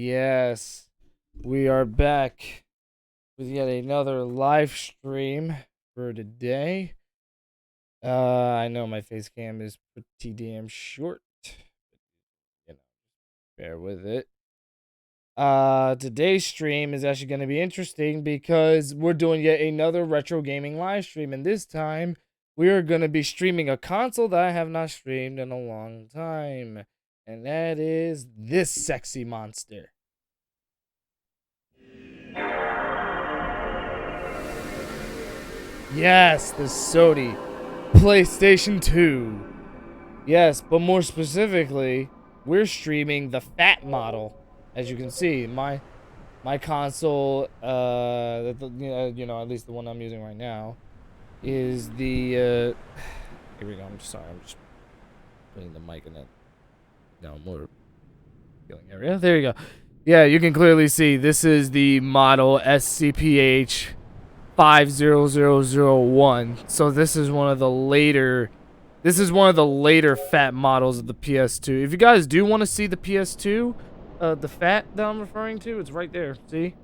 Yes, we are back with yet another live stream for today. I know my face cam is pretty damn short. You know, bear with it. Today's stream is actually going to be interesting because we're doing yet another retro gaming live stream, and this time we are going to be streaming a console that I have not streamed in a long time, and that is this sexy monster. Yes, the Sony PlayStation 2. Yes, but more specifically, we're streaming the fat model. As you can see, my console, at least the one I'm using right now, is the, here we go, I'm just putting the mic in it. No, more feeling area. There you go. Yeah, you can clearly see this is the model SCPH 50001. So this is one of the later fat models of the PS2. If you guys do want to see the PS2, the fat that I'm referring to, it's right there. See?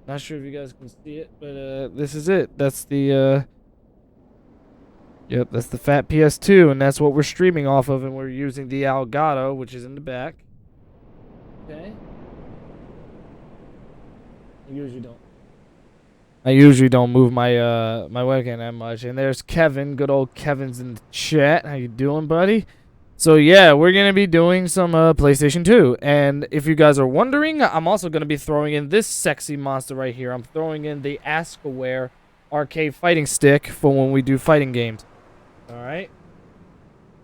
Not sure if you guys can see it, but this is it. That's the yep, that's the fat PS2, and that's what we're streaming off of, and we're using the Elgato, which is in the back. Okay. I usually don't move my my webcam that much. And there's Kevin, good old Kevin's in the chat. How you doing, buddy? So yeah, we're gonna be doing some PlayStation 2. And if you guys are wondering, I'm also gonna be throwing in this sexy monster right here. I'm throwing in the Askaware arcade fighting stick for when we do fighting games. All right.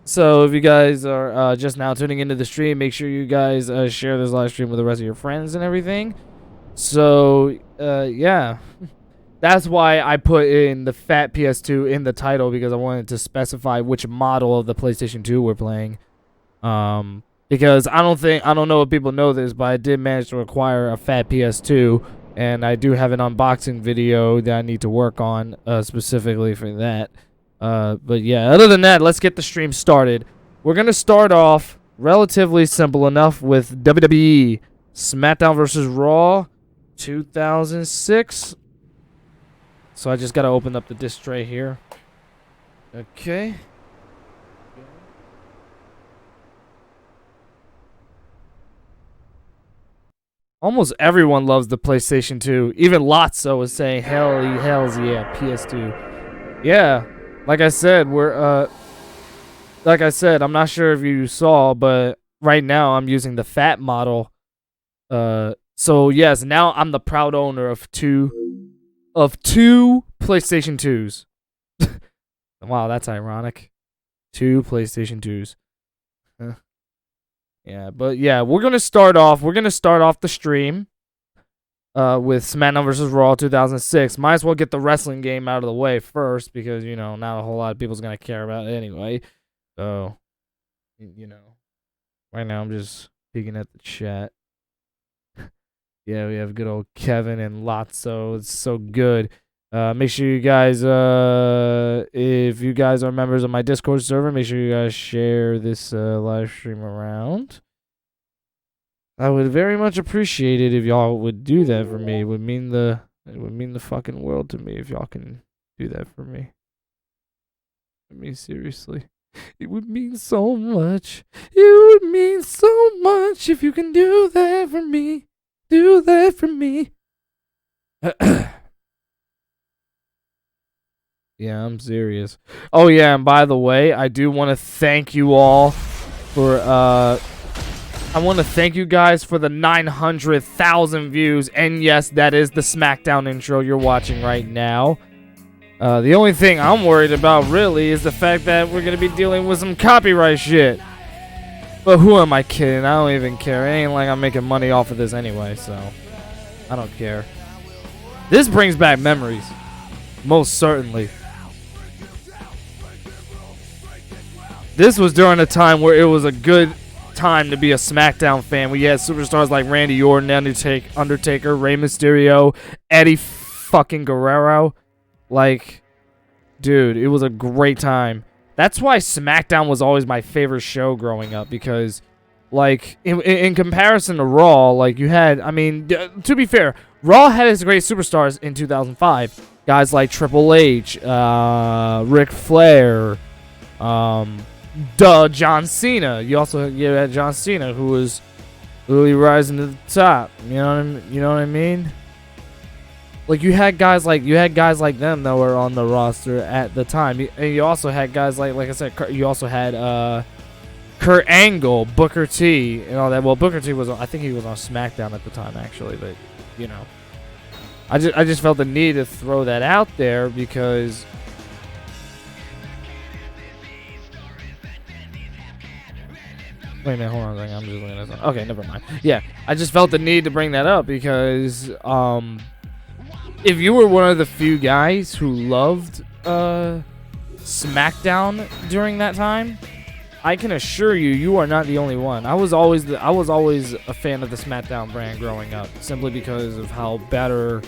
So if you guys are just now tuning into the stream, make sure you guys share this live stream with the rest of your friends and everything. So yeah. That's why I put in the fat PS2 in the title, because I wanted to specify which model of the PlayStation 2 we're playing. Because I don't know if people know this, but I did manage to acquire a fat PS2, and I do have an unboxing video that I need to work on specifically for that. But yeah, other than that, let's get the stream started. We're gonna start off relatively simple enough with WWE Smackdown vs. Raw 2006. So I just gotta open up the disc tray here. Okay. Almost everyone loves the PlayStation 2. Even Lotso is saying, hells yeah, PS2. Yeah, like I said, I'm not sure if you saw, but right now I'm using the fat model. So yes, now I'm the proud owner of two PlayStation 2s. Wow, that's ironic. 2 PlayStation 2s. Yeah, but yeah, we're gonna start off the stream with SmackDown vs. Raw 2006. Might as well get the wrestling game out of the way first, because you know not a whole lot of people's gonna care about it anyway. So you know, right now I'm just peeking at the chat. Yeah, we have good old Kevin and Lotso. It's so good. Make sure you guys, if you guys are members of my Discord server, make sure you guys share this live stream around. I would very much appreciate it if y'all would do that for me. It would mean the fucking world to me if y'all can do that for me. I mean, seriously. It would mean so much. It would mean so much if you can do that for me. Do that for me. Yeah, I'm serious. Oh yeah, and by the way, I do want to thank you all for I want to thank you guys for the 900,000 views. And yes, that is the Smackdown intro you're watching right now. The only thing I'm worried about really is the fact that we're going to be dealing with some copyright shit. But who am I kidding? I don't even care. It ain't like I'm making money off of this anyway, so I don't care. This brings back memories. Most certainly. This was during a time where it was a good time to be a SmackDown fan. We had superstars like Randy Orton, Undertaker, Rey Mysterio, Eddie fucking Guerrero. Like, dude, it was a great time. That's why SmackDown was always my favorite show growing up, because Like, in comparison to Raw, like, you had, I mean, to be fair, Raw had its great superstars in 2005. Guys like Triple H, Ric Flair, John Cena. You had John Cena, who was really rising to the top. You know what I mean? Like, you had guys like them that were on the roster at the time. And you also had guys like I said, you also had Kurt Angle, Booker T, and all that. Well, Booker T was, I think he was on SmackDown at the time, actually. But, you know, I just felt the need to throw that out there because wait a minute, hold on a second. I'm just looking at something. Okay, never mind. Yeah, I just felt the need to bring that up because if you were one of the few guys who loved SmackDown during that time, I can assure you, you are not the only one. I was always a fan of the SmackDown brand growing up, simply because of how better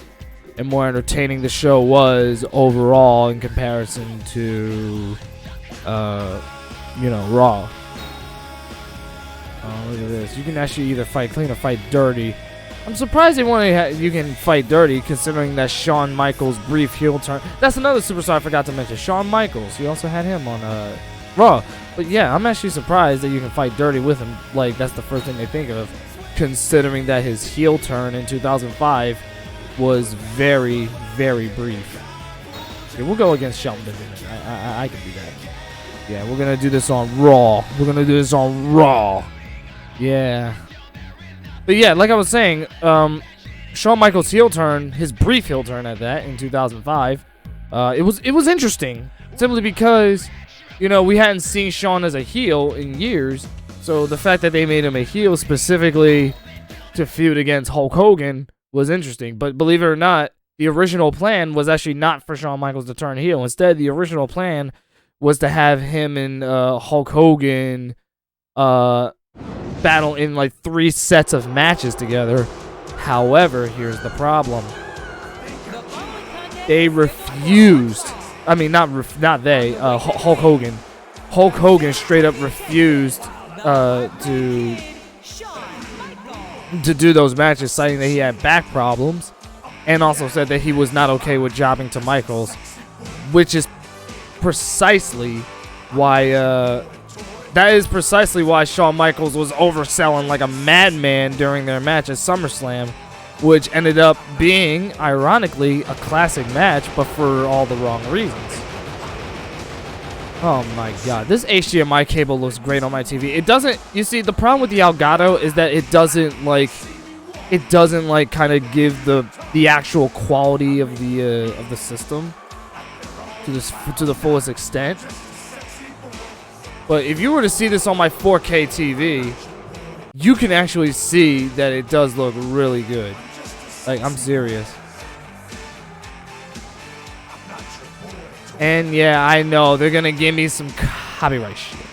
and more entertaining the show was overall in comparison to, you know, Raw. Oh, look at this. You can actually either fight clean or fight dirty. I'm surprised they want you can fight dirty, considering that Shawn Michaels' brief heel turn. That's another superstar I forgot to mention. Shawn Michaels. You also had him on Raw. But yeah, I'm actually surprised that you can fight dirty with him. Like, that's the first thing they think of, considering that his heel turn in 2005 was very, very brief. Okay, we'll go against Shelton Benjamin. I can do that. Yeah, we're going to do this on Raw. Yeah. But yeah, like I was saying, Shawn Michaels' heel turn, his brief heel turn at that in 2005, it was interesting, simply because, you know, we hadn't seen Shawn as a heel in years. So the fact that they made him a heel specifically to feud against Hulk Hogan was interesting. But believe it or not, the original plan was actually not for Shawn Michaels to turn heel. Instead, the original plan was to have him and Hulk Hogan battle in like 3 sets of matches together. However, here's the problem. They refused. I mean, not they. Hulk Hogan. Hulk Hogan straight up refused to do those matches, citing that he had back problems, and also said that he was not okay with jobbing to Michaels, which is precisely why. That is precisely why Shawn Michaels was overselling like a madman during their match at SummerSlam, which ended up being, ironically, a classic match, but for all the wrong reasons. Oh my god, this HDMI cable looks great on my TV. It doesn't, you see, the problem with the Elgato is that it doesn't kind of give the actual quality of the system to the fullest extent. But if you were to see this on my 4K TV, you can actually see that it does look really good. Like, I'm serious. And yeah, I know they're gonna give me some copyright shit.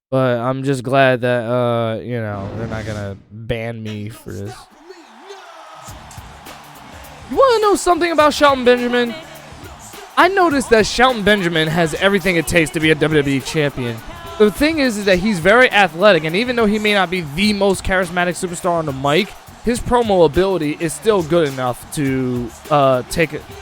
But I'm just glad that you know, they're not gonna ban me for this. You wanna know something about Shelton Benjamin? I noticed that Shelton Benjamin has everything it takes to be a WWE champion. The thing is that he's very athletic, and even though he may not be the most charismatic superstar on the mic, his promo ability is still good enough to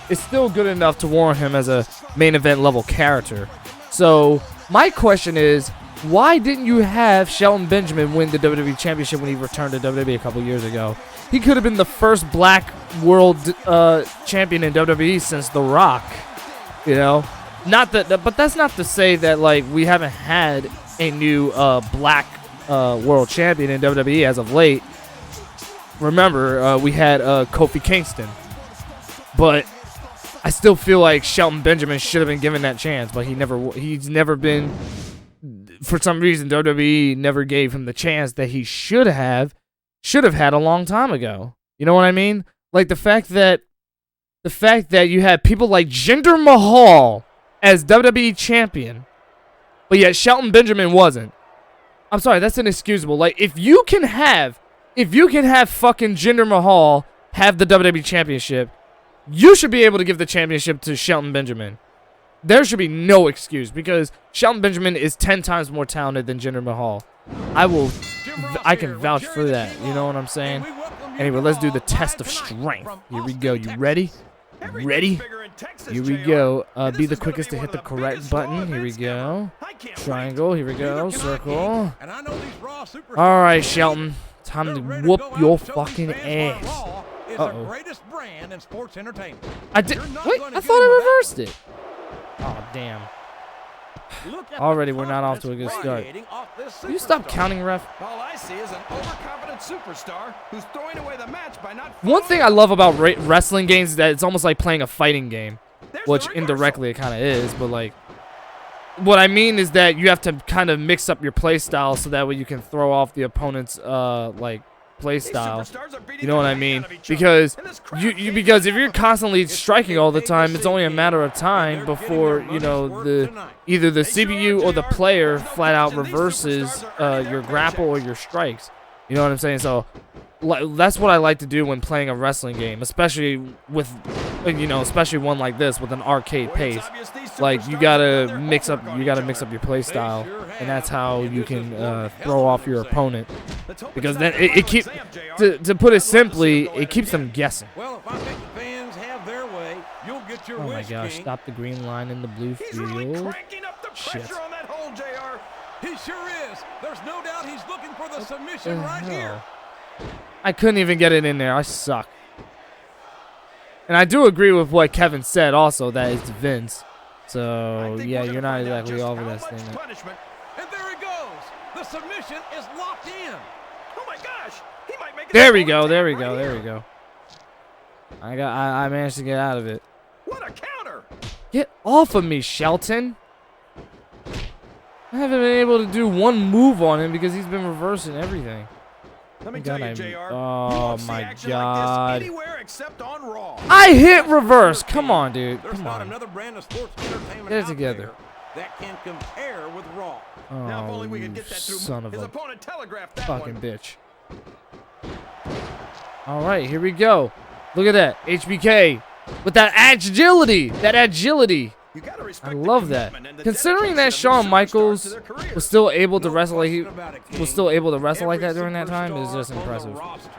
it's still good enough to warrant him as a main event level character. So my question is, why didn't you have Shelton Benjamin win the WWE Championship when he returned to WWE a couple years ago? He could have been the first black world champion in WWE since The Rock. You know, not that, but that's not to say that like we haven't had a new black world champion in WWE as of late. Remember, we had Kofi Kingston, but I still feel like Shelton Benjamin should have been given that chance, but he's never been. For some reason, WWE never gave him the chance that he should have had a long time ago. You know what I mean? Like the fact that you had people like Jinder Mahal as WWE champion, but yet Shelton Benjamin wasn't. I'm sorry, that's inexcusable. Like, if you can have fucking Jinder Mahal have the WWE championship, you should be able to give the championship to Shelton Benjamin. There should be no excuse, because Shelton Benjamin is 10 times more talented than Jinder Mahal. I can vouch for that. You know what I'm saying? Anyway, let's do the test of strength. Here we go. You ready? Ready? Here we go. Be the quickest to hit the correct button. Here we go. Triangle. Here we go. Circle. All right, Shelton. Time to whoop your fucking ass. Uh-oh. I did. Wait, I thought I reversed it. Oh, damn. Already, we're not off to a good start. Will you stop counting, ref? All I see is an overconfident superstar who's throwing away the match by not. One thing I love about wrestling games is that it's almost like playing a fighting game, which indirectly it kind of is, but like, what I mean is that you have to kind of mix up your play style so that way you can throw off the opponent's like play style. You know what I mean? Because because if you're constantly striking all the time, it's only a matter of time before, you know, either the CPU or the player flat out reverses your grapple or your strikes. You know what I'm saying? So that's what I like to do when playing a wrestling game, especially with, you know, especially one like this with an arcade pace. Like you gotta mix up your play style, and that's how you can throw off your opponent. Because then it keeps, to put it simply, it keeps them guessing. Well, if I think the fans have their way, you'll get your Oh my wish, gosh! King. Stop the green line in the blue field. Shit. On that hole, JR. He sure is. There's no doubt he's looking for the submission right here. I couldn't even get it in there. I suck. And I do agree with what Kevin said also, that it's Vince. So, yeah, you're not exactly over this thing. And there he goes. The submission is locked in. Oh my gosh. He might make it. There we go. There we go. There we go. I managed to get out of it. What a counter. Get off of me, Shelton. I haven't been able to do one move on him because he's been reversing everything. Let me tell you, JR. Oh my God. Anywhere except on Raw. I hit reverse. Come on, dude. There's Come not on. another brand of sports entertainment Get it out together. there that can compare with Raw. Now, if Oh, only we could you get that through. son of His a opponent telegraphed that fucking one. bitch. All right, here we go. Look at that. HBK with that agility. That agility. You gotta I respect the love that. commitment and the Considering that dedication of Shawn these superstars Michaels to their careers. was still able to No wrestle like question about it, King. that during that time is Every just superstar on the impressive. roster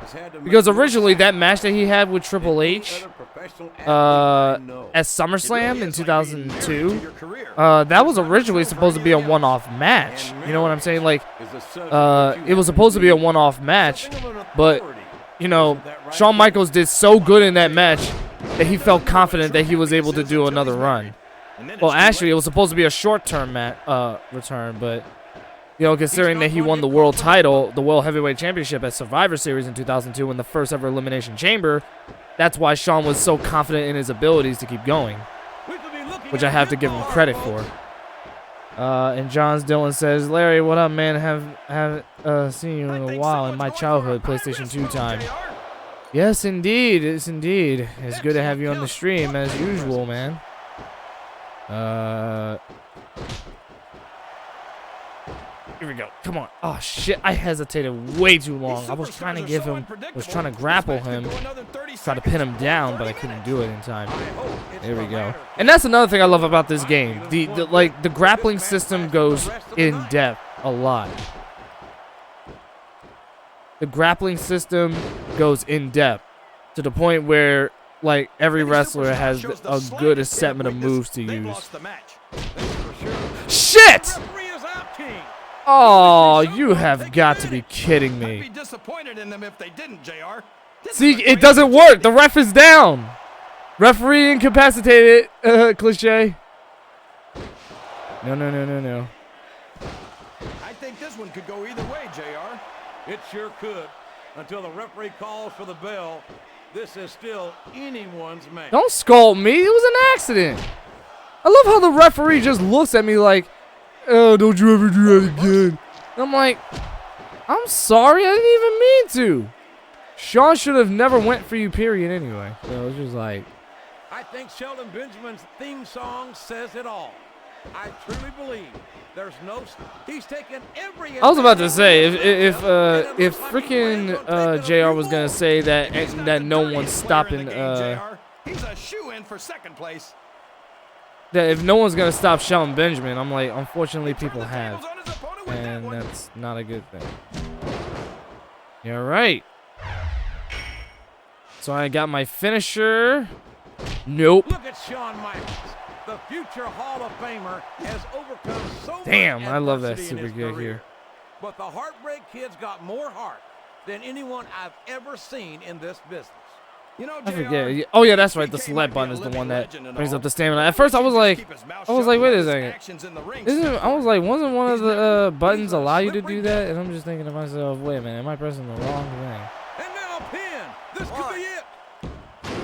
has had to Because make originally that match that he had with Triple any H other professional athlete I know. at SummerSlam in 2002, Your career. that was originally supposed to be a one-off match. You know what I'm saying? Like, Is the subject that you it was have supposed to be a read. one-off match, Something of an but authority. you know, Isn't that right, Shawn King? Michaels did so good in that match that he felt confident that he was able to do another run. And then Well, it's too actually, late. it was supposed to be a short-term return, but you know, considering that he won the world title, the World Heavyweight Championship at Survivor Series in 2002 in the first ever Elimination Chamber, that's why Shawn was so confident in his abilities to keep going, We could be looking which at I have to new give him ball, credit folks. for. And Johns Dillon says, Larry, what up, man? Have seen you I in a think while in someone's my going for a childhood, pirate PlayStation 2 move, time. JR. Yes, indeed. It's indeed. It's good to have you on the stream as usual, man. Here we go. Come on. Oh shit! I hesitated way too long. I was trying to give him, trying to grapple him, try to pin him down, but I couldn't do it in time. There we go. And that's another thing I love about this game. The grappling system goes in depth a lot. The grappling system goes in depth to the point where like every wrestler has a good assessment of moves to use. Shit! Oh, you have got to be kidding I'd be me. disappointed in them if they didn't, JR. See, it doesn't work. The ref is down. Referee incapacitated. Cliche. No. I think this one could go either way, JR. It sure could. Until the referee calls for the bell, this is still anyone's match. Don't scold me. It was an accident. I love how the referee just looks at me like, oh, don't you ever do that again. I'm like, I'm sorry. I didn't even mean to. Shawn should have never went for you, period, anyway. So it's just like. I think Sheldon Benjamin's theme song says it all. I truly believe there's no. He's taken every. I was about to say if freaking JR was gonna say that no one's stopping He's a shoe-in for second place. that if no one's gonna stop Shelton Benjamin, I'm like, unfortunately people have. his opponent with that and one. that's not a good thing. You're right. So I got my finisher. Nope. Look at Shawn Michaels. The future Hall of Famer has overcome so Damn, much I love that adversity in super his kick career. here. But the Heartbreak Kid's got more heart than anyone I've ever seen in this business. You know, I JR, forget. Oh yeah, that's right. The TK select might be button a is the living one that legend and brings all, up the stamina. but At first, I was like, keep his mouth wait shut a and let his second. actions in the ring Isn't speak I for was him. like, wasn't one of He's the never- buttons he's a allow you to slippery do that? devil. And I'm just thinking to myself, wait a minute, am I pressing the wrong thing? And now a pin. This could be it.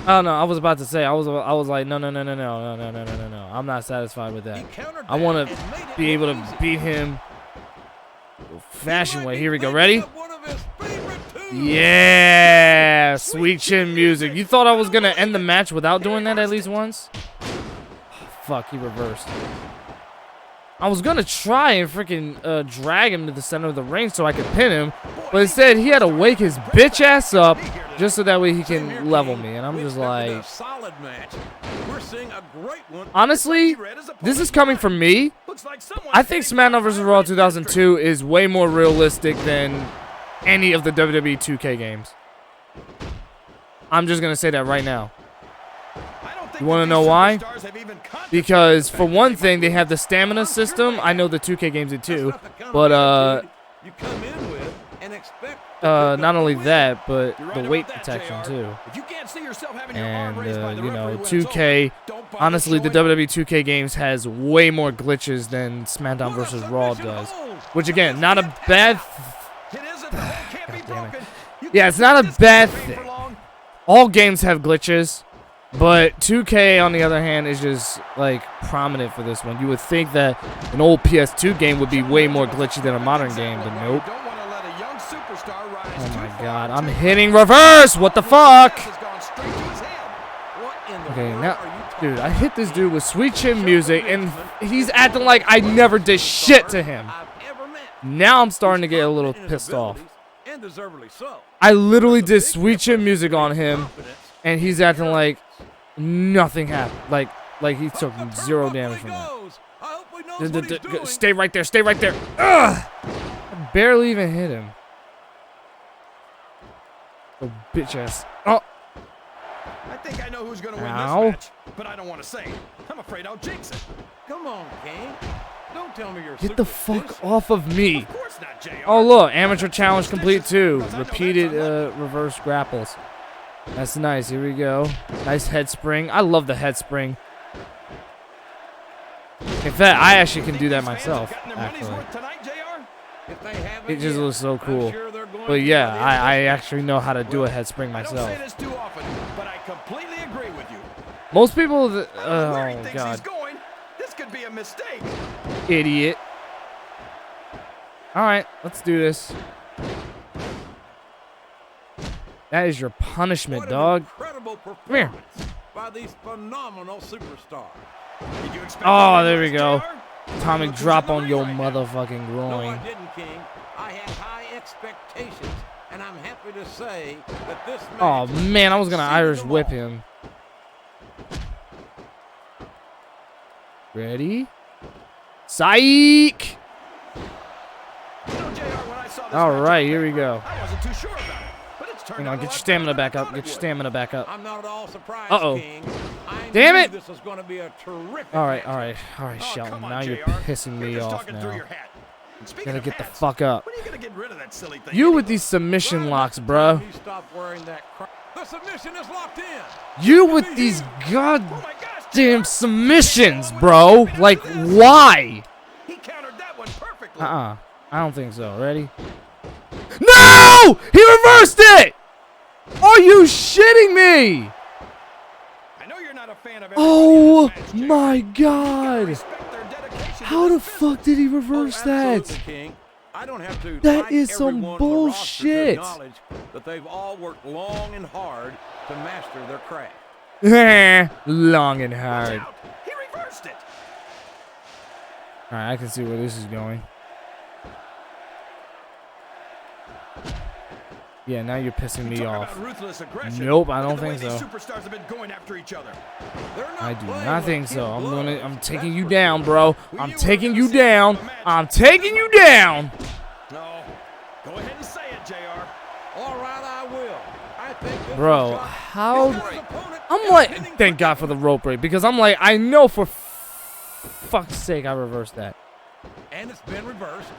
Oh no, I was about to say, I was like, no. I'm not satisfied with that. He countered I that want and to made it be able look to easy. beat him fashion He way. might Here be we go. thinking Ready? of one of his favorite tunes. Yeah, sweet chin music. You thought I was gonna end the match without doing that at least once? Fuck, he reversed. I was gonna try and freaking drag him to the center of the ring so I could pin him, but instead he had to wake his bitch ass up just so that way he Same here, can level King. me. And I'm We just expected like, a solid match. We're seeing a great one. honestly, this is coming from me. Looks like someone's I think hitting SmackDown the vs. high Raw rate 2002 is way more realistic than any of the WWE 2K games. I'm just gonna say that right now. I don't think You wanna that know these why? superstars have even contemplated Because the for fact one that thing, they might have the lose. stamina I'm sure system. they I know have. the 2K games did That's too. not the kind of But attitude you come in with and expect to not only win. that, but You're right the about weight that, protection JR. too. If you can't see yourself having your arm And raised by the you know, referee when it's 2K. over, don't bother Honestly, the showing up. WWE 2K games has way more glitches than SmackDown What a vs. Raw submission does. hold. Which again, not a bad. It isn't. The hold can't be damn it. broken. You Yeah, can't it's not let a this bad keep going for thing. long. All games have glitches, but 2K on the other hand is just like prominent for this one. You would think that an old PS2 game would be way more glitchy than a modern game, but nope. Don't want to let a young superstar rise Oh too my far god, too I'm fast. hitting reverse. What the fuck? Has gone straight to his head. What in the Okay, world now, are you talking dude, I about, hit this King? dude with sweet chin Shelton music, and Benjamin he's is acting one like of I the never did superstars shit to him. I've ever met. Now I'm starting to He's get a little confident in his pissed off. abilities, and deservedly so. I literally There's a did big sweet chin difference music on between him, confidence and he's and acting like arrogance. nothing happened. Like he took Hook the zero turnbuckle damage he from that. goes. I hope he knows what he's doing. Stay right there. Stay right there. Ugh! I barely even hit him. Oh, bitch ass. Oh, I think I know who's going to win Ow. this match, but I don't want to say it. I'm afraid I'll jinx it. Come on, King. Don't tell me you're get the fuck superstitious. off of me. Of course not, JR. Oh, look. Amateur challenge complete too. Repeated reverse grapples. That's nice. Here we go. Nice head spring. I love the head spring. In fact, I actually can do that myself, actually. If they haven't It just yet, looks so I'm cool. sure they're going But to yeah, by the end of I this match. actually know how to do a head spring I don't say myself. this too often, but I completely agree with you. Most people, I don't know where he oh thinks god, he's going. This could be a mistake. idiot. All right, let's do this. That is your punishment, What an dog. incredible here. performance by these phenomenal superstars. Did you expect Oh, anything there we less, go. JR? Atomic Look who's drop in the on ring your right now. motherfucking No, I groin. didn't, King. I had high expectations, and I'm happy to say that this match Oh man, I was gonna exceeded Irish them whip all. him. Ready? Psych! You know, JR, when I saw this All match right, on here we paper, go. I wasn't too sure about it, but it's turned Hang on, out a get your lot stamina better than back I up. thought Get it your would. stamina back up. I'm not at all surprised, Uh-oh. King. I Damn knew it! This was going to be a terrific All right, match. all right, all right, Oh, Shelton. come on, Now you're JR. pissing me You're just off talking through now. your hat. And speaking Gotta of get the hats, fuck up. when are you gonna get rid of that silly thing? You with anyway? these submission Right locks, about bro. the time he stopped wearing that the submission is locked in. You with these Oh goddamn my gosh, JR. submissions, bro. Like, why? He countered that one perfectly. I don't think so. Ready? No! He reversed it! Are you shitting me? I know you're not a fan of everybody Oh in this match, JR. my You gotta god. respect their dedication to How the this fuck did he Oh, reverse absolutely, that? King. I don't have to That like is some everyone on the roster to bullshit. acknowledge that they've all worked long and hard to master their craft. Long and Watch hard. out. He reversed it. Alright, I can see where this is going. Yeah, now you're pissing me Talk off. about ruthless aggression. Nope, I Look don't at the way think so. these superstars have been going after each other. I do not think so. I'm taking you down, bro. I'm taking you down. I'm taking you down. No. Go ahead and say it, JR. All right, I will. I think this Bro, was- how? his opponent I'm is like, pinning thank God for the rope break, because I'm like, I know for fuck's sake I reversed that. And it's been reversed.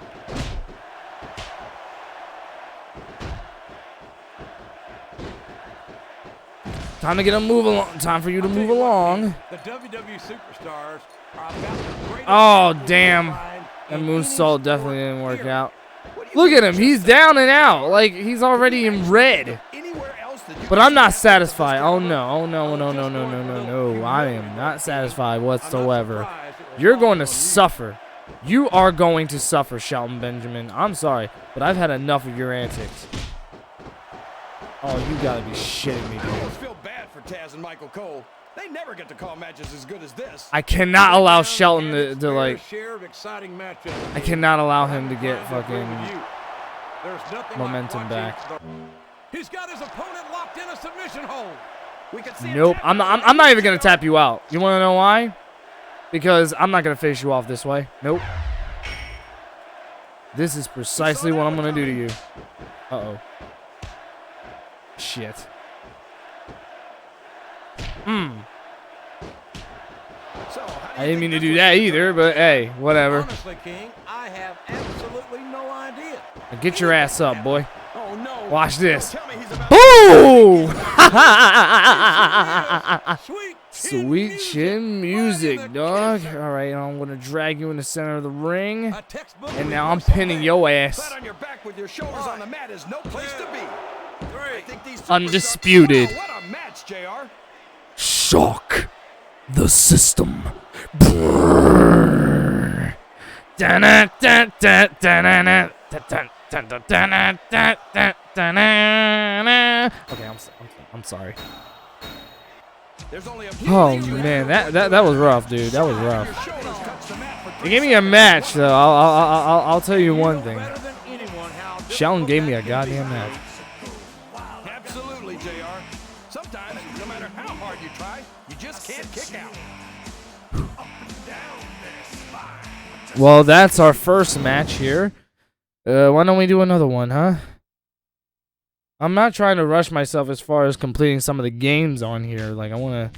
Time to get a move along. Time for you to move along. The WWE superstars are about the greatest Oh, people damn. you'll find That in moonsault any definitely sport, didn't work period. out. Look at him. He's down and out. Like, he's already in red. Anywhere else that you But can I'm see not athletes satisfied. of Oh, this no. Oh, no, no, no, no, no, no, no. I am not satisfied whatsoever. You're going to suffer. You are going to suffer, Shelton Benjamin. I'm sorry, but I've had enough of your antics. Oh, you gotta be shitting me, I dude. almost feel bad for Taz and Michael Cole. They never get to call matches as good as this. I cannot allow Shelton to like, Share of exciting matches. I cannot allow him to get fucking There's nothing momentum like back. He's got his opponent locked in a submission hold. We can see a Nope. tap I'm out. not even gonna tap you out. You wanna know why? Because I'm not gonna face you off this way. Nope. This is precisely what I'm gonna do to you. Uh-oh. Shit. So, how do I you didn't mean to think do this that one's either, gonna but hey, whatever. Honestly, King, I have absolutely no idea. Get your ass up, boy. Oh no. Watch this. Don't tell me he's about Boom! Sweet Sweet chin music, right in the dog. kisser. All right, I'm gonna drag you in the center of the ring, A textbook and now I'm reversal pinning leg. your ass. Flat on your back with your shoulders on the mat is no place to be. I think these superstars- Undisputed. Wow, what a match, JR. Shock the system. Brrr. Da-na, da, da, da-na-na, da, da, da, da, da-na, da, da, da-na-na. Okay, I'm sorry. There's only a few Oh things you man, have to that was rough, dude. That was Your rough. shoulders touch the mat for They 3 gave me a match, though. I'll tell you one thing. Better than anyone how Sheldon difficult gave me that a can goddamn be. match. Absolutely, JR. Sometimes, no matter how hard you try, you just can't kick out. Well, that's our first match here. Why don't we do another one, huh? I'm not trying to rush myself as far as completing some of the games on here. Like, I want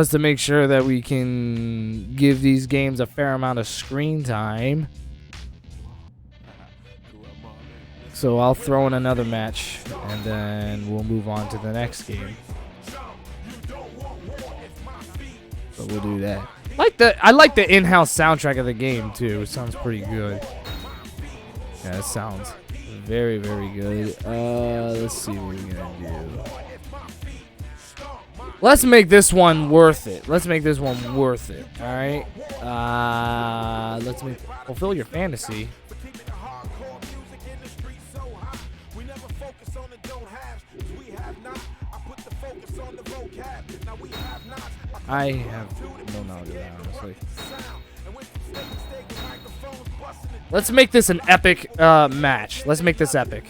us to make sure that we can give these games a fair amount of screen time. So I'll throw in another match, and then we'll move on to the next game. So we'll do that. I like the in-house soundtrack of the game too. It sounds pretty good. Yeah, it sounds very, very good. Let's see what we're gonna do. Let's make this one worth it. Let's make this one worth it. All right. Let's fulfill your fantasy. I have no knowledge of that, honestly. Let's make this an epic match. Let's make this epic.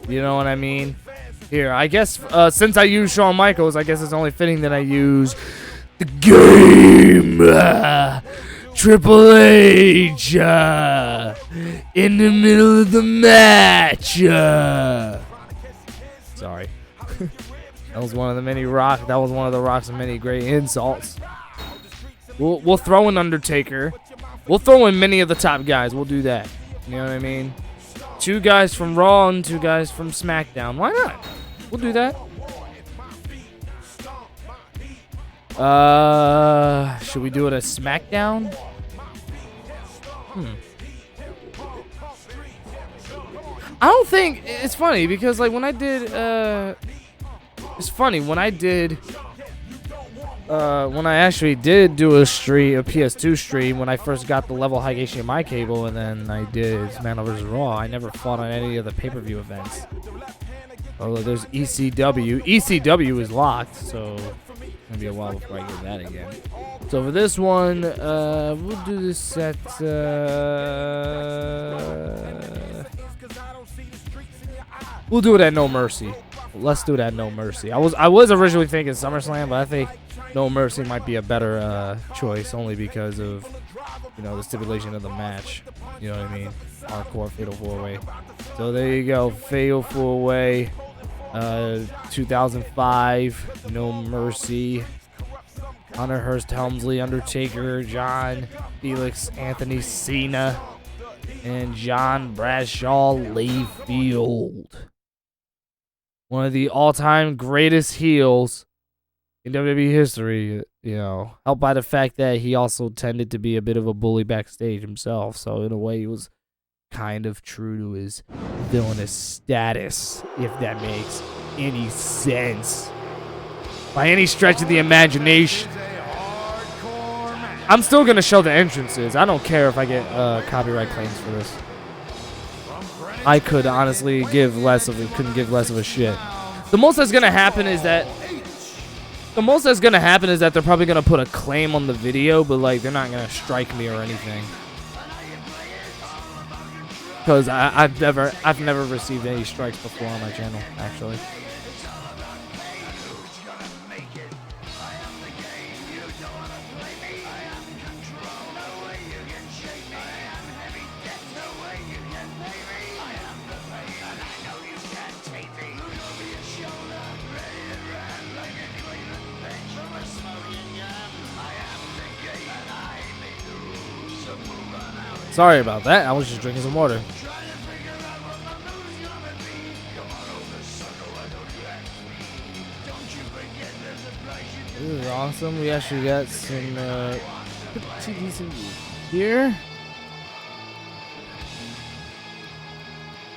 You know what I mean? Here, I guess since I use Shawn Michaels, I guess it's only fitting that I use the game. Triple H in the middle of the match. Sorry. That was one of the many That was one of the Rock's many great insults. We'll throw in Undertaker. We'll throw in many of the top guys. We'll do that. You know what I mean? 2 guys from Raw and 2 guys from SmackDown. Why not? We'll do that. Should we do it as SmackDown? I don't think it's funny because like when I did it's funny when I actually did do a PS2 stream when I first got the level high HDMI cable, and then I did SmackDown vs. Raw. I never fought on any of the pay-per-view events. Although there's ECW. ECW is locked, so it's gonna be a while before I get that again. So for this one, we'll do this at We'll do it at No Mercy. Let's do it at No Mercy. I was originally thinking SummerSlam, but I think No Mercy might be a better choice, only because of, you know, the stipulation of the match. You know what I mean? Hardcore Fatal 4-Way. So there you go. Fatal 4-Way. 2005. No Mercy. Hunter Hearst Helmsley, Undertaker, John Felix Anthony Cena, and John Bradshaw Layfield. One of the all-time greatest heels in WWE history, you know, helped by the fact that he also tended to be a bit of a bully backstage himself. So in a way, he was kind of true to his villainous status, if that makes any sense. By any stretch of the imagination. I'm still going to show the entrances. I don't care if I get copyright claims for this. I could honestly couldn't give less of a shit. The most that's going to happen is that they're probably going to put a claim on the video, but like they're not going to strike me or anything. Because I've never received any strikes before on my channel, actually. Sorry about that. I was just drinking some water. This is awesome. We actually got some TVs here.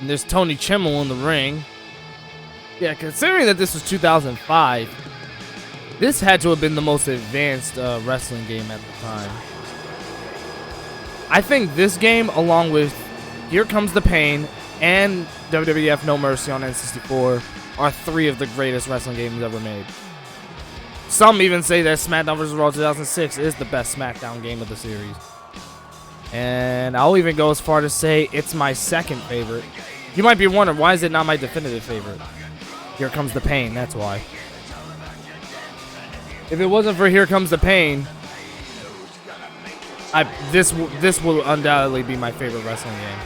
And there's Tony Chimmel in the ring. Yeah, considering that this was 2005, this had to have been the most advanced wrestling game at the time. I think this game, along with Here Comes the Pain and WWF No Mercy on N64, are three of the greatest wrestling games ever made. Some even say that SmackDown vs. Raw 2006 is the best SmackDown game of the series. And I'll even go as far to say it's my second favorite. You might be wondering, why is it not my definitive favorite? Here Comes the Pain, that's why. If it wasn't for Here Comes the Pain, this will undoubtedly be my favorite wrestling game.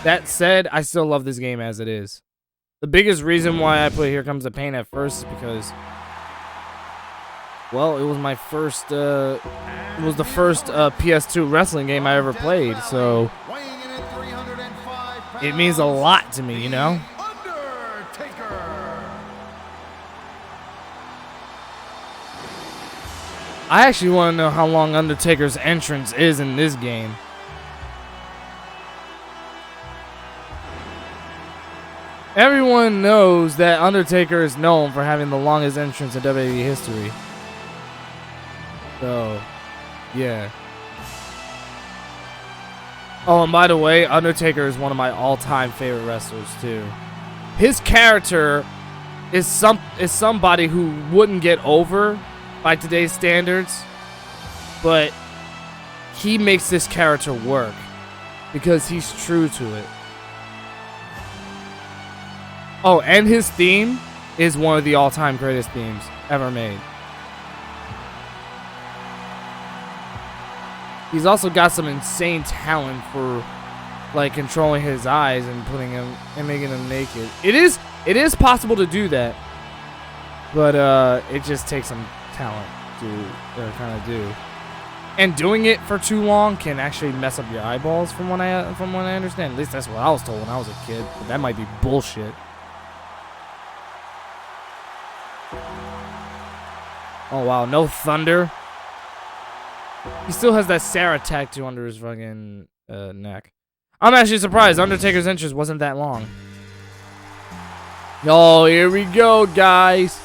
That said, I still love this game as it is. The biggest reason why I put Here Comes the Pain at first is because, well, it was my first, it was the first PS2 wrestling game I ever played, so it means a lot to me, you know? I actually want to know how long Undertaker's entrance is in this game. Everyone knows that Undertaker is known for having the longest entrance in WWE history. So, yeah. Oh, and by the way, Undertaker is one of my all-time favorite wrestlers, too. His character is somebody who wouldn't get over by today's standards, but he makes this character work because he's true to it. Oh, and his theme is one of the all-time greatest themes ever made. He's also got some insane talent for like controlling his eyes and putting him and making him naked. It is possible to do that, but it just takes some talent to kind of do. And doing it for too long can actually mess up your eyeballs, from what I understand. At least that's what I was told when I was a kid. But that might be bullshit. Oh wow, no thunder. He still has that Sarah tattoo under his fucking neck. I'm actually surprised Undertaker's entrance wasn't that long. Oh, here we go, guys.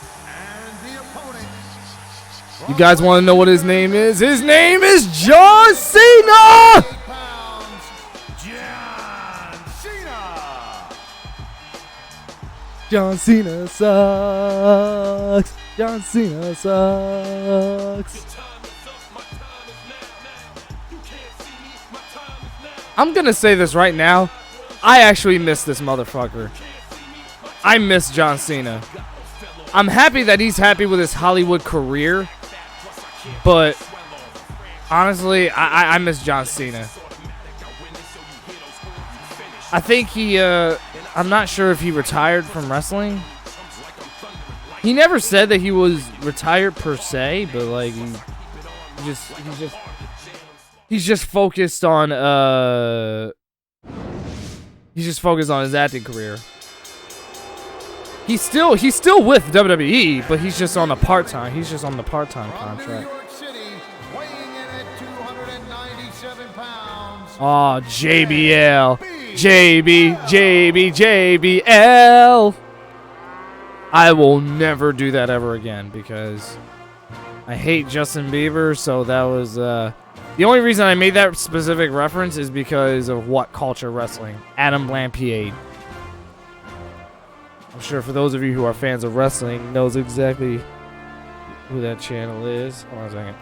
You guys want to know what his name is? His name is John Cena! John Cena sucks. John Cena sucks. I'm gonna say this right now. I actually miss this motherfucker. I miss John Cena. I'm happy that he's happy with his Hollywood career, but honestly, I miss John Cena. I think he, I'm not sure if he retired from wrestling. He never said that he was retired per se, but like he's just focused on his acting career. He's still with WWE, but he's just on a part-time. He's just on the part-time contract. Oh, JBL. JBL. I will never do that ever again because I hate Justin Bieber, so that was the only reason I made that specific reference is because of What Culture Wrestling. Adam Blampied. I'm sure for those of you who are fans of wrestling knows exactly who that channel is. Hold on a second.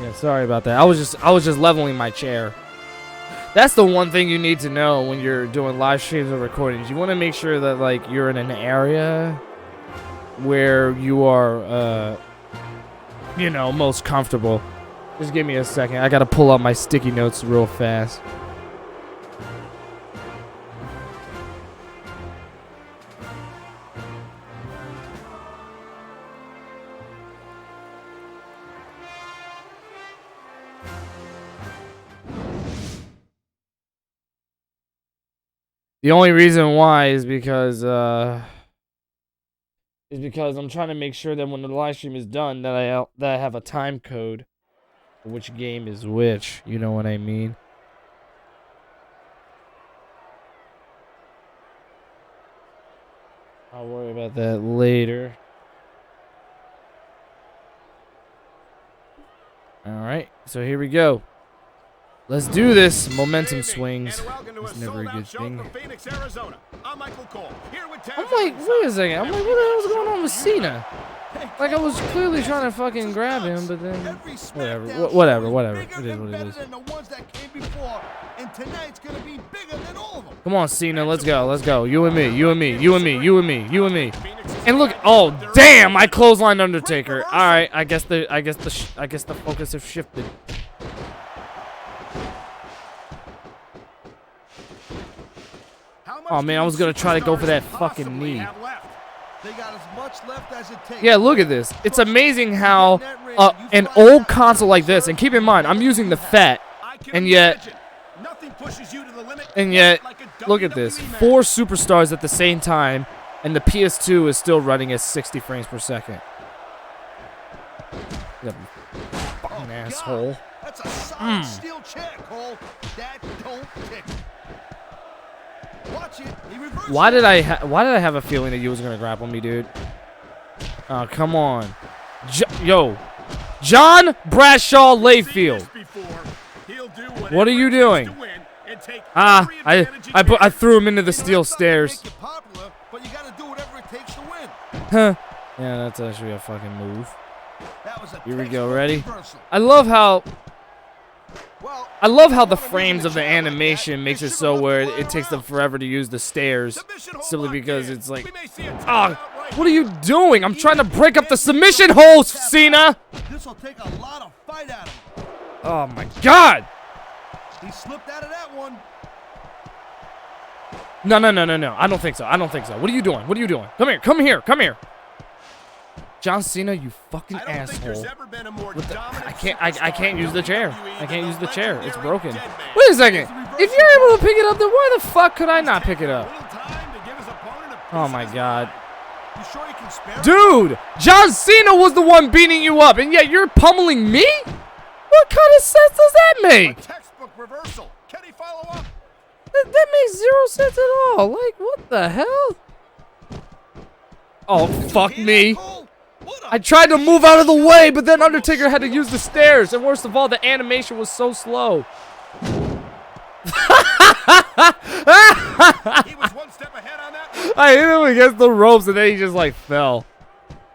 Yeah, sorry about that. I was just leveling my chair. That's the one thing you need to know when you're doing live streams or recordings. You want to make sure that like you're in an area where you are you know, most comfortable. Just give me a second. I got to pull up my sticky notes real fast. The only reason why is because I'm trying to make sure that when the live stream is done that I have a time code for which game is which. You know what I mean? I'll worry about that later. All right, so here we go. Let's do this. Momentum swings. It's never a good thing. I'm like, wait a second. I'm like, what the hell's going on with Cena? Like, I was clearly trying to fucking grab him, but then... Whatever. It is what it is. Come on, Cena. Let's go. You and me. And look, oh, damn! I clotheslined Undertaker. Alright, I guess the focus has shifted. Oh man, I was gonna try to go for that fucking knee. Yeah, look at this. It's amazing how an old console like this, and keep in mind, I'm using the Fat, and yet, look at this. 4 superstars at the same time, and the PS2 is still running at 60 frames per second. You fucking asshole. That's a solid steel chair, Cole. That don't tick. Why did I have a feeling that you was gonna grapple me, dude? Oh, come on. John Bradshaw Layfield. What are you doing? I threw him into the steel stairs. Huh. Yeah, that's actually a fucking move. Here we go, ready? I love how the frames of the animation makes it so where it takes them forever to use the stairs, simply because it's like, what are you doing? I'm trying to break up the submission holes, Cena. This will take a lot of fight out of him. Oh my God! He slipped out of that one. No. I don't think so. What are you doing? Come here. John Cena, you fucking asshole. I can't use the chair. It's broken. Wait a second. If you're able to pick it up, then why the fuck could I not pick it up? Oh my God. Dude, John Cena was the one beating you up, and yet you're pummeling me? What kind of sense does that make? That makes 0 sense at all. Like, what the hell? Oh, fuck me. I tried to move out of the way, but then Undertaker had to use the stairs. And worst of all, the animation was so slow. He was one step ahead on that one. I hit him against the ropes, and then he just, like, fell.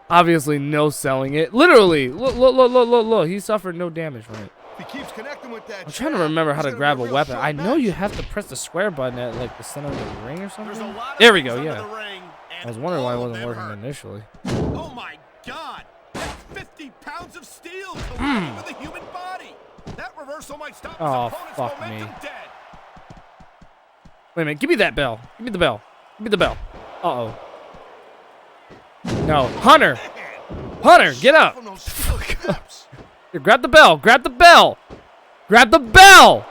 Obviously, no selling it. Literally. Look. He suffered no damage from it. he keeps connecting with that I'm trying to remember how to grab a weapon. I know you have to press the square button at like the center of the ring or something. There we go, yeah. I was wondering why it wasn't working initially. Oh my God! That's 50 pounds of steel colliding with a human body. That reversal might stop his opponent's fuck me. momentum dead. Wait a minute, give me that bell. Give me the bell. Give me the bell. Uh-oh. No, Hunter! Hunter, get up! Here, grab the bell. Grab the bell. Grab the bell.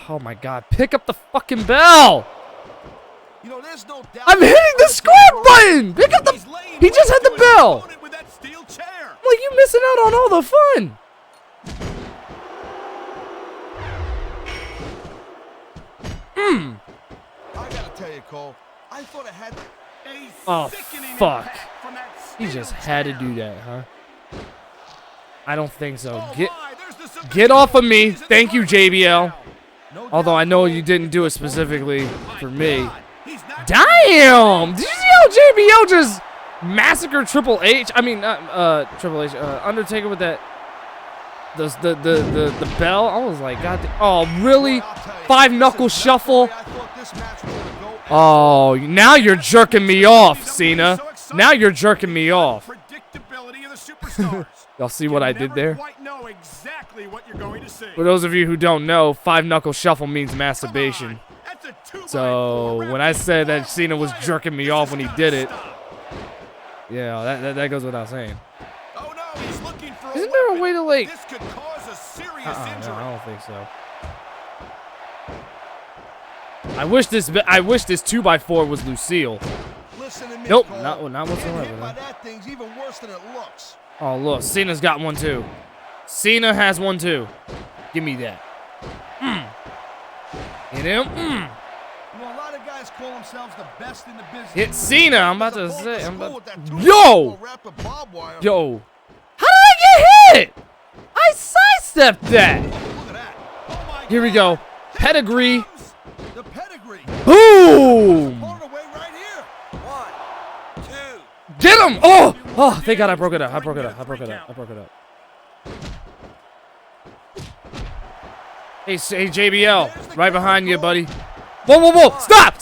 Oh my God! Pick up the fucking bell. You know, there's no doubt I'm hitting the square button. Pick up the. He just had the bell. With that steel chair. Like you missing out on all the fun. I gotta tell you, Cole, I thought it had Oh fuck! He just had to do that, huh? I don't think so. Get off of me. Thank you, JBL. Although I know you didn't do it specifically for me. Damn! Did you see how JBL just massacred Triple H? I mean, not Triple H. Undertaker with that. The bell. I was like, God. Oh, really? 5-knuckle shuffle. Oh, now you're jerking me off, Cena. Now you're jerking me off. Y'all see what I did there? For those of you who don't know, 5-knuckle shuffle means masturbation. So when I said that Cena was jerking me off when he did it, yeah, that goes without saying. Isn't there a way to like? No, I don't think so. I wish this 2x4 was Lucille. Nope, not whatsoever. That thing's even worse than it looks. Oh look, Cena's got one too. Cena has one too. Give me that. Hit him. You know, a lot of guys call themselves the best in the business. Hit Cena. I'm about to say. Yo. Yo. How did I get hit? I sidestepped that. Here we go. Pedigree. The pedigree. Boom. Get him! Oh! Oh, thank God I broke it up. I broke it up. Hey, JBL. Right behind you, buddy. Whoa. Stop!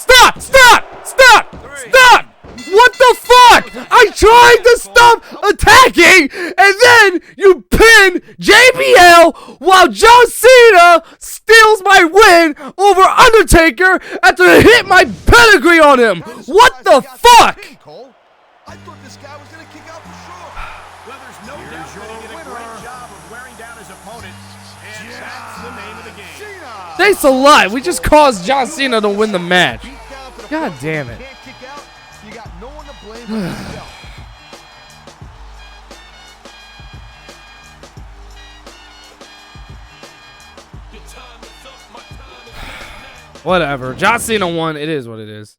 What the fuck? I tried to stop attacking, and then you pin JBL while John Cena steals my win over Undertaker after I hit my pedigree on him. What the fuck? I thought this guy was going to kick out for sure. Well, there's no doubt that he did a great job of wearing down his opponent, and that's the name of the game. Thanks a lot. We just caused John Cena to win the match. God damn it. Can't kick out. You got no one to blame but yourself. Whatever. John Cena won. It is what it is.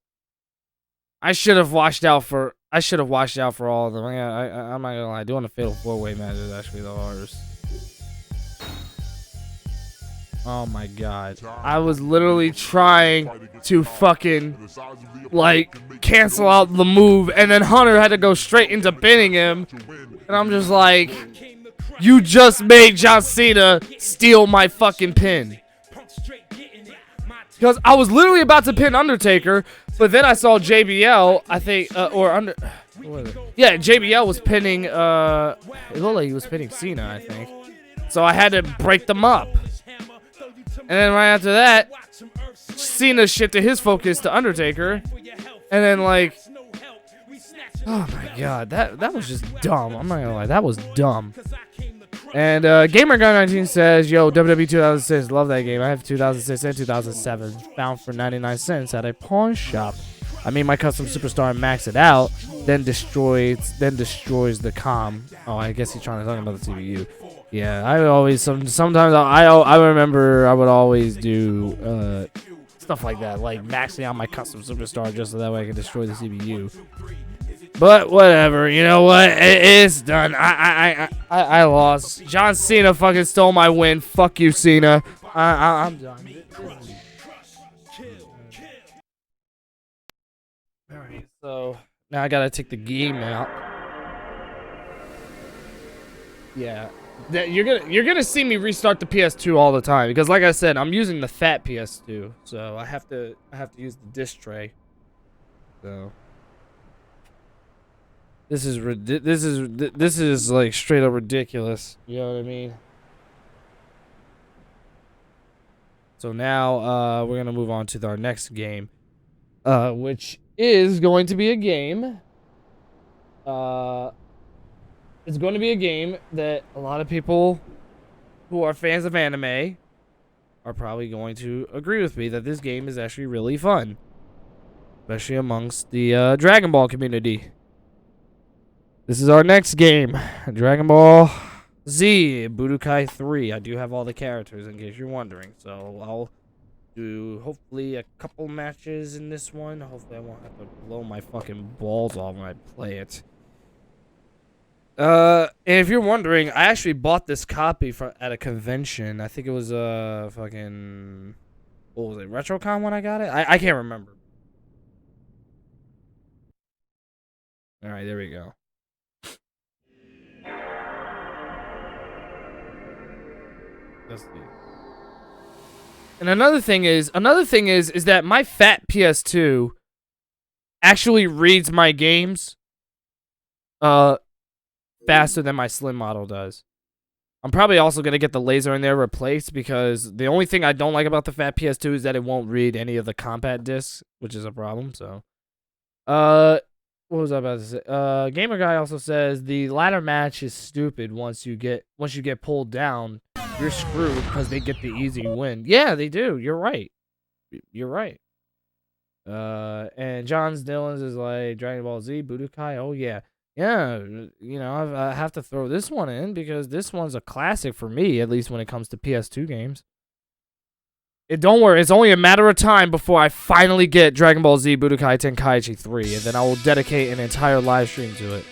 I should have watched out for all of them. I'm not gonna lie. Doing a fatal 4-way match is actually the hardest. Oh my God. I was literally trying to fucking like cancel out the move, and then Hunter had to go straight into pinning him. And I'm just like, you just made John Cena steal my fucking pin. Because I was literally about to pin Undertaker, but then I saw JBL, I think, yeah, JBL was pinning, it looked like he was pinning Cena, I think. So I had to break them up. And then right after that, Cena shifted his focus to Undertaker. And then, like, oh my God, that was just dumb. I'm not gonna lie, that was dumb. And GamerGuy19 says, yo, WWE 2006, love that game. I have 2006 and 2007, found for 99 cents at a pawn shop. I made my custom superstar and max it out, then destroys the com. Oh, I guess he's trying to talk about the CPU. Yeah, I always sometimes I remember I would always do stuff like that, like maxing out my custom superstar just so that way I can destroy the CPU. But whatever, you know what? It's done. I lost. John Cena fucking stole my win. Fuck you, Cena. I'm done. Alright, so now I gotta take the game out. Yeah, that you're gonna see me restart the PS2 all the time because, like I said, I'm using the fat PS2, so I have to use the disc tray. So this is like straight up ridiculous. You know what I mean? So now we're gonna move on to our next game, which is going to be a game. It's going to be a game that a lot of people who are fans of anime are probably going to agree with me that this game is actually really fun, especially amongst the Dragon Ball community. This is our next game, Dragon Ball Z Budokai 3. I do have all the characters in case you're wondering, so I'll do hopefully a couple matches in this one. Hopefully I won't have to blow my fucking balls off when I play it. And if you're wondering, I actually bought this copy at a convention. I think it was fucking, what was it, RetroCon when I got it? I can't remember. All right, there we go. Let's see. And another thing is that my fat PS2 actually reads my games faster than my slim model does. I'm probably also going to get the laser in there replaced because the only thing I don't like about the fat PS2 is that it won't read any of the compact discs, which is a problem. So, what was I about to say? Gamer Guy also says the ladder match is stupid. Once you get pulled down, you're screwed because they get the easy win. Yeah, they do. You're right. You're right. And John's Dillons is like Dragon Ball Z Budokai. Oh yeah. Yeah, you know, I have to throw this one in because this one's a classic for me, at least when it comes to PS2 games. Don't worry, it's only a matter of time before I finally get Dragon Ball Z Budokai Tenkaichi 3, and then I will dedicate an entire live stream to it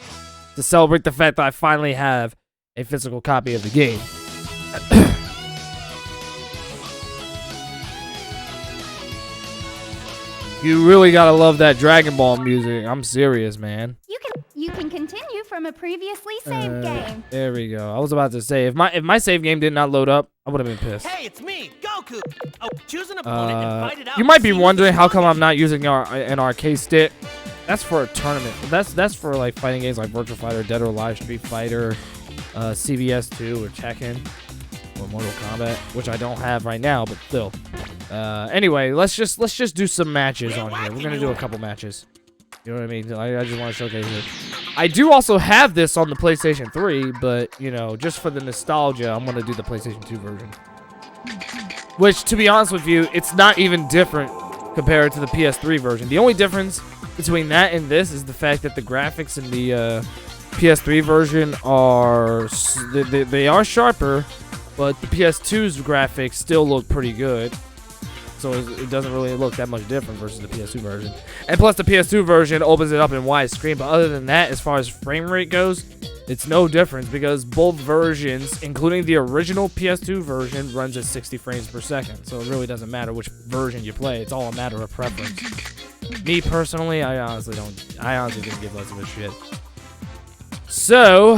to celebrate the fact that I finally have a physical copy of the game. You really gotta love that Dragon Ball music. I'm serious, man. You can continue from a previously saved game. There we go. I was about to say if my save game did not load up, I would have been pissed. Hey, it's me, Goku. Oh, choose an opponent and fight it out. You might be wondering how come I'm not using an arcade stick. That's for a tournament. That's for like fighting games like Virtua Fighter, Dead or Alive, Street Fighter, CVS 2 or Tekken or Mortal Kombat, which I don't have right now, but still. Anyway, let's just do some matches on here. We're gonna do a couple matches. You know what I mean? I just want to showcase it. I do also have this on the PlayStation 3, but, you know, just for the nostalgia, I'm going to do the PlayStation 2 version. Which, to be honest with you, it's not even different compared to the PS3 version. The only difference between that and this is the fact that the graphics in the PS3 version are... They are sharper, but the PS2's graphics still look pretty good. So it doesn't really look that much different versus the PS2 version. And plus the PS2 version opens it up in widescreen. But other than that, as far as frame rate goes, it's no difference because both versions, including the original PS2 version, runs at 60 frames per second. So it really doesn't matter which version you play. It's all a matter of preference. Me personally, I honestly didn't give less of a shit. So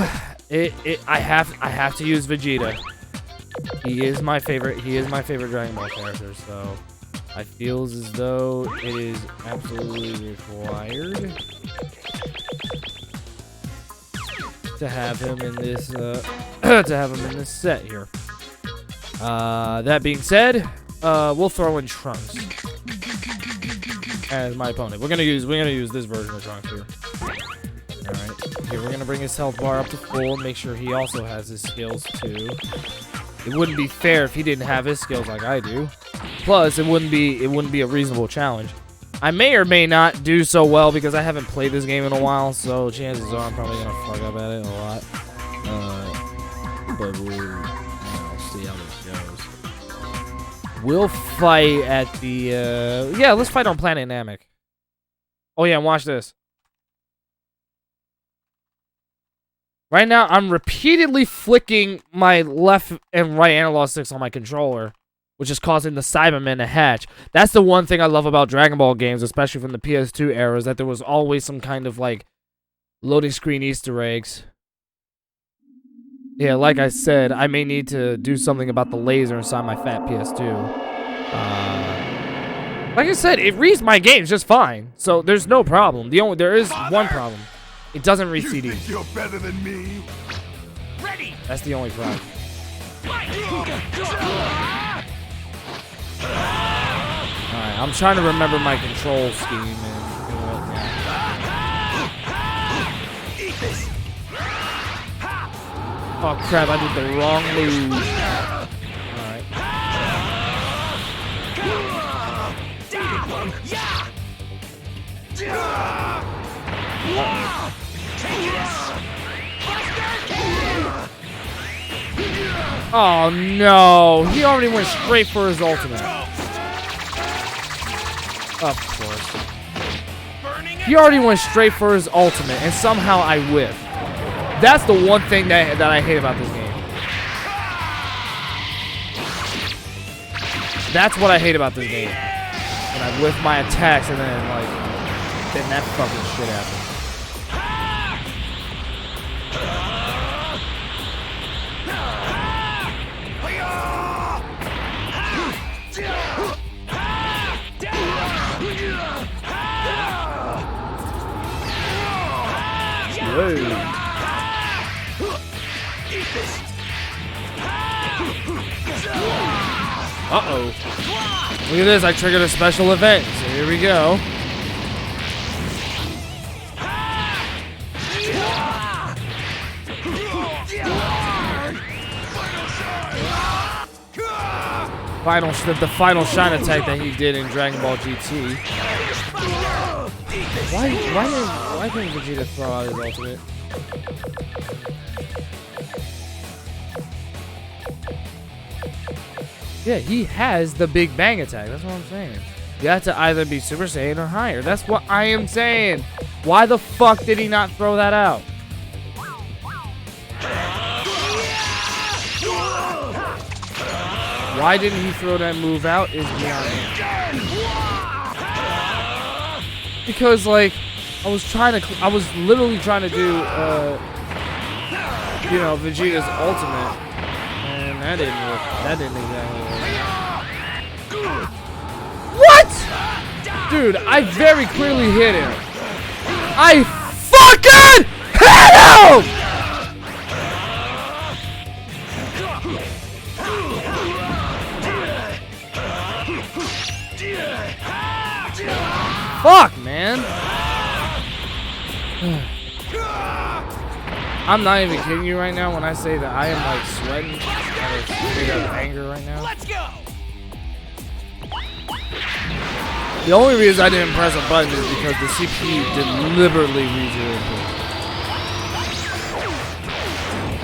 I have to use Vegeta. He is my favorite Dragon Ball character, so I feel as though it is absolutely required to have him in this set here. That being said, we'll throw in Trunks as my opponent. We're gonna use this version of Trunks here. All right, here we're gonna bring his health bar up to full and make sure he also has his skills too. It wouldn't be fair if he didn't have his skills like I do. Plus, it wouldn't be a reasonable challenge. I may or may not do so well because I haven't played this game in a while, so chances are I'm probably gonna fuck up at it a lot. But we'll see how this goes. We'll fight at the yeah, let's fight on Planet Namek. Oh yeah, watch this. Right now, I'm repeatedly flicking my left and right analog sticks on my controller, which is causing the Cybermen to hatch. That's the one thing I love about Dragon Ball games, especially from the PS2 era, is that there was always some kind of, like, loading screen Easter eggs. Yeah, like I said, I may need to do something about the laser inside my fat PS2. Like I said, it reads my games just fine, so there's no problem. There is one problem. It doesn't read CDs. You think you're better than me? Ready. That's the only problem. Alright, I'm trying to remember my control scheme and Eat this. oh crap, I did the wrong move. Alright. Oh no, he already went straight for his ultimate. Of course. He already went straight for his ultimate, and somehow I whiffed. That's the one thing that I hate about this game. That's what I hate about this game. When I whiff my attacks and then that fucking shit happens. Uh-oh. Look at this, I triggered a special event. So here we go. The final shine attack that he did in Dragon Ball GT. Why couldn't Vegeta throw out his ultimate? Yeah, he has the Big Bang attack. That's what I'm saying. You have to either be Super Saiyan or higher. That's what I am saying. Why the fuck did he not throw that out? Why didn't he throw that move out is beyond me. Because, like, I was literally trying to do, you know, Vegeta's ultimate. And that didn't work. That didn't exactly work. What? Dude, I very clearly hit him. I fucking hit him! Fuck, man. I'm not even kidding you right now when I say that I am like sweating out of anger right now. Let's go. The only reason I didn't press a button is because the CPU deliberately reads your input.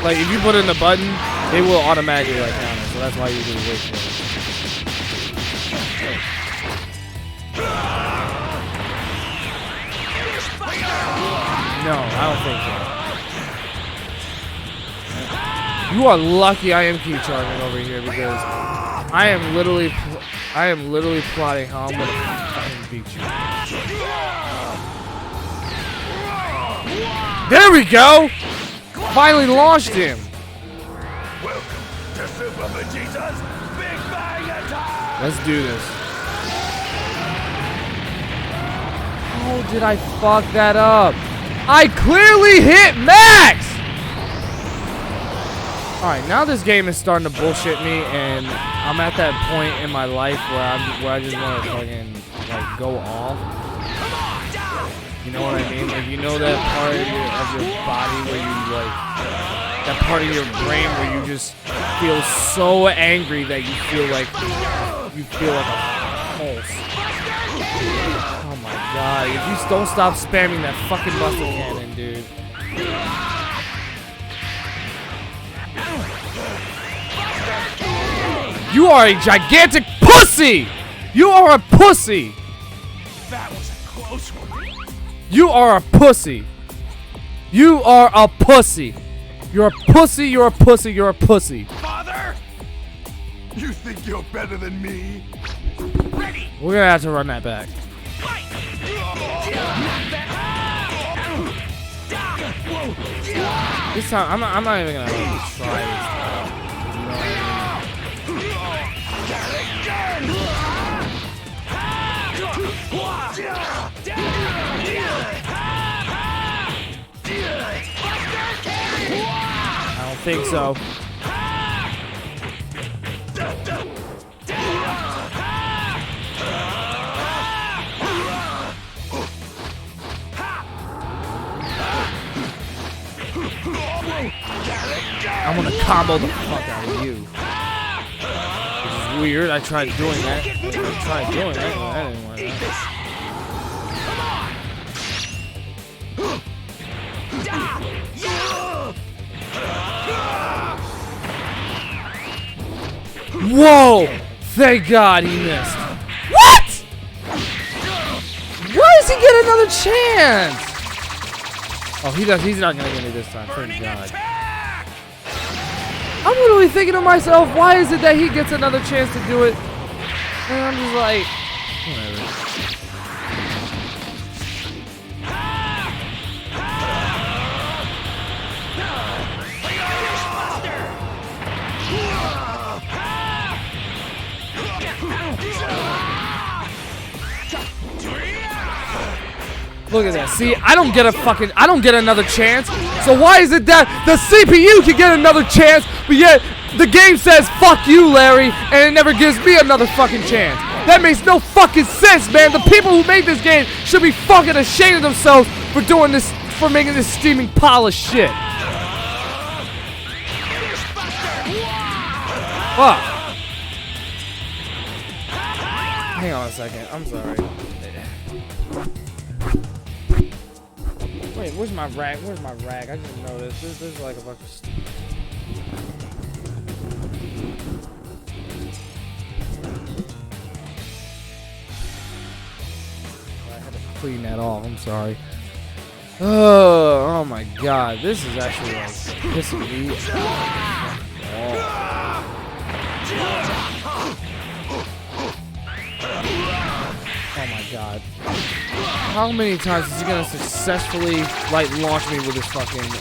Like, if you put in the button, it will automatically like counter, so that's why you do wait for it. No, I don't think so. You are lucky I am key charging over here because I am literally plotting how I'm gonna fucking beat you. There we go! Finally launched him. Welcome to Super Vegeta's Big Bang Attack! Let's do this. Oh, did I fuck that up? I clearly hit max! Alright, now this game is starting to bullshit me, and I'm at that point in my life where I just want to fucking, like, go off. You know what I mean? Like, you know that part of your body where you, like, that part of your brain where you just feel so angry that you feel like a pulse. Oh my god, if you don't stop spamming that fucking Buster Cannon, dude. You are a gigantic pussy! You are a pussy! That was a close one. You are a pussy! You are a pussy! You're a pussy, you're a pussy, you're a pussy. Father! You think you're better than me? Ready! We're gonna have to run that back. Fight! This time, I'm not even gonna try this time. You know what I don't think so. I'm gonna combo the fuck out of you. Which is weird. I tried doing that. That didn't work out. Whoa! Thank God he missed. What? Why does he get another chance? Oh, he does. He's not gonna get me this time. Thank God. I'm literally thinking to myself, why is it that he gets another chance to do it? And I'm just like, whatever. Look at that. See, I don't get another chance. So why is it that the CPU can get another chance, but yet the game says, fuck you, Larry, and it never gives me another fucking chance? That makes no fucking sense, man. The people who made this game should be fucking ashamed of themselves for doing this, for making this steaming pile of shit. Fuck. Hang on a second. I'm sorry. Wait, where's my rag? Where's my rag? I just noticed. This is like a bunch of stuff. I had to clean that off. I'm sorry. Oh my God. This is actually like pissing me off. Oh my God. How many times is he gonna successfully like launch me with his fucking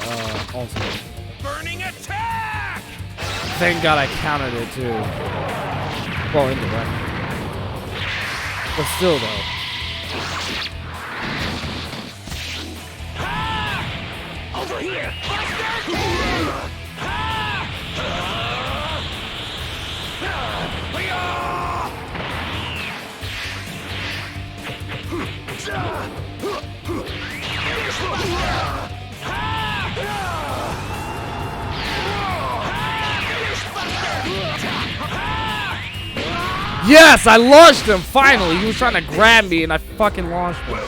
ultimate? Burning attack! Thank God I countered it too. Well, indirect. But still though. Over here! Yes, I launched him finally. He was trying to grab me and I fucking launched him.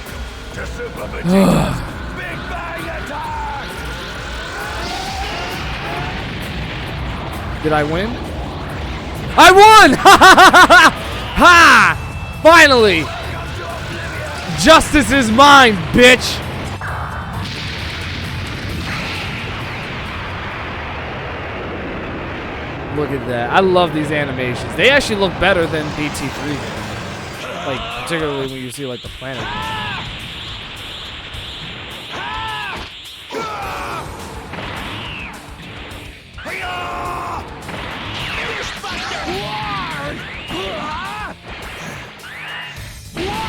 Did I win? I won! Ha! Finally! Justice is mine, bitch! Look at that. I love these animations. They actually look better than DT3. Like, particularly when you see, like, the planet.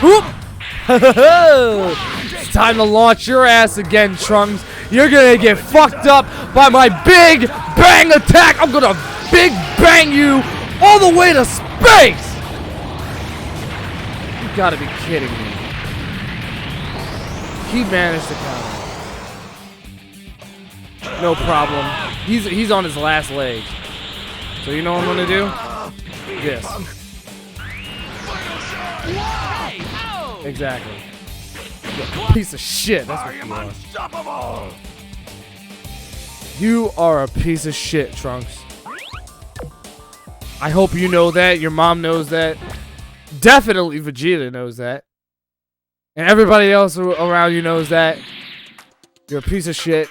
Whoop! It's time to launch your ass again, Trunks. You're gonna get fucked up by my big bang attack. I'm gonna big bang you all the way to space. You gotta be kidding me. He managed to counter. No problem. He's on his last leg. So you know what I'm gonna do? This. Exactly. Piece of shit. That's what you are. Unstoppable! You are a piece of shit, Trunks. I hope you know that. Your mom knows that. Definitely Vegeta knows that. And everybody else around you knows that. You're a piece of shit.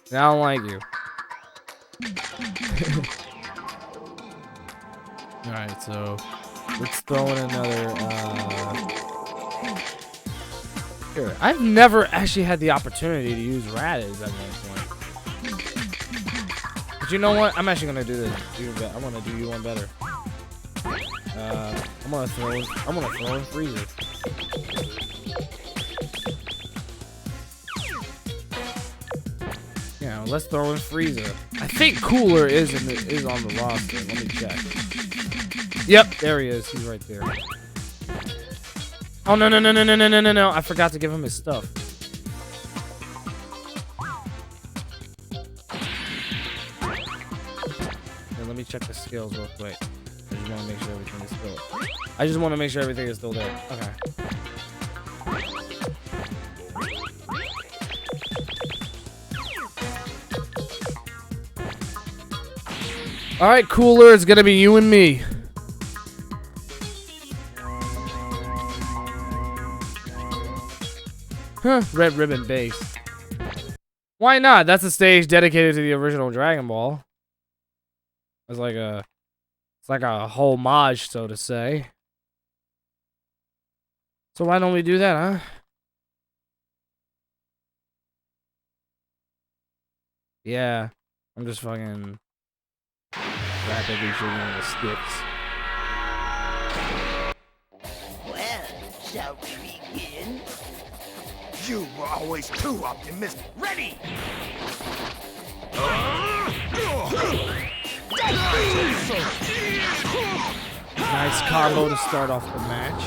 And I don't like you. Alright, so let's throw in another here. I've never actually had the opportunity to use Radish at one point. But you know what? I'm actually gonna do this. I'm gonna do you one better. I'm gonna throw in freezer. Yeah, let's throw in freezer. I think cooler is on the roster. Let me check. Yep, there he is. He's right there. Oh no! I forgot to give him his stuff. Here, let me check the skills real quick. I just want to make sure everything is still there. Okay. All right, cooler. It's gonna be you and me. Huh? Red ribbon base. Why not? That's a stage dedicated to the original Dragon Ball. It's like a homage, so to say. So why don't we do that, huh? Yeah, I'm just fucking rapidly shooting the sticks. Well, shall we begin? You were always too optimistic. Ready! Nice combo to start off the match.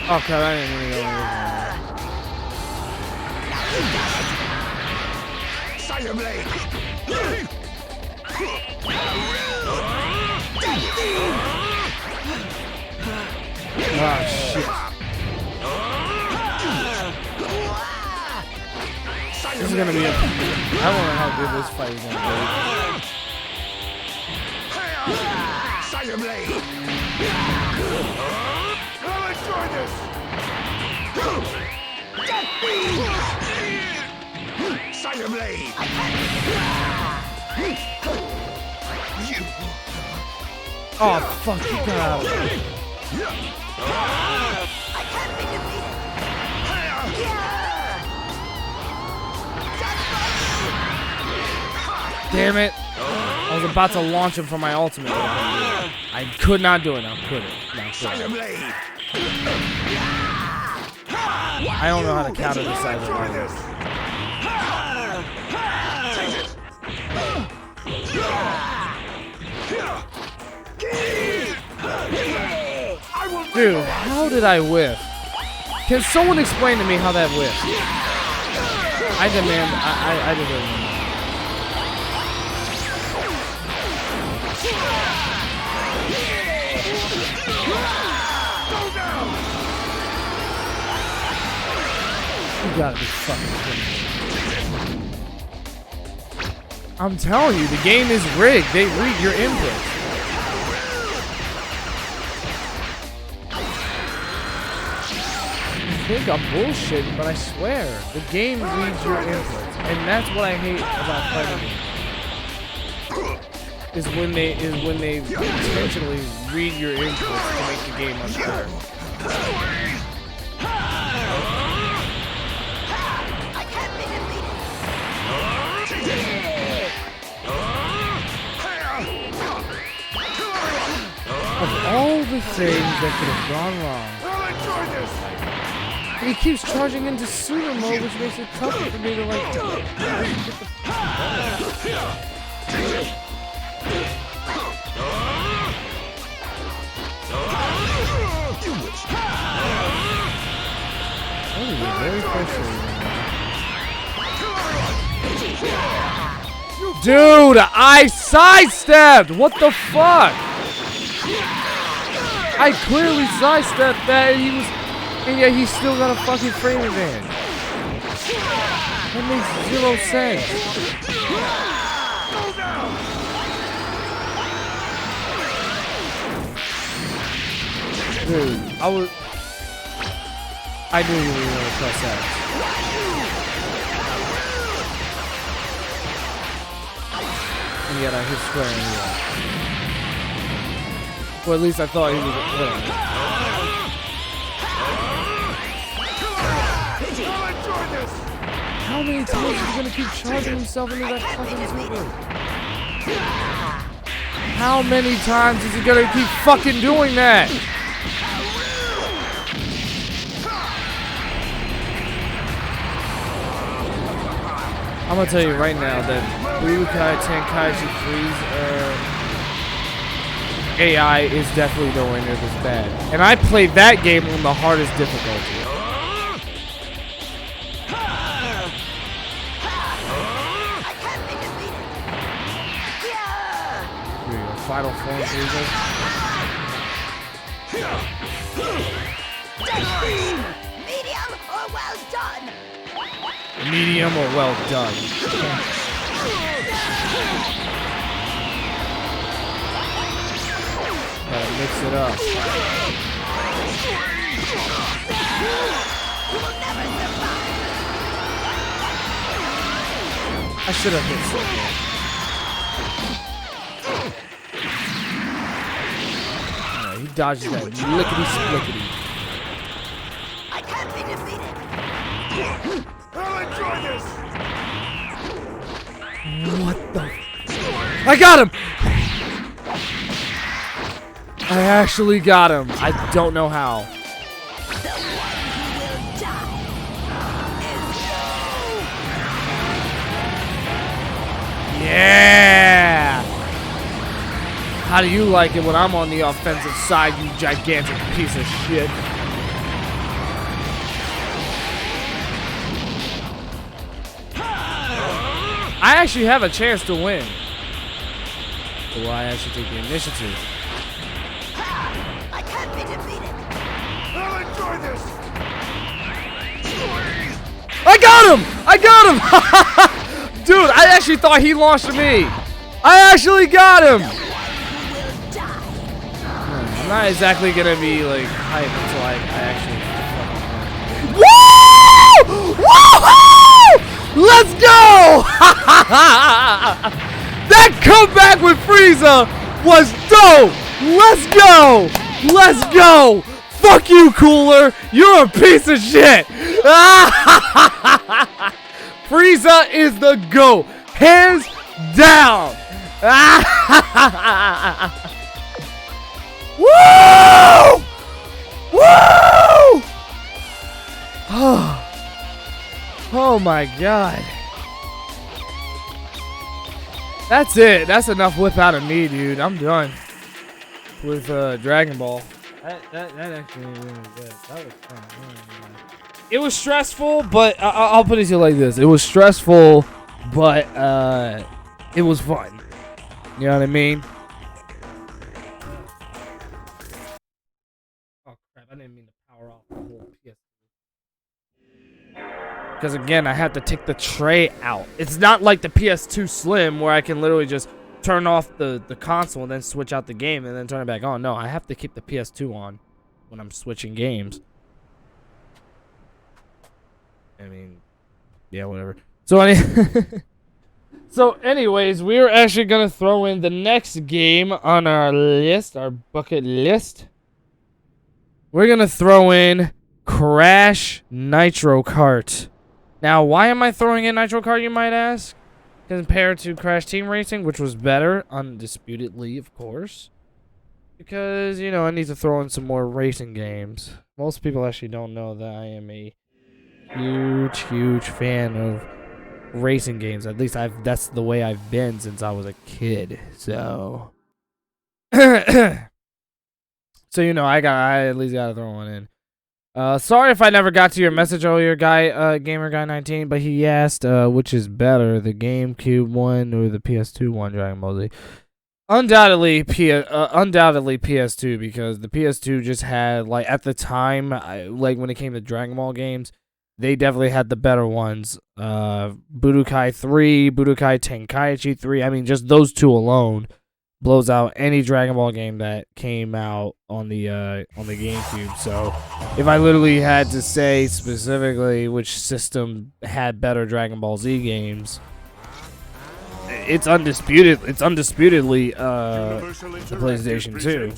Okay, I didn't really know Fire blade! Ah, shit. This is gonna be a... I don't know how good this fight is gonna be. Fire blade! I'll enjoy this! Fire blade! You! Oh, fuck, you got out of it. Damn it. I was about to launch him for my ultimate. I could not do it now, could it? No, could it? I don't know how to counter this side of my list. Dude, how did I whiff? Can someone explain to me how that whiffed? I demand, I demand. You gotta be fucking kidding me. I'm telling you, the game is rigged. They read your inputs. I think I'm bullshitting, but I swear, the game reads your inputs. And that's what I hate about fighting games. Is when they intentionally read your inputs to make the game unfair. Of all the things that could have gone wrong, he keeps charging into super mode, which makes it tougher for me to like get the very frustrating. Dude, I sidestepped! What the fuck? I clearly sidestepped that and yet he still got a fucking frame advantage. That makes zero sense. Dude, I knew you were gonna press that. And and yet I hit square anyway. Or at least I thought he was winning. How many times is he gonna keep charging himself into that fucking super? How many times is he gonna keep fucking doing that? I'm gonna tell you right now that Budokai Tenkaichi 3's AI is definitely nowhere near this bad. And I played that game on the hardest difficulty. Here you go, final form Frieza. Medium or well done? Medium or well done. Gotta mix it up. I should have hit something. Alright, he dodges that lickety-splickety. I can't be defeated. I'll enjoy this. What the? I got him! I actually got him. I don't know how. Yeah! How do you like it when I'm on the offensive side, you gigantic piece of shit? I actually have a chance to win. So will I actually take the initiative? I can't be defeated. I'll enjoy this. I got him! I got him! Dude, I actually thought he launched me. I actually got him! I'm not exactly gonna be like hype until I actually fucking win. Woo! Woo! Let's go! That comeback with Frieza was dope! Let's go! Let's go! Fuck you, Cooler! You're a piece of shit! Frieza is the GOAT! Hands down! Woo! Woo! Oh my god. That's it. That's enough whip out of me, dude. I'm done with Dragon Ball. That actually was really good. That was fun. It was stressful, but I'll put it to you like this. It was stressful, but it was fun. You know what I mean? Oh crap, I didn't mean to power off the whole PS. Because again, I have to take the tray out. It's not like the PS2 Slim where I can literally just turn off the console and then switch out the game and then turn it back on. No, I have to keep the PS2 on when I'm switching games. I mean, yeah, whatever. So anyways, we're actually gonna throw in the next game on our list, our bucket list. We're gonna throw in Crash Nitro Kart. Now, why am I throwing in Nitro Kart, you might ask? Compared to Crash Team Racing, which was better, undisputedly, of course. Because, you know, I need to throw in some more racing games. Most people actually don't know that I am a huge fan of racing games. At least that's the way I've been since I was a kid. So so you know, I at least gotta throw one in. Sorry if I never got to your message earlier, Gamer Guy 19, but he asked which is better, the GameCube one or the PS2 one, Dragon Ball Z. Undoubtedly PS2, because the PS2 just had, like, at the time, like when it came to Dragon Ball games, they definitely had the better ones. Budokai 3, Budokai Tenkaichi 3. I mean, just those two alone blows out any Dragon Ball game that came out on the GameCube. So, if I literally had to say specifically which system had better Dragon Ball Z games, it's undisputed. It's undisputedly the PlayStation 2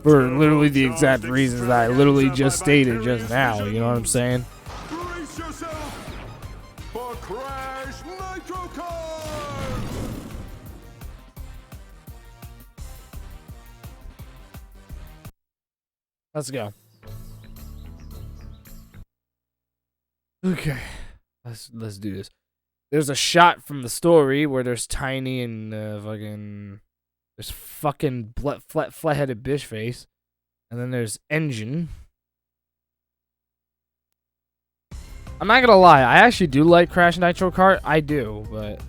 for literally the exact reasons that I literally just stated just now. You know what I'm saying? Brace yourself for Crash Nitro Kart! Let's go. Okay, let's do this. There's a shot from the story where there's Tiny and there's fucking flat-headed bitch face, and then there's Engine. I'm not gonna lie, I actually do like Crash Nitro Kart. I do, but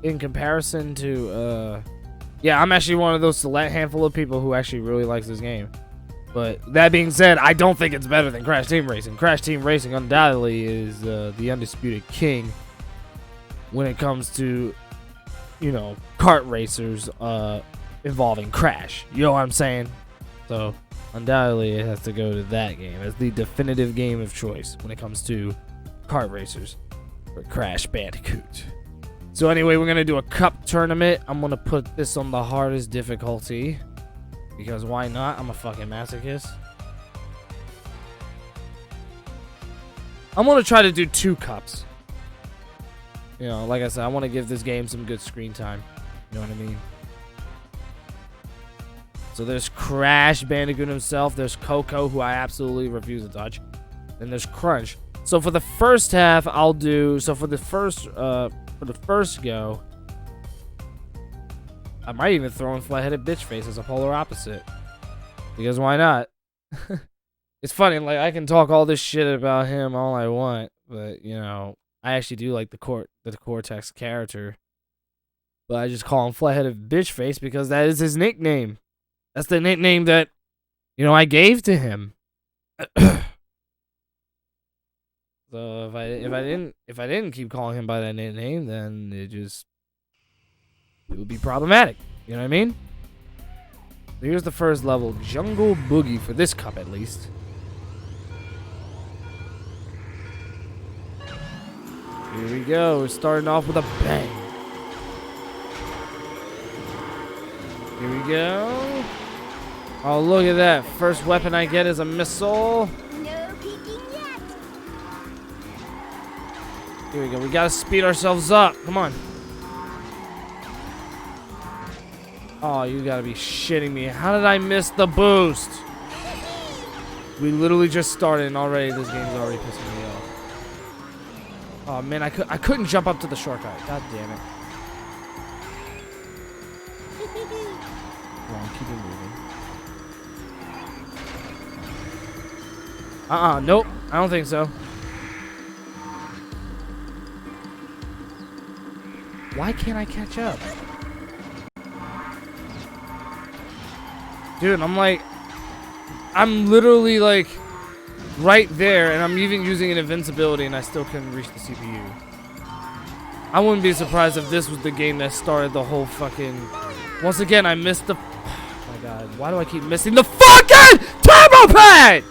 in comparison to yeah, I'm actually one of those select handful of people who actually really likes this game. But that being said, I don't think it's better than Crash Team Racing. Crash Team Racing undoubtedly is the undisputed king when it comes to, you know, kart racers involving Crash. You know what I'm saying? So undoubtedly it has to go to that game as the definitive game of choice when it comes to kart racers for Crash Bandicoot. So anyway, we're going to do a cup tournament. I'm going to put this on the hardest difficulty. Because why not? I'm a fucking masochist. I'm going to try to do 2 cups. You know, like I said, I want to give this game some good screen time. You know what I mean? So there's Crash Bandicoot himself. There's Coco, who I absolutely refuse to touch. Then there's Crunch. So for the first half, I'll do... So for the first go... I might even throw in flat-headed bitch face as a polar opposite. Because why not? It's funny, like, I can talk all this shit about him all I want, but, you know, I actually do like the Cortex character. But I just call him flat-headed bitch face because that is his nickname. That's the nickname that, you know, I gave to him. So if I didn't keep calling him by that nickname, then it would be problematic. You know what I mean? Here's the first level, Jungle Boogie, for this cup at least. Here we go. We're starting off with a bang. Here we go. Oh, look at that. First weapon I get is a missile. No peeking yet. Here we go. We gotta speed ourselves up. Come on. Oh, you gotta be shitting me. How did I miss the boost? We literally just started and already this game's already pissing me off. Oh man, I couldn't jump up to the shortcut. God damn it. Come on, keep it moving. Nope. I don't think so. Why can't I catch up? Dude, I'm literally like right there, and I'm even using an invincibility, and I still couldn't reach the CPU. I wouldn't be surprised if this was the game that started the whole fucking... Once again, I missed the... Oh my god, why do I keep missing the fucking turbo pad?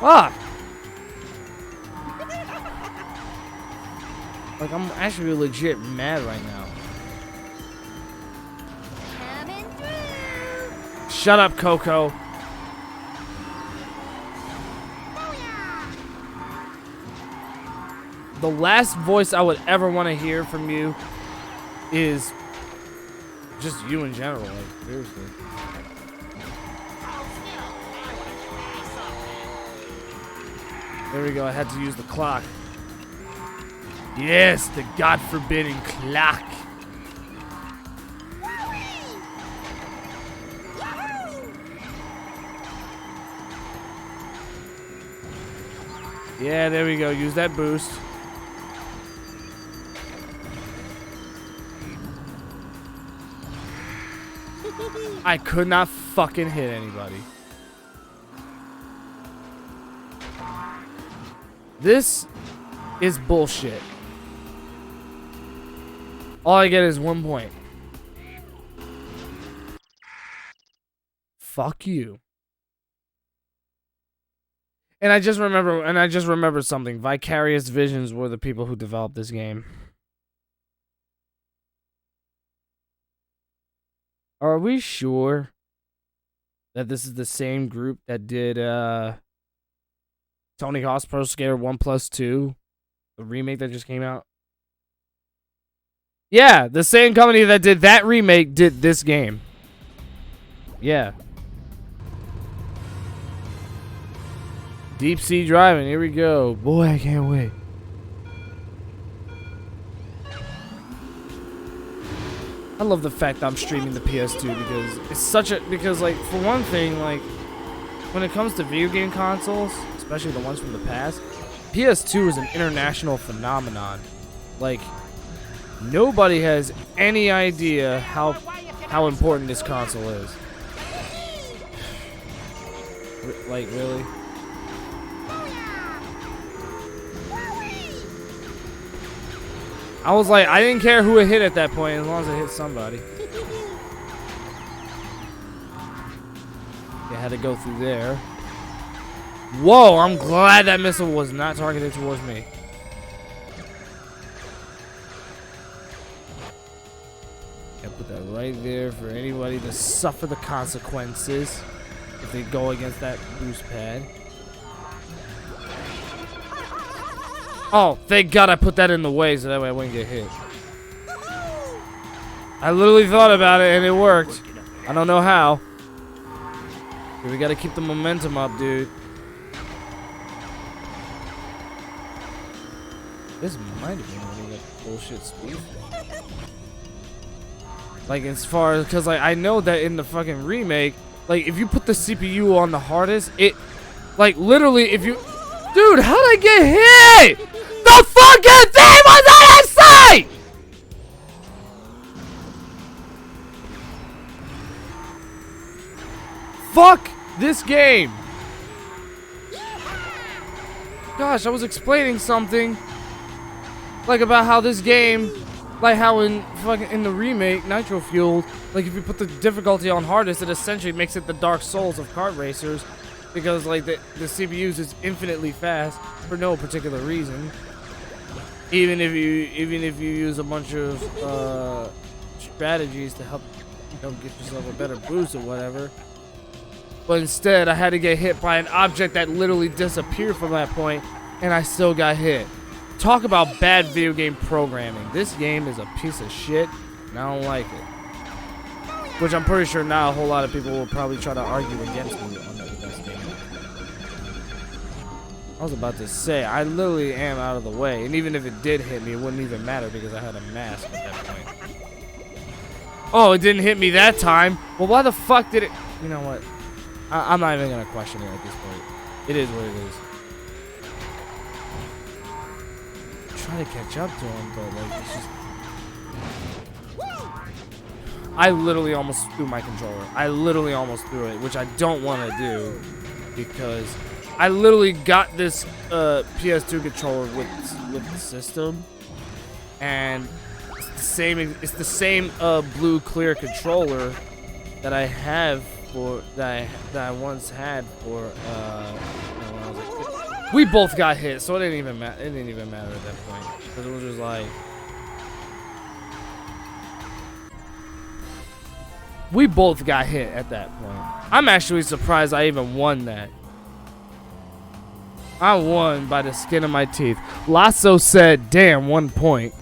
Fuck. Like, I'm actually legit mad right now. Coming through. Shut up, Coco. The last voice I would ever want to hear from you is just you in general, like, seriously. There we go, I had to use the clock. Yes, the God-forbidden clock. Yeah, there we go. Use that boost. I could not fucking hit anybody. This is bullshit. All I get is 1 point. Fuck you. And I just remember something. Vicarious Visions were the people who developed this game. Are we sure that this is the same group that did Tony Hawk's Pro Skater 1+2, the remake that just came out? Yeah, the same company that did that remake did this game. Yeah. Deep sea driving, here we go. Boy, I can't wait. I love the fact that I'm streaming the PS2 because it's such a, because like, for one thing, like, when it comes to video game consoles, especially the ones from the past, PS2 is an international phenomenon. Like, nobody has any idea how important this console is. Like, really? I was like, I didn't care who it hit at that point as long as it hit somebody. I had to go through there. Whoa, I'm glad that missile was not targeted towards me. Gotta put that right there for anybody to suffer the consequences if they go against that boost pad. Oh, thank God I put that in the way so that way I wouldn't get hit. I literally thought about it and it worked. I don't know how. We gotta keep the momentum up, dude. This might have been one of the bullshit speed. Like, as far as, because like I know that in the fucking remake, like if you put the CPU on the hardest, it, like literally if you, dude, how'd I get hit? The fucking thing was out of sight! Fuck this game. Gosh, I was explaining something like about how this game, like how in fucking in the remake Nitro Fueled, like if you put the difficulty on hardest, it essentially makes it the Dark Souls of kart racers, because like the CPUs is infinitely fast for no particular reason. Even if you use a bunch of strategies to help, you know, get yourself a better boost or whatever. But instead, I had to get hit by an object that literally disappeared from that point, and I still got hit. Talk about bad video game programming. This game is a piece of shit, and I don't like it. Which I'm pretty sure now a whole lot of people will probably try to argue against me on this game. I was about to say, I literally am out of the way, and even if it did hit me, it wouldn't even matter because I had a mask at that point. Oh, it didn't hit me that time. Well, why the fuck did it? You know what? I'm not even gonna question it at this point. It is what it is. I'm trying to catch up to him, but like it's just. I literally almost threw my controller. I literally almost threw it, which I don't want to do because I literally got this PS2 controller with the system, and it's the same blue clear controller that I have for that I once had for when I was a kid. We both got hit, so it didn't even matter. It didn't even matter at that point because it was just like we both got hit at that point. I'm actually surprised I even won that. I won by the skin of my teeth. Lasso said, "Damn, 1 point."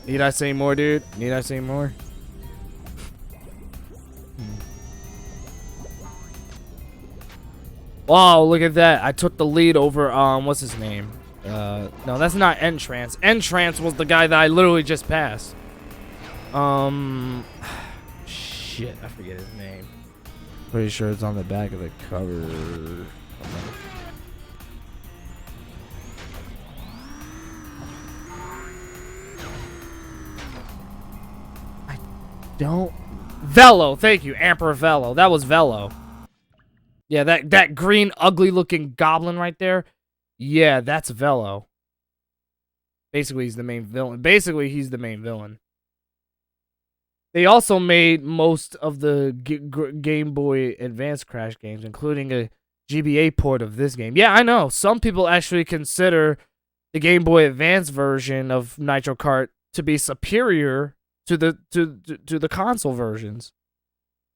Need I say more, dude? Need I say more? Wow, look at that. I took the lead over, what's his name? No, that's not Entrance. Entrance was the guy that I literally just passed. Shit, I forget his name. Pretty sure it's on the back of the cover. I don't... Velo, thank you, Emperor Velo. That was Velo. Yeah, that green, ugly-looking goblin right there. Yeah, that's Velo. Basically, he's the main villain. They also made most of the Game Boy Advance Crash games, including a GBA port of this game. Yeah, I know. Some people actually consider the Game Boy Advance version of Nitro Kart to be superior to the console versions.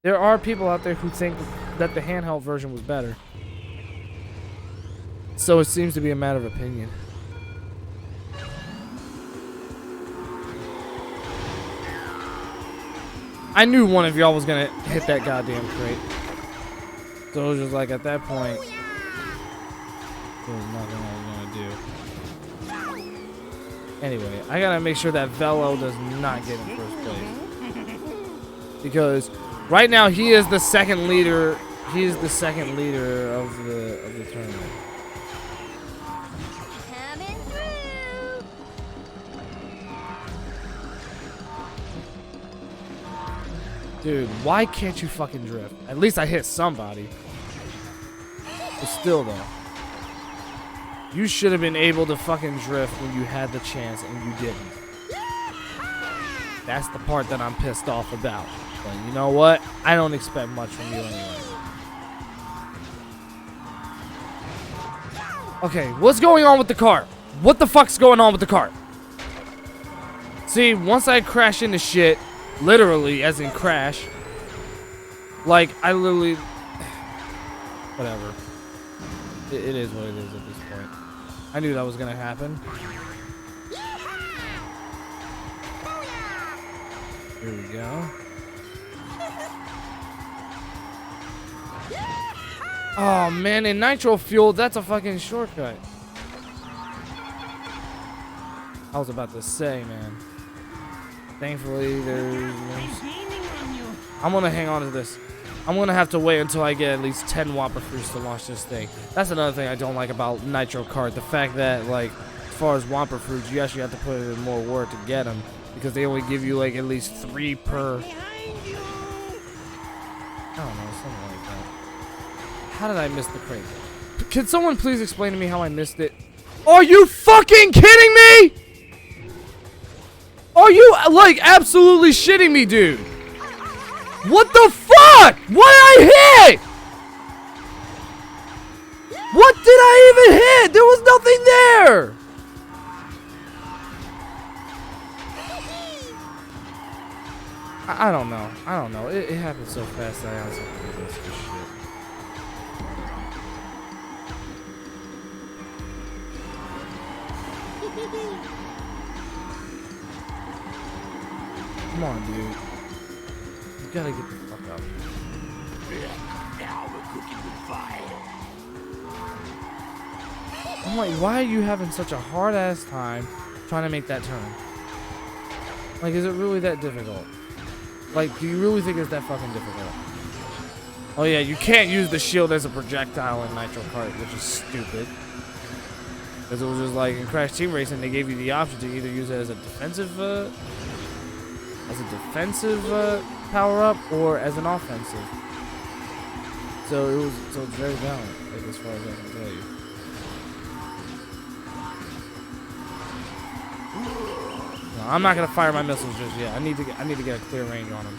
There are people out there who think that the handheld version was better. So it seems to be a matter of opinion. I knew one of y'all was gonna hit that goddamn crate. So it was just like, at that point, there was nothing I was gonna do. Anyway, I gotta make sure that Velo does not get in first place. Because right now he is the second leader. He is the second leader of the tournament. Coming through. Dude, why can't you fucking drift? At least I hit somebody. But still though. You should have been able to fucking drift when you had the chance and you didn't. That's the part that I'm pissed off about. But you know what? I don't expect much from you anyway. Okay, what's going on with the cart? What the fuck's going on with the cart? See, once I crash into shit, literally, as in crash, like, I literally... Whatever. It is what it is at this point. I knew that was gonna happen. Here we go. Oh man, in Nitro Fuel, that's a fucking shortcut. I was about to say, man. Thankfully, there's... I'm gonna hang on to this. I'm gonna have to wait until I get at least 10 Whopper Fruits to launch this thing. That's another thing I don't like about Nitro Kart. The fact that, like, as far as Whopper Fruits, you actually have to put in more work to get them. Because they only give you, like, at least 3 per... I don't know, something like that. How did I miss the crate? Can someone please explain to me how I missed it? Are you fucking kidding me? Are you, like, absolutely shitting me, dude? What the fuck? What did I hit? What did I even hit? There was nothing there. I don't know. I don't know. It happened so fast that I honestly couldn't miss this shit. Come on, dude. You gotta get the fuck up. Now we're cooking with fire. I'm like, why are you having such a hard ass time trying to make that turn? Like, is it really that difficult? Like, do you really think it's that fucking difficult? Oh yeah, you can't use the shield as a projectile in Nitro Kart, which is stupid. Because it was just like in Crash Team Racing, they gave you the option to either use it as a defensive, power up or as an offensive. So it's very balanced, like, as far as I can tell you. No, I'm not gonna fire my missiles just yet. I need to get a clear range on them.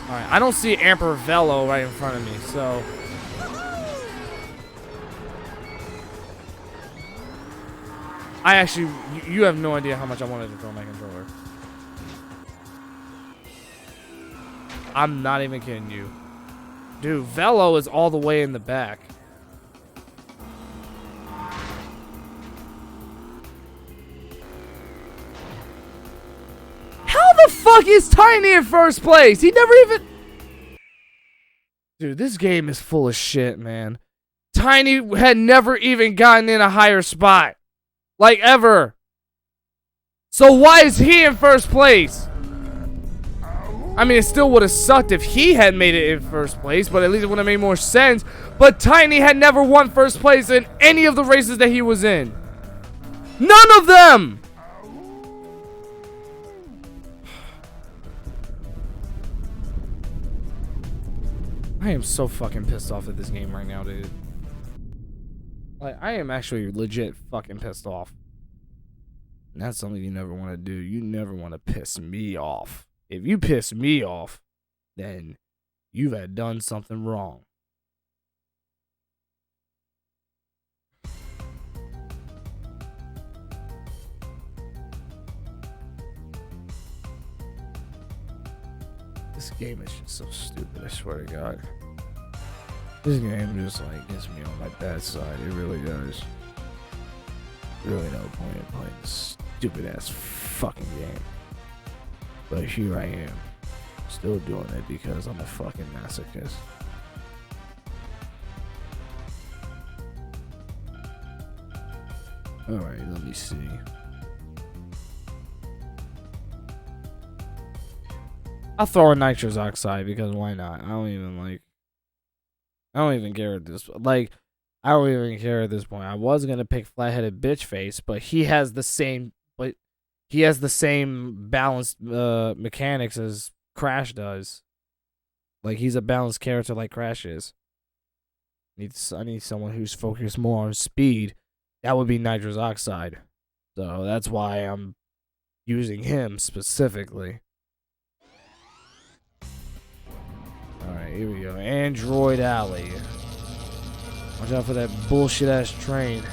All right, I don't see Emperor Velo right in front of me, so. I actually, you have no idea how much I wanted to throw my controller. I'm not even kidding you. Dude, Velo is all the way in the back. How the fuck is Tiny in first place? He never even... Dude, this game is full of shit, man. Tiny had never even gotten in a higher spot. Like, ever. So why is he in first place? I mean, it still would have sucked if he had made it in first place, but at least it would have made more sense. But Tiny had never won first place in any of the races that he was in. None of them! I am so fucking pissed off at this game right now, dude. Like, I am actually legit fucking pissed off. And that's something you never want to do. You never want to piss me off. If you piss me off, then you've had done something wrong. This game is just so stupid, I swear to God. This game just like gets me on my bad side. It really does. Really no point in playing this stupid ass fucking game. But here I am. Still doing it because I'm a fucking masochist. Alright, let me see. I'll throw in nitrous oxide because why not? I don't even care at this I don't even care at this point. I was gonna pick flat-headed bitch face, but he has the same balanced mechanics as Crash does. Like he's a balanced character like Crash is. I need someone who's focused more on speed. That would be nitrous oxide. So that's why I'm using him specifically. Alright, here we go. Android Alley. Watch out for that bullshit ass train.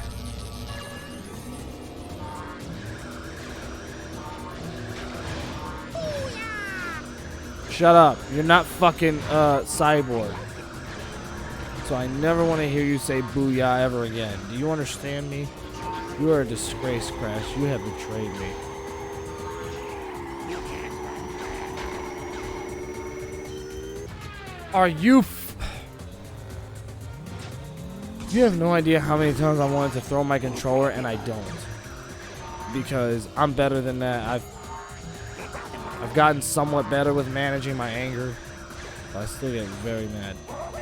Shut up. You're not fucking Cyborg. So I never want to hear you say booyah ever again. Do you understand me? You are a disgrace, Crash. You have betrayed me. Are you you have no idea how many times I wanted to throw my controller and I don't. Because I'm better than that. I've gotten somewhat better with managing my anger. But I still get very mad. Oh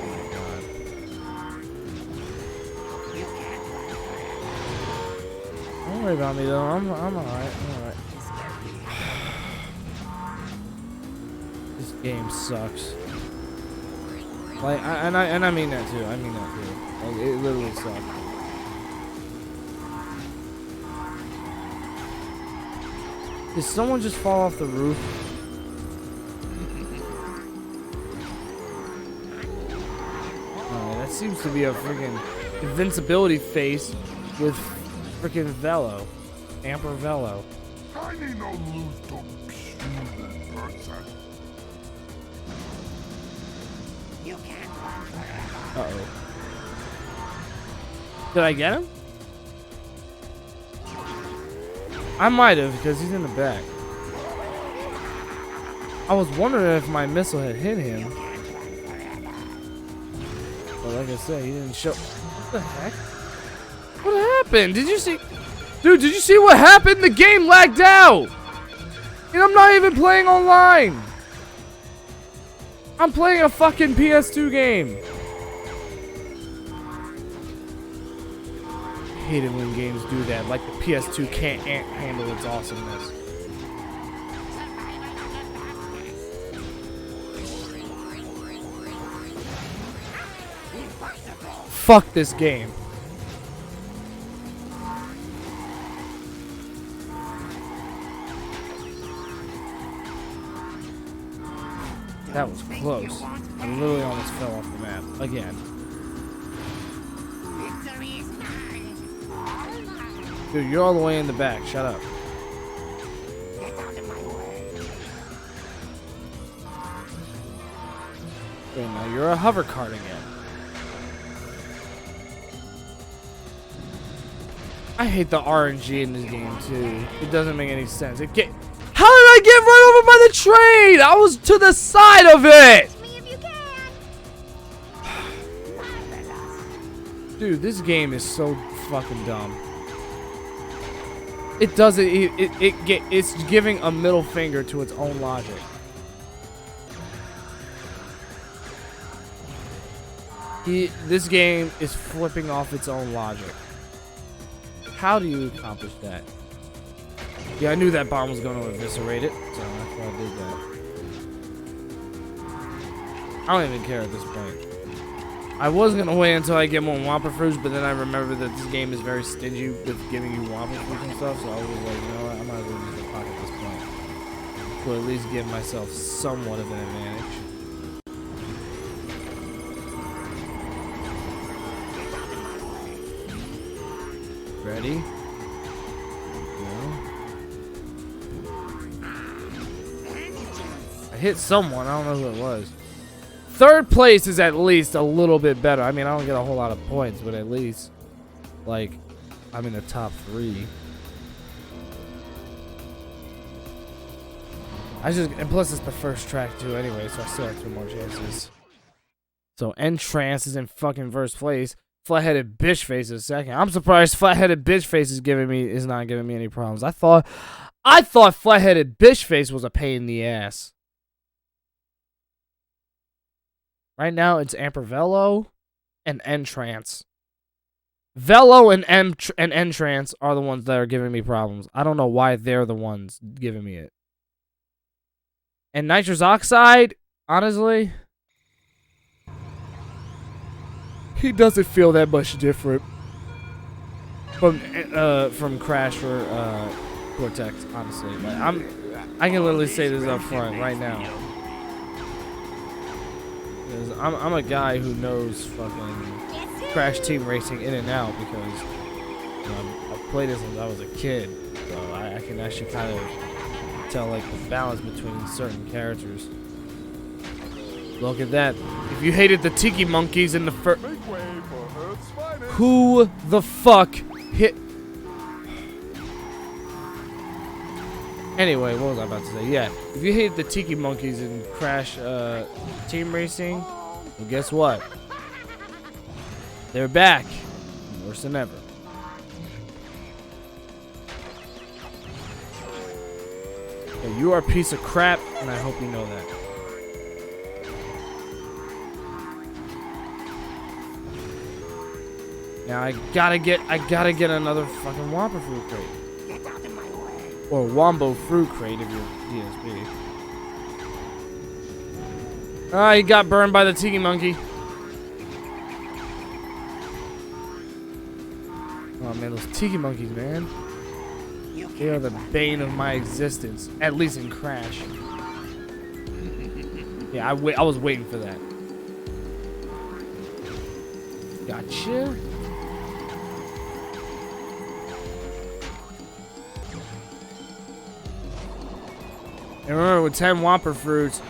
my God. Don't worry about me though. I'm alright. I'm alright. This game sucks. Like, and I mean that too. I mean that too. Like, it literally sucks. Did someone just fall off the roof? That seems to be a freaking invincibility face with freaking Velo. Amper Velo. Uh-oh. Did I get him? I might have, because he's in the back. I was wondering if my missile had hit him. But like I said, he didn't show. What the heck? What happened? Did you see? Dude, did you see what happened? The game lagged out! And I'm not even playing online! I'm playing a fucking PS2 game! I hate it when games do that, like the PS2 can't handle its awesomeness. Fuck this game. That was close. I literally almost fell off the map again. Dude, you're all the way in the back. Shut up. Okay, now you're a hover cart again. I hate the RNG in this game too. It doesn't make any sense. How did I get run over by the train? I was to the side of it. Me if you can. Dude, this game is so fucking dumb. It doesn't. It's giving a middle finger to its own logic. This game is flipping off its own logic. How do you accomplish that? Yeah, I knew that bomb was going to eviscerate it, so that's why I did that. I don't even care at this point. I was going to wait until I get more Whopper fruits, but then I remembered that this game is very stingy with giving you Whopper fruits and stuff, so I was like, you know what, I might as well use the pocket at this point. to at least give myself somewhat of an advantage. Ready? I hit someone. I don't know who it was. Third place is at least a little bit better. I mean, I don't get a whole lot of points, but at least, like, I'm in the top 3. And plus it's the first track too anyway, so I still have 2 more chances. So Entrance is in fucking first place. Flat-headed bitch face is second. I'm surprised flat-headed bitch face is not giving me any problems. I thought flat-headed bitch face was a pain in the ass. Right now it's Ampervello and Entrance. Velo and Entrance are the ones that are giving me problems. I don't know why they're the ones giving me it. And nitrous oxide, honestly, he doesn't feel that much different from Crash or Cortex, honestly. Like, I can literally say this up front right now. I'm a guy who knows fucking Crash Team Racing in and out because I've played it since I was a kid, so I can actually kind of tell like the balance between certain characters. Look at that. If you hated the Tiki Monkeys in the first... Who the fuck hit... Anyway, what was I about to say? Yeah, if you hated the Tiki Monkeys in Crash Team Racing, well, guess what? They're back. Worse than ever. Yeah, you are a piece of crap, and I hope you know that. Now I gotta get another fucking Whopper Fruit Crate. Or Wombo Fruit Crate if you're DSP. Ah, he got burned by the Tiki Monkey. Oh man, those Tiki Monkeys, man. They are the bane of my existence, at least in Crash. Yeah, I was waiting for that. Gotcha. And remember, with 10 Whopper Fruits,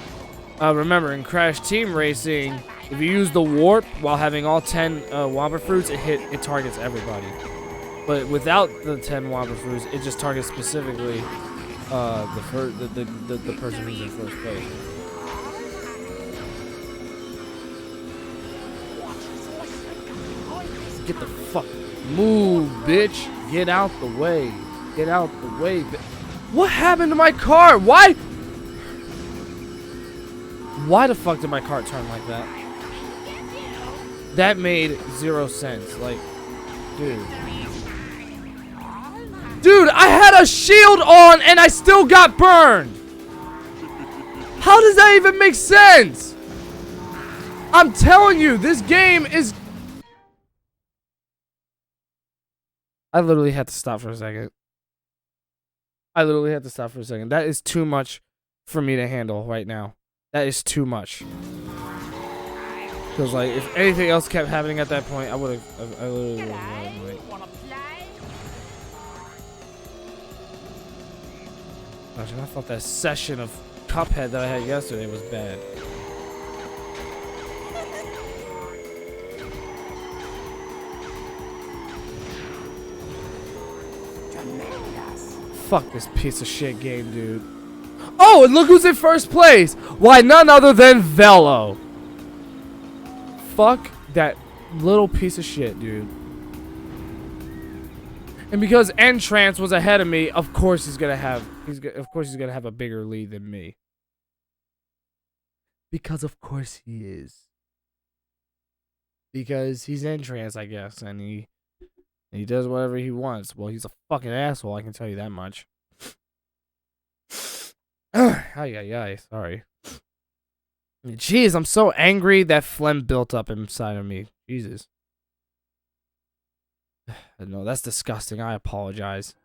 remember, in Crash Team Racing, if you use the Warp while having all 10 Whopper Fruits, it targets everybody. But without the 10 Whopper Fruits, it just targets specifically the person who's in first place. Get the fuck... Move, bitch! Get out the way. Get out the way. What happened to my car? Why? Why the fuck did my car turn like that? That made 0 sense. Like, dude. Dude, I had a shield on and I still got burned. How does that even make sense? I'm telling you, this game is... I literally had to stop for a second. That is too much for me to handle right now. That is too much. Because, like, if anything else kept happening at that point, I literally would have, like... Gosh, I thought that session of Cuphead that I had yesterday was bad. Fuck this piece of shit game, dude. Oh, and look who's in first place! Why, none other than Velo. Fuck that little piece of shit, dude. And because Entrance was ahead of me, of course he's gonna have a bigger lead than me. Because of course he is. Because he's Entrance, I guess, and he does whatever he wants. Well, he's a fucking asshole, I can tell you that much. Ay, sorry. Jeez, I'm so angry that phlegm built up inside of me. Jesus. No, that's disgusting. I apologize.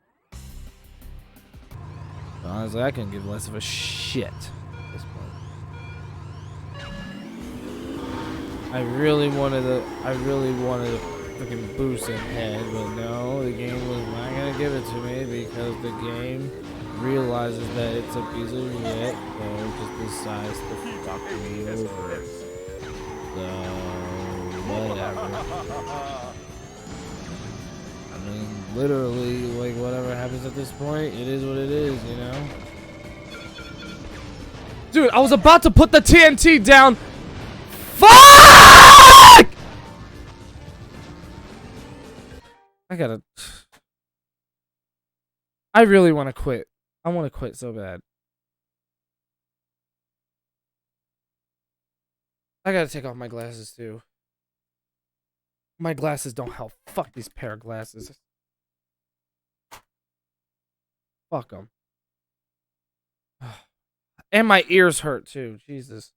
Honestly, I couldn't give less of a shit at this point. I really wanted a freaking boost in head, but no, the game was not gonna give it to me because the game realizes that it's a piece of shit, so it just decides to fuck me over. So whatever. I mean, literally, like, whatever happens at this point, it is what it is, you know? Dude, I was about to put the TNT down. Fuck! I really want to quit. I want to quit so bad. I gotta take off my glasses, too. My glasses don't help. Fuck these pair of glasses. Fuck them. And my ears hurt too. Jesus.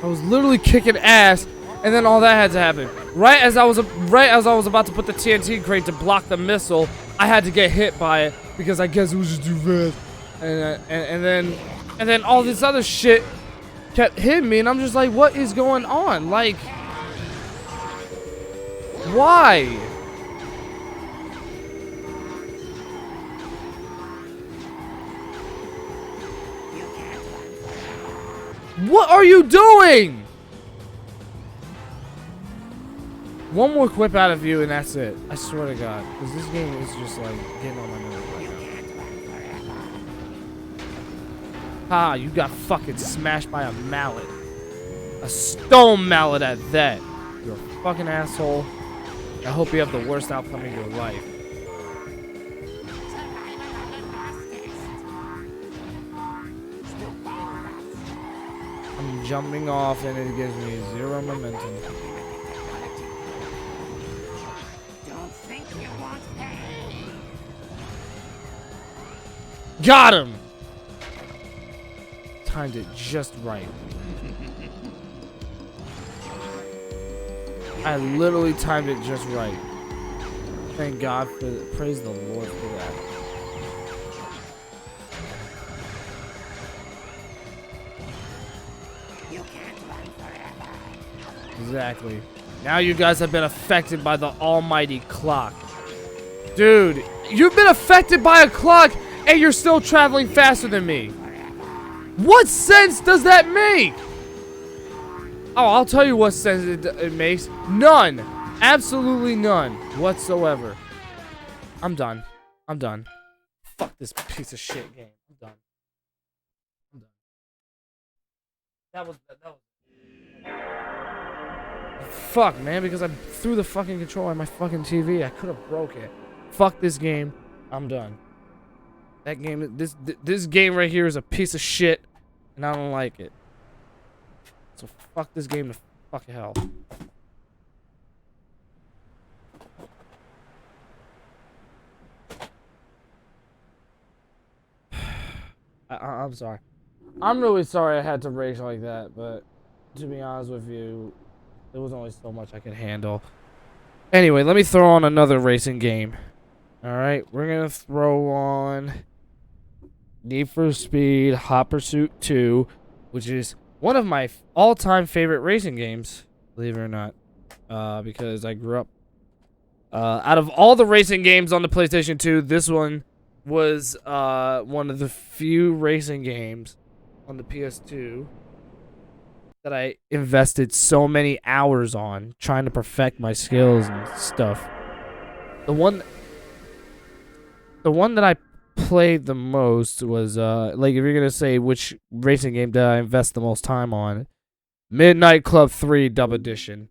I was literally kicking ass, and then all that had to happen. Right as I was about to put the TNT crate to block the missile, I had to get hit by it because I guess it was just too fast. And then all this other shit kept hitting me, and I'm just like, what is going on? Like, why? What are you doing? One more whip out of you and that's it. I swear to God. Because this game is just like getting on my nerves right now. Ha, you got fucking smashed by a mallet. A stone mallet at that. You're a fucking asshole. I hope you have the worst outcome of your life. I'm jumping off and it gives me zero momentum. Got him! Timed it just right. I literally timed it just right. Thank God for praise the Lord for that. You can't run forever. Exactly. Now you guys have been affected by the almighty clock. Dude, you've been affected by a clock and you're still traveling faster than me. What sense does that make? Oh, I'll tell you what sense it makes. None. Absolutely none whatsoever. I'm done. I'm done. Fuck this piece of shit game. I'm done. I'm done. That was fuck, man, because I threw the fucking controller at my fucking TV. I could have broke it. Fuck this game. I'm done. That game, this game right here is a piece of shit, and I don't like it. So fuck this game to fucking hell. I'm sorry. I'm really sorry I had to rage like that, but to be honest with you, there was only so much I could handle. Anyway, let me throw on another racing game. Alright, we're gonna throw on Need for Speed Hot Pursuit 2, which is one of my all-time favorite racing games, believe it or not. Because I grew up... out of all the racing games on the PlayStation 2, this one was one of the few racing games on the PS2 that I invested so many hours on trying to perfect my skills and stuff. The one that I played the most was like, if you're gonna say which racing game did I invest the most time on, Midnight Club 3 Dub Edition.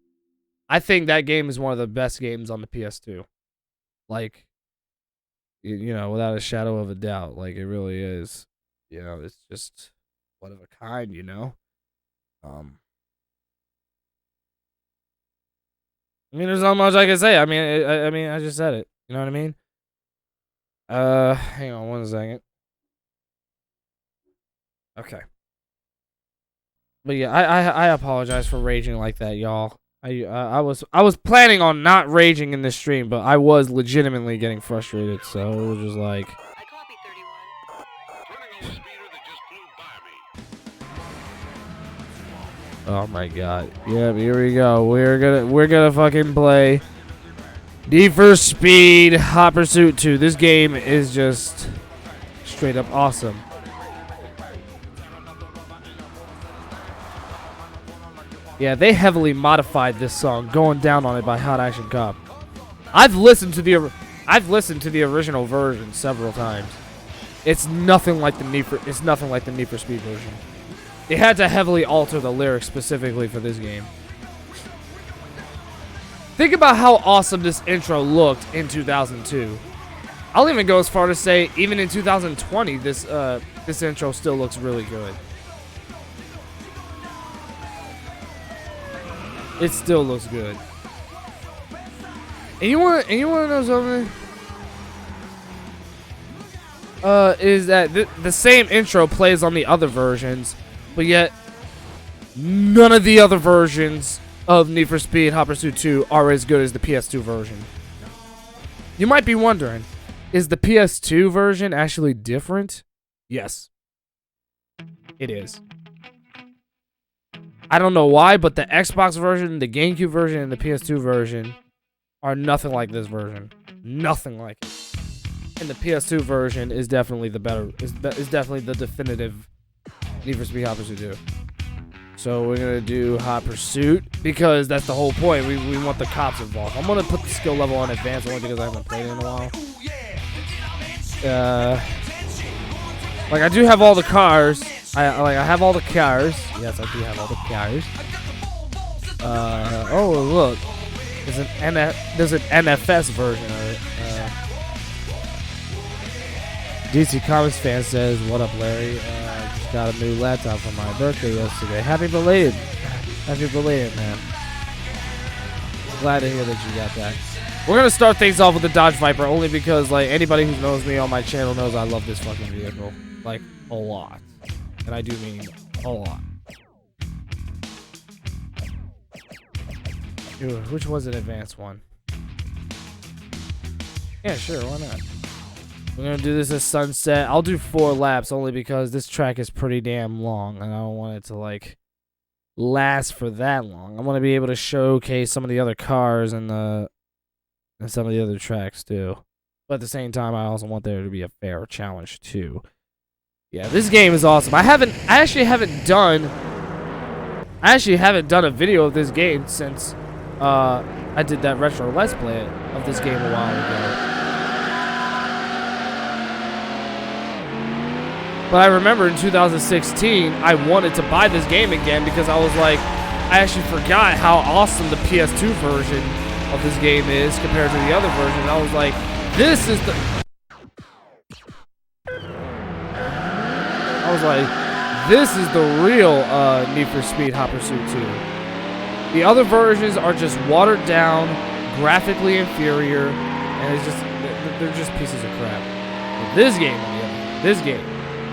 I think that game is one of the best games on the PS2. Like, you know, without a shadow of a doubt. Like, it really is. You know, it's just one of a kind, you know? I mean, there's not much I can say. I mean, I just said it. You know what I mean? Hang on one second. Okay. But yeah, I apologize for raging like that, y'all. I was planning on not raging in this stream, but I was legitimately getting frustrated, so it was just like. I copy 31. Oh my god. Yeah, here we go. We're gonna fucking play Need for Speed Hot Pursuit 2. This game is just straight up awesome. Yeah, they heavily modified this song, going down on it by Hot Action Cop. I've listened to the original version several times. It's nothing like the Need for Speed version. They had to heavily alter the lyrics specifically for this game. Think about how awesome this intro looked in 2002. I'll even go as far to say, even in 2020, this intro still looks really good. It still looks good. And you want to know something? Is that the same intro plays on the other versions, but yet none of the other versions of Need for Speed Hot Pursuit 2 are as good as the PS2 version. You might be wondering, is the PS2 version actually different? Yes. It is. I don't know why, but the Xbox version, the GameCube version, and the PS2 version are nothing like this version. Nothing like it. And the PS2 version is definitely the better. Is definitely the definitive Need for Speed Hot Pursuit 2. So we're gonna do Hot Pursuit because that's the whole point. We want the cops involved. I'm gonna put the skill level on advanced only because I haven't played it in a while. Like I do have all the cars. I have all the cars. Yes, I do have all the cars. Oh look, there's an NFS version of it. DC Comics fan says, "What up, Larry? Just got a new laptop for my birthday yesterday. Happy belated, man. Glad to hear that you got that." We're gonna start things off with the Dodge Viper only because like anybody who knows me on my channel knows I love this fucking vehicle like a lot. And I do mean a lot. Dude, which was an advanced one? Yeah, sure, why not? We're gonna do this as sunset. I'll do 4 laps only because this track is pretty damn long and I don't want it to like last for that long. I want to be able to showcase some of the other cars and some of the other tracks too. But at the same time, I also want there to be a fair challenge too. Yeah, this game is awesome. I actually haven't done a video of this game since I did that retro let's play of this game a while ago. But I remember in 2016, I wanted to buy this game again because I was like, I actually forgot how awesome the PS2 version of this game is compared to the other version. I was like, this is the real Need for Speed Hot Pursuit 2. The other versions are just watered down, graphically inferior, and it's just they're just pieces of crap. But this game, on the other hand,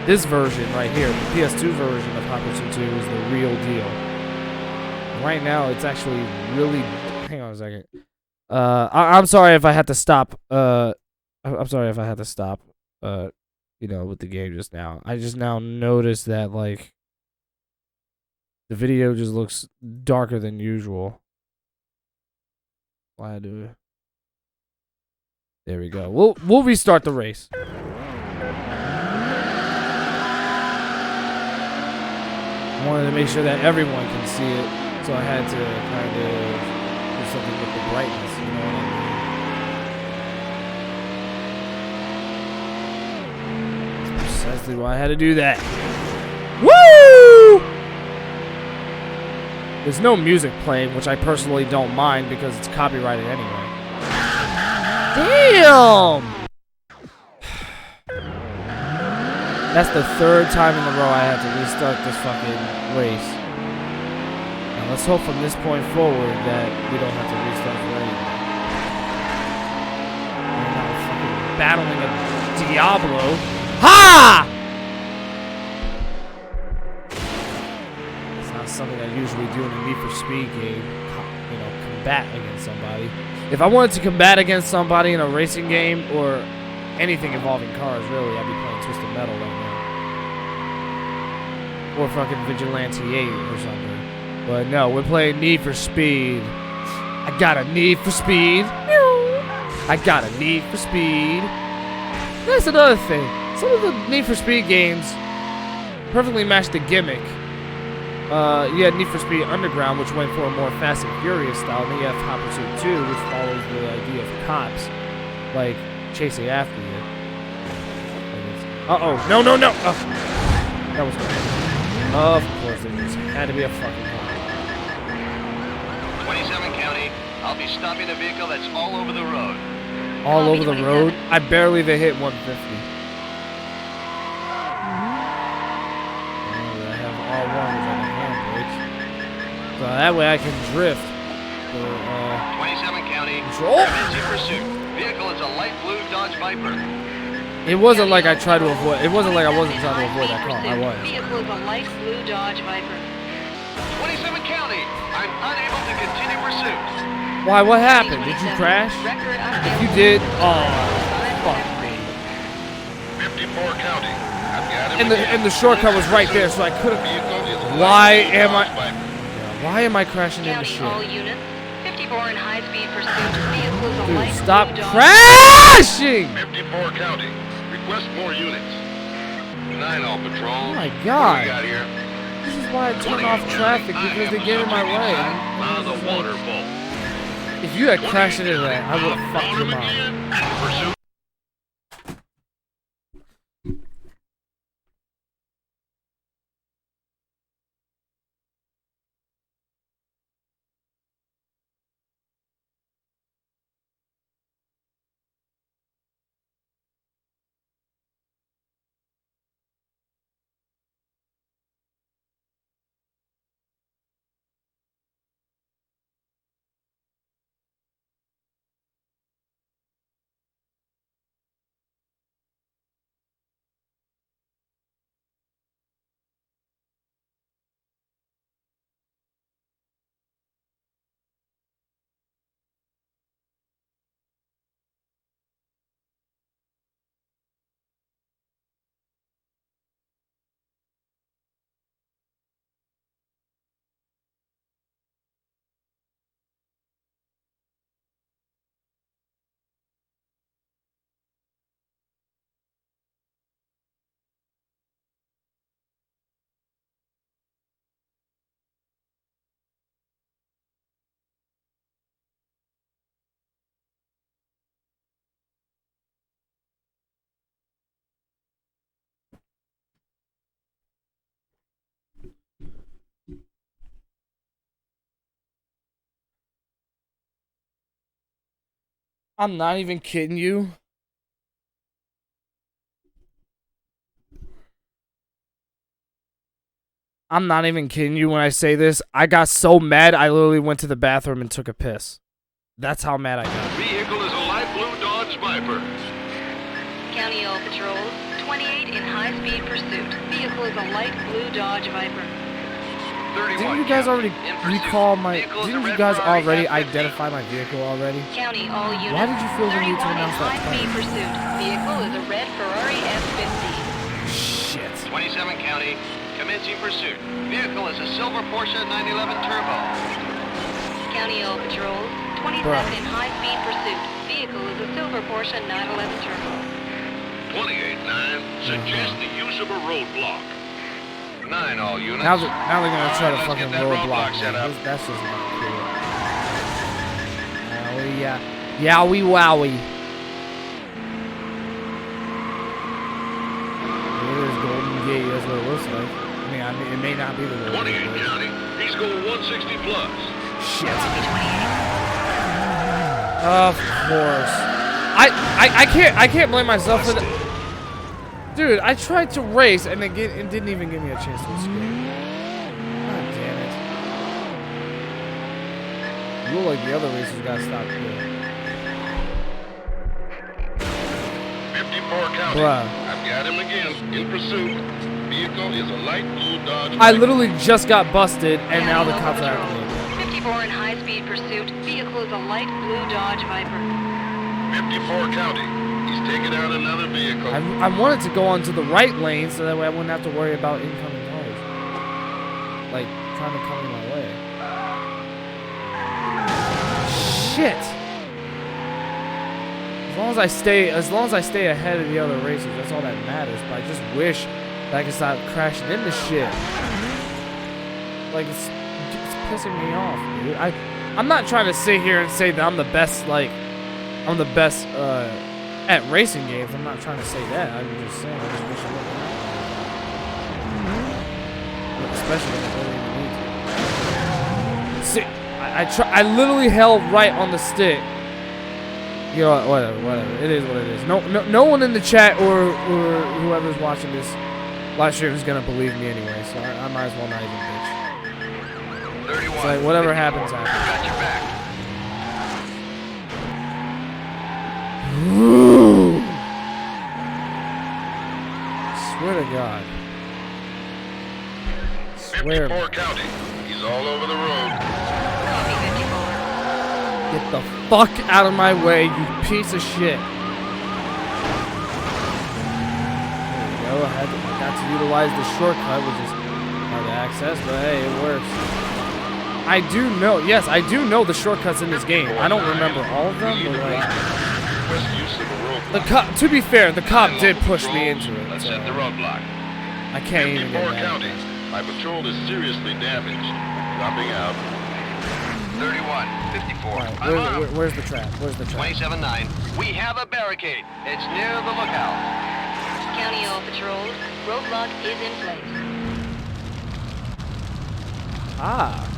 this version right here, the PS2 version of Hot Pursuit 2 is the real deal. Right now, it's actually really. Hang on a second. I'm sorry if I had to stop. I'm sorry if I had to stop. With the game just now. I just now noticed that like the video just looks darker than usual. Why do it? There we go. We'll restart the race. I wanted to make sure that everyone can see it, so I had to kind of do something with the brightness, you know what I mean? That's precisely why I had to do that. Woo! There's no music playing, which I personally don't mind because it's copyrighted anyway. Damn! That's the 3rd time in a row I had to restart this fucking race. Now let's hope from this point forward that we don't have to restart for anything. We're not fucking battling a Diablo. Ha! It's not something I usually do in a Need for Speed game. you know, combat against somebody. If I wanted to combat against somebody in a racing game or anything involving cars, really, I'd be playing Twisted Metal right now. Or fucking Vigilante 8 or something. But no, we're playing Need for Speed. I got a need for speed. I got a need for speed. That's another thing. Some of the Need for Speed games perfectly match the gimmick. You had Need for Speed Underground, which went for a more Fast and Furious style. And then you have Hot Pursuit 2, which follows the idea of cops, like, chasing after you. Uh-oh. No, no, no. Oh. That was good. Of course, it just had to be a fucking car. 27 County, I'll be stopping a vehicle that's all over the road. All over the road? I barely even hit 150. I have R1 on the handbrake. So that way I can drift. So, 27 County, control? emergency pursuit. Vehicle is a light blue Dodge Viper. It wasn't like I tried to avoid. It wasn't like I wasn't trying to avoid that car. I was. Vehicle is a light blue Dodge Viper. 27 County, I'm unable to continue pursuit. Why? What happened? Did you crash? If you did, oh, fuck me. 54 County, I've got him And the shortcut was right there, so I couldn't. Why am I crashing into shit? All units, 54 in high-speed pursuit. Vehicle is a Dude, light stop blue Dodge. crashing! 54 County, request more units. 9 all patrol. Oh my What do we god. got here? This is why I turn off traffic, because they get in my way. On the waterfall. If you had crashed into that, I would have fucked your mom. Pursuit. I'm not even kidding you. I'm not even kidding you when I say this. I got so mad, I literally went to the bathroom and took a piss. That's how mad I got. Vehicle is a light blue Dodge Viper. County all patrols, 28 in high-speed pursuit. Vehicle is a light blue Dodge Viper. 31 Didn't you guys already in pursuit. recall my... Vehicle is a Didn't you red guys Ferrari already F50. identify my vehicle already? County all units. Why did you feel the need to 31 announce in that high-speed pursuit. Vehicle is a red Ferrari F50. Shit. 27 County, commencing pursuit. Vehicle is a silver Porsche 911 Turbo. County all patrols, 27 in high-speed pursuit. Vehicle is a silver Porsche 911 Turbo. 28-9, suggest the use of a roadblock. 9 all units. Now they're gonna try to Let's fucking get that roadblock. set up. That's just not cool. Yowie wowie. It is Golden Gate, that's what it looks like. I mean, it may not be the Golden 28 Gate. County, he's going 160 plus. Shit. Of course. I can't blame myself for that. Dude, I tried to race and it didn't even give me a chance to escape. God damn it. You look like the other racers gotta stop here. 54 County. Bruh. I've got him again, in pursuit. Vehicle is a light blue Dodge. I literally just got busted and now the cops are after me. 54 in high-speed pursuit. Vehicle is a light blue Dodge Viper. 54 County. He's taking out another vehicle. I wanted to go onto the right lane so that way I wouldn't have to worry about incoming cars. Like, trying to come in my way. Shit! As long as I stay ahead of the other racers, that's all that matters. But I just wish that I could stop crashing into shit. Like, it's pissing me off, dude. I'm not trying to sit here and say that I'm the best, like, I'm the best at racing games. I'm not trying to say that. I'm just saying I just wish I wouldn't happen. Especially when I really need to. See, I literally held right on the stick. You know, whatever. It is what it is. No one in the chat or whoever's watching this live stream is gonna believe me anyway. So I might as well not even bitch. 31. It's like whatever happens, happens. Got your back. Swear to God. Swear. 54 County. He's all over the road. Copy 54. Get the fuck out of my way, you piece of shit. There we go. I got to utilize the shortcut, which is hard to access, but hey, it works. I do know, yes, I do know the shortcuts in this game. I don't remember all of them, but like, to be fair, the cop did push me into it. Let's So set the roadblock. I can't even get 54 mad. County. My patrol is seriously damaged. Dropping out. 31, 54. Right, I'm on. where's the trap? Where's the trap? 27-9. We have a barricade. It's near the lookout. County all patrols. Roadblock is in place. Ah.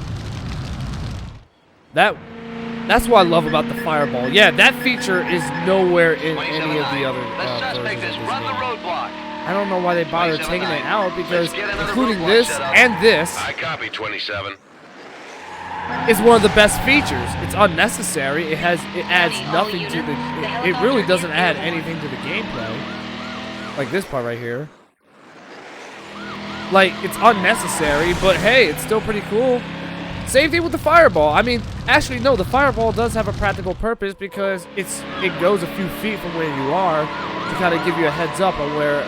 That's what I love about the fireball. Yeah, that feature is nowhere in any of the other The suspect versions has of this run the game. roadblock. I don't know why they bothered taking it out because Let's get another including roadblock this set up. and this I copy 27. is one of the best features. It's unnecessary. It adds nothing to the. It really doesn't add anything to the gameplay. Like this part right here. Like it's unnecessary, but hey, it's still pretty cool. Same thing with the fireball. I mean, actually, no, the fireball does have a practical purpose because it goes a few feet from where you are to kind of give you a heads up on where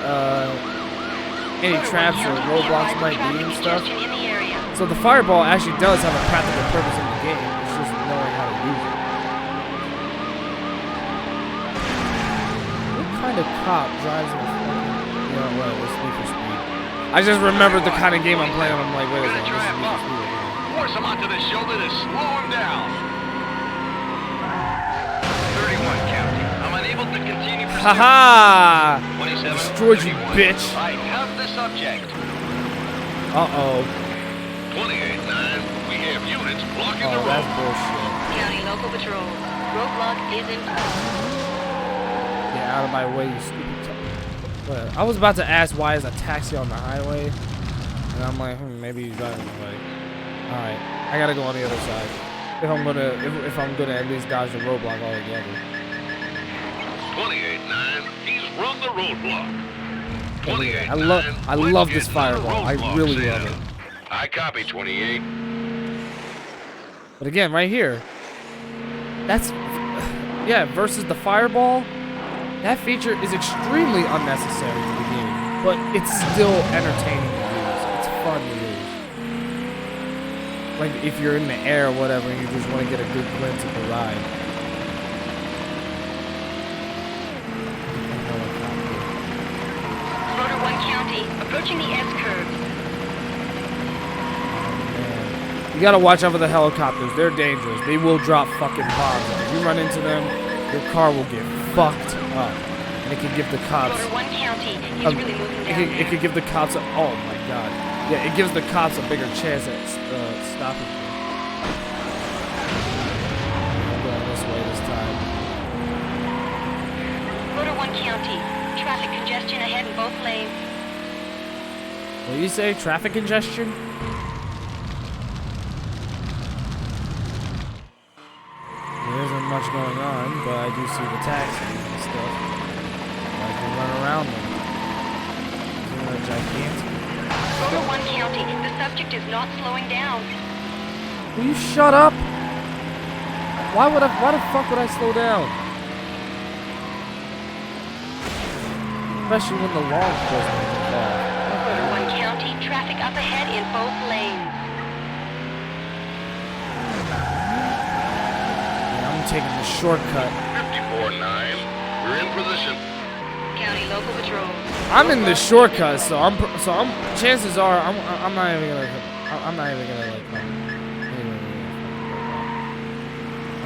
any traps or roadblocks might be and stuff. In the area. So the fireball actually does have a practical purpose in the game. It's just knowing how to use it. What kind of cop drives in a fucking, you know, whatever, Need for Speed? I just remembered the kind of game I'm playing. I'm like, wait a second, this is Need for Speed. Force him onto the shoulder to slow him down. 31 County. I'm unable to continue pursuit. Haha! 27. Destroyed you, 31. bitch. I have the subject. Uh-oh. 28-9. We have units blocking Oh, the that's road. bullshit. County local patrols. Roadblock is in place. Get out of my way, you stupid. What? I was about to ask why is a taxi on the highway, and I'm like, maybe he's driving the way. All right, I gotta go on the other side if I'm gonna at least dodge the roadblock altogether. 28-9. He's run the roadblock. 28-9. I love this fireball. I really love it. I copy 28. But again, right here, that's versus the fireball. That feature is extremely unnecessary to the game, but it's still entertaining to use. It's fun to use. Like if you're in the air or whatever and you just want to get a good glimpse of the ride. Motor 1 County, approaching the S-curve. Man. You gotta watch out for the helicopters. They're dangerous. They will drop fucking bombs. If you run into them, your car will get fucked up. And it can give the cops... Motor 1 County, he's really moving down it could give the cops a... Oh my god. Yeah, it gives the cops a bigger chance at stopping you. I'm going this way this time. Motor 1 County, traffic congestion ahead in both lanes. What do you say? Traffic congestion? There isn't much going on, but I do see the taxis and stuff. I can run around them. Isn't that gigantic? Motor 1 County, the subject is not slowing down. Will you shut up? Why the fuck would I slow down? Especially when the law enforcement is involved. Quarter 1 County, traffic up ahead in both lanes. Yeah, I'm taking the shortcut. 54-9. We're in position. County local patrol. I'm in the shortcut, so I'm chances are I'm not even gonna like.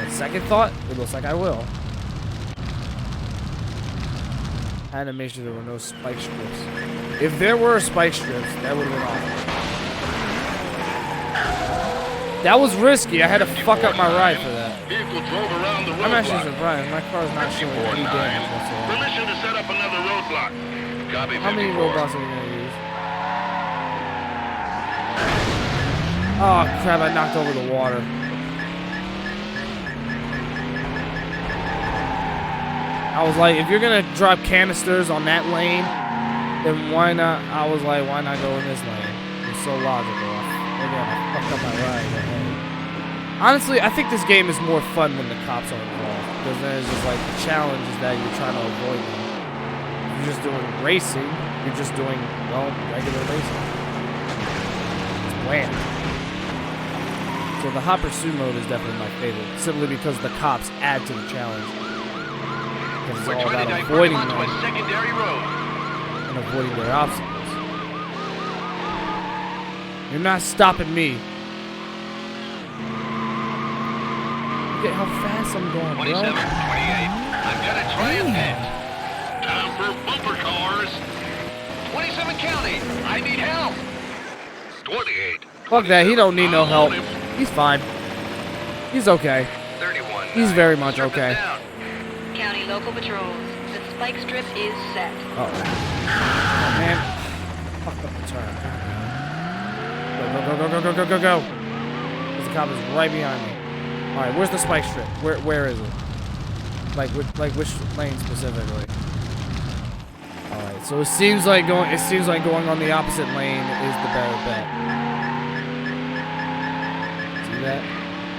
On second thought, it looks like I will. I had to make sure there were no spike strips. If there were spike strips, that would have been awful. That was risky. I had to fuck up my ride for that. Vehicle drove around the roadblock. I'm actually surprised. My car's not showing any damage whatsoever. Permission to set up another roadblock. Copy. How many 54. roadblocks are we gonna use? Oh crap! I knocked over the water. I was like, if you're gonna drop canisters on that lane, then why not? I was like, why not go in this lane? It's so logical. Maybe I fucked up my ride. Honestly, I think this game is more fun when the cops are involved, because then it's just like the challenge is that you're trying to avoid them. If you're just doing racing, you're just doing, well, regular racing. It's bland. So the hot pursuit mode is definitely my favorite, simply because the cops add to the challenge. Because it's all about avoiding them secondary road. and avoiding their obstacles. You're not stopping me. Look at how fast I'm going, 27, 28. bro. I've got to try ahead. Time for bumper cars. 27 County. I need help. 28. Fuck that. He don't need no help. He's fine. He's okay. 31. He's very much okay. County local patrols. The spike strip is set. Uh oh. Oh man. Fucked up the turn. Go. Because the cop is right behind me. Alright, where's the spike strip? Where is it? Like which lane specifically? Alright, so it seems like going on the opposite lane is the better bet. See that?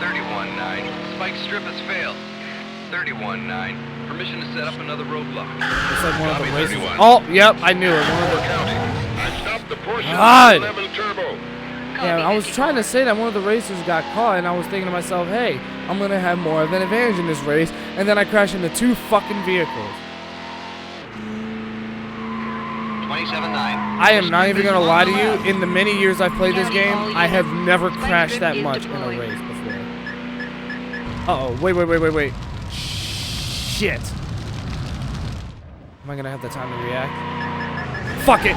31-9. Spike strip has failed. 31-9. Permission to set up another roadblock. It's like one of the Copy, races. 31. Oh, yep, I knew it. One of the. County. I stopped the Porsche God. 11 Turbo. Yeah, I was trying to say that one of the racers got caught, and I was thinking to myself, hey, I'm gonna have more of an advantage in this race, and then I crashed into two fucking vehicles. 27-9. I am not even gonna lie to you. In the many years I've played this game, I have never crashed that much in a race before. Uh oh, wait. Shit. Am I gonna have the time to react? Fuck it!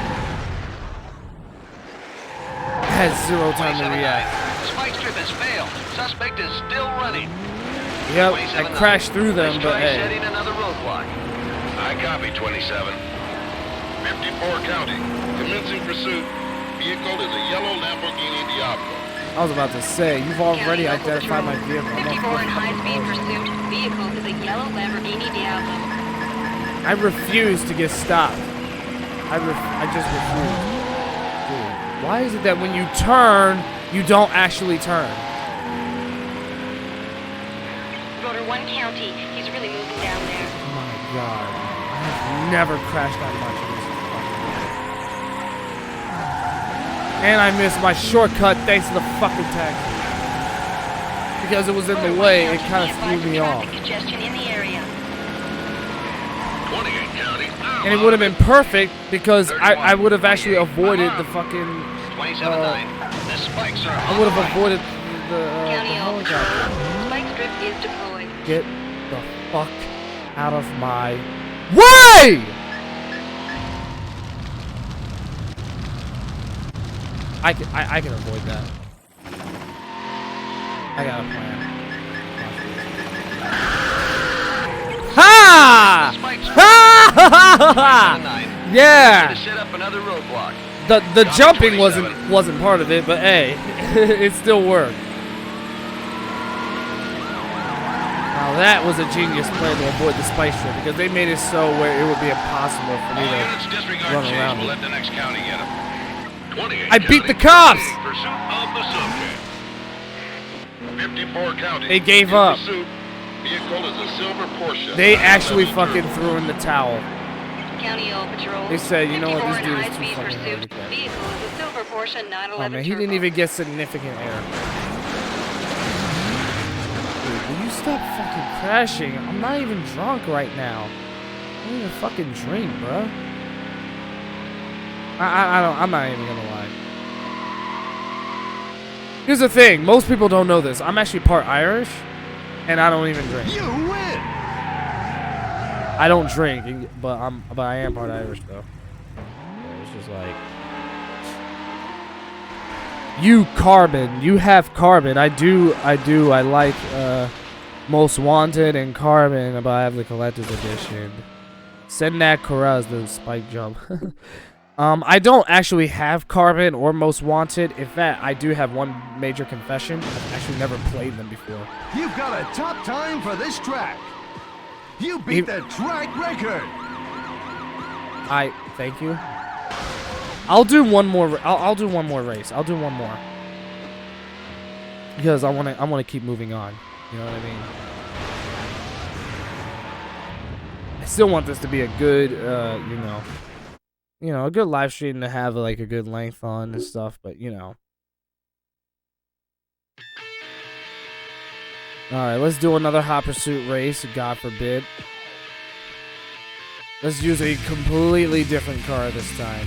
I had zero time to react. Spike strip has failed. Suspect is still running. Yep, I crashed through them, but hey. Setting another roadblock. I copy 27. 54 County. Commencing pursuit. Vehicle is a yellow Lamborghini Diablo. I was about to say, you've already County local identified my patrol. vehicle. I'm 54 not in high-speed fucking pursuit. Vehicle is a yellow Lamborghini Diablo. I refuse to get stopped. I just refuse. Dude, why is it that when you turn, you don't actually turn? Rotor 1 County. He's really moving down there. Oh my god. I have never crashed that much in this fucking game. And I missed my shortcut thanks to the fucking taxi. Because it was in the way, it kind of threw me off. Congestion in the area. 28 County. And it would have been perfect because I would have actually avoided the fucking... 27-9. The spikes are I would have avoided the County helicopter. patrol. Spike strip is deployed. Get the fuck out of my way! I can avoid that. I got a plan. Ha! Ha! Yeah. To set up another roadblock. The jumping wasn't part of it, but hey, it still worked. Now that was a genius plan to avoid the spike strip because they made it so where it would be impossible for me to run around it. Let the next county get him. 28 I beat the County. cops! Pursuit of the subject. 54 county. They gave In up. pursuit. Vehicle is a silver Porsche. They actually fucking threw in the towel. County O Patrol. They said, you know what, this 54 dude in is too high-speed fucking pursuit. hard. Vehicle is a silver Porsche 911 Oh man, he didn't Turbo. even get significant error. Dude, will you stop fucking crashing? I'm not even drunk right now. I don't even fucking drink, bro. I'm not even gonna lie. Here's the thing, most people don't know this. I'm actually part Irish, and I don't even drink. You win! I don't drink, but I am part Irish though. So it's just like you have Carbon. I like Most Wanted and Carbon, but I have the collector's edition. Send that Karaz the spike jump. I don't actually have Carbon or Most Wanted. In fact, I do have one major confession. I've actually never played them before. You've got a top time for this track. You beat the track record. Thank you. I'll do one more. I'll do one more race. I'll do one more because I want to keep moving on. You know what I mean? I still want this to be a good, a good live stream to have like a good length on and stuff. But you know. Alright, let's do another Hot Pursuit race, God forbid. Let's use a completely different car this time.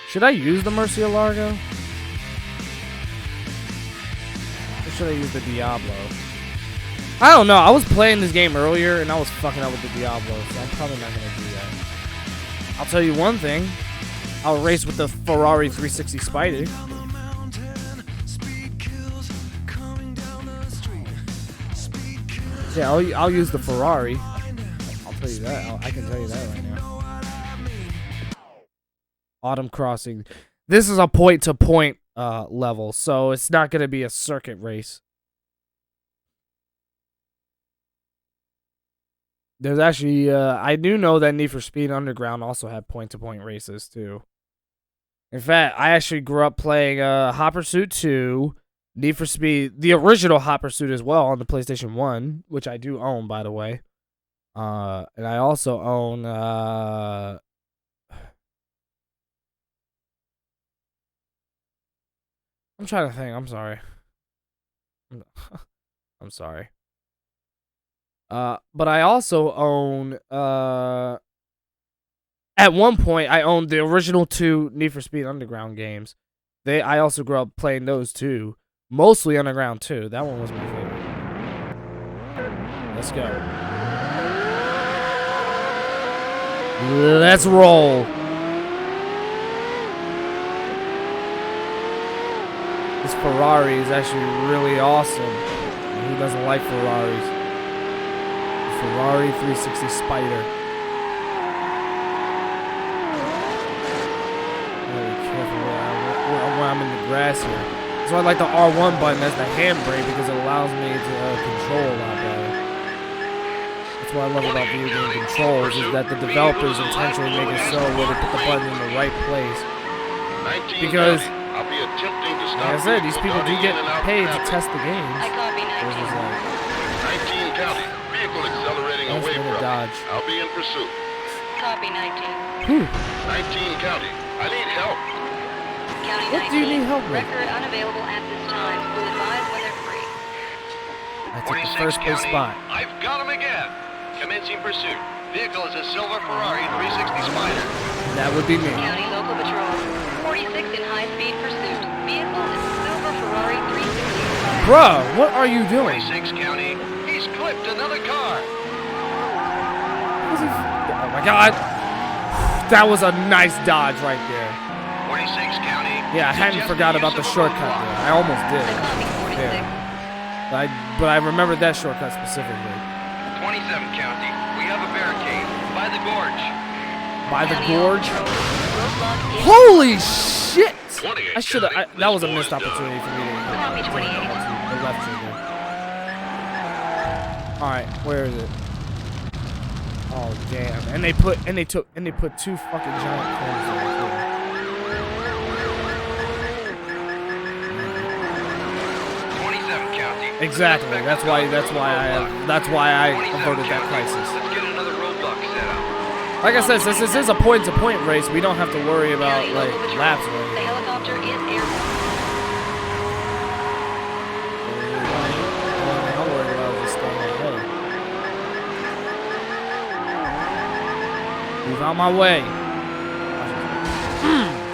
Should I use the Murcielago? Or should I use the Diablo? I don't know, I was playing this game earlier and I was fucking up with the Diablo, so I'm probably not gonna do that. I'll tell you one thing. I'll race with the Ferrari 360 Spider. Yeah, I'll use the Ferrari. I'll tell you that. I can tell you that right now. Autumn Crossing. This is a point-to-point level, so it's not going to be a circuit race. There's actually, I do know that Need for Speed Underground also had point-to-point races, too. In fact, I actually grew up playing Hot Pursuit 2, Need for Speed, the original Hot Pursuit as well on the PlayStation 1, which I do own, by the way. And I also own, I'm trying to think, I'm sorry. I'm sorry. But I also own, at one point, I owned the original 2 Need for Speed Underground games. I also grew up playing those too. Mostly Underground 2. That one was my favorite. Let's go. Let's roll. This Ferrari is actually really awesome. Who doesn't like Ferraris? Ferrari 360 Spider. Really careful where I'm in the grass here. So I like the R1 button as the handbrake because it allows me to control a lot better. That's what I love about video game controls is that the developers intentionally make it so where they put the button in the right place. Because, like I said, these people do get paid to test the games. I copy 19. Versus like, 19 county. Vehicle accelerating away from me. Dodge. I'll be in pursuit. Copy 19. Whew. 19 county. I need help. County What 19. do you need help with? Record unavailable at this time. We'll advise when they're free. I took the first place spot. I've got him again. Commencing pursuit. Vehicle is a silver Ferrari 360 Spider. That would be me. County Local Patrol. 46 in high-speed pursuit. Vehicle is a silver Ferrari 360. Bruh, what are you doing? 46 county. He's clipped another car. Oh my god. That was a nice dodge right there. 46 county. Yeah, I hadn't forgot about the shortcut there. I almost did. I copy 46. Yeah. But I remembered that shortcut specifically. 27 county. We have a barricade by the gorge. By the County gorge? Roadblock is Holy shit! I should have. That was a missed This boy's opportunity for me to Copy 28. the left trigger. Alright, where is it? Oh damn. And they put 2 fucking giant cones there too. Exactly. That's why I averted that crisis. Let's get another roadblock set up. Like I said, since this is a point-to-point race, we don't have to worry about County like local patrol. laps or The anything. helicopter is airborne. I'll worry about this thing ahead. Move out my way.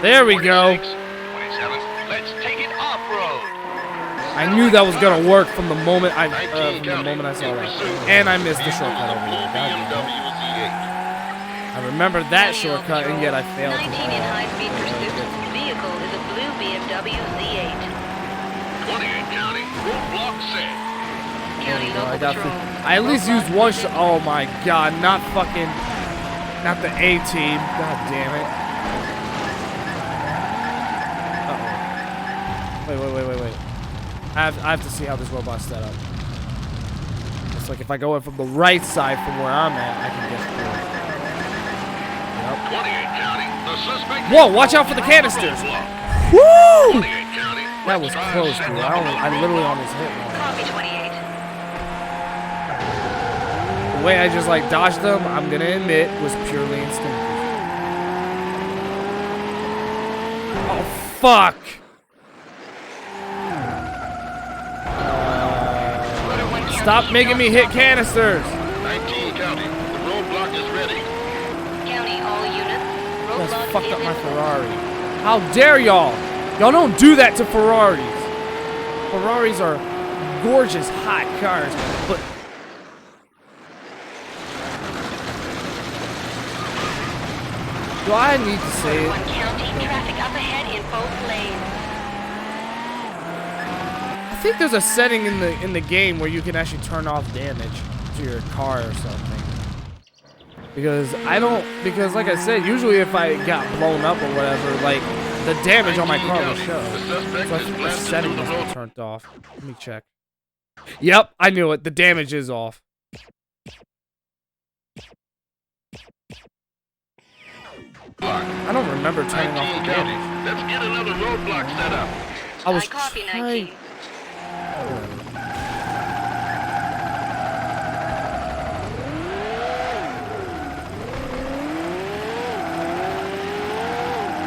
There we go. 27. Let's take it off-road. I knew that was gonna work from the moment I saw that, and I missed the shortcut over there. God damn it. I remember that shortcut, and yet I failed. 19 in high-speed pursuit. Vehicle is a blue BMW Z8. 28 County. Roadblock set. County I local got. patrol. I at least used one shot. Oh my God! Not the A team. God damn it. Wait. I have to see how this robot's set up. It's like if I go in from the right side from where I'm at, I can get through. 28 County. The suspect. Whoa, watch out for the canisters. Woo! That was close, dude. I literally almost hit one. Copy 28. The way I just like dodged them, I'm gonna admit, was purely instinctive. Oh, fuck! Stop making me hit canisters! 19 County. The roadblock is ready. County, all units. You guys Roadblock fucked is up my in Ferrari. How dare y'all? Y'all don't do that to Ferraris. Ferraris are gorgeous, hot cars, but do I need to say it? 1 County. Traffic up ahead in both lanes. I think there's a setting in the game where you can actually turn off damage to your car or something. Because like I said, usually if I got blown up or whatever, like the damage on my car will show. So I think the setting must be turned off. Let me check. Yep, I knew it. The damage is off. I don't remember turning off the damage. Let's get another roadblock set up. I was copy trying. 19.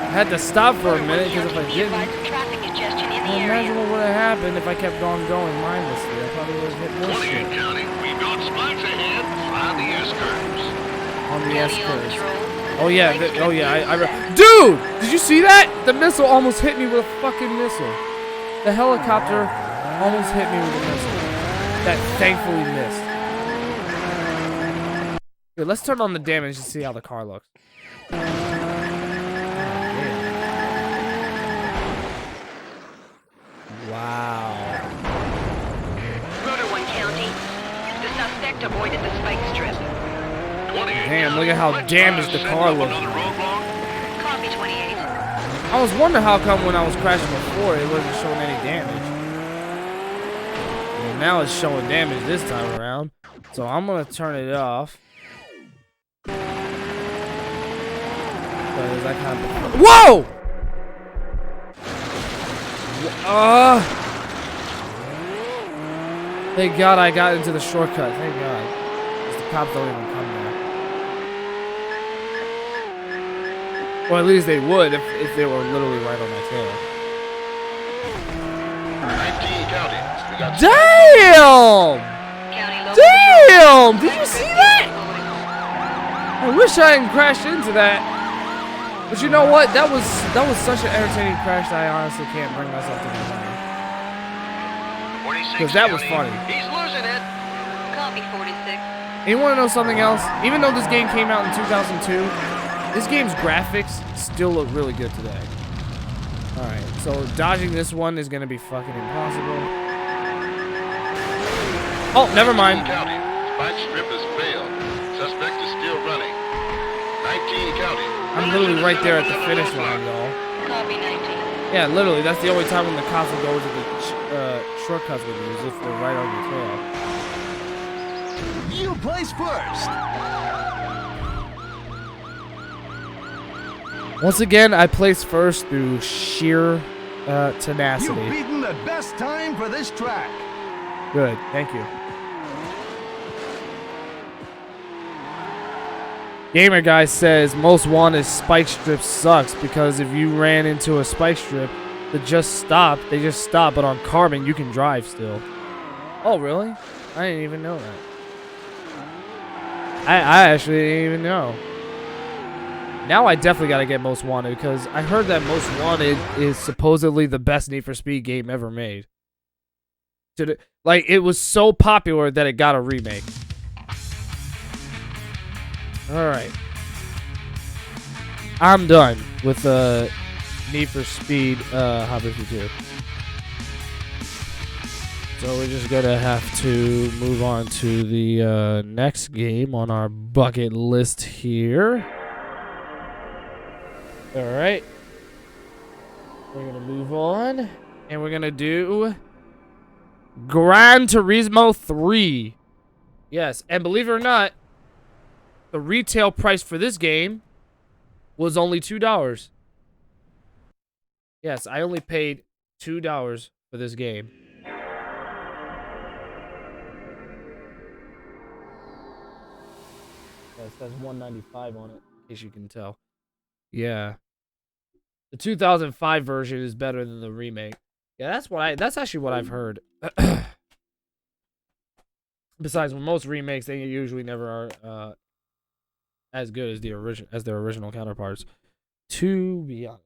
I had to stop for a minute because if I didn't, Traffic congestion in the well, imagine area. what would have happened if I kept on going mindlessly. I probably would have hit more 28 shit County. We've got spikes ahead on the S-curves. on the County all S-curves. patrol. Oh yeah, dude! Did you see that? The missile almost hit me with a fucking missile. The helicopter almost hit me with a missile. That thankfully missed. Here, let's turn on the damage to see how the car looks. Wow. Rotor 1 County. The suspect avoided the spike strip. Damn, look at how damaged the car looks. Copy 28. I was wondering how come when I was crashing before it wasn't showing any damage. Well, now it's showing damage this time around. So I'm gonna turn it off. Because I kind of... Whoa! Thank God I got into the shortcut. Thank God. Because the cops don't even come there. Or at least they would if they were literally right on my tail. 19 County. We got Damn! County local Damn! patrol. Did you see that? I wish I hadn't crashed into that. But you know what? That was such an entertaining crash that I honestly can't bring myself to do that. 46 Because that was County. funny. He's losing it. Copy 46. And you want to know something else? Even though this game came out in 2002, this game's graphics still look really good today. Alright, so dodging this one is going to be fucking impossible. Oh, never mind. County. Spike strip has failed. Suspect is still running. 19 County. I'm literally right there at the finish line, y'all. Copy 19. Yeah, literally, that's the only time when the cops will go to the shortcuts with you, is if they're right on your tail. You place first. Once again, I placed first through sheer You've tenacity. beaten the best time for this track. Good. Thank you. Gamer Guy says Most Wanted spike strip sucks because if you ran into a spike strip that just stopped, they just stop, but on Carbon you can drive still. Oh, really? I didn't even know that. I actually didn't even know. Now I definitely gotta get Most Wanted because I heard that Most Wanted is supposedly the best Need for Speed game ever made. Like, it was so popular that it got a remake. Alright. I'm done with Need for Speed Hot Pursuit 2. So we're just gonna have to move on to the next game on our bucket list here. Alright. We're gonna move on. And we're gonna do Gran Turismo 3. Yes, and believe it or not, the retail price for this game was only $2. Yes, I only paid $2 for this game. It says $195 on it, in case you can tell. Yeah. The 2005 version is better than the remake. Yeah, that's actually what I've heard. Besides, with most remakes, they usually never are as good as their original counterparts. To be honest.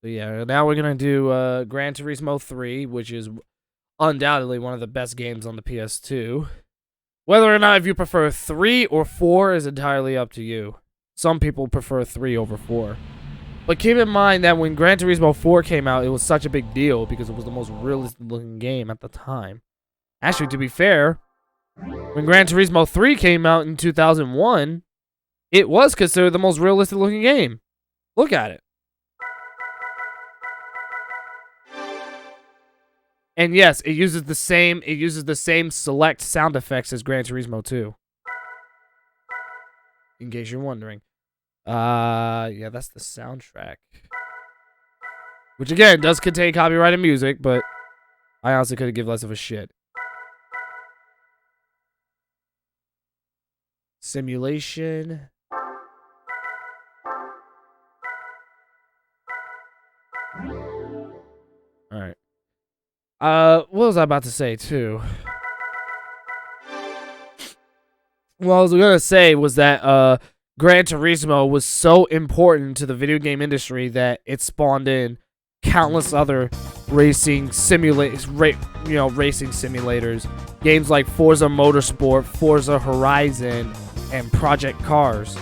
So yeah, now we're gonna do Gran Turismo 3, which is undoubtedly one of the best games on the PS2. Whether or not if you prefer 3 or 4 is entirely up to you. Some people prefer 3 over 4. But keep in mind that when Gran Turismo 4 came out, it was such a big deal because it was the most realistic looking game at the time. Actually, to be fair, when Gran Turismo 3 came out in 2001, it was considered the most realistic looking game. Look at it. And yes, it uses the same select sound effects as Gran Turismo 2. In case you're wondering. Yeah, that's the soundtrack. Which again does contain copyrighted music, but I honestly couldn't give less of a shit. Simulation. Alright. What was I about to say too? What I was gonna say was that Gran Turismo was so important to the video game industry that it spawned in countless other racing simulators, games like Forza Motorsport, Forza Horizon, and Project Cars.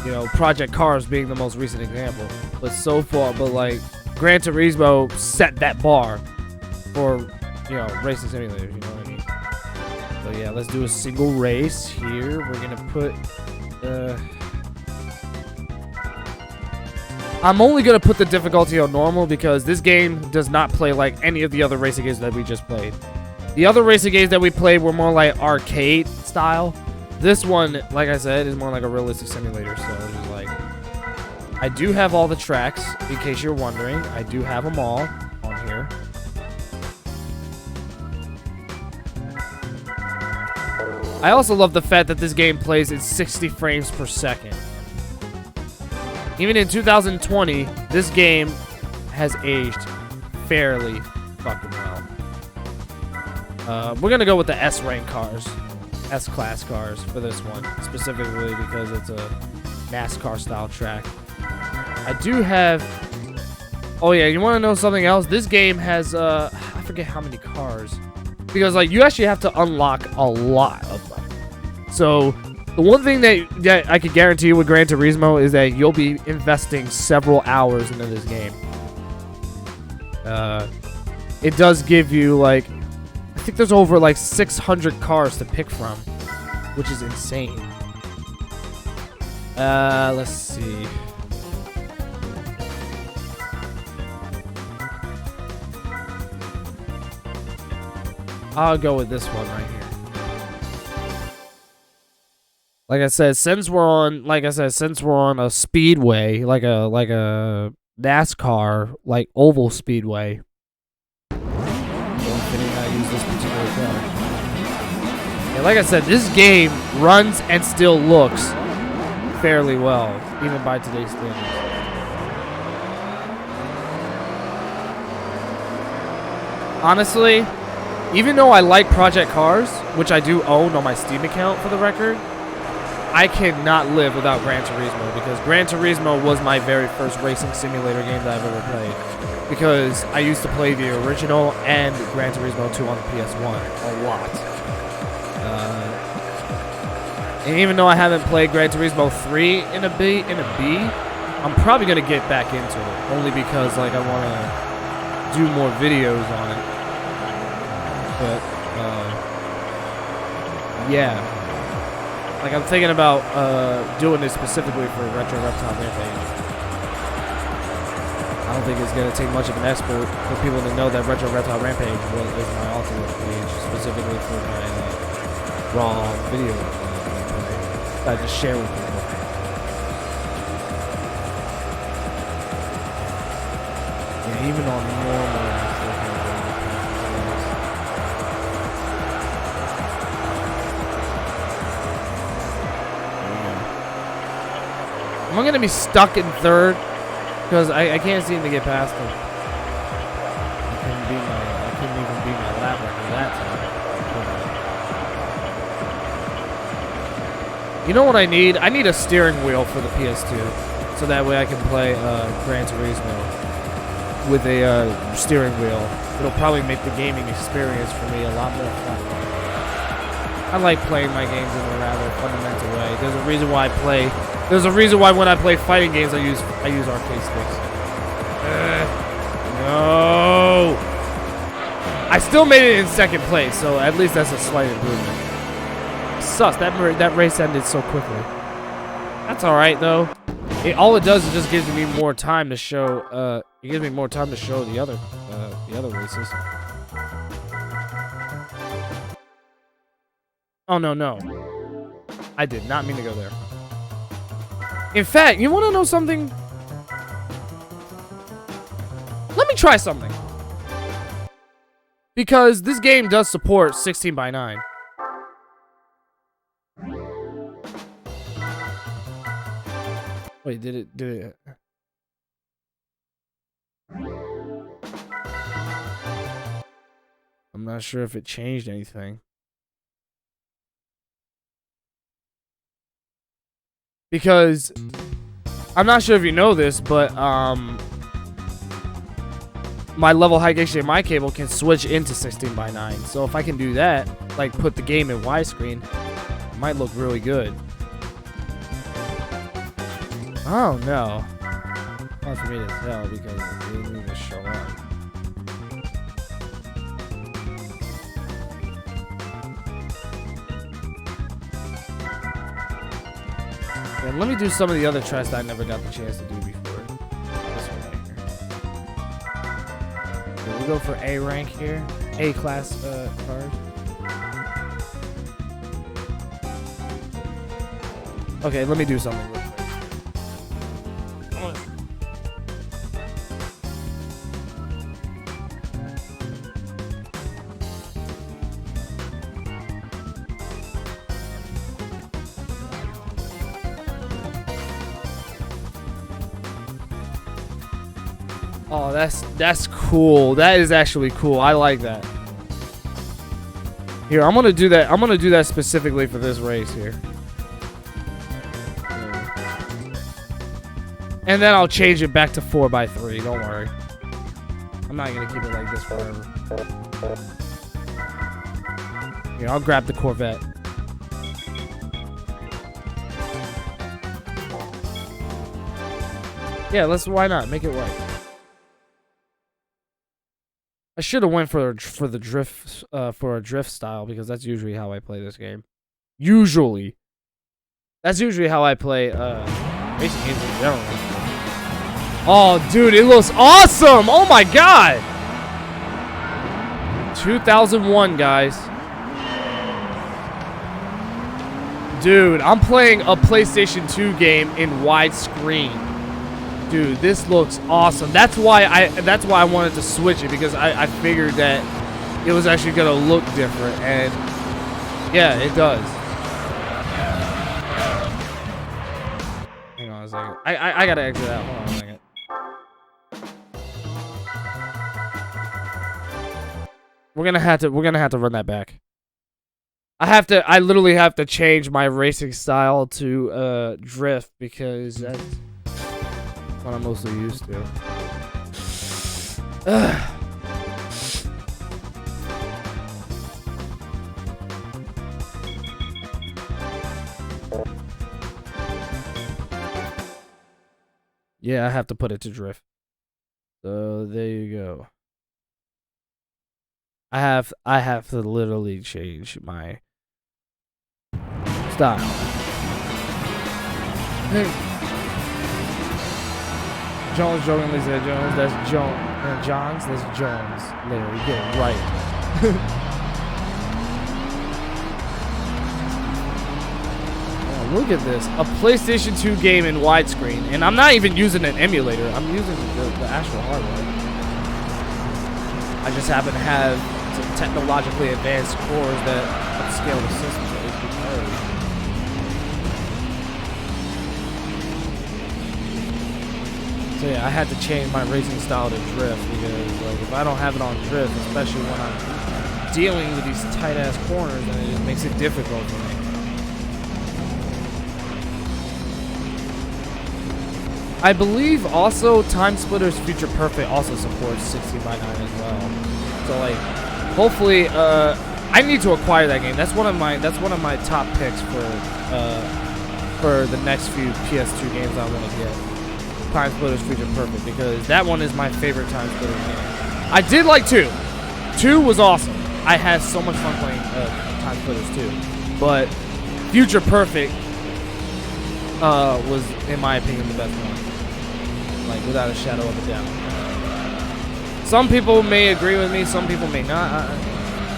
You know, Project Cars being the most recent example. But so far, like, Gran Turismo set that bar for, you know, racing simulators, you know what I mean? So yeah, let's do a single race here. We're gonna put, I'm only gonna put the difficulty on normal because this game does not play like any of the other racing games that we just played. The other racing games that we played were more like arcade style. This one, like I said, is more like a realistic simulator, so it's just like, I do have all the tracks, in case you're wondering. I do have them all on here. I also love the fact that this game plays in 60 frames per second. Even in 2020, this game has aged fairly fucking well. We're gonna go with the S-rank cars, S-class cars for this one, specifically because it's a NASCAR style track. I do have, oh yeah, you want to know something else? This game has, I forget how many cars, because like you actually have to unlock a lot of them. So the one thing that I can guarantee you with Gran Turismo is that you'll be investing several hours into this game. It does give you like, I think there's over like 600 cars to pick from, which is insane. Let's see. I'll go with this one right here. Like I said, since we're on a speedway, like a NASCAR, like, oval speedway. I use this particular car. And like I said, this game runs and still looks fairly well, even by today's standards. Honestly, even though I like Project Cars, which I do own on my Steam account for the record, I cannot live without Gran Turismo, because Gran Turismo was my very first racing simulator game that I've ever played. Because I used to play the original and Gran Turismo 2 on the PS1 a lot. And even though I haven't played Gran Turismo 3 in a B, I'm probably gonna get back into it, only because like I want to do more videos on it. But yeah, like I'm thinking about doing this specifically for Retro Reptile Rampage. I don't think it's gonna take much of an expert for people to know that Retro Reptile Rampage is my alternate page specifically for my raw video that I just share with people. Yeah, even on normal. Am I going to be stuck in third? Because I can't seem to get past him. I couldn't even beat my lap record that time. You know what I need? I need a steering wheel for the PS2. So that way I can play Gran Turismo with a steering wheel. It'll probably make the gaming experience for me a lot more fun. I like playing my games in a rather fundamental way. There's a reason why when I play fighting games I use arcade sticks. No. I still made it in second place, so at least that's a slight improvement. Sucks. That race ended so quickly. That's all right though. All it does is just gives me more time to show. It gives me more time to show the other races. Oh no. I did not mean to go there. In fact, you want to know something? Let me try something. Because this game does support 16:9. Wait, did it? I'm not sure if it changed anything. Because I'm not sure if you know this, but my level high HDMI cable can switch into 16:9. So if I can do that, like put the game in widescreen, it might look really good. Oh no. Hard for me to tell because it didn't even show up. And let me do some of the other tracks that I never got the chance to do before. This one right here. Okay, we'll go for A rank here. A class card. Okay, let me do something real quick. Oh, that's cool. That is actually cool. I like that. Here, I'm gonna do that. I'm gonna do that specifically for this race here. And then I'll change it back to 4x3. Don't worry. I'm not gonna keep it like this forever. Here, I'll grab the Corvette. Yeah, why not? Make it right. I should have went for the drift for a drift style because that's usually how I play this game. Usually. That's usually how I play racing games in general. Oh, dude, it looks awesome! Oh my god! 2001, guys. Dude, I'm playing a PlayStation 2 game in widescreen. dude, this looks awesome. That's why I wanted to switch it, because I figured that it was actually gonna look different, and yeah, it does. Hang on a second. I gotta exit out. Hold on a second. We're gonna have to run that back. I literally have to change my racing style to drift, because that's what I'm mostly used to. Yeah, I have to put it to drift. So there you go. I have to literally change my style. Jones jokingly said Jones. That's Jones. Johns. That's Jones. Literally, get it right. Oh, look at this. A PlayStation 2 game in widescreen, and I'm not even using an emulator. I'm using the actual hardware. I just happen to have some technologically advanced cores that upscale the system to HP parity. So yeah, I had to change my racing style to drift, because like if I don't have it on drift, especially when I'm dealing with these tight ass corners, then it just makes it difficult for me. I believe also Time Splitters Future Perfect also supports 16:9 as well. So like, hopefully, I need to acquire that game. That's one of my top picks for the next few PS2 games I want to get. Time Splitters Future Perfect, because that one is my favorite Time Splitters game. I did like 2. 2 was awesome. I had so much fun playing Time Splitters 2. But Future Perfect was, in my opinion, the best one. Like, without a shadow of a doubt. Some people may agree with me, some people may not.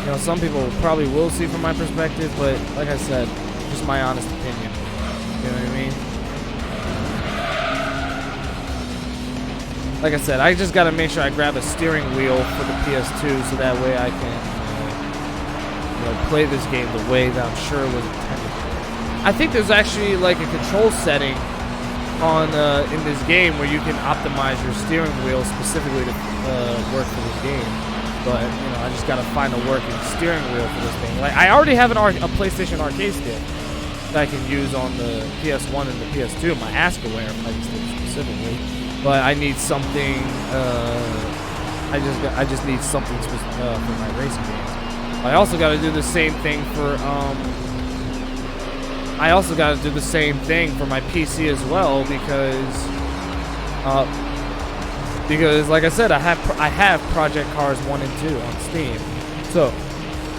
You know, some people probably will see from my perspective, but like I said, just my honest opinion. You know what I mean? Like I said, I just gotta make sure I grab a steering wheel for the PS2, so that way I can, play this game the way that I'm sure it was intended. I think there's actually like a control setting on in this game where you can optimize your steering wheel specifically to work for this game. But I just gotta find a working steering wheel for this thing. Like, I already have a PlayStation Arcade stick that I can use on the PS1 and the PS2, my Askaware fighting stick specifically. But I need something. I just need something for my racing games. I also got to do the same thing for my PC as well, because like I said, I have Project Cars 1 and 2 on Steam, so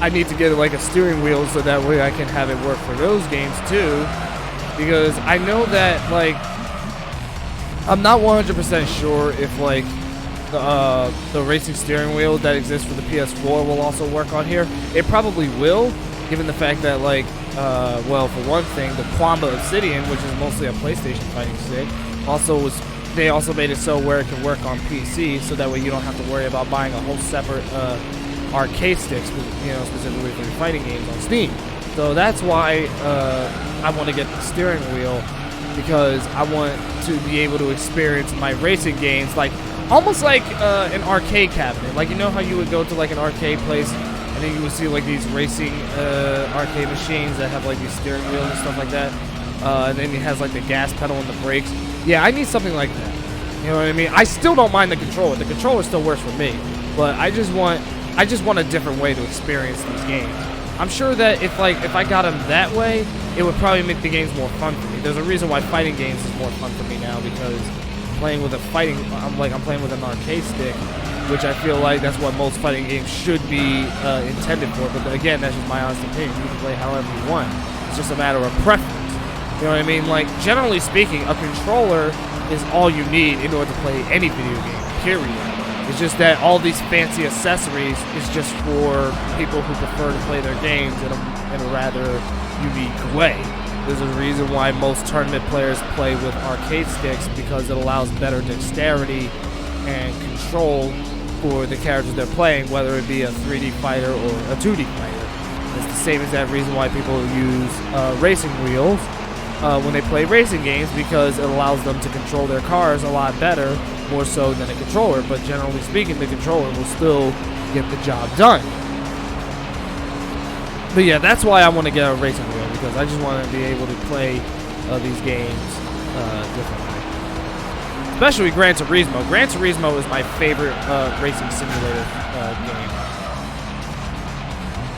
I need to get like a steering wheel so that way I can have it work for those games too, because I know that like I'm not 100% sure if like the racing steering wheel that exists for the PS4 will also work on here. It probably will, given the fact that like well, for one thing, the Quamba Obsidian, which is mostly a PlayStation fighting stick, they also made it so where it can work on PC, so that way you don't have to worry about buying a whole separate arcade stick, specifically for fighting games on Steam. So that's why I want to get the steering wheel, because I want to be able to experience my racing games like almost like an arcade cabinet. Like, how you would go to like an arcade place and then you would see like these racing arcade machines that have like these steering wheels and stuff like that. And then it has like the gas pedal and the brakes. Yeah, I need something like that. You know what I mean? I still don't mind the controller. The controller still works for me, but I just want a different way to experience these games. I'm sure that if I got them that way, it would probably make the games more fun for me. There's a reason why fighting games is more fun for me now, because playing with I'm playing with an arcade stick, which I feel like that's what most fighting games should be intended for. But again, that's just my honest opinion. You can play however you want. It's just a matter of preference. You know what I mean? Like, generally speaking, a controller is all you need in order to play any video game, period. It's just that all these fancy accessories is just for people who prefer to play their games in a rather unique way. There's a reason why most tournament players play with arcade sticks, because it allows better dexterity and control for the characters they're playing, whether it be a 3D fighter or a 2D fighter. It's the same exact reason why people use racing wheels when they play racing games, because it allows them to control their cars a lot better, more so than a controller. But generally speaking, the controller will still get the job done. But yeah, that's why I want to get a racing wheel, because I just want to be able to play these games differently. Especially Gran Turismo. Gran Turismo is my favorite racing simulator game.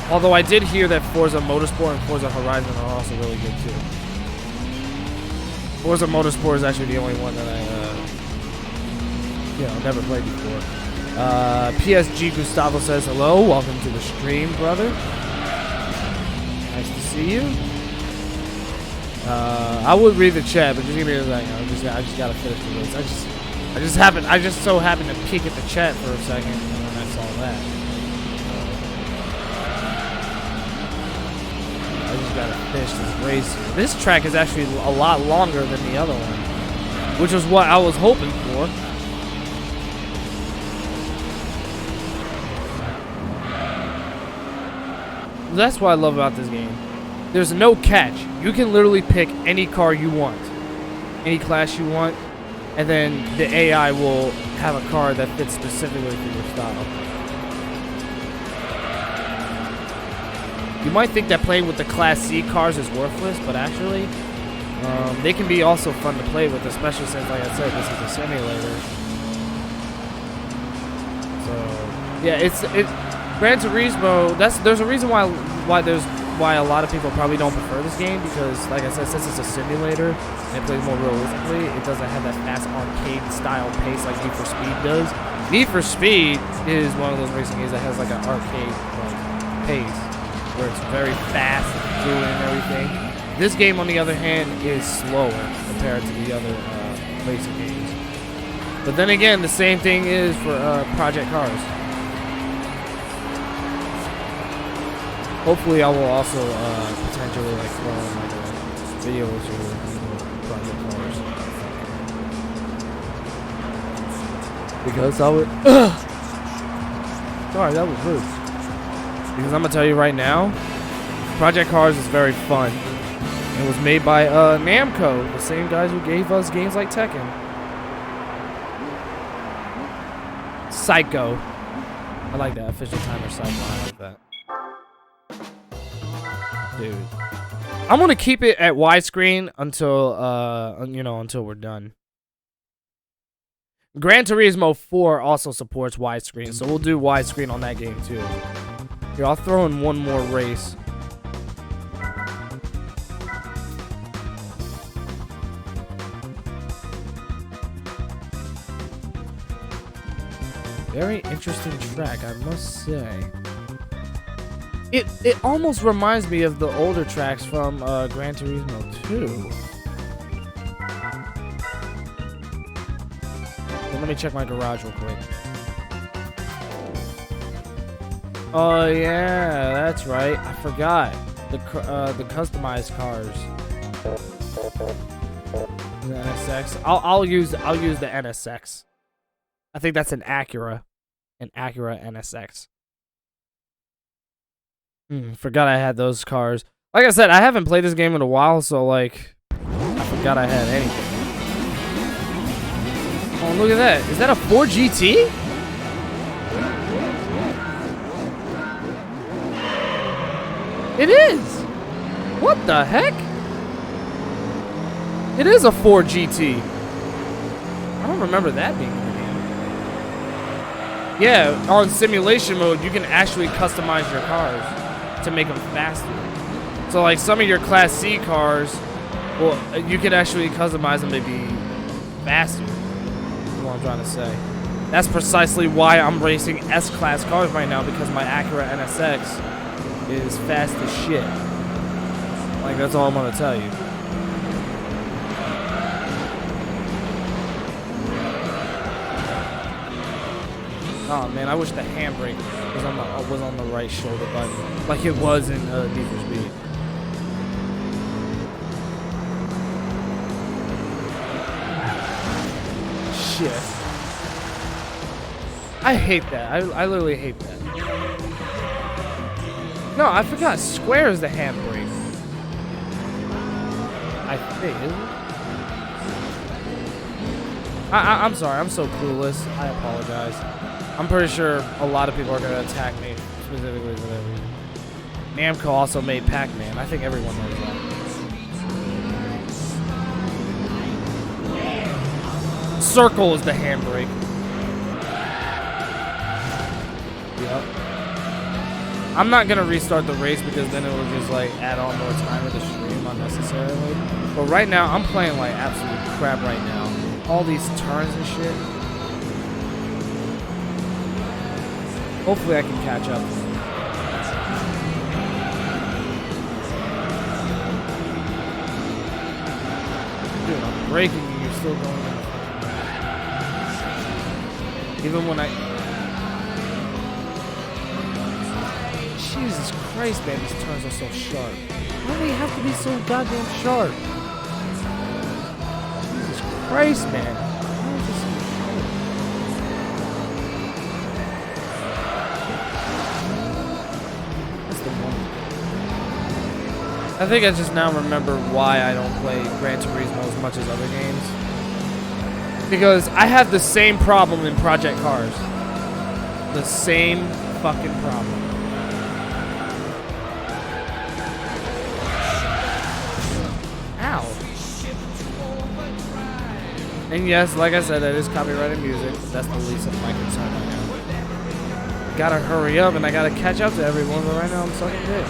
Although I did hear that Forza Motorsport and Forza Horizon are also really good too. Forza Motorsport is actually the only one that I never played before. PSG Gustavo says hello, welcome to the stream, brother. Nice to see you. I would read the chat, but just give me a second. I just gotta finish the list. I just so happened to peek at the chat for a second, and then I saw that. I just gotta finish this race. This track is actually a lot longer than the other one, which is what I was hoping for. That's what I love about this game. There's no catch. You can literally pick any car you want, any class you want, and then the AI will have a car that fits specifically for your style. You might think that playing with the Class C cars is worthless, but actually, they can be also fun to play with, especially since, like I said, this is a simulator. So, yeah, Gran Turismo. There's a reason why a lot of people probably don't prefer this game, because, like I said, since it's a simulator and it plays more realistically, it doesn't have that fast arcade style pace like Need for Speed does. Need for Speed is one of those racing games that has like an arcade pace, where it's very fast and fluid and everything. This game, on the other hand, is slower compared to the other racing games. But then again, the same thing is for Project Cars. Hopefully, I will also potentially like throw in like videos or Project Cars, because I would. Sorry, that was rude. Because I'm gonna tell you right now, Project Cars is very fun. It was made by Namco, the same guys who gave us games like Tekken. Psycho. I like that official timer Psycho. I like that. Dude, I'm gonna keep it at widescreen until until we're done. Gran Turismo 4 also supports widescreen, so we'll do widescreen on that game too. Here, I'll throw in one more race. Very interesting track, I must say. It almost reminds me of the older tracks from Gran Turismo 2. Well, let me check my garage real quick. Oh yeah, that's right. I forgot the customized cars. The NSX. I'll use the NSX. I think that's an Acura NSX. Forgot I had those cars. Like I said, I haven't played this game in a while, so like, I forgot I had anything. Oh, look at that. Is that a 4GT? It is. What the heck? It is a 4GT. I don't remember that being in the game. Yeah, on simulation mode, you can actually customize your cars to make them faster. So like some of your Class C cars, well, you could actually customize them to be faster. That's what I'm trying to say. That's precisely why I'm racing S-Class cars right now, because my Acura NSX is fast as shit. Like, that's all I'm gonna tell you. Oh man, I wish the handbrake was on the right shoulder button, like it was in Need for Speed. shit. I hate that. I literally hate that. No, I forgot. Square is the handbrake. I think, isn't it? I'm sorry. I'm so clueless. I apologize. I'm pretty sure a lot of people are going to attack me specifically for that reason. Namco also made Pac-Man. I think everyone knows that. Circle is the handbrake. Yep. I'm not gonna restart the race because then it will just like add on more time to the stream unnecessarily. But right now, I'm playing like absolute crap right now. All these turns and shit. Hopefully I can catch up. Dude, I'm braking and you're still going in. Even when I... Jesus Christ, man, these turns are so sharp. Why do they have to be so goddamn sharp? Jesus Christ, man. Why is this so sharp? That's the one. I think I just now remember why I don't play Gran Turismo as much as other games. Because I have the same problem in Project Cars. The same fucking problem. Ow. And yes, like I said, that is copyrighted music. That's the least of my concern right now. Gotta hurry up and I gotta catch up to everyone, but right now I'm sucking dick.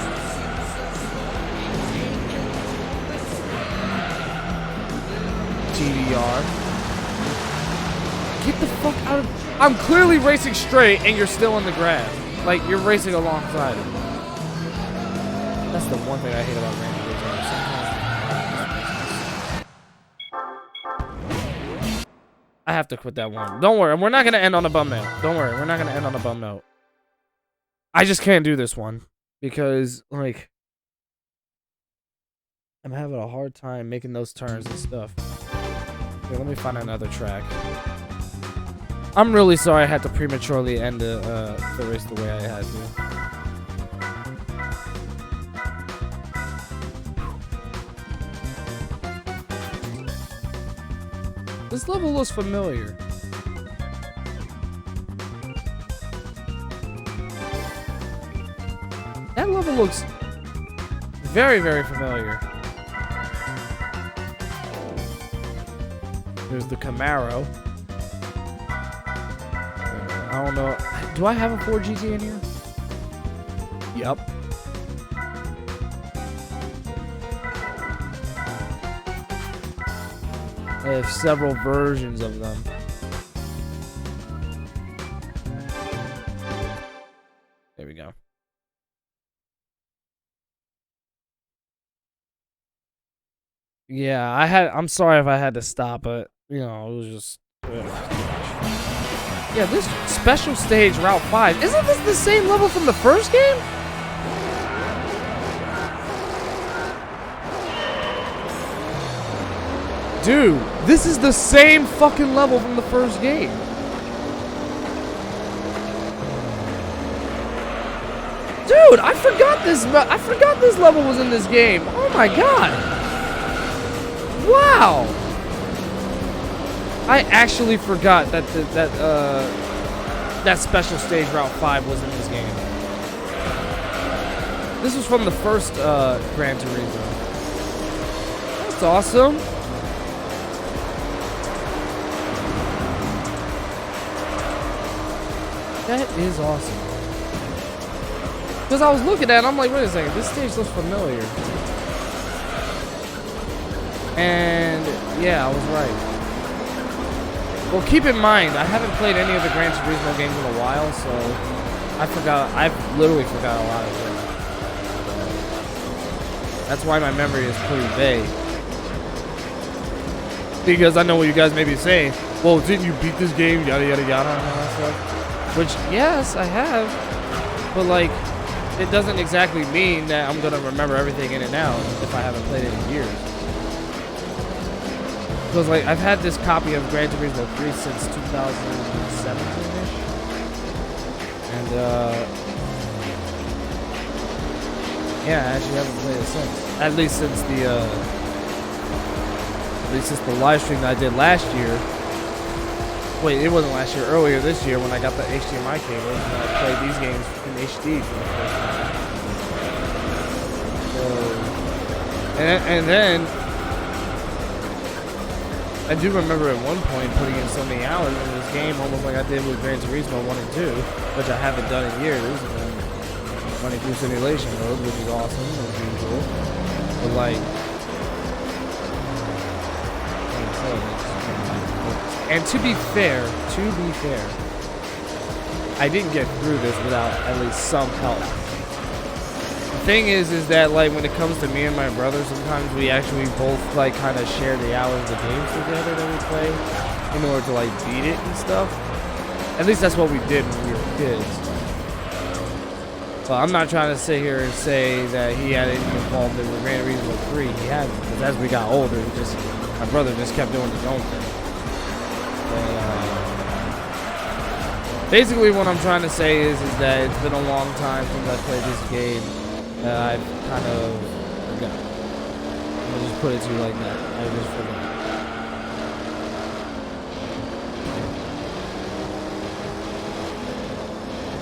TDR. Get the fuck out of... I'm clearly racing straight and you're still in the grass. Like, you're racing alongside it. That's the one thing I hate about Gran Turismo. I have to quit that one. Don't worry, we're not going to end on a bum note. Don't worry, we're not going to end on a bum note. I just can't do this one. Because, like... I'm having a hard time making those turns and stuff. Here, let me find another track. I'm really sorry I had to prematurely end the race the way I had to. This level looks familiar. That level looks very, very familiar. There's the Camaro. I don't know. Do I have a Ford GT in here? Yep. I have several versions of them. There we go. Yeah, I'm sorry if I had to stop it. You know, it was just... Yeah, this special stage Route 5. Isn't this the same level from the first game? Dude, this is the same fucking level from the first game. Dude, I forgot this level was in this game. Oh my god. Wow. I actually forgot that that special stage Route 5 was in this game. This was from the first Gran Turismo. That's awesome. That is awesome. Because I was looking at it, I'm like, wait a second, this stage looks familiar. And yeah, I was right. Well, keep in mind, I haven't played any of the Gran Turismo games in a while, so I've literally forgot a lot of them. That's why my memory is pretty vague. Because I know what you guys may be saying. Well, didn't you beat this game? Yada, yada, yada, and all that stuff. Which, yes, I have. But, like, it doesn't exactly mean that I'm going to remember everything in and out if I haven't played it in years. Because like I've had this copy of Gran Turismo 3 since 2017ish, and yeah, I actually haven't played it since. At least since the live stream that I did last year. Wait, it wasn't last year. Earlier this year when I got the HDMI cable and I played these games in HD for the first time. So, and then I do remember at one point putting in so many hours into this game, almost like I did with Gran Turismo 1 and 2, which I haven't done in years. And then running through simulation mode, which is awesome as usual. But like, and to be fair, I didn't get through this without at least some help. The thing is that like when it comes to me and my brother, sometimes we actually both like kind of share the hours of the games together that we play in order to like beat it and stuff. At least that's what we did when we were kids. But I'm not trying to sit here and say that he had any involvement with Gran Turismo 3. He hadn't, because as we got older, my brother just kept doing his own thing. Basically, what I'm trying to say is that it's been a long time since I played this game. I've kind of forgot. I'll just put it to you like that. I just forgot.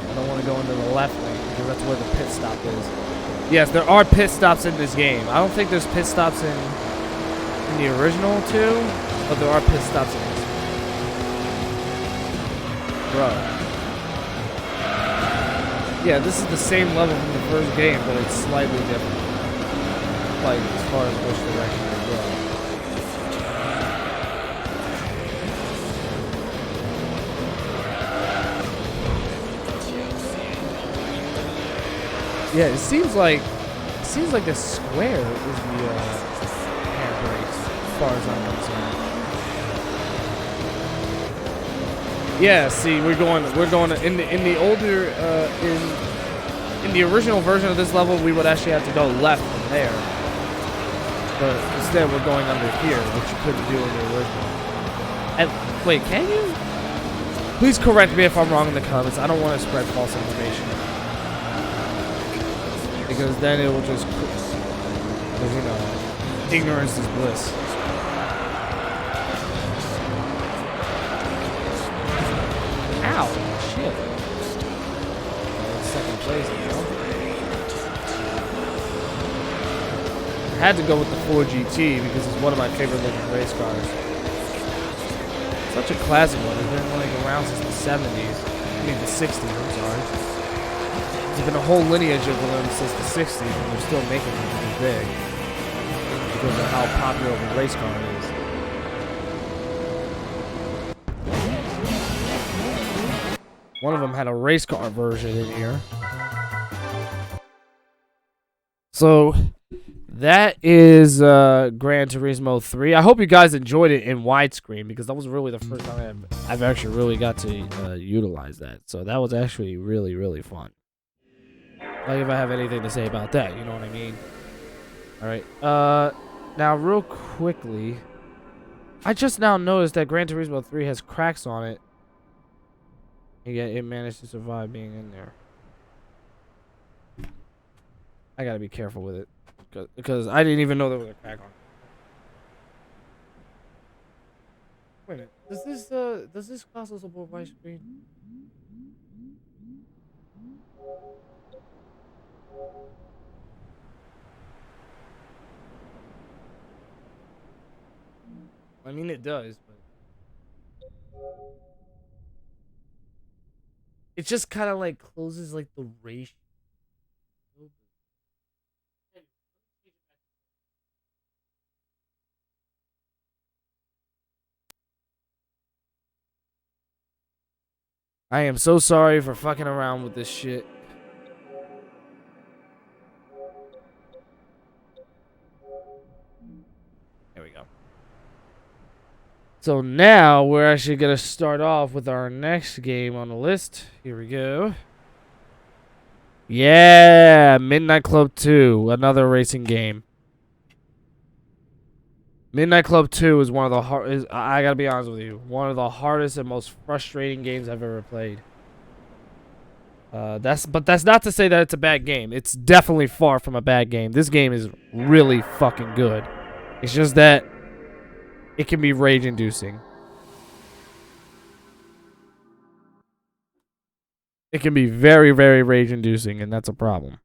I don't want to go into the left lane because that's where the pit stop is. Yes, there are pit stops in this game. I don't think there's pit stops in the original too, but there are pit stops in this. Bro. Yeah, this is the same level from the first game, but it's slightly different. Like, as far as which direction they go. Yeah, it seems like the square is the handbrakes, as far as I'm concerned. Yeah, see, we're going in the older in the original version of this level, we would actually have to go left from there. But instead, we're going under here, which you couldn't do in the original. And wait, can you? Please correct me if I'm wrong in the comments. I don't want to spread false information because then it will just, because you know, ignorance is bliss. Ow, shit. Second place, you know? I had to go with the 4GT because it's one of my favorite looking race cars. Such a classic one. It's been like around since the 70s. I mean the 60s, I'm sorry. There's been a whole lineage of them since the 60s and they're still making them really big. Because of how popular the race car is. One of them had a race car version in here. So that is Gran Turismo 3. I hope you guys enjoyed it in widescreen because that was really the first time I've actually really got to utilize that. So that was actually really, really fun. Like if I have anything to say about that, you know what I mean? Alright. Now real quickly, I just now noticed that Gran Turismo 3 has cracks on it. Yet it managed to survive being in there. I gotta be careful with it because I didn't even know there was a crack on it. Wait a minute. Does this console support widescreen? I mean it does, but it just kind of like closes like the ratio. I am so sorry for fucking around with this shit. There we go. So now we're actually going to start off with our next game on the list. Here we go. Yeah, Midnight Club 2, another racing game. Midnight Club 2 is one of the I gotta be honest with you, one of the hardest and most frustrating games I've ever played. But that's not to say that it's a bad game. It's definitely far from a bad game. This game is really fucking good. It's just that it can be rage-inducing. It can be very, very rage-inducing, and that's a problem.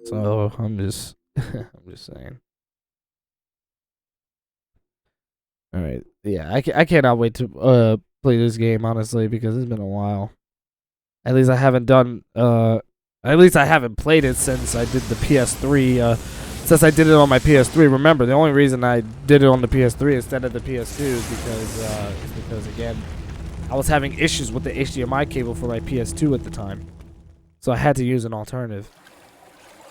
So I'm just, I'm just saying. All right, yeah, I cannot wait to play this game honestly because it's been a while. At least I haven't done at least I haven't played it since I did the PS3. Since I did it on my PS3. Remember, the only reason I did it on the PS3 instead of the PS2 is because again, I was having issues with the HDMI cable for my PS2 at the time, so I had to use an alternative.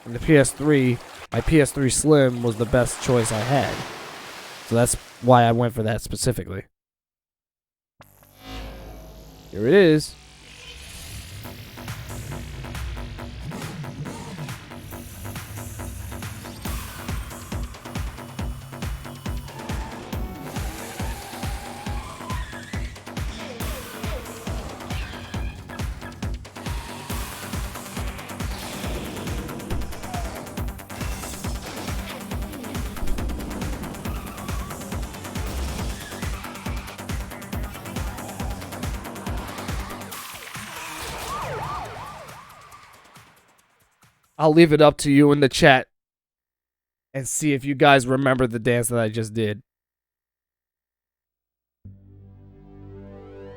And the PS3, my PS3 Slim was the best choice I had. So that's why I went for that specifically. Here it is. I'll leave it up to you in the chat and see if you guys remember the dance that I just did.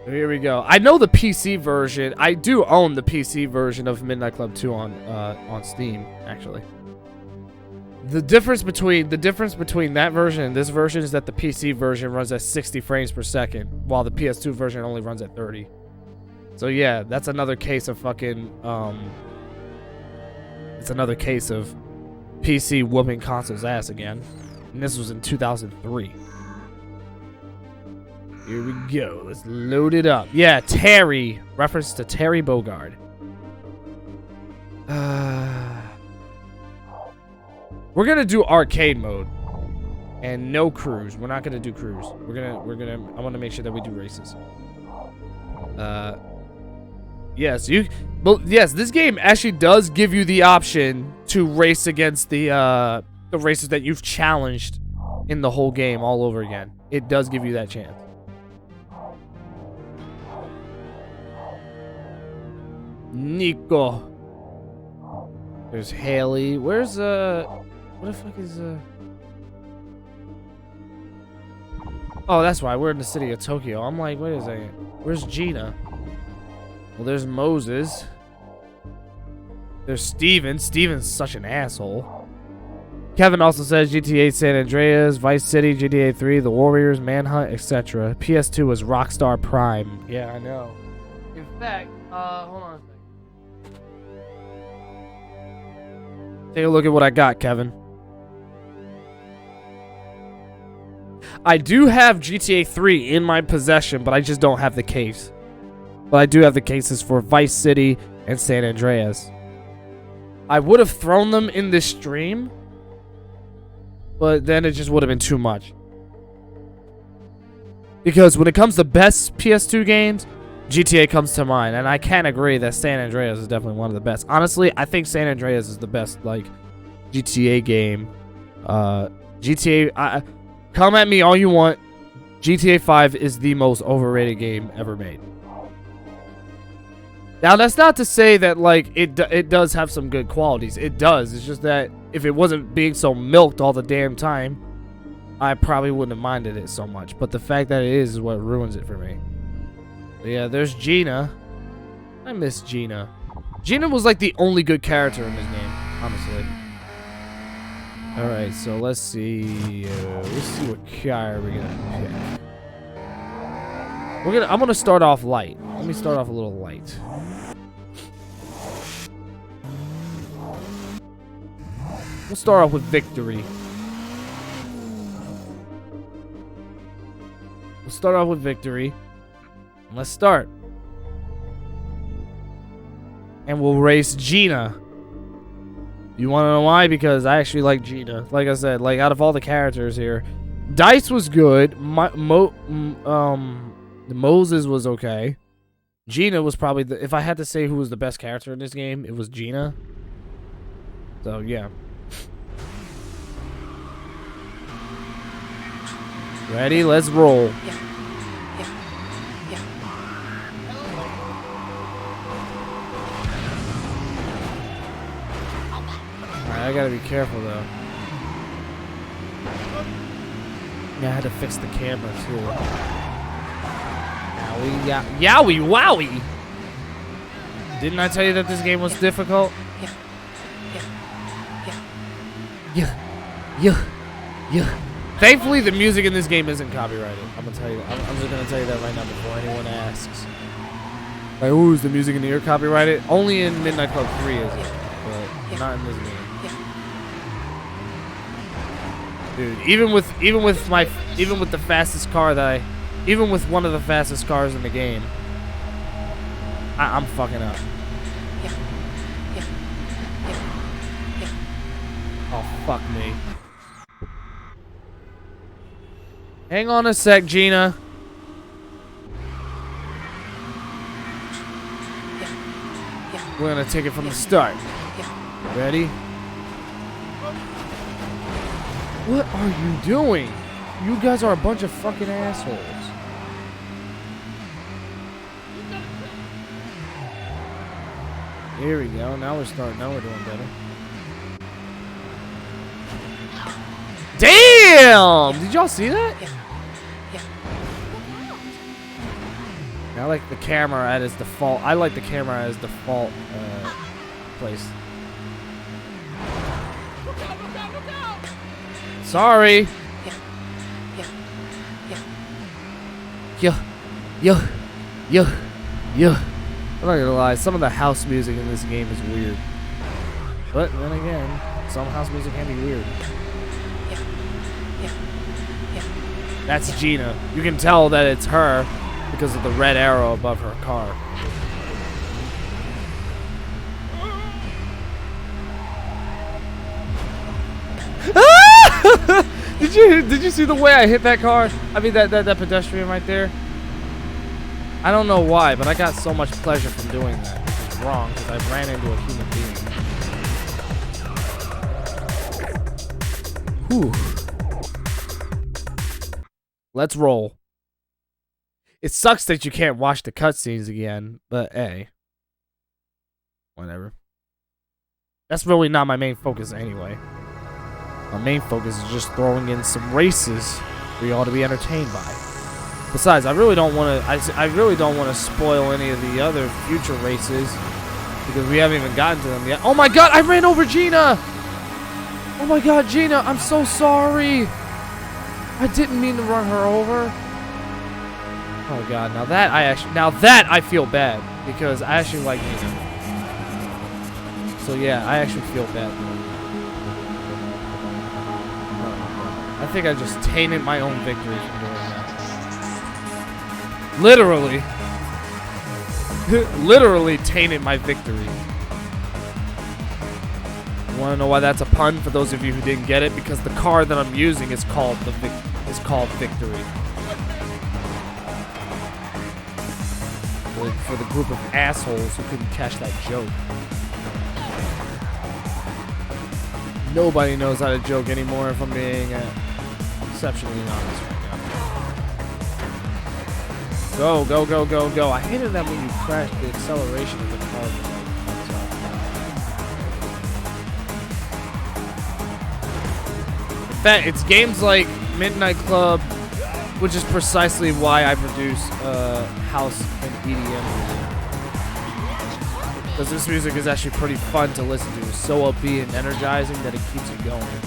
So here we go. I know the PC version. I do own the PC version of Midnight Club 2 on Steam, actually. The difference between that version and this version is that the PC version runs at 60 frames per second, while the PS2 version only runs at 30. So yeah, that's another case of fucking it's another case of PC whooping console's ass again. And this was in 2003. Here we go. Let's load it up. Yeah, Terry. Reference to Terry Bogard. We're gonna do arcade mode. And no cruise. We're not gonna do cruise. I wanna make sure that we do races. Yes, this game actually does give you the option to race against the races that you've challenged in the whole game all over again. It does give you that chance. Nico. There's Haley. Where's what the fuck is Oh, that's why we're in the city of Tokyo. I'm like, wait a second. Where's Gina? Well, there's Moses. There's Steven. Steven's such an asshole. Kevin also says GTA San Andreas, Vice City, GTA 3, The Warriors, Manhunt, etc. PS2 was Rockstar Prime. Yeah, I know. In fact, hold on a second. Take a look at what I got, Kevin. I do have GTA 3 in my possession, but I just don't have the case. But I do have the cases for Vice City and San Andreas. I would have thrown them in this stream, but then it just would have been too much. Because when it comes to best PS2 games, GTA comes to mind, and I can agree that San Andreas is definitely one of the best. Honestly, I think San Andreas is the best, like, GTA game. Come at me all you want. GTA 5 is the most overrated game ever made. Now, that's not to say that, like, it does have some good qualities. It does. It's just that if it wasn't being so milked all the damn time, I probably wouldn't have minded it so much. But the fact that it is what ruins it for me. But yeah, there's Gina. I miss Gina. Gina was, like, the only good character in this game, honestly. Alright, so let's see. Let's see what car we're gonna pick. I'm gonna start off light. Let me start off a little light. We'll start off with victory. We'll start off with victory. Let's start. And we'll race Gina. You want to know why? Because I actually like Gina. Like I said, like out of all the characters here, Dice was good. Moses was okay. Gina was probably the. If I had to say who was the best character in this game, it was Gina. So yeah. Ready? Let's roll. Alright, I gotta be careful though. Yeah, I had to fix the camera too. Yowie wowie! Didn't I tell you that this game was difficult? Yeah. Thankfully, the music in this game isn't copyrighted. I'm gonna tell you. I'm just gonna tell you that right now before anyone asks. Like, ooh, is the music in here copyrighted? Only in Midnight Club 3 is it, but not in this game. Dude, even with the fastest car even with one of the fastest cars in the game, I'm fucking up. Oh, fuck me. Hang on a sec, Gina. We're gonna take it from the start. Ready? What are you doing? You guys are a bunch of fucking assholes. Here we go. Now we're starting. Now we're doing better. Damn! Did y'all see that? I like the camera at its default. I like the camera as default place. Sorry. Yeah. I'm not gonna lie. Some of the house music in this game is weird. But then again, some house music can be weird. That's Gina. You can tell that it's her because of the red arrow above her car. Did you see the way I hit that car? I mean that pedestrian right there. I don't know why, but I got so much pleasure from doing that. Which is wrong because I ran into a human being. Whew. Let's roll. It sucks that you can't watch the cutscenes again, but hey. Whatever. That's really not my main focus anyway. My main focus is just throwing in some races for you all to be entertained by. Besides, I really don't want to spoil any of the other future races because we haven't even gotten to them yet. Oh my god, I ran over Gina! Oh my god, Gina, I'm so sorry. I didn't mean to run her over. Oh god, now that I feel bad because I actually like Gina. So yeah, I actually feel bad. I think I just tainted my own victory from doing that. Literally tainted my victory. You want to know why that's a pun? For those of you who didn't get it, because the car that I'm using is called Victory. For the group of assholes who couldn't catch that joke. Nobody knows how to joke anymore, if I'm being exceptionally honest right now. Go. I hated that when you crashed the acceleration of the car. In fact, it's games like Midnight Club, which is precisely why I produce house and EDM music. Because this music is actually pretty fun to listen to. It's so upbeat and energizing that it keeps you going.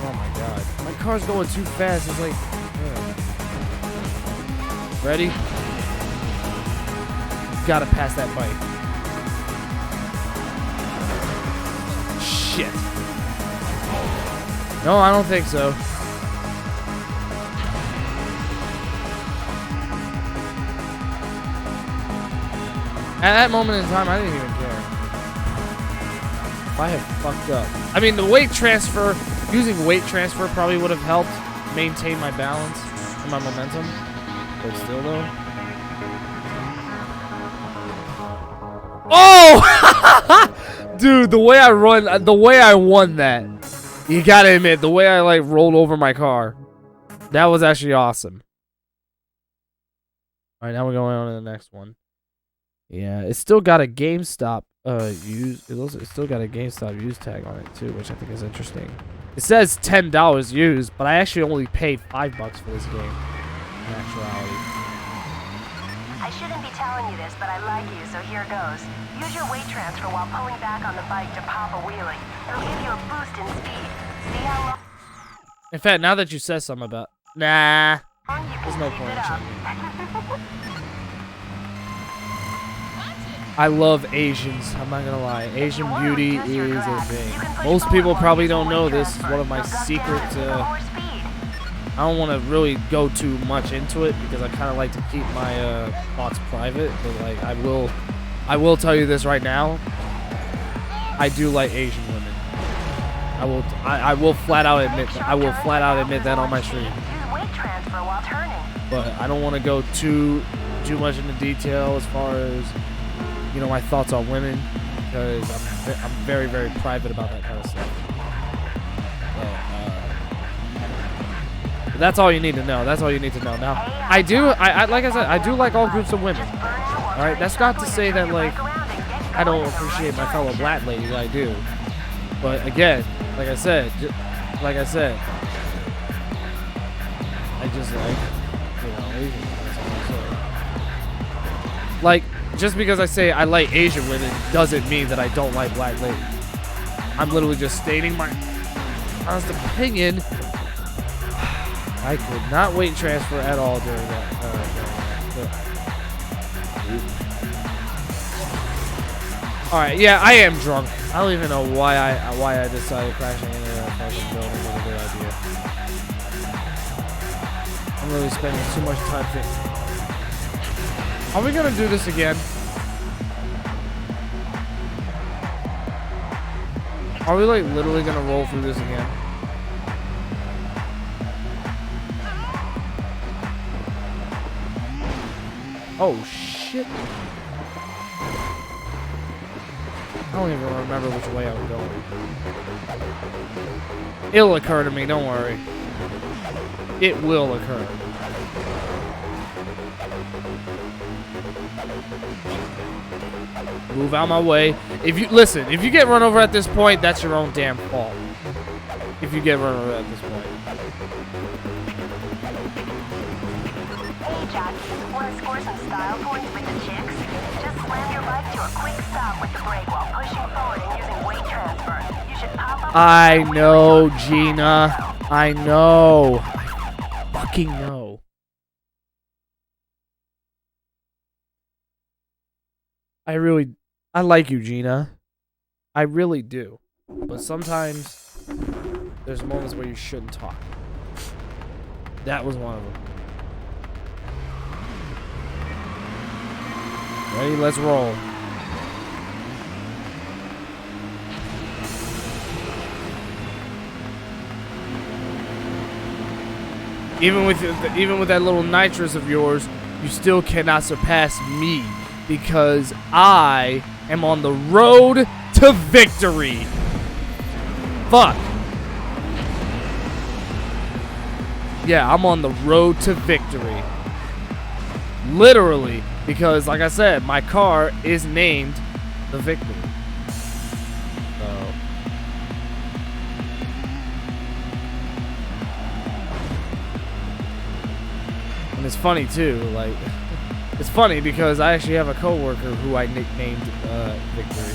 Oh my god. My car's going too fast. It's like... Ready? Gotta pass that bike. Shit. No, I don't think so. At that moment in time, I didn't even care. if I had fucked up. I mean, the weight transfer, using weight transfer probably would have helped maintain my balance and my momentum. But still, though. Oh! Dude, the way I won that. You gotta admit, the way I, like, rolled over my car. That was actually awesome. Alright, now we're going on to the next one. Yeah, it's still got a GameStop it's still got a GameStop use tag on it too, which I think is interesting. It says $10 used, but I actually only paid $5 for this game. In actuality. I shouldn't be telling you this, but I like you, so here goes. Use your weight transfer while pulling back on the bike to pop a wheelie. It'll give you a boost in speed. See how long... In fact, now that you said something about... Nah. There's no point in changing. I love Asians. I'm not gonna lie. Asian beauty is a thing. Most people probably don't know this. It's one of my secrets. I don't want to really go too much into it because I kind of like to keep my thoughts private. But like, I will tell you this right now. I do like Asian women. I will flat out admit that. I will flat out admit that on my stream. But I don't want to go too much into detail as far as, you know, my thoughts on women, because I'm very, very private about that kind of stuff. But that's all you need to know. That's all you need to know. Now, I like I said, I do like all groups of women. All right, that's not to say that like I don't appreciate my fellow black ladies. I do. But again, like I said, I just like, you know, Asian. That's all I'm saying. Like, just because I say I like Asian women doesn't mean that I don't like black ladies. I'm literally just stating my honest opinion. I could not weight transfer at all during that. All right, yeah, I am drunk. I don't even know why I decided crashing into that fucking building was a good idea. I'm really spending too much time thinking. Are we gonna do this again? Are we like literally gonna roll through this again? Oh shit. I don't even remember which way I was going. It'll occur to me, don't worry. It will occur. Move out my way. If you listen, if you get run over at this point, that's your own damn fault. If you get run over at this point. Hey, Jack, want to score some style points with the chicks? Just slam your bike to a quick stop with the brake while pushing forward and using weight transfer. You should pop up. I know, Gina. I know. I fucking know. I like you, Gina. I really do. But sometimes there's moments where you shouldn't talk. That was one of them. Ready? Let's roll. Even with that little nitrous of yours, you still cannot surpass me because I am on the road to victory. Fuck. Yeah, I'm on the road to victory. Literally, because like I said, my car is named the Victory. So. And it's funny too, like, it's funny because I actually have a coworker who I nicknamed Victory,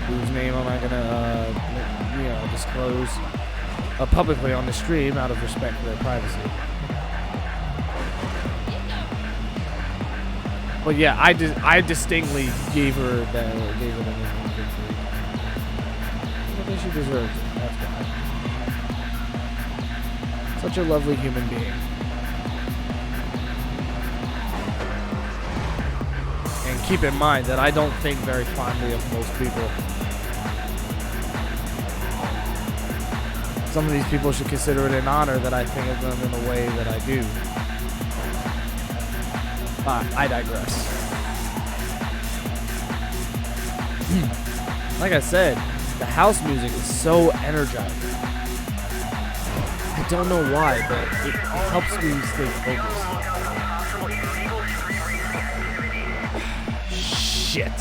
whose name I'm not gonna, disclose publicly on the stream out of respect for their privacy. But yeah, I distinctly gave her the name Victory. I think she deserves it. That's why. Such a lovely human being. And keep in mind that I don't think very fondly of most people. some of these people should consider it an honor that I think of them in the way that I do. I digress. Like I said, the house music is so energizing. I don't know why, but it helps me stay focused. Shit.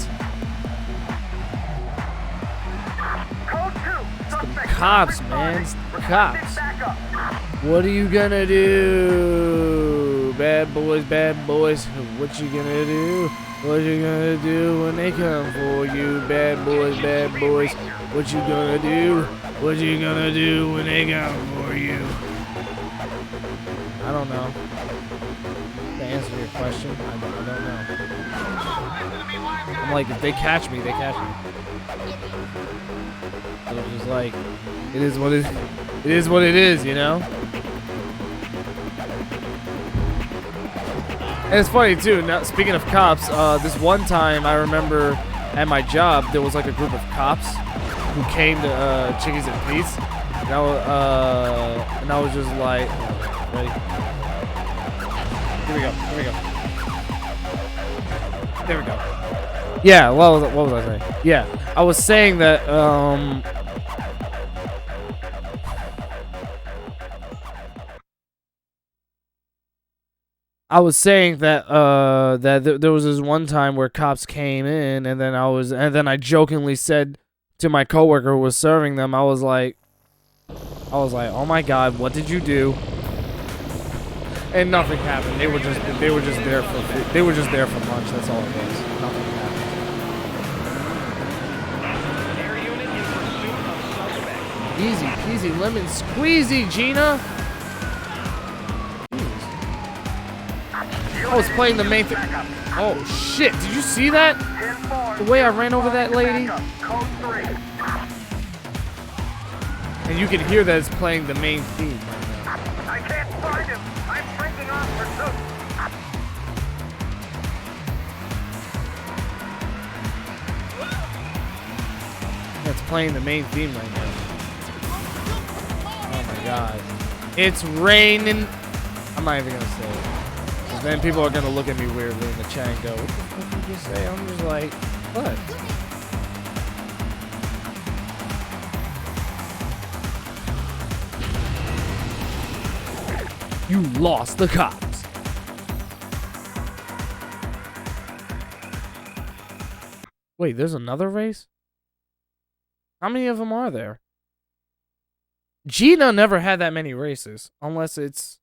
It's the cops, man. It's the cops. What are you gonna do? Bad boys, what you gonna do? What you gonna do when they come for you? Bad boys, what you gonna do? What you gonna do when they come for you? I don't know. To answer your question, I don't know. I'm like, if they catch me, they catch me. So it's just like, it is what it is, you know? And it's funny too. Now, speaking of cops, this one time I remember at my job there was like a group of cops who came to Chickies and Pete's, and I was just like, ready? Here we go. There we go. Yeah. What was I saying? Yeah, I was saying that there was this one time where cops came in, and then I jokingly said to my coworker who was serving them, I was like, oh my God, what did you do? And nothing happened. They were just there for lunch. That's all it was. Nothing happened. Air unit in pursuit of suspect. Easy peasy lemon squeezy, Gina. I was playing the main thing. Oh shit! Did you see that? The way I ran over that lady. And you can hear that it's playing the main theme right now. I can't find him. I'm breaking off pursuit. It's playing the main theme right now. Oh my God! It's raining. I'm not even gonna say it. Then people are gonna look at me weirdly in the chat and go, "What the fuck did you just say?" I'm just like, "What?" You lost the cops. Wait, there's another race? How many of them are there? Gina never had that many races, unless it's.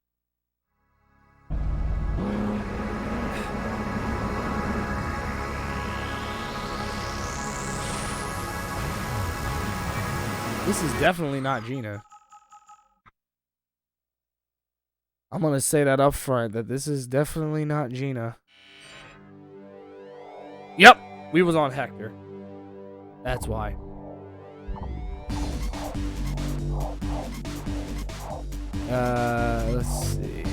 This is definitely not Gina. I'm gonna say that up front, that this is definitely not Gina. Yep, we was on Hector. That's why. Let's see.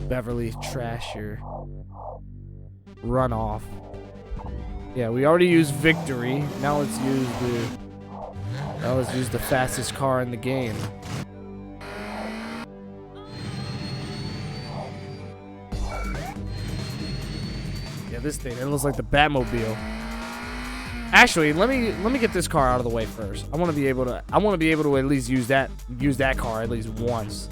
Beverly Trasher. Runoff. Yeah, we already used Victory. Now let's use the fastest car in the game. Yeah, this thing, it looks like the Batmobile. Actually, let me get this car out of the way first. I want to be able to at least use that car at least once.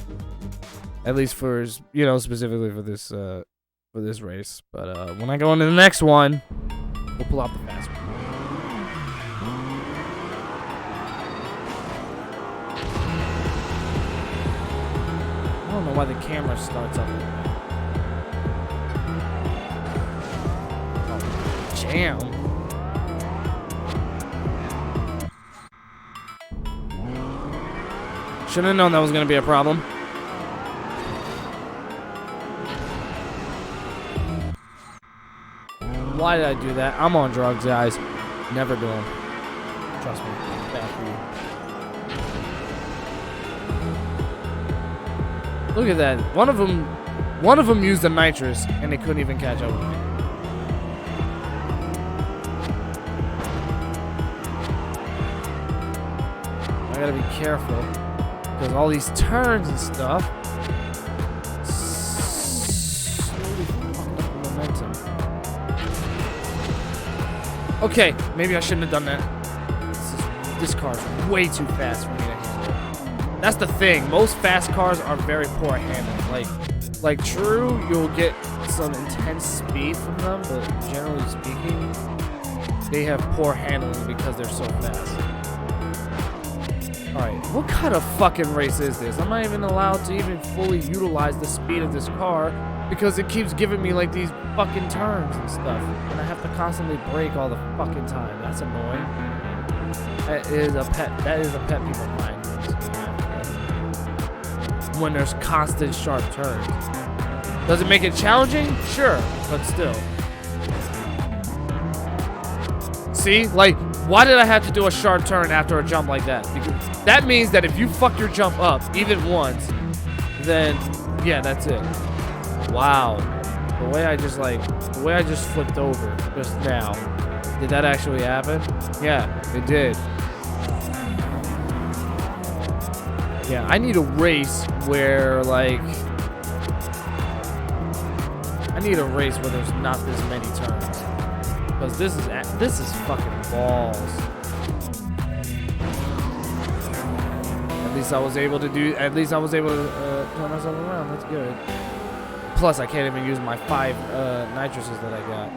At least for, you know, specifically for this race. But when I go into the next one, we'll pull out the fast one. I don't know why the camera starts up. Oh, jam. Should have known that was going to be a problem. Why did I do that? I'm on drugs, guys. Never do them. Trust me. Bad for you. Look at that. One of them used the nitrous, and they couldn't even catch up with me. gotta be careful. Because all these turns and stuff slowly fucked up the momentum. Okay, maybe I shouldn't have done that. This car is way too fast for me to handle. That's the thing. Most fast cars are very poor at handling. Like true, you'll get some intense speed from them, but generally speaking, they have poor handling because they're so fast. Alright, what kind of fucking race is this? I'm not even allowed to even fully utilize the speed of this car because it keeps giving me like these fucking turns and stuff. And I have to constantly brake all the fucking time. That's annoying. That is a pet peeve of mine. When there's constant sharp turns. Does it make it challenging? Sure, but still. See? Like, why did I have to do a sharp turn after a jump like that? Because that means that if you fuck your jump up even once, then yeah, that's it. Wow. The way I just flipped over just now. Did that actually happen? Yeah, it did. Yeah, I need a race where there's not this many turns. Because this is fucking balls. At least I was able to turn myself around. That's good. Plus, I can't even use my 5 nitruses that I got.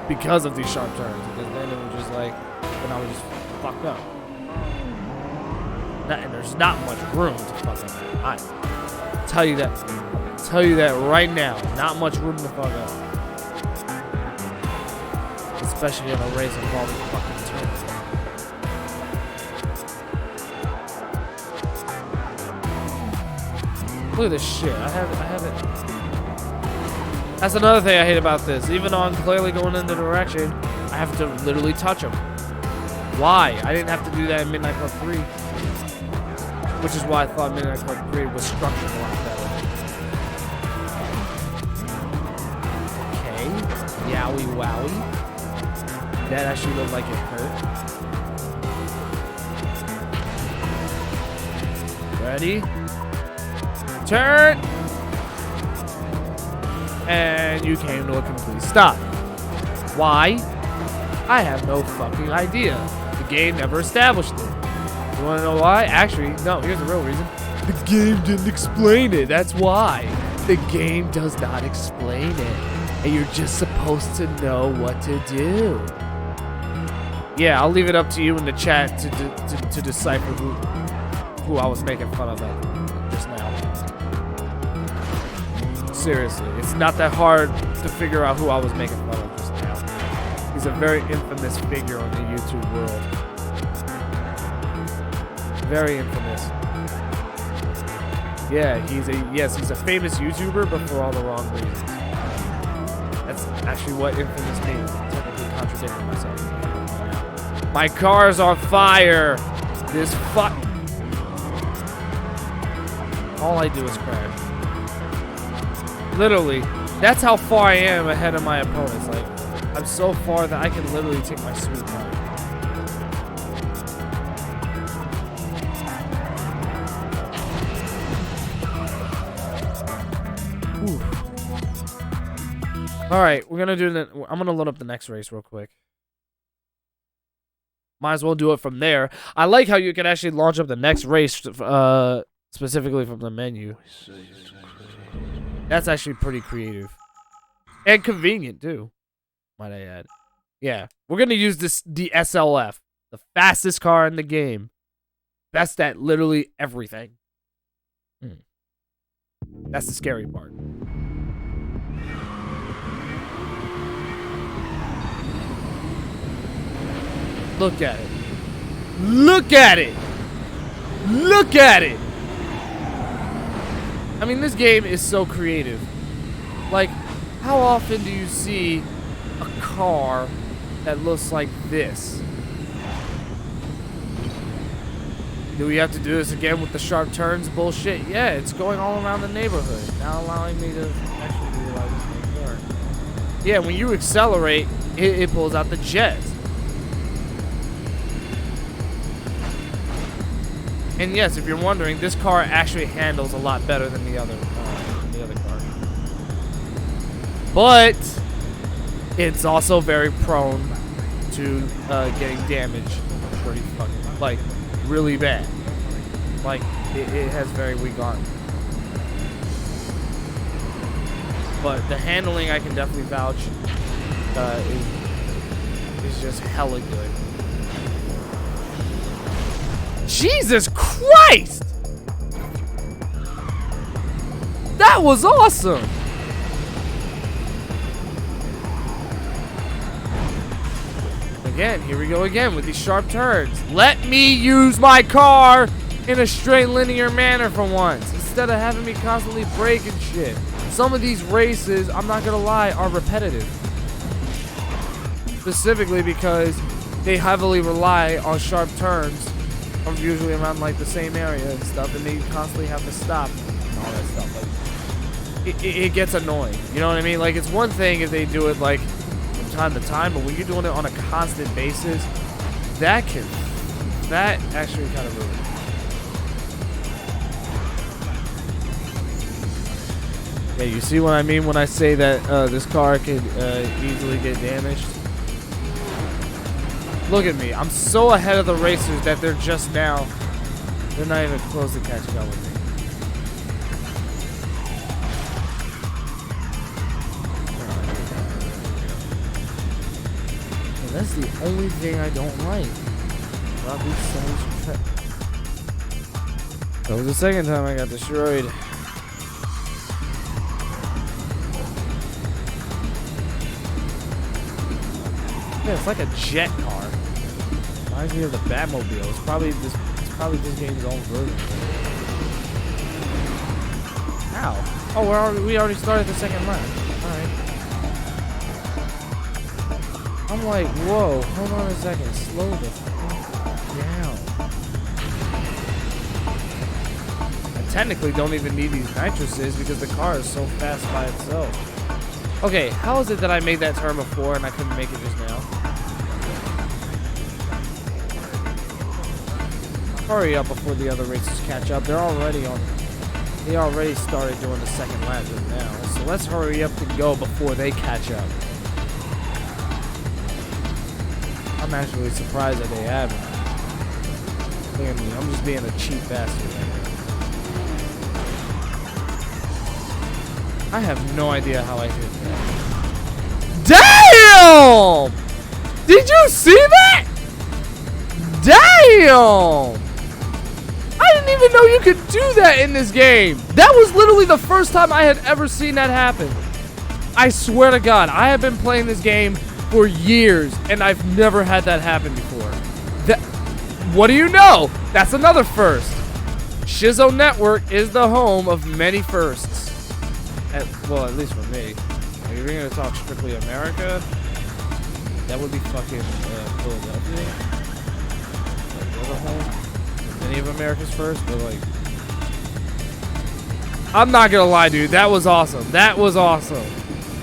Because of these sharp turns. Because then it was just then I was just fucked up. And there's not much room to fuck up. I tell you that right now. Not much room to fuck up. Especially in a race involving fucking turns. Look at this shit. I have it. That's another thing I hate about this. Even though I'm clearly going in the direction, I have to literally touch them. Why? I didn't have to do that in Midnight Club 3. Which is why I thought Midnight Club 3 was structured a lot better. Okay. Yowie wowie. That actually looked like it hurt. Ready? Turn! And you came to a complete stop. Why? I have no fucking idea. The game never established it. You wanna know why? Actually, no, here's the real reason. The game didn't explain it, that's why. The game does not explain it. And you're just supposed to know what to do. Yeah, I'll leave it up to you in the chat to decipher who I was making fun of just now. Seriously, it's not that hard to figure out who I was making fun of just now. He's a very infamous figure on the YouTube world. Very infamous. Yeah, he's a famous YouTuber, but for all the wrong reasons. That's actually what infamous means. I'm technically contradicting myself. My car's on fire. This fuck. All I do is crash. Literally, that's how far I am ahead of my opponents. Like, I'm so far that I can literally take my sweet time. All right, I'm gonna load up the next race real quick. Might as well do it from there. I like how you can actually launch up the next race specifically from the menu. That's actually pretty creative and convenient too, might I add. Yeah, we're gonna use the SLF, the fastest car in the game, best at literally everything. That's the scary part. Look at it. Look at it. Look at it. I mean, this game is so creative. Like, how often do you see a car that looks like this? Do we have to do this again with the sharp turns bullshit? Yeah, it's going all around the neighborhood. Now allowing me to actually realize this thing more. Yeah, when you accelerate, it pulls out the jet. And yes, if you're wondering, this car actually handles a lot better than the other car. But it's also very prone to getting damaged pretty fucking, like, really bad. Like, it has very weak arms. But the handling, I can definitely vouch, is just hella good. Jesus Christ! That was awesome! Again, here we go again with these sharp turns. Let me use my car in a straight linear manner for once, instead of having me constantly brake and shit. Some of these races, I'm not gonna lie, are repetitive. Specifically because they heavily rely on sharp turns, usually around like the same area and stuff, and they constantly have to stop and all that stuff. Like, it gets annoying. You know what I mean? Like, it's one thing if they do it like from time to time, but when you're doing it on a constant basis, that actually kind of ruins it. Yeah, you see what I mean when I say that this car could easily get damaged? Look at me. I'm so ahead of the racers that they're not even close to catching up with me. And that's the only thing I don't like about these Sony's trip. That was the second time I got destroyed. Yeah, it's like a jet car. Reminds me of the Batmobile. It's probably this game's own version. Ow. Oh, we already started the second lap. Alright. I'm like, whoa, hold on a second. Slow the fuck down. I technically don't even need these nitroses because the car is so fast by itself. Okay, how is it that I made that turn before and I couldn't make it just now? Hurry up before the other racers catch up. They already started doing the second lap just now. So let's hurry up to go before they catch up. I'm actually surprised that they haven't. Look at me, I'm just being a cheap bastard right now. I have no idea how I hit that. Damn! Did you see that? Damn! I didn't even know you could do that in this game. That was literally the first time I had ever seen that happen. I swear to God, I have been playing this game for years, and I've never had that happen before. What do you know? That's another first. Shizzo Network is the home of many firsts. Well, at least for me. If you're going to talk strictly America, that would be fucking Philadelphia. Like, the other home. Any of America's first, but like, I'm not gonna lie, dude. That was awesome. That was awesome.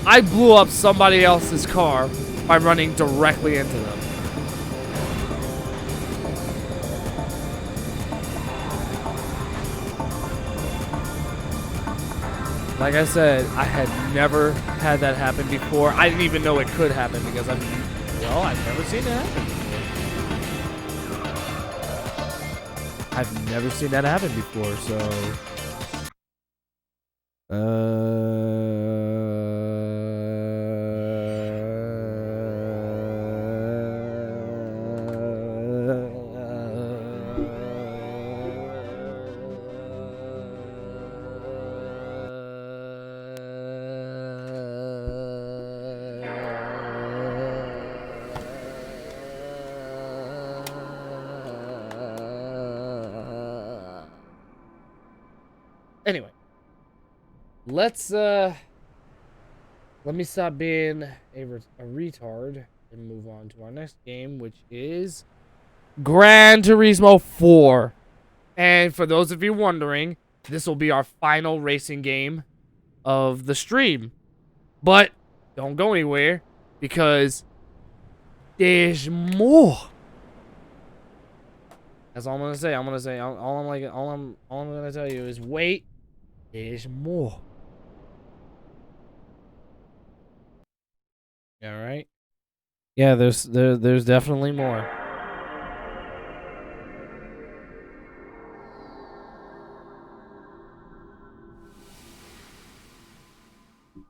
I blew up somebody else's car by running directly into them. Like I said, I had never had that happen before. I didn't even know it could happen because I've never seen it happen before. I've never seen that happen before, so anyway, let me stop being a retard and move on to our next game, which is Gran Turismo 4. And for those of you wondering, this will be our final racing game of the stream. But don't go anywhere because there's more. That's all I'm gonna say. All I'm gonna tell you is wait. There's more. All right. Yeah, there's definitely more.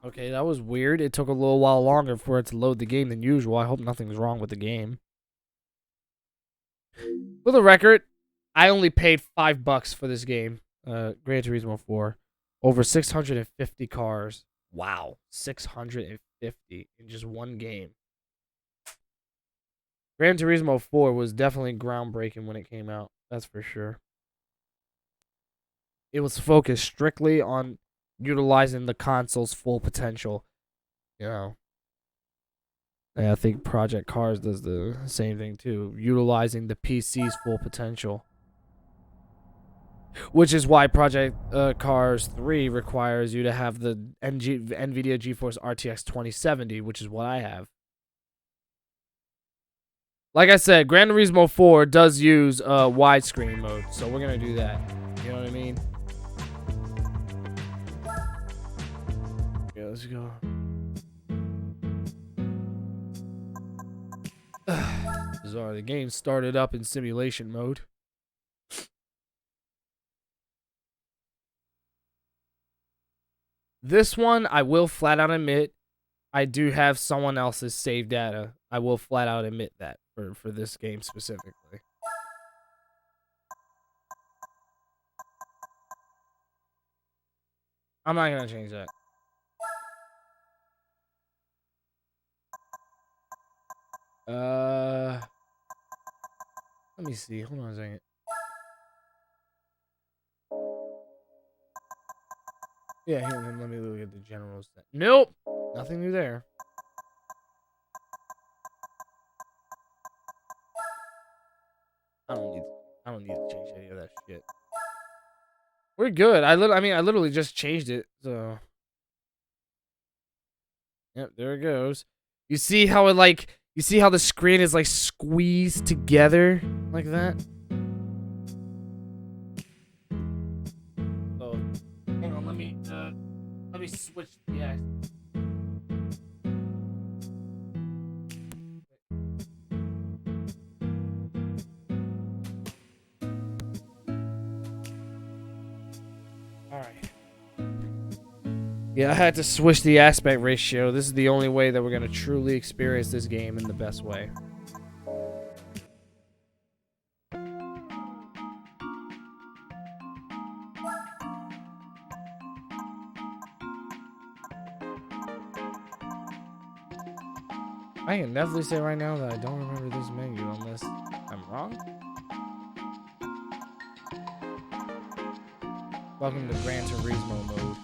Okay, that was weird. It took a little while longer for it to load the game than usual. I hope nothing's wrong with the game. For the record, I only paid $5 for this game. Gran Turismo 4. Over 650 cars. Wow. 650 in just one game. Gran Turismo 4 was definitely groundbreaking when it came out. That's for sure. It was focused strictly on utilizing the console's full potential. You know. And I think Project Cars does the same thing too. Utilizing the PC's full potential. Which is why Project Cars 3 requires you to have the NVIDIA GeForce RTX 2070, which is what I have. Like I said, Gran Turismo 4 does use widescreen mode, so we're going to do that. You know what I mean? Yeah, let's go. Bizarre. The game started up in simulation mode. This one, I will flat out admit, I do have someone else's save data. I will flat out admit that for this game specifically. I'm not going to change that. Let me see. Hold on a second. Yeah, here, let me look at the general stat. Nope. Nothing new there. I don't need to change any of that shit. We're good. I literally just changed it, so. Yep, there it goes. You see how the screen is like squeezed together like that? So, hang on, let me switch the axis. Alright. Yeah, I had to switch the aspect ratio. This is the only way that we're going to truly experience this game in the best way. I can definitely say right now that I don't remember this menu unless I'm wrong. Welcome to Gran Turismo mode.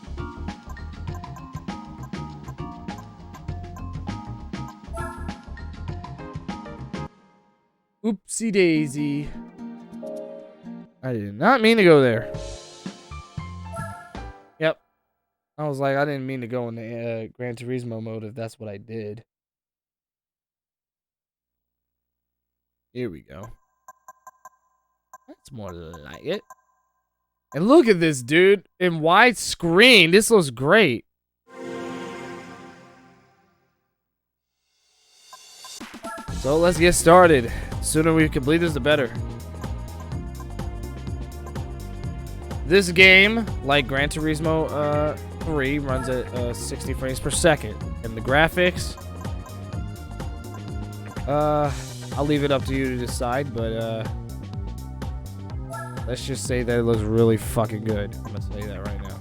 Oopsie daisy. I did not mean to go there. Yep. I was like, I didn't mean to go in the Gran Turismo mode if that's what I did. Here we go. That's more like it. And look at this, dude. In widescreen. This looks great. So let's get started. The sooner we complete this, the better. This game, like Gran Turismo 3, runs at 60 frames per second. And the graphics, I'll leave it up to you to decide, but let's just say that it looks really fucking good. I'm gonna say that right now.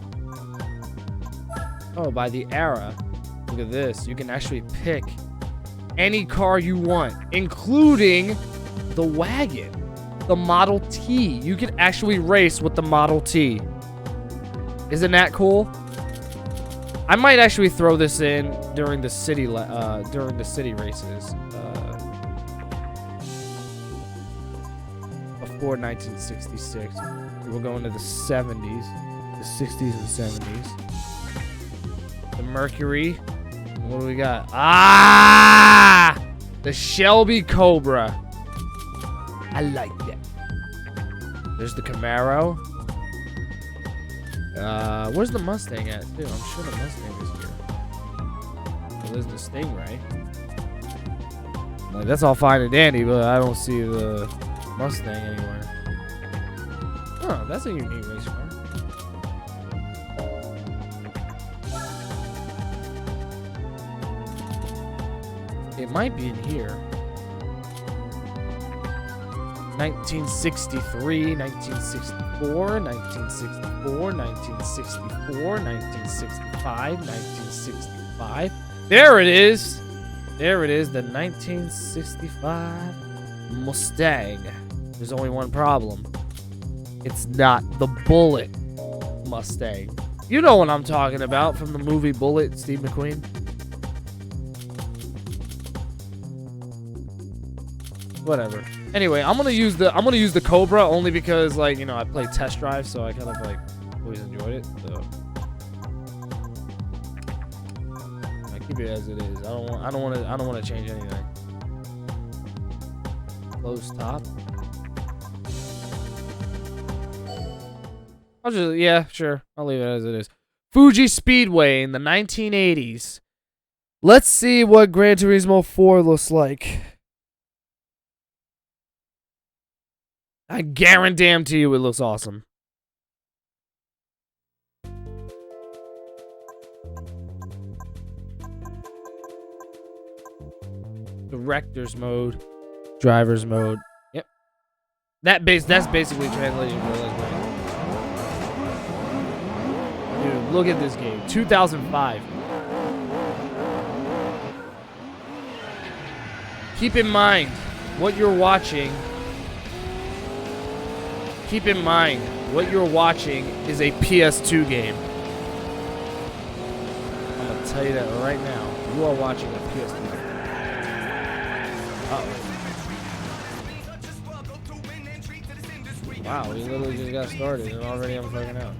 Oh, by the era, look at this. You can actually pick any car you want, including the wagon, the Model T. You can actually race with the Model T. Isn't that cool? I might actually throw this in during the city races before 1966. We'll go into the 70s, the 60s and 70s. The Mercury. What do we got? Ah! The Shelby Cobra. I like that. There's the Camaro. Where's the Mustang at, too? I'm sure the Mustang is here. Well, there's the Stingray. Like, that's all fine and dandy, but I don't see the Mustang anywhere. Oh, that's a unique race car. It might be in here. 1963, 1964, 1964, 1964, 1965, 1965. There it is. There it is, the 1965 Mustang. There's only one problem. It's not the Bullet Mustang. You know what I'm talking about from the movie Bullet, Steve McQueen. Whatever. Anyway, I'm gonna use the Cobra only because, like, you know, I play Test Drive, so I kind of like always enjoyed it. So I keep it as it is. I don't want to change anything. Close top. Yeah, sure. I'll leave it as it is. Fuji Speedway in the 1980s. Let's see what Gran Turismo 4 looks like. I guarantee you it looks awesome. Director's mode, driver's mode. Yep. That's basically translation for like, dude, look at this game. 2005. Keep in mind what you're watching. Keep in mind, what you're watching is a PS2 game. I'm going to tell you that right now. You are watching a PS2 game. Uh-oh. Wow, we literally just got started and already I'm fucking out.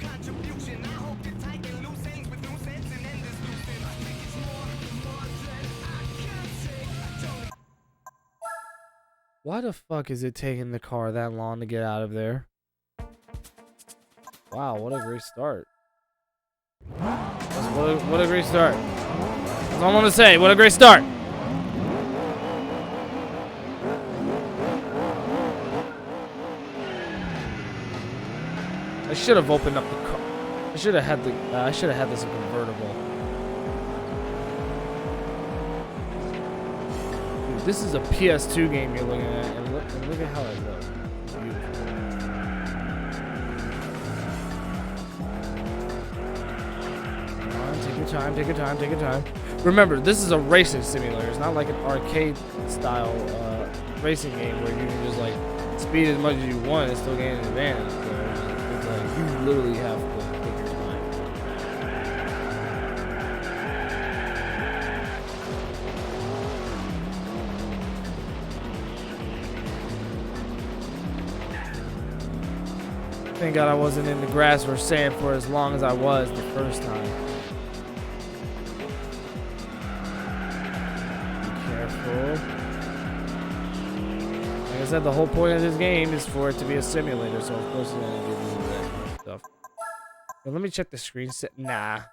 Why the fuck is it taking the car that long to get out of there? Wow, what a great start. What a great start. That's all I'm gonna say. What a great start. I should have opened up the car. I should have had this convertible. Dude, this is a PS2 game you're looking at, and look at how it looks. Beautiful. Take your time. Remember, this is a racing simulator. It's not like an arcade style racing game where you can just like speed as much as you want and still gain an advantage. So it's like you literally have to take your time. Thank God I wasn't in the grass or sand for as long as I was the first time. Like I said, the whole point of this game is for it to be a simulator, so of course it's gonna give you that kind of stuff. Now, let me check the screen set. Nah.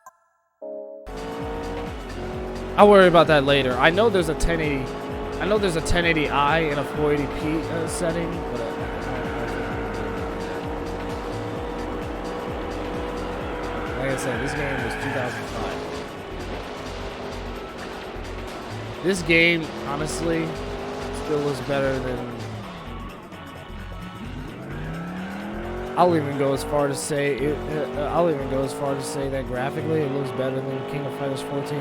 I'll worry about that later. I know there's a 1080. I know there's a 1080i and a 480p setting, but like I said, this game was 2005. This game, honestly, still looks better than... I'll even go as far to say that graphically it looks better than King of Fighters 14.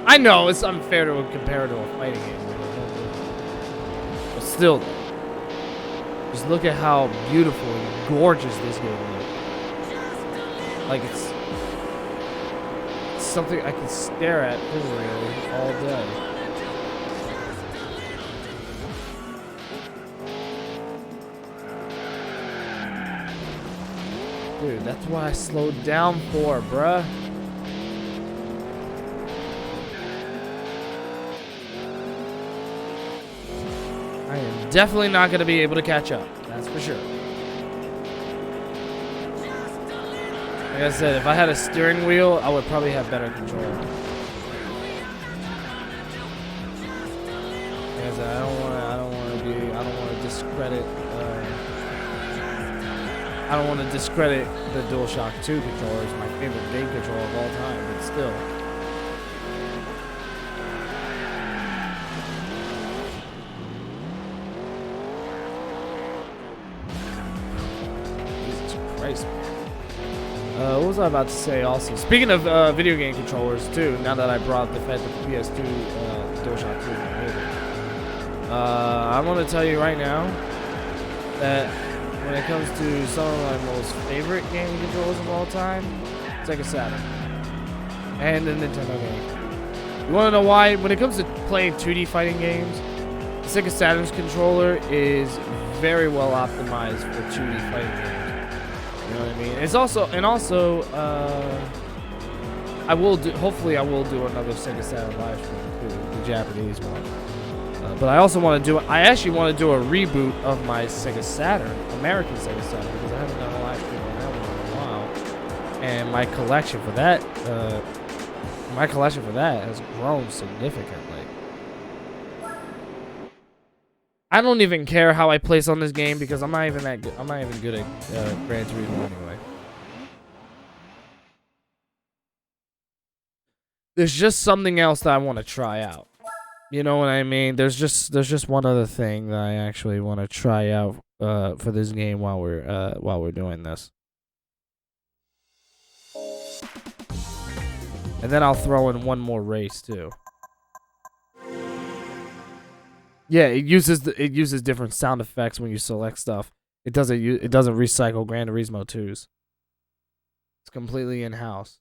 I know it's unfair to compare it to a fighting game, but still, just look at how beautiful and gorgeous this game looks. Like it's something I can stare at literally all day. Dude, that's what I slowed down for, bruh. I am definitely not going to be able to catch up. That's for sure. Like I said, if I had a steering wheel, I would probably have better control. Like I said, I don't want to discredit. I don't want to discredit the DualShock 2 controller. It's my favorite game controller of all time, but still. Jesus Christ, man. What was I about to say also? Speaking of video game controllers, too, now that I brought up the fact that the PS2 DualShock 2 is amazing. I'm going to tell you right now that when it comes to some of my most favorite gaming controllers of all time, Sega Saturn and the Nintendo game. You want to know why? When it comes to playing 2D fighting games, the Sega Saturn's controller is very well optimized for 2D fighting games. You know what I mean? It's also, hopefully I will do another Sega Saturn live stream too, the Japanese one. But I also want to do, I actually want to do a reboot of my Sega Saturn, American Sega Saturn, because I haven't done a live stream on that one in a while. And my collection for that, has grown significantly. I don't even care how I place on this game because I'm not even that good. I'm not even good at Gran Turismo anyway. There's just something else that I want to try out. You know what I mean? There's just one other thing that I actually want to try out for this game while we're doing this. And then I'll throw in one more race too. Yeah, it uses different sound effects when you select stuff. It doesn't recycle Gran Turismo 2's. It's completely in-house.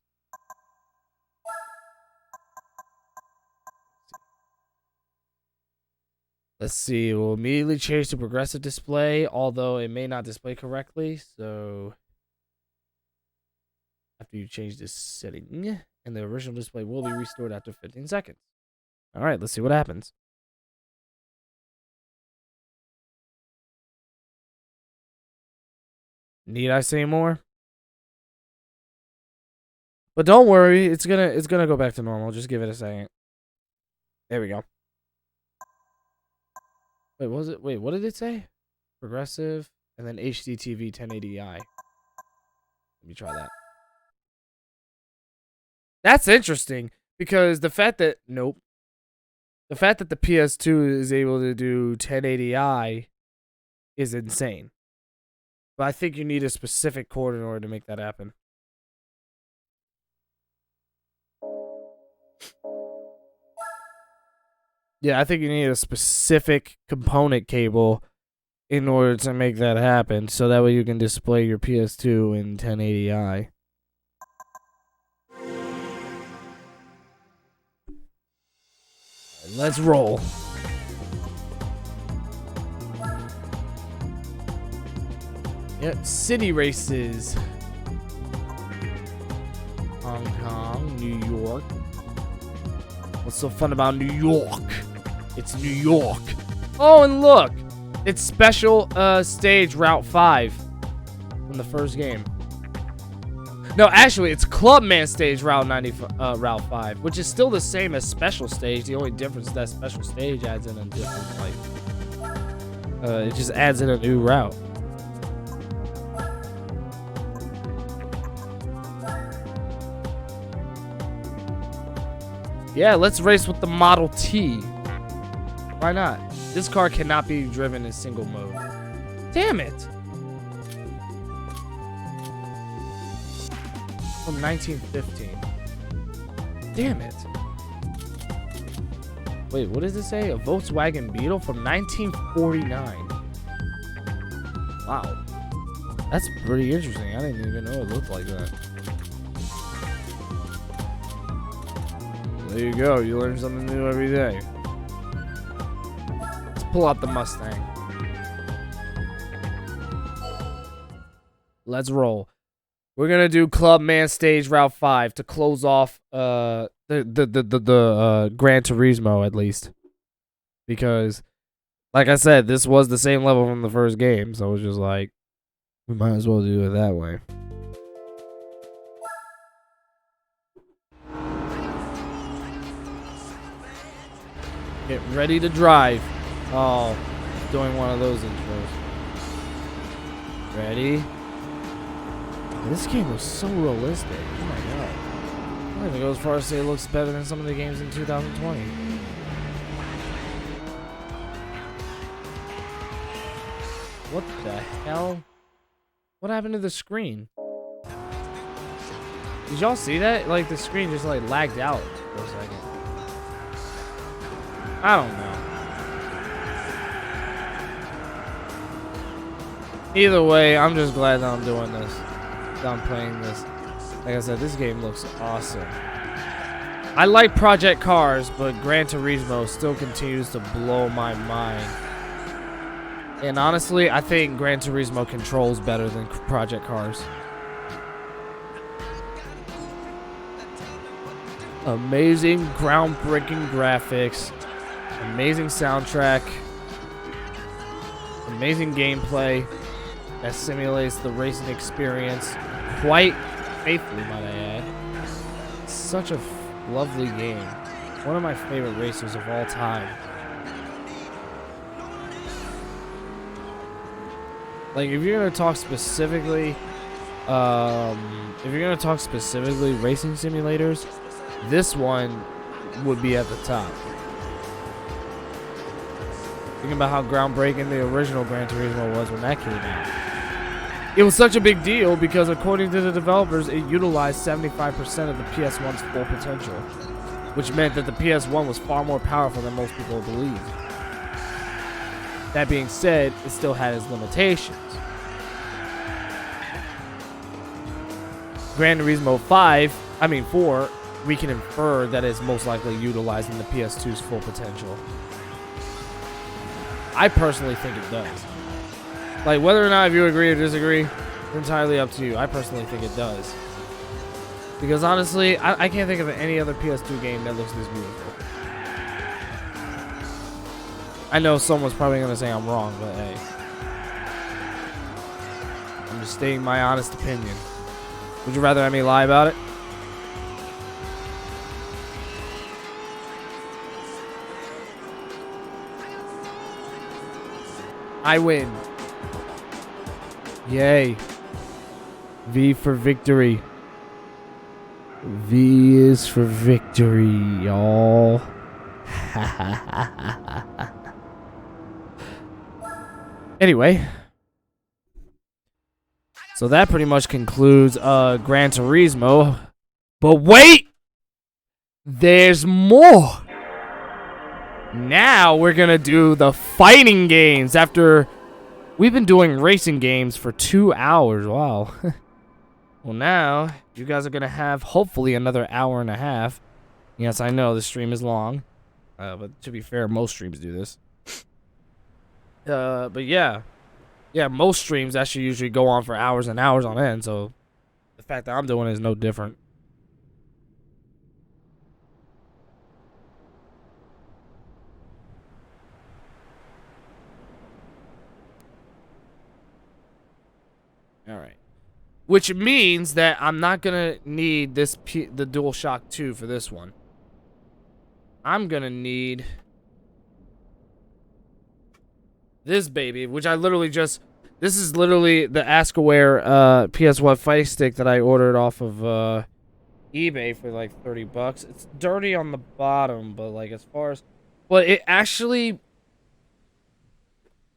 Let's see, we'll immediately change to progressive display, although it may not display correctly, so after you change this setting, and the original display will be restored after 15 seconds. Alright, let's see what happens. Need I say more? But don't worry, it's gonna go back to normal. Just give it a second. There we go. Wait, what did it say? Progressive, and then HDTV 1080i. Let me try that. That's interesting, because the fact that, the fact that the PS2 is able to do 1080i is insane. But I think you need a specific cord in order to make that happen. Yeah, I think you need a specific component cable in order to make that happen, so that way you can display your PS2 in 1080i. Let's roll. Yep, city races. Hong Kong, New York. What's so fun about New York? It's New York. Oh, and look! It's special stage Route 5 from the first game. No, actually, it's Clubman stage Route 5, which is still the same as special stage. The only difference is that special stage adds in a different, like, it just adds in a new route. Yeah, let's race with the Model T. Why not? This car cannot be driven in single mode. Damn it! From 1915. Damn it. Wait, what does it say? A Volkswagen Beetle from 1949. Wow. That's pretty interesting. I didn't even know it looked like that. There you go. You learn something new every day. Let's pull out the Mustang. Let's roll. We're gonna do Clubman Stage Route 5 to close off the Gran Turismo, at least, because, like I said, this was the same level from the first game, so it was just like, we might as well do it that way. Get ready to drive. Oh, doing one of those intros. Ready? This game was so realistic. Oh my god. I'm gonna go as far as to say it looks better than some of the games in 2020. What the hell? What happened to the screen? Did y'all see that? Like the screen just like lagged out for a second. I don't know. Either way, I'm just glad that I'm doing this. That I'm playing this. Like I said, this game looks awesome. I like Project Cars, but Gran Turismo still continues to blow my mind. And honestly, I think Gran Turismo controls better than Project Cars. Amazing, groundbreaking graphics. Amazing soundtrack. Amazing gameplay that simulates the racing experience quite faithfully, might I add. Such a lovely game. One of my favorite racers of all time. Like, if you're gonna talk specifically, racing simulators, this one would be at the top. Think about how groundbreaking the original Gran Turismo was when that came out. It was such a big deal because, according to the developers, it utilized 75% of the PS1's full potential, which meant that the PS1 was far more powerful than most people believed. That being said, it still had its limitations. Gran Turismo 4, we can infer that it's most likely utilizing the PS2's full potential. I personally think it does. Like, whether or not if you agree or disagree, it's entirely up to you. I personally think it does. Because honestly, I can't think of any other PS2 game that looks this beautiful. I know someone's probably going to say I'm wrong, but hey. I'm just stating my honest opinion. Would you rather have me lie about it? I win. Yay. V for victory. V is for victory, y'all. Anyway. So that pretty much concludes Gran Turismo. But wait! There's more! Now we're gonna do the fighting games after we've been doing racing games for 2 hours. Wow. Well, now you guys are gonna have hopefully another hour and a half. Yes, I know the stream is long, but to be fair, most streams do this. But yeah, most streams actually usually go on for hours and hours on end. So the fact that I'm doing it is no different. All right. Which means that I'm not going to need the DualShock 2 for this one. I'm going to need this baby, which I literally just... This is literally the Askaware PS1 fight stick that I ordered off of eBay for like $30. It's dirty on the bottom, but like as far as... But it actually...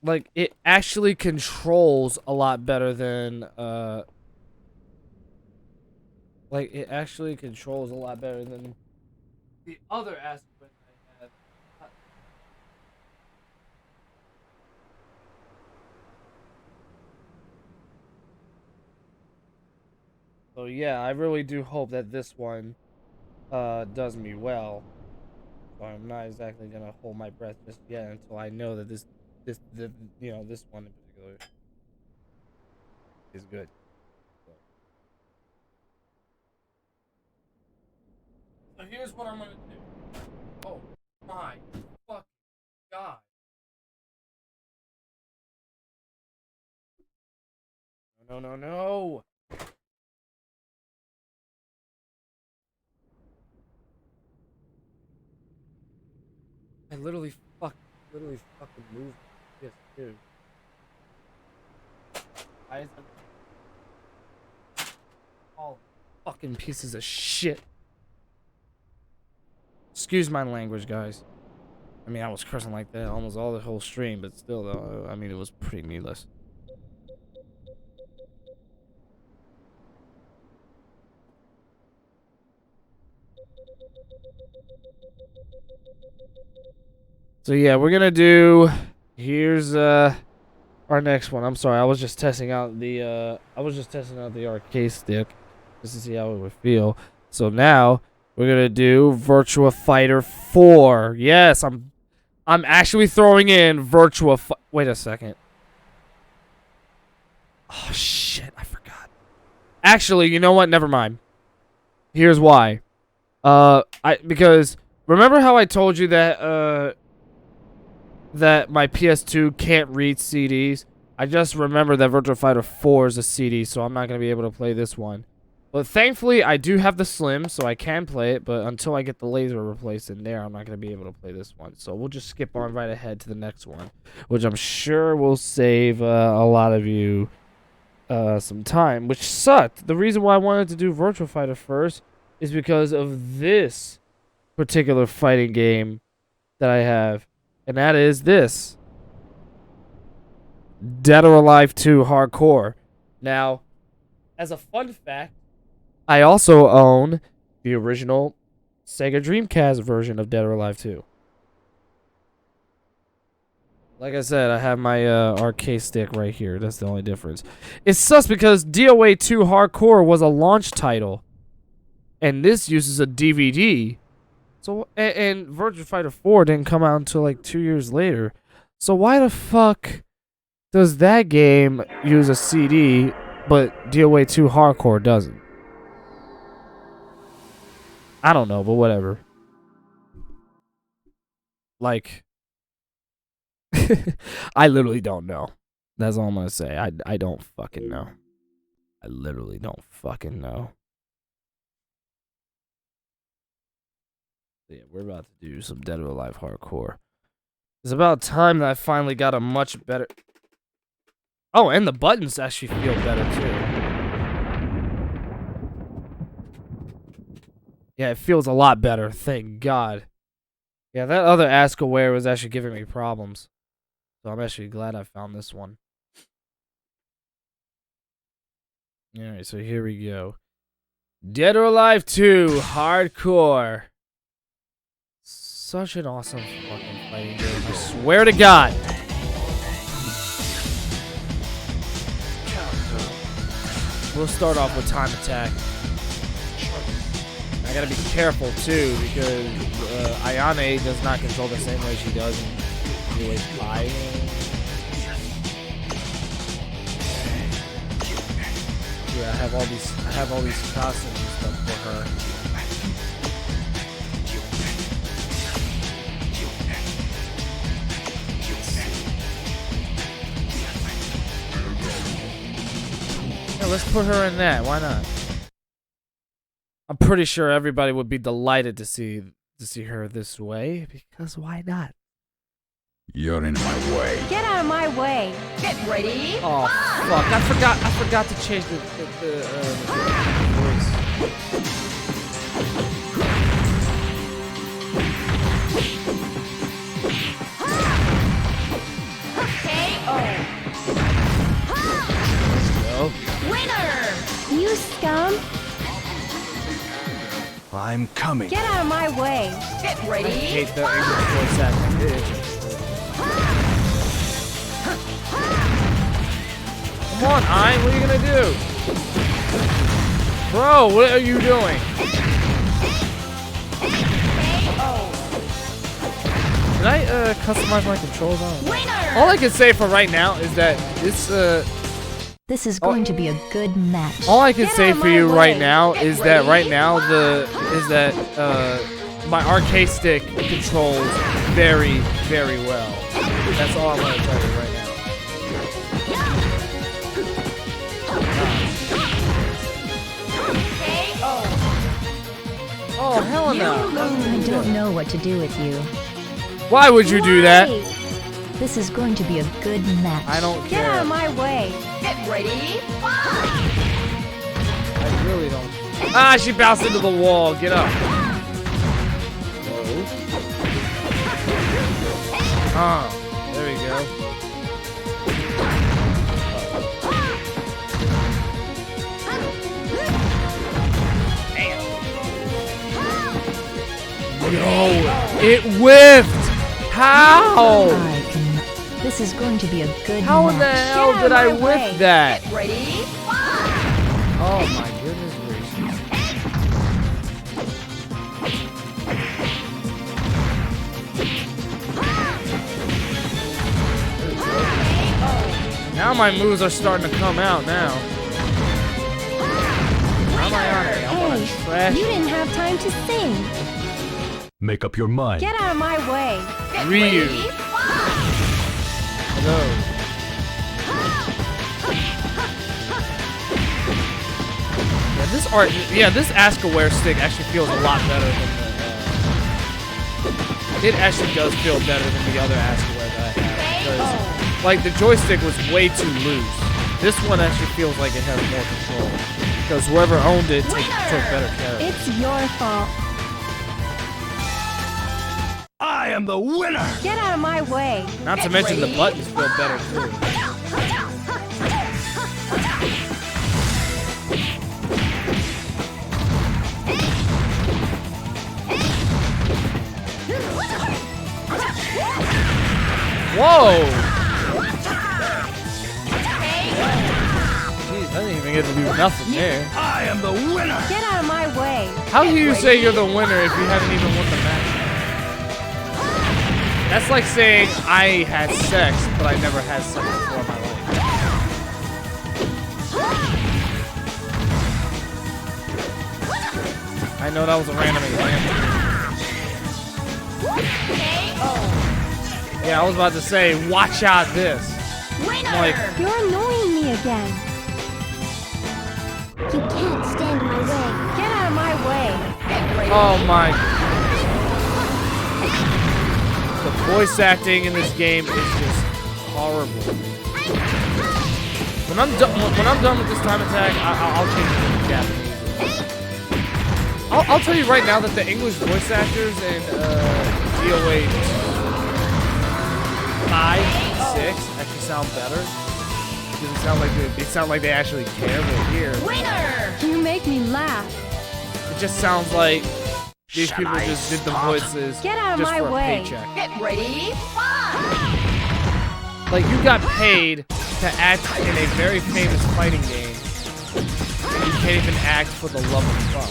Like, it actually controls a lot better than, like, it actually controls a lot better than the other aspect I had. So, yeah, I really do hope that this one, does me well. So I'm not exactly gonna hold my breath just yet until I know that this one in particular is good. So here's what I'm gonna do. Oh my fucking god. No. I literally fucking moved this dude. Why is it all fucking pieces of shit? Excuse my language, guys. I mean, I was cursing like that almost all the whole stream, but still, though, I mean, it was pretty needless. So yeah, we're gonna do. Here's our next one. I'm sorry, I was just testing out the arcade stick just to see how it would feel. So now we're gonna do Virtua Fighter 4. Yes, I'm actually throwing in Wait a second. Oh shit, I forgot. Actually, you know what? Never mind. Here's why. Because remember how I told you that that my PS2 can't read CDs? I just remember that Virtua Fighter 4 is a CD, so I'm not going to be able to play this one. But thankfully, I do have the Slim, so I can play it, but until I get the laser replaced in there, I'm not going to be able to play this one. So we'll just skip on right ahead to the next one, which I'm sure will save a lot of you some time, which sucked. The reason why I wanted to do Virtua Fighter first is because of this particular fighting game that I have. And that is this. Dead or Alive 2 Hardcore. Now, as a fun fact, I also own the original Sega Dreamcast version of Dead or Alive 2. Like I said, I have my arcade stick right here. That's the only difference. It's sus because DOA2 Hardcore was a launch title. And this uses a DVD. So, and Virtua Fighter 4 didn't come out until like 2 years later. So why the fuck does that game use a CD, but DOA2 Hardcore doesn't? I don't know, but whatever. Like, I literally don't know. That's all I'm gonna say. I don't fucking know. I literally don't fucking know. Yeah, we're about to do some Dead or Alive Hardcore. It's about time that I finally got a much better... Oh, and the buttons actually feel better, too. Yeah, it feels a lot better, thank God. Yeah, that other Ask-Aware was actually giving me problems. So I'm actually glad I found this one. Alright, so here we go. Dead or Alive 2 Hardcore. Such an awesome fucking fighting game. I swear to God. We'll start off with time attack. I gotta be careful too because Ayane does not control the same way she does in DOA5. Yeah, I have all these costumes and stuff for her. Yeah, let's put her in that. Why not? I'm pretty sure everybody would be delighted to see her this way because why not? You're in my way. Get out of my way. Get ready. Oh fuck! I forgot to change the voice. KO. Winner! You scum! I'm coming. Get out of my way. Get ready. I hate that English voice acting. Come on, Ein, what are you gonna do? Bro, what are you doing? Did I customize my controls on? All I can say for right now is that this is going to be a good match. all I can say for you right now is that my arcade stick controls very, very well. That's all I'm gonna tell you right now. KO. Oh hell no! I don't know what to do with you. Why would you do that? This is going to be a good match. I don't Get care. out of my way. Get ready. I really don't. Ah, she bounced into the wall. Get up. Ah, there we go. Yo, it whiffed. How? This is going to be a good How in the match. hell did I whiff that? Get ready. Oh my goodness gracious. Now my moves are starting to come out now. How am I on it? I'm gonna trash. You didn't have time to sing. Make up your mind. Get out of my way. Get Ryu. ready. Hello. Yeah, this art. Yeah, this Ask-Aware stick actually feels a lot better than the. It actually does feel better than the other Ask-Aware that I had. Because, like, the joystick was way too loose. This one actually feels like it has more control. Because whoever owned it took better care of it. It's your fault. I am the winner! Get out of my way. Not to mention the buttons feel better too. Whoa! Jeez, I didn't even get to do nothing there. I am the winner! Get out of my way. How do you say you're the winner if you haven't even won the match? That's like saying I had sex, but I never had sex before in my life. I know that was a random example. Yeah, I was about to say, watch out this. I'm like, You're annoying me again. You can't stand my way. Get out of my way. oh my. The voice acting in this game is just horrible. When I'm done with this time attack, I'll change it to Japanese. I'll tell you right now that the English voice actors in DOA2 5 and 6 actually sound better. It doesn't sound like they sound like they actually care. But here, You make me laugh. it just sounds like these people just did the voices Get out of just my for a way. paycheck. Get ready. Like, you got paid to act in a very famous fighting game, and you can't even act for the love of fun.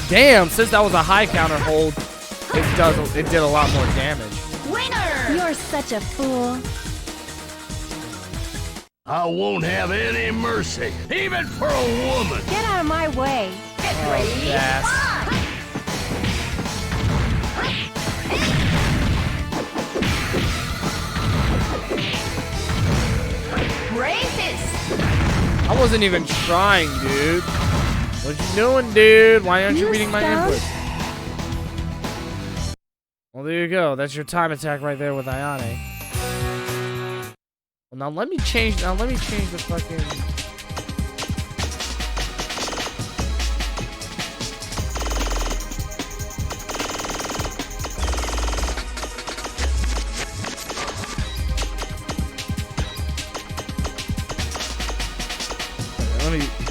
Damn, since that was a high counter hold, it did a lot more damage. You're such a fool. I won't have any mercy, even for a woman. Get out of my way. Get ready. Yes. I wasn't even trying, dude. What you doing, dude? Why aren't you reading my input? Well, there you go. That's your time attack right there with Ayane. Well, now let me change the fucking...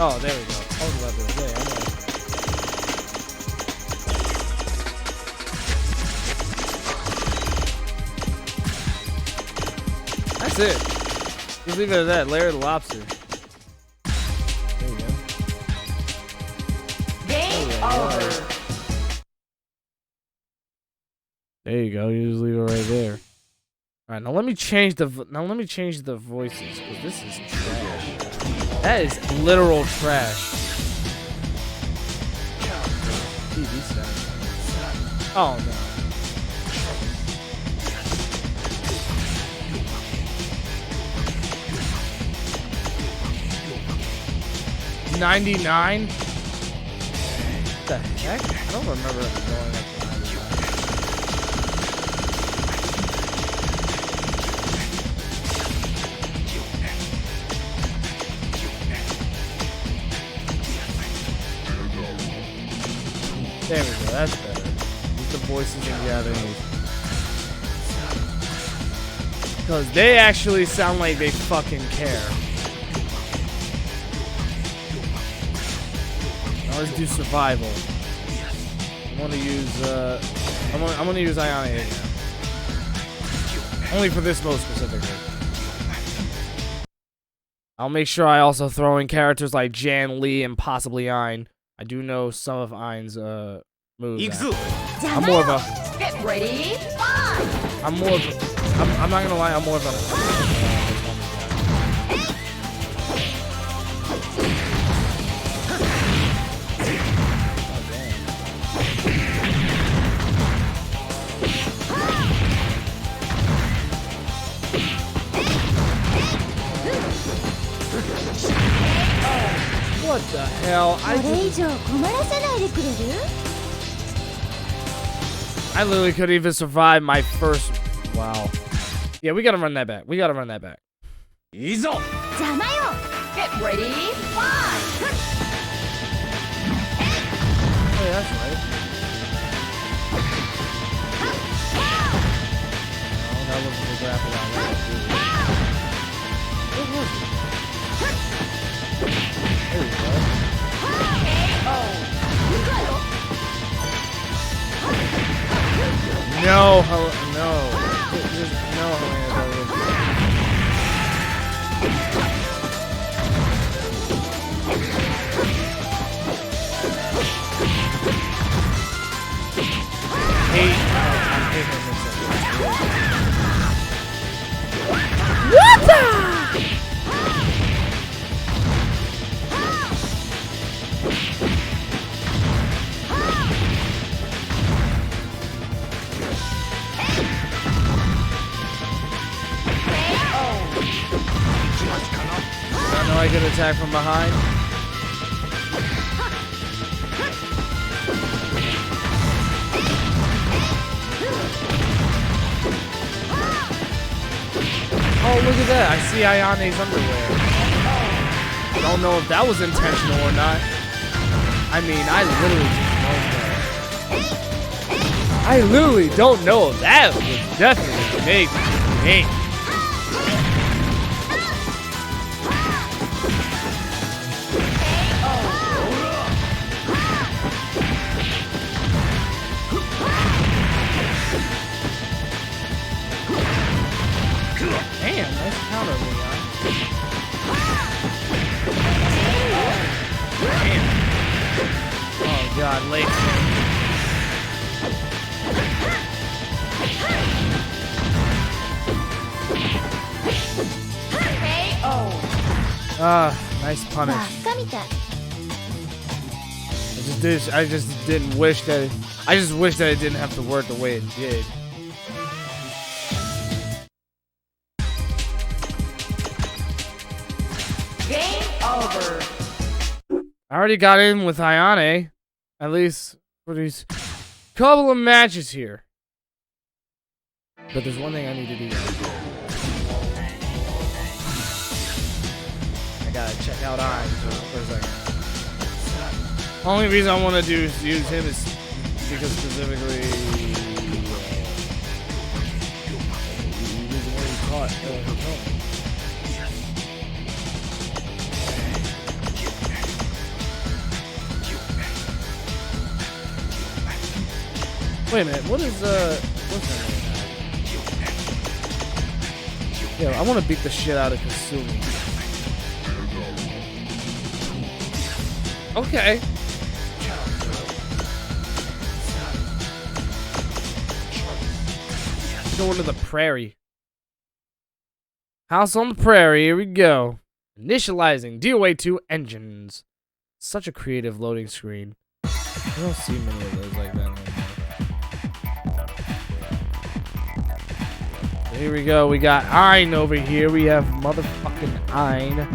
Oh, there we go. I was about to say, That's it. Just leave it at that. Larry the Lobster. There you go. Game over. There you go. You just leave it right there. All right, now let me change the voices, because this is trash. That is literal trash. TV sound. Oh no. $99? What the heck? I don't remember it going up to 95. There we go, that's better. Use the voices and gathering. Because they actually sound like they fucking care. Now let's do survival. I'm gonna use I'm gonna use Ayane again. Only for this mode specifically. I'll make sure I also throw in characters like Jan, Lee, and possibly Ein. I do know some of Ein's moves. I'm more of a Get ready, fight! I'm not gonna lie, I'm more of a What the hell? I literally couldn't even survive my first. Wow. Yeah, we gotta run that back. We gotta run that back. Get ready, fight! Oh, yeah, that's right. Oh, that wasn't the grapple I wanted to do. What was it? There we go. No, no. Just, no, Helena, that was... I hate him. What the? I know I can attack from behind. Oh, look at that. I see Ayane's underwear. Don't know if that was intentional or not. I mean, I literally don't know. That was definitely made me. Damn, nice counter, Leon. Damn. Oh god, late. Nice punish. I just didn't wish that I just wish that it didn't have to work the way it did. I already got in with Ayane, at least for these couple of matches here. But there's one thing I need to do. I gotta check out Ein for a second. Only reason I want to use him is because specifically he caught. Wait a minute, what is what's that name? Yeah, I want to beat the shit out of Kasumi. Okay. Going to the prairie. House on the prairie, here we go. Initializing DOA2 engines. Such a creative loading screen. I don't see many of those like that anymore. Here we go. We got Ein over here. We have motherfucking Ein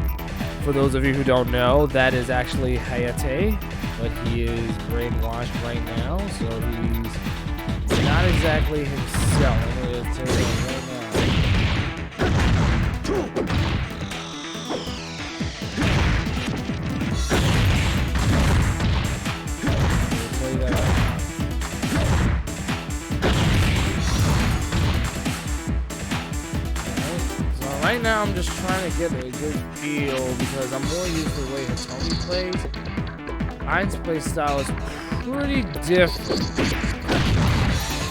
For those of you who don't know, that is actually Hayate, but he is brainwashed right now, so he's not exactly himself. I'm going to tell you that right now. Right now, I'm just trying to get a good feel because I'm more used to the way Hitomi plays. Ein's play style is pretty different.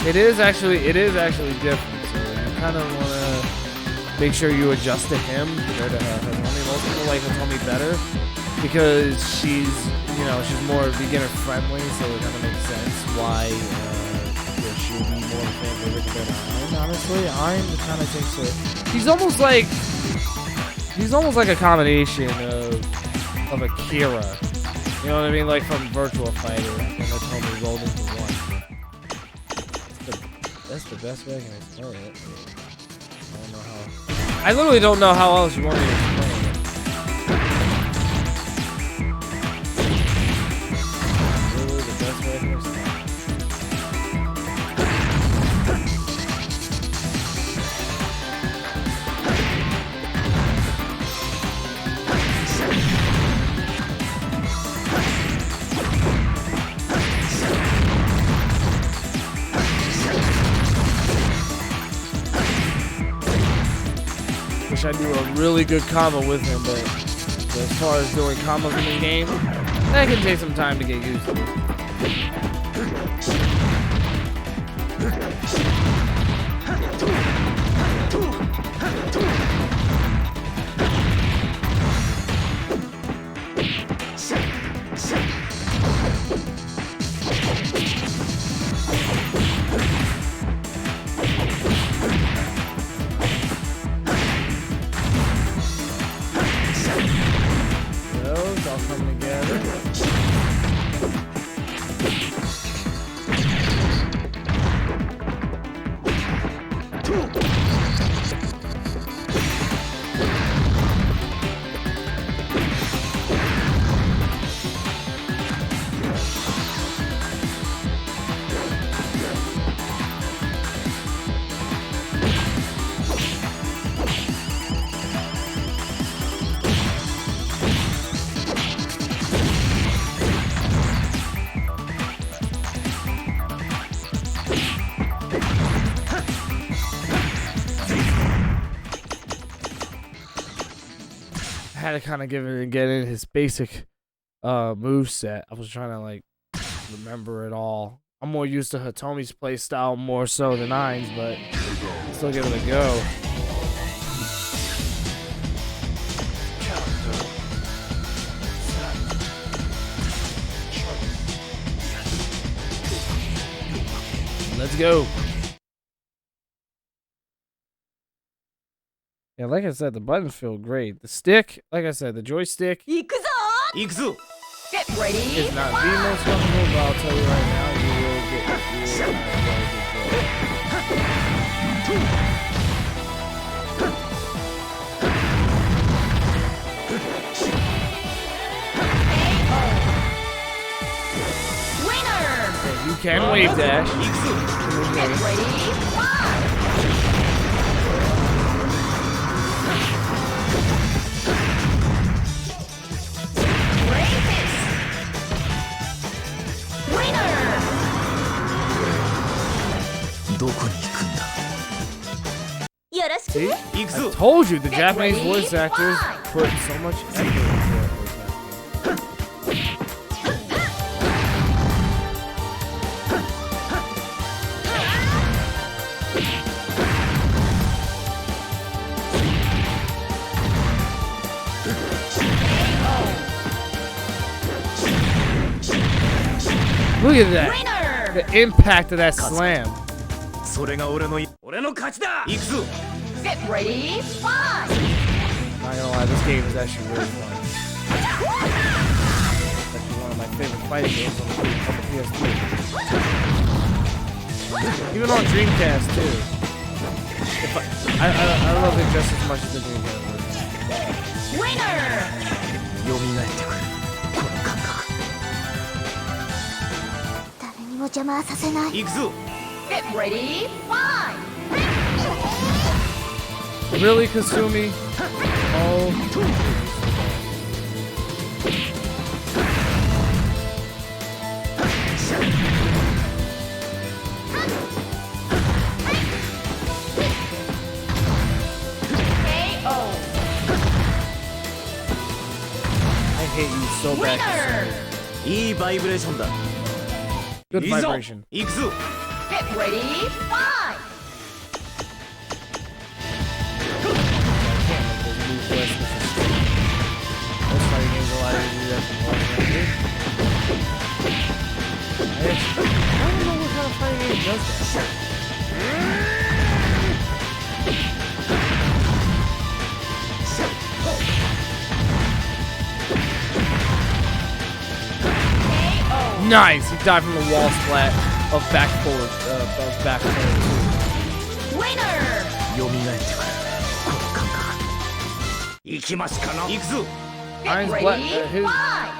It is actually different. So you kind of want to make sure you adjust to him compared to Hitomi. Most people like Hitomi better because she's more beginner friendly, so it kind of makes sense why she would be more fan favorite compared to Ein. Honestly, Ein kind of takes it. He's almost like a combination of Akira. You know what I mean? Like from Virtua Fighter and Hitomi rolled into one. That's the best way I can explain it. I literally don't know how else you want me to explain it. Literally the best way I can explain it. I do a really good combo with him, but as far as doing combos in the game, that can take some time to get used to. Had to kind of get in his basic move set. I was trying to like remember it all. I'm more used to Hitomi's play style more so than Ein's, but still give it a go. Let's go. Yeah, like I said, the buttons feel great. The stick, like I said, the joystick is not the most comfortable, but I'll tell you right now, you will get a really good Winner! Okay, you can wave dash. Get ready, fight! See? I told you the Japanese voice actors put so much effort into it. Look at that. The impact of that slam. Get ready, fight! Not gonna lie, this game is actually really fun. It's actually one of my favorite fighting games on the PS2. Even on Dreamcast too. I love it just as much as the Dreamcast version. Winner! Get ready, fight! Really, Kasumi? Oh. I hate you so bad. Good vibration. Get ready, fight! Most fighting games allow you to do that from one hand. I don't know what kind of fighting game does that. Nice! He died from the wall splat of back forward. Winner! Iron's Get black. ready, His. fight!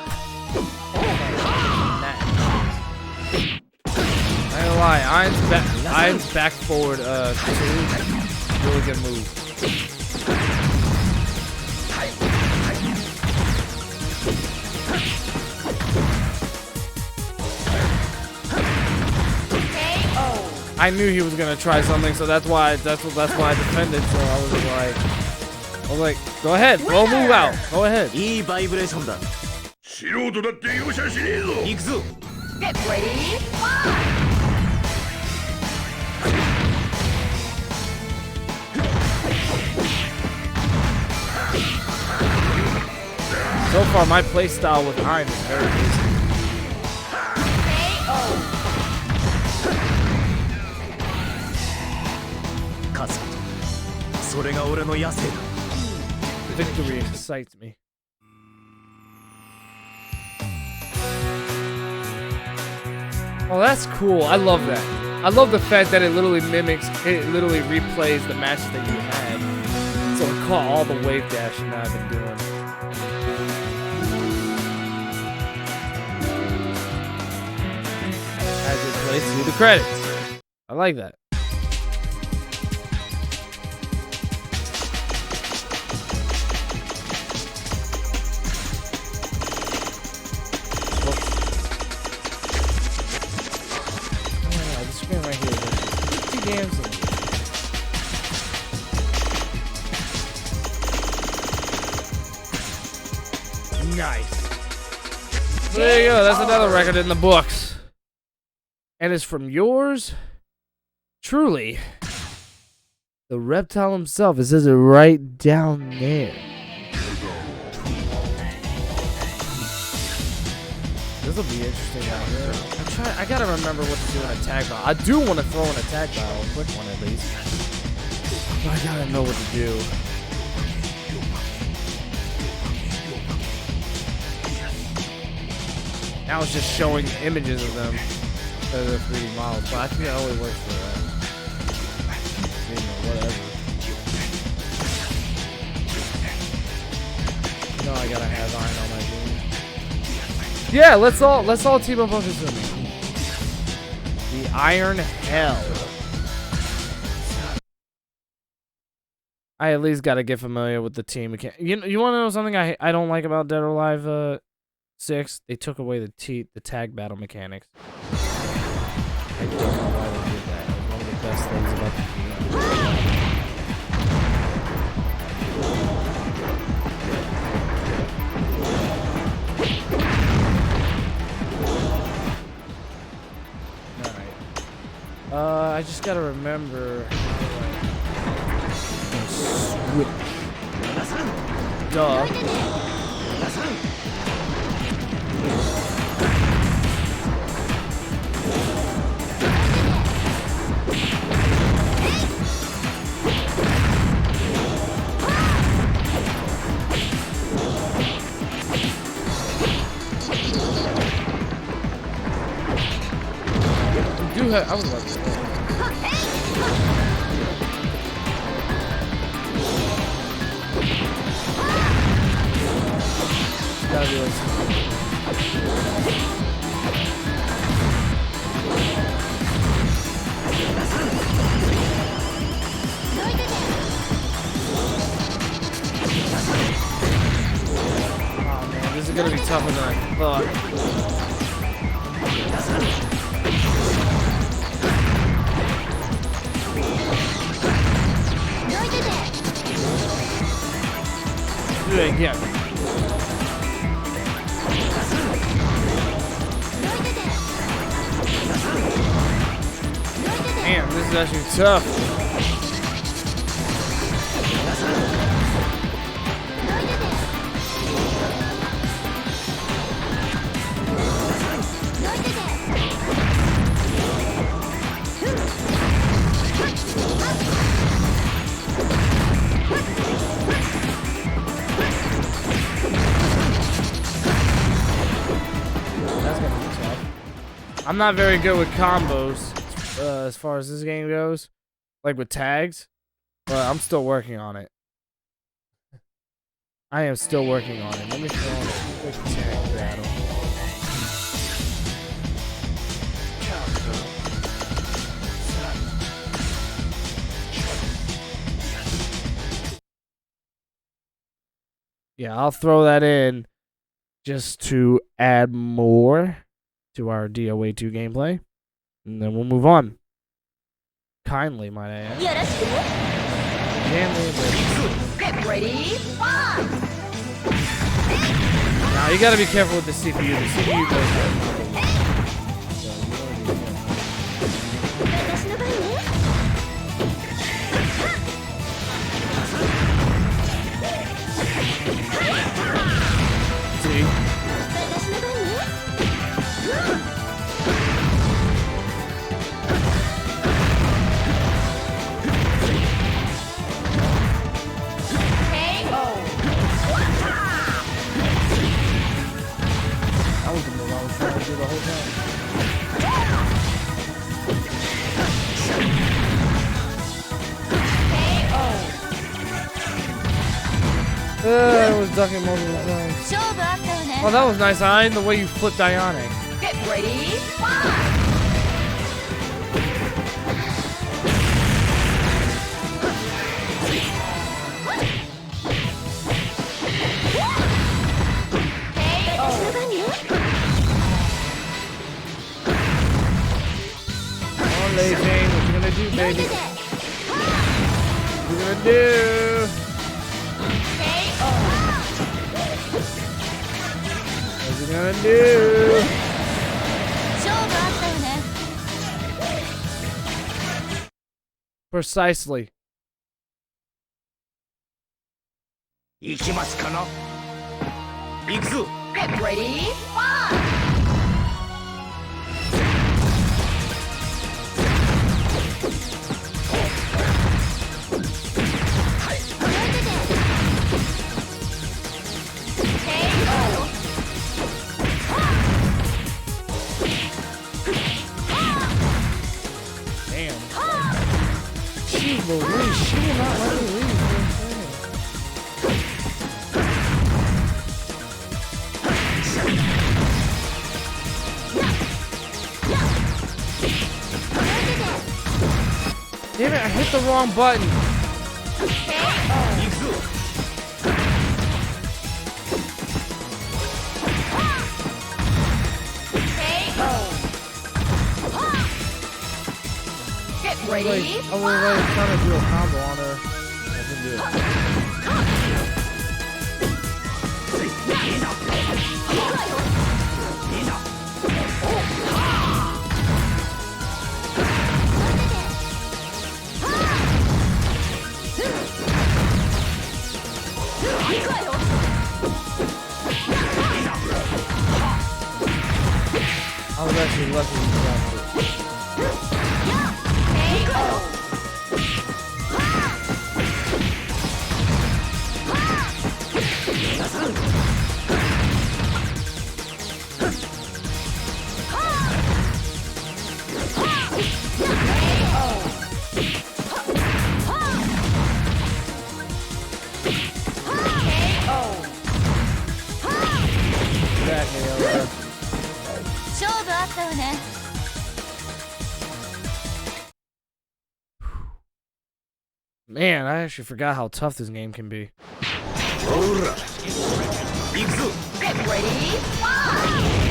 I ain't gonna lie, Iron's back forward. Really good move. I knew he was gonna try something, so that's why I defended. So I was like, go ahead, throw a move out. Go ahead. Get ready, fight! So far, my play style with Iron is very basic. Victory excites me. Oh, that's cool. I love that. I love the fact that it literally replays the matches that you had. So it caught all the wave dashing that I've been doing. As it plays through the credits. I like that. Nice. So there you go. That's another record in the books. And it's from yours truly, the Reptile himself. It says it right down there. This will be interesting out here. I gotta remember what to do in a tag battle. I do want to throw in a tag battle, a quick one at least. But I gotta know what to do. Now it's just showing images of them instead of the 3D models, but I think that only works for that. You know, whatever. No, I gotta have Iron on my team. Yeah, let's all team up on Kasumi. The Iron Hell. I at least gotta get familiar with the team. You want to know something I don't like about Dead or Alive 6? They took away the tag battle mechanics. I don't know why they did that. It was one of the best things about the game. Alright. I just gotta remember how to switch. Duh. I would love to. gotta be like. Oh man, this is gonna be tougher than I thought. Do it again. Damn, this is actually tough. I'm not very good with combos as far as this game goes, like with tags, but I'm still working on it. I am still working on it. Let me throw on a quick tag battle. Yeah, I'll throw that in just to add more to our DOA2 gameplay, and then we'll move on. Kindly, might I add. Get ready, one. Now you gotta be careful with the CPU. The CPU goes See? That was the move I was trying to do the whole time. I was ducking multiple times. Oh, that was nice, Ian, the way you flipped Ionic. Get ready, one. Lay Jane, what you gonna do, baby? What you gonna do? What you gonna do? Precisely. 行きますかな行くぞ Get ready, one. Damn. Jeez Louise, she will not let me leave. Damn it, I hit the wrong button. Get ready, I was like trying to do a combo on her. I didn't do it. I was actually lucky with that. Man, I actually forgot how tough this game can be. Get ready, fight!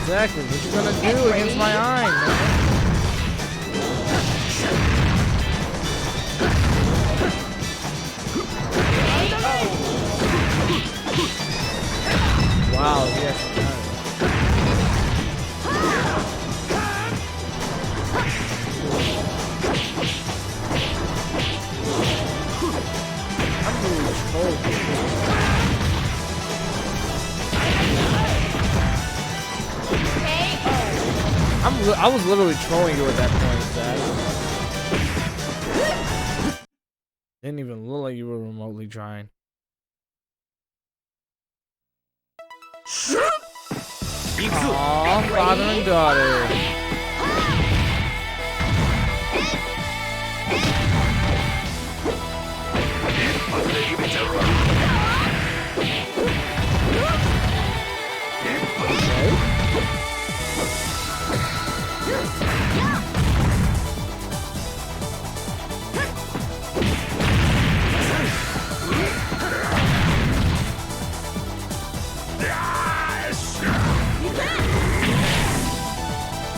Exactly, what you gonna do against my eye, man? Wow, yes. I'm really cold. I was literally trolling you at that point, Zach. Didn't even look like you were remotely trying. Aww, father and daughter.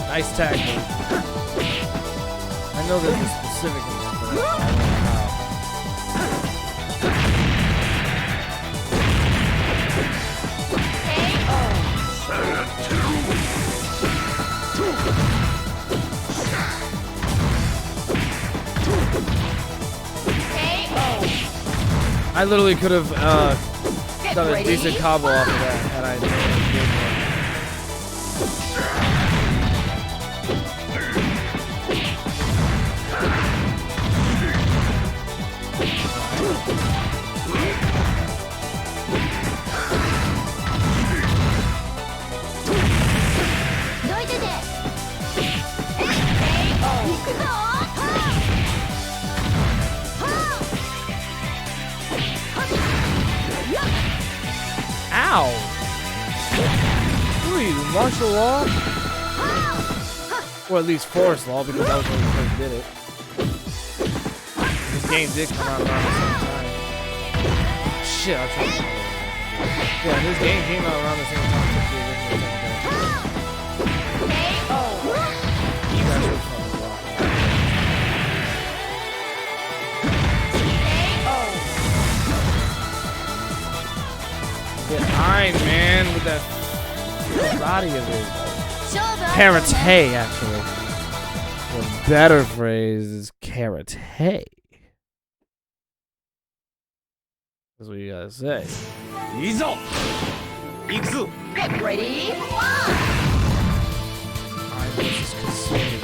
Nice tackle. I know there's a specific one, but I don't know how. I literally could have done a decent combo off of that had I known. Ow! Really, martial law? Or at least forest law, because that was when we first did it. This game did come out around the same time. Shit, I tried to. Yeah, this game came out around the same time. You guys are fun to watch. Get Iron Man with that karate of it. Karate, actually. The better phrase is karate. That's what you gotta say. Izo! Ikzu! Get ready, fight! Iron versus Kasumi.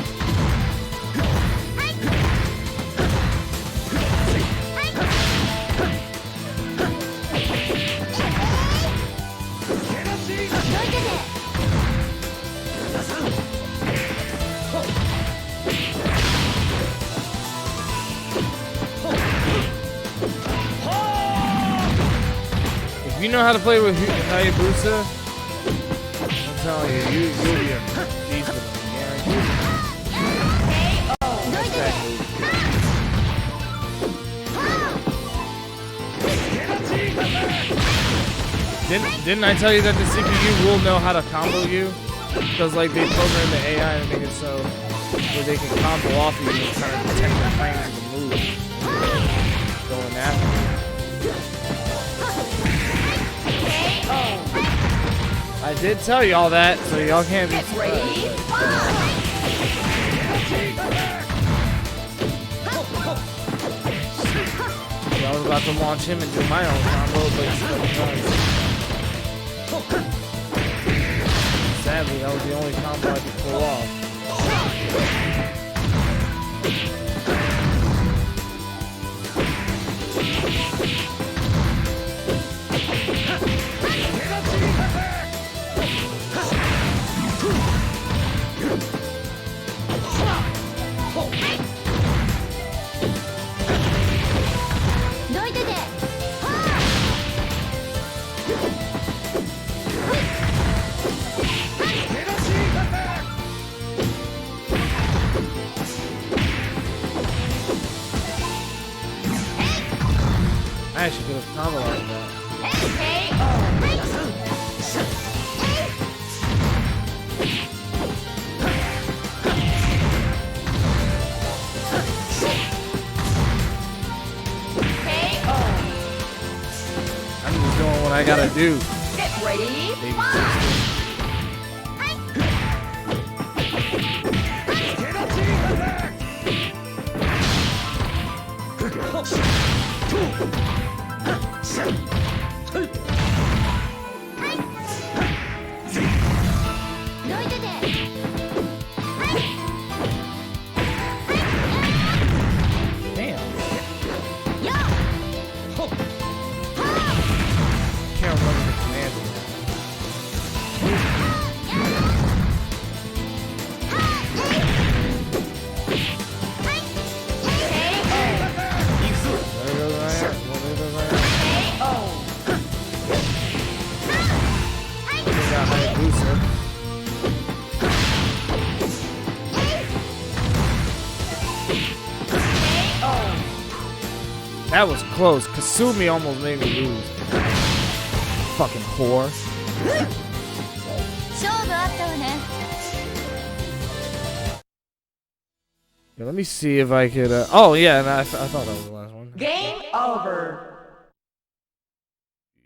If you know how to play with Hayabusa, I'm telling you, you'll be a beast with him, guaranteed. Didn't I tell you that the CPU will know how to combo you? Because like they program the AI to make it so where they can combo off you and kind of detect the frames of the move going after you. I did tell you all that, so y'all can't be surprised. I was about to launch him and do my own combo, but Sadly, that was the only combo I could pull off. I actually could have combo like that. I'm just doing what I gotta do. Get ready. That was close. Kasumi almost made me lose. Fucking whore. Yeah, let me see if I could. Oh yeah, no, I thought that was the last one. Game over.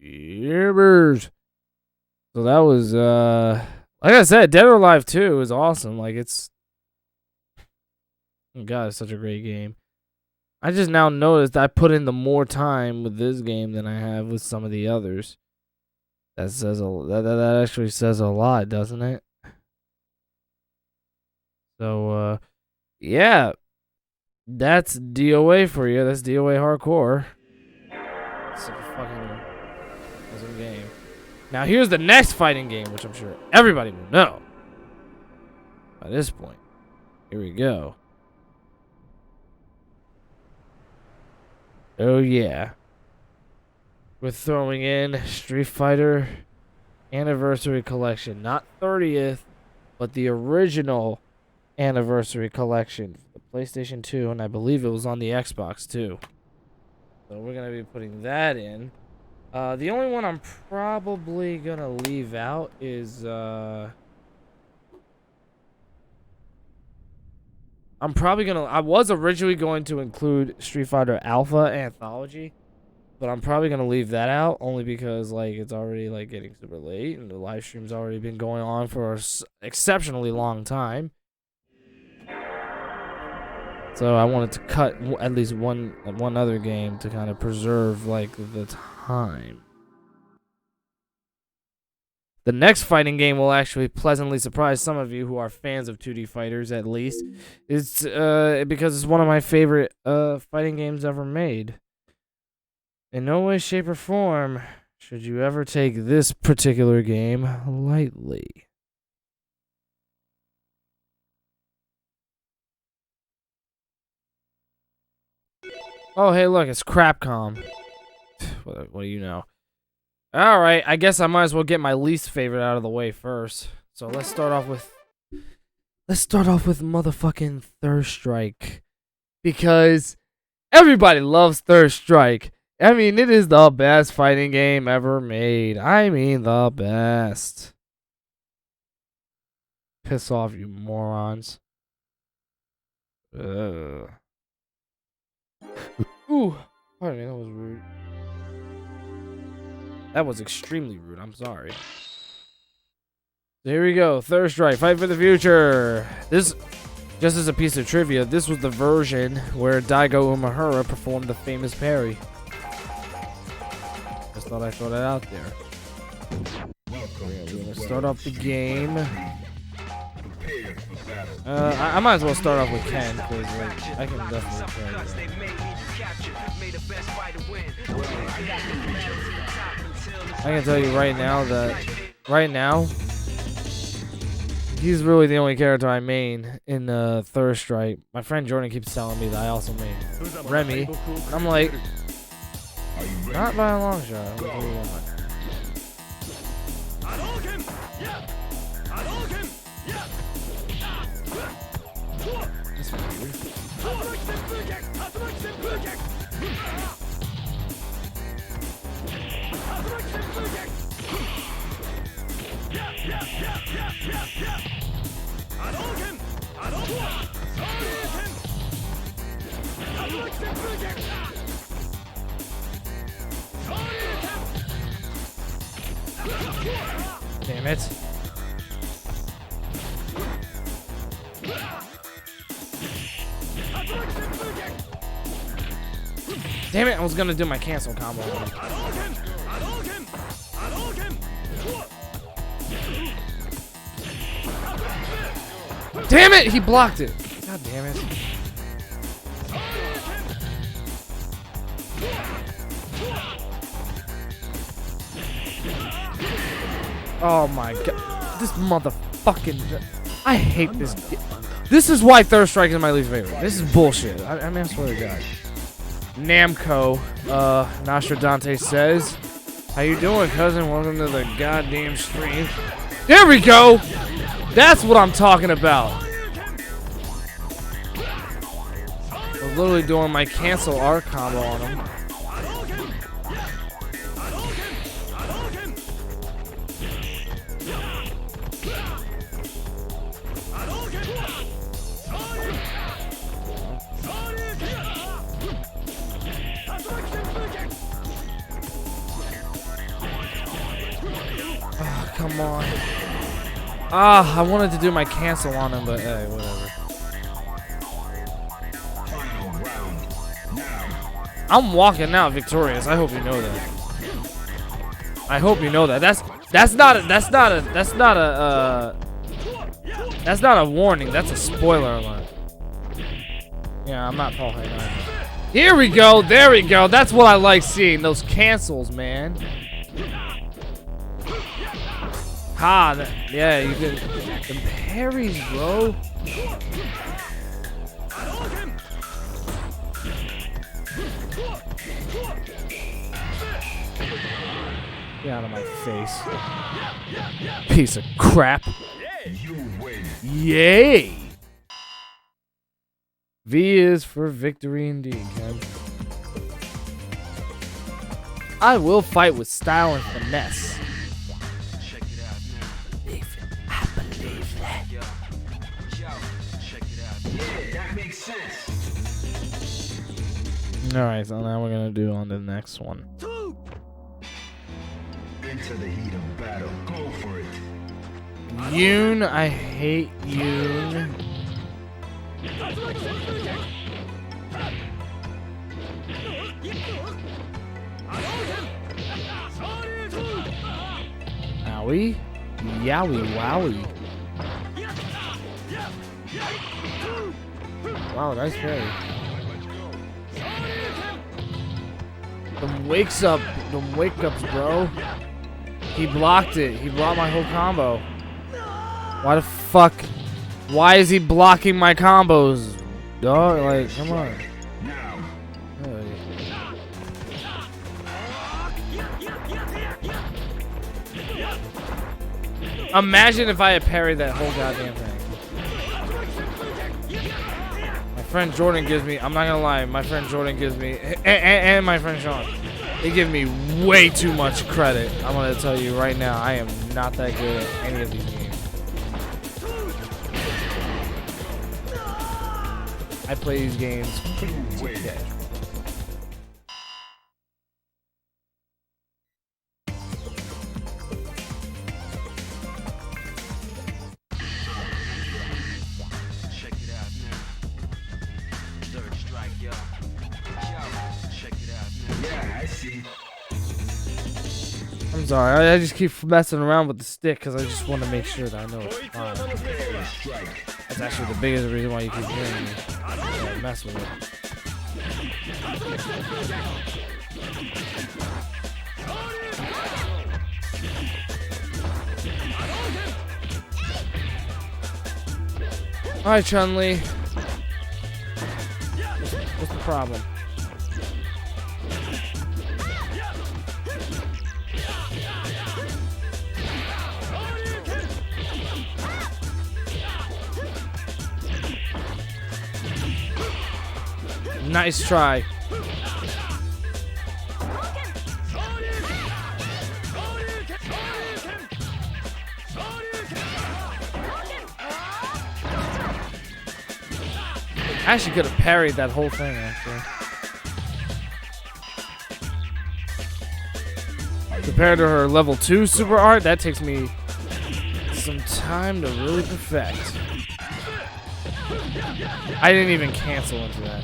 Yerbers. So that was like I said, Dead or Alive 2 is awesome. Like it's, oh God, it's such a great game. I just now noticed I put in the more time with this game than I have with some of the others. That says that actually says a lot, doesn't it? So yeah, that's DOA for you. That's DOA Hardcore. It's a fucking awesome game. Now here's the next fighting game, which I'm sure everybody will know by this point. Here we go. Oh yeah. We're throwing in Street Fighter Anniversary Collection. Not 30th, but the original Anniversary Collection. The PlayStation 2, and I believe it was on the Xbox too. So we're going to be putting that in. The only one I'm probably going to leave out is... I was originally going to include Street Fighter Alpha Anthology, but I'm probably gonna leave that out only because like it's already like getting super late and the live stream's already been going on for an exceptionally long time. So I wanted to cut at least one other game to kind of preserve like the time. The next fighting game will actually pleasantly surprise some of you who are fans of 2D fighters, at least. It's because it's one of my favorite fighting games ever made. In no way, shape, or form should you ever take this particular game lightly. Oh, hey, look, it's Capcom. What do you know? Alright, I guess I might as well get my least favorite out of the way first. So let's start off with motherfucking Third Strike. Because everybody loves Third Strike. I mean, it is the best fighting game ever made. I mean, the best. Piss off, you morons. Ugh. Ooh, pardon me, that was rude. That was extremely rude. I'm sorry. So here we go. Third Strike. Fight for the future. This, just as a piece of trivia, this was the version where Daigo Umehara performed the famous parry. Just thought I'd throw that out there. start off the game. I might as well start off with Ken, because like, I can definitely play that. I can tell you right now that, he's really the only character I main in Third Strike. My friend Jordan keeps telling me that I also main Remy. And I'm like, not by a long shot. What do you want? That's weird. Damn it. Damn it, I was gonna do my cancel combo. Damn it, he blocked it. God damn it. Oh my god. This motherfucking... I hate this. This is why Third Strike is my least favorite. This is bullshit. I mean, I swear to God. Namco, Nostradante says, how you doing, cousin? Welcome to the goddamn stream. There we go! That's what I'm talking about. I was literally doing my cancel R combo on him. Oh, come on. I wanted to do my cancel on him, but hey, whatever. I'm walking out victorious. I hope you know that. I hope you know that. That's not a warning. That's a spoiler alert. Yeah, I'm not Paul Heyman. Here we go. There we go. That's what I like seeing. Those cancels, man. Yeah, you did. The parries, bro. Get out of my face. Piece of crap. Yay! V is for victory indeed, Kev. I will fight with style and finesse. I believe that. That makes sense. Alright, so now we're gonna do on the next one. Into the heat of battle. Go for it. Yoon, I hate Yoon. Owie. Yowie wowie. Wow, nice parry. Them wakes up, them wake ups, bro. He blocked it. He blocked my whole combo. Why the fuck? Why is he blocking my combos? Dog, like, come on. Imagine if I had parried that whole goddamn thing. My friend Jordan gives me, I'm not gonna lie, my friend Jordan gives me, and my friend Sean, they give me way too much credit. I'm gonna tell you right now, I am not that good at any of these games. I play these games pretty casual. I'm sorry, I just keep messing around with the stick because I just want to make sure that I know it's fine. That's actually the biggest reason why you keep hearing me. Yeah, mess with it. Alright, Chun-Li. What's the problem? Nice try. I actually could have parried that whole thing, actually. Compared to her level 2 super art, that takes me some time to really perfect. I didn't even cancel into that.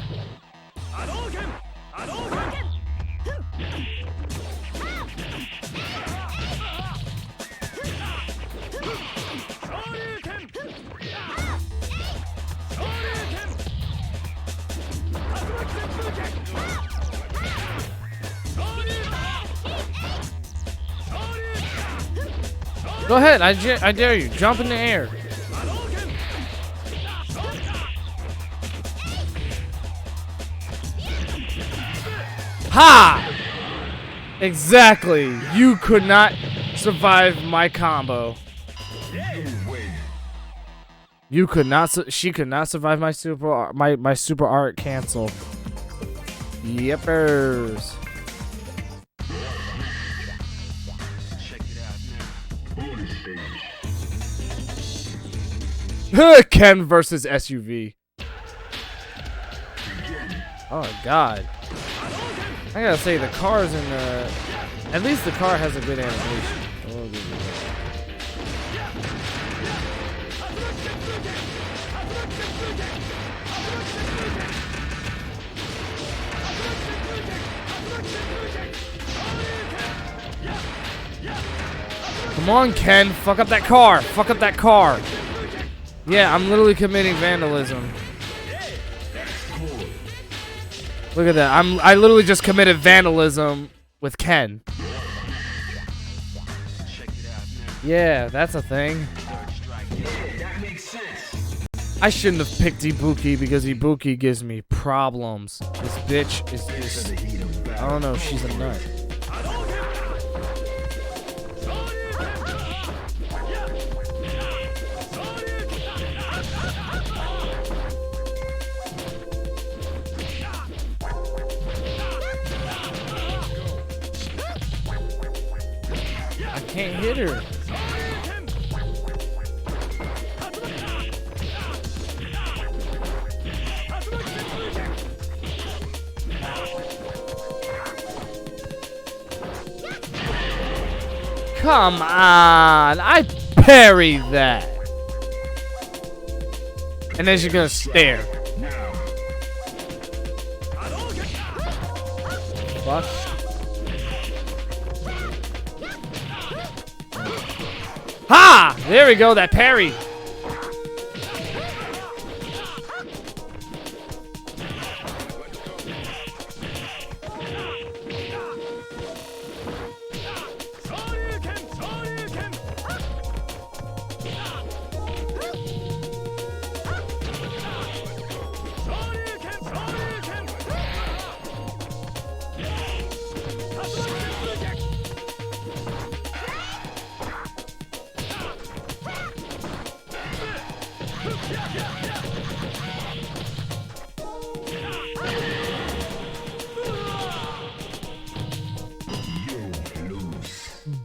Go ahead, I dare you. Jump in the air. Ha! Exactly. You could not survive my combo. You could not. She could not survive my super art cancel. Yepers. Ken versus SUV. Oh God. I gotta say the cars in the. At least the car has a good animation. Oh, good. Come on, Ken. Fuck up that car. Fuck up that car. Yeah, I'm literally committing vandalism. Look at that. I literally just committed vandalism with Ken. Yeah, that's a thing. I shouldn't have picked Ibuki because Ibuki gives me problems. This bitch is just... I don't know, she's a nut. Can't hit her. Come on, I parried that. And then she's gonna stare. Fuck. Ha! There we go, that parry.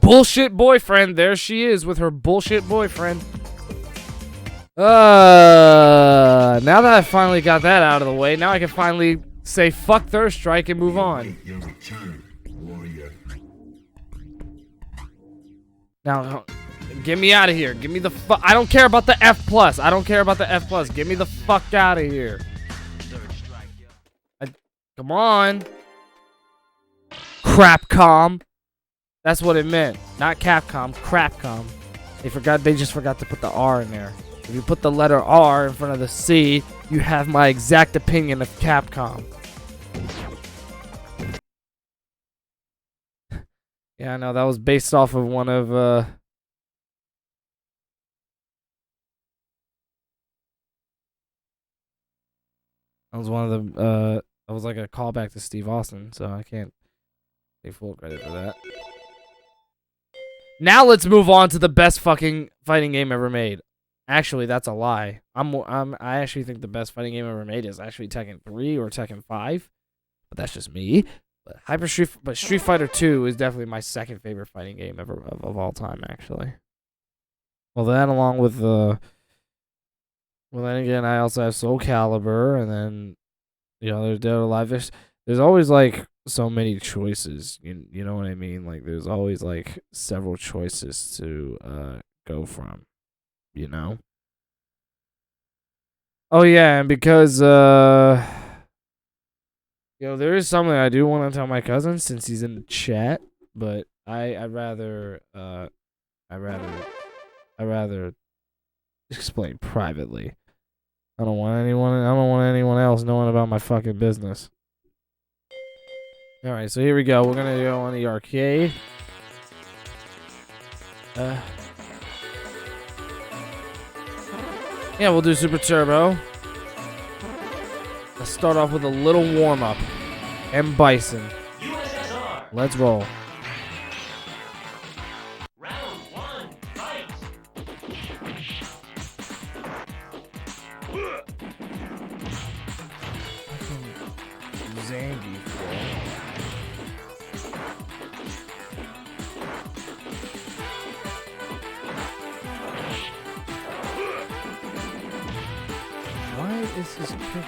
Bullshit boyfriend. There she is with her bullshit boyfriend. Now that I finally got that out of the way, now I can finally say fuck Third Strike and move on. Now, get me out of here. Give me the fuck. I don't care about the F+. I don't care about the F+. Get me the fuck out of here. Come on. Crapcom. That's what it meant. Not Capcom, Crapcom. They just forgot to put the R in there. If you put the letter R in front of the C, you have my exact opinion of Capcom. Yeah, I know, that was based off of one of, that was one of the, that was like a callback to Steve Austin, so I can't take full credit for that. Now let's move on to the best fucking fighting game ever made. Actually, that's a lie. I actually think the best fighting game ever made is actually Tekken 3 or Tekken 5, but that's just me. But Street Fighter 2 is definitely my second favorite fighting game ever of all time, actually. Well, then along with well, then again, I also have Soul Calibur, and then there's Dead or Alive. There's always like so many choices. You know what I mean? Like there's always like several choices to go from. Oh yeah, and because there is something I do want to tell my cousin since he's in the chat, but I'd rather explain privately. I don't want anyone else knowing about my fucking business. All right, so here we go. We're gonna go on the arcade. Yeah, we'll do Super Turbo. Let's start off with a little warm-up. M. Bison. USSR. Let's roll. Round 1, fight. Zangief. Why is this picking up?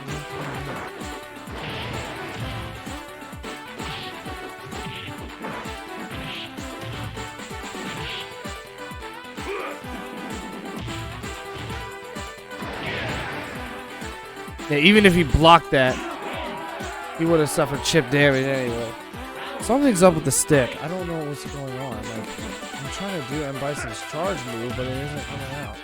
Yeah, even if he blocked that, he would have suffered chip damage anyway. Something's up with the stick. I don't know what's going on. Like, I'm trying to do M. Bison's charge move, but it isn't coming out.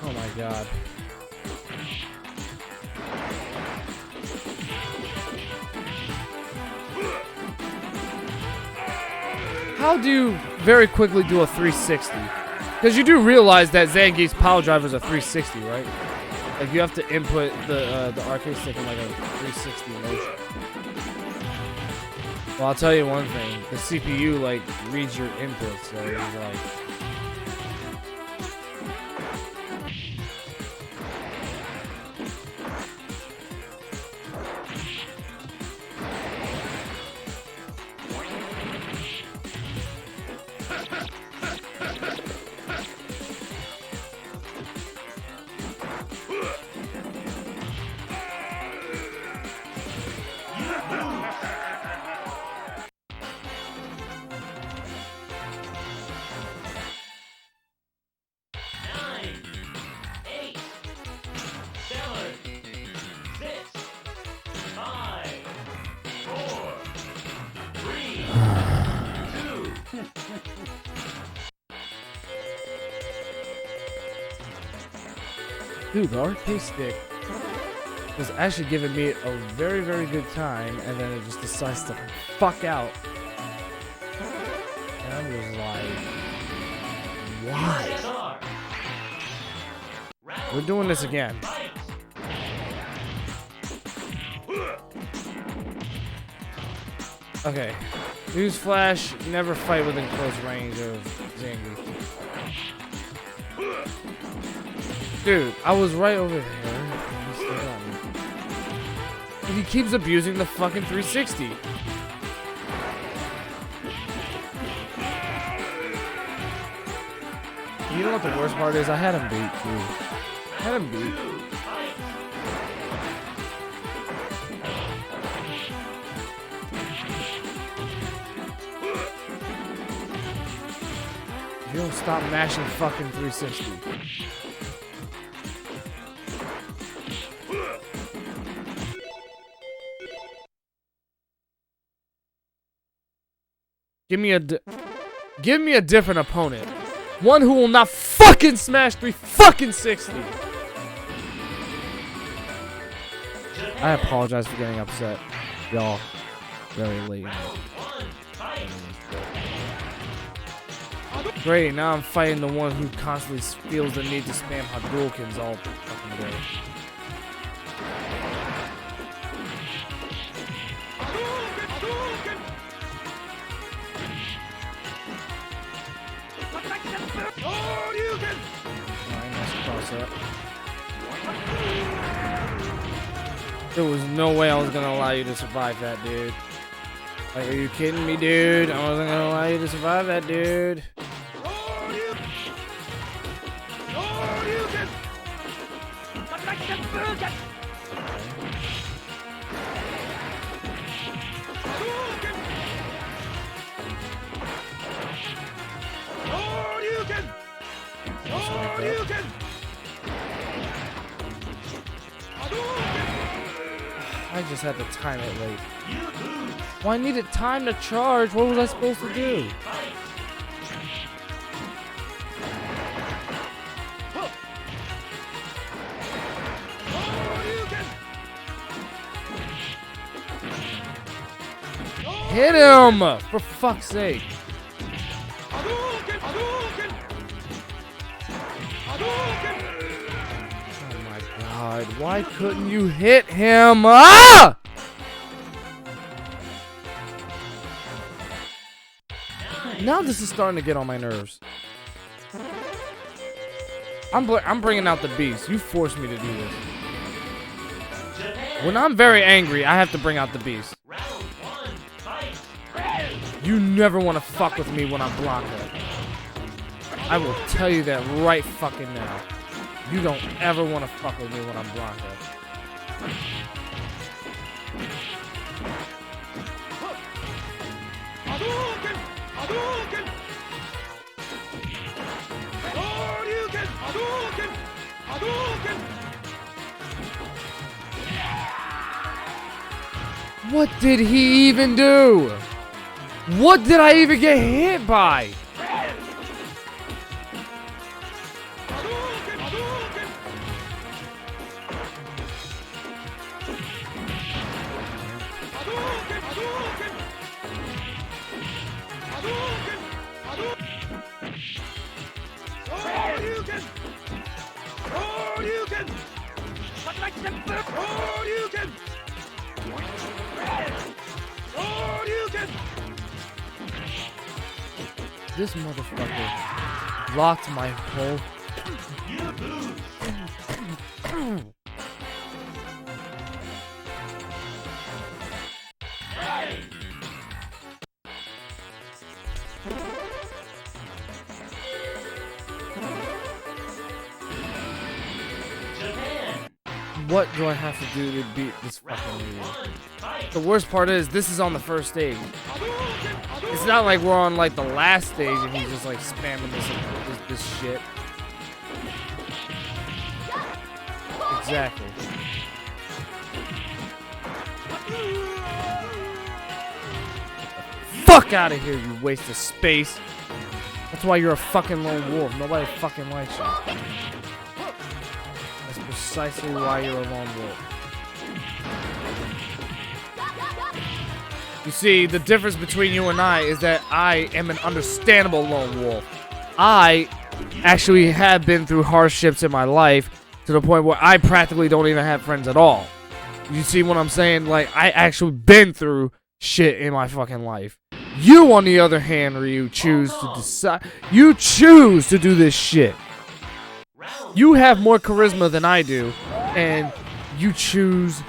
Oh my god. How do you very quickly do a 360? Because you do realize that Zangief's power driver is a 360, right? Like you have to input the arcade stick in like a 360 motion. Well, I'll tell you one thing: the CPU like reads your inputs, so it's like. Dude, the arcade stick was actually giving me a very, very good time, and then it just decides to fuck out. And I'm just like, why? We're doing this again. Okay. Newsflash, never fight within close range of Zangief. Dude, I was right over there. And he keeps abusing the fucking 360. You know what the worst part is? I had him beat, too. I had him beat. You don't stop mashing fucking 360. Give me a different opponent. One who will not fucking smash 360. I apologize for getting upset, y'all. Very late. Great, now I'm fighting the one who constantly feels the need to spam Hadoukens all fucking day. There was no way I was gonna allow you to survive that, dude. Like, are you kidding me, dude? I wasn't gonna allow you to survive that, dude. I just had to time it late. Well, I needed time to charge. What was I supposed to do? Hit him! For fuck's sake. God, why couldn't you hit him? Ah! Now this is starting to get on my nerves. I'm bringing out the beast. You forced me to do this. When I'm very angry, I have to bring out the beast. You never want to fuck with me when I'm Blanca. I will tell you that right fucking now. You don't ever want to fuck with me when I'm Blanca. What did he even do? What did I even get hit by? This motherfucker blocked my whole... What do I have to do to beat this fucking movie? The worst part is, this is on the first stage. It's not like we're on like the last stage and he's just like spamming this shit. Exactly. Fuck out of here, you waste of space. That's why you're a fucking lone wolf. Nobody fucking likes you. That's precisely why you're a lone wolf. You see, the difference between you and I is that I am an understandable lone wolf. I actually have been through hardships in my life to the point where I practically don't even have friends at all. You see what I'm saying? Like, I actually been through shit in my fucking life. You, on the other hand, Ryu, choose to decide. You choose to do this shit. You have more charisma than I do, and you choose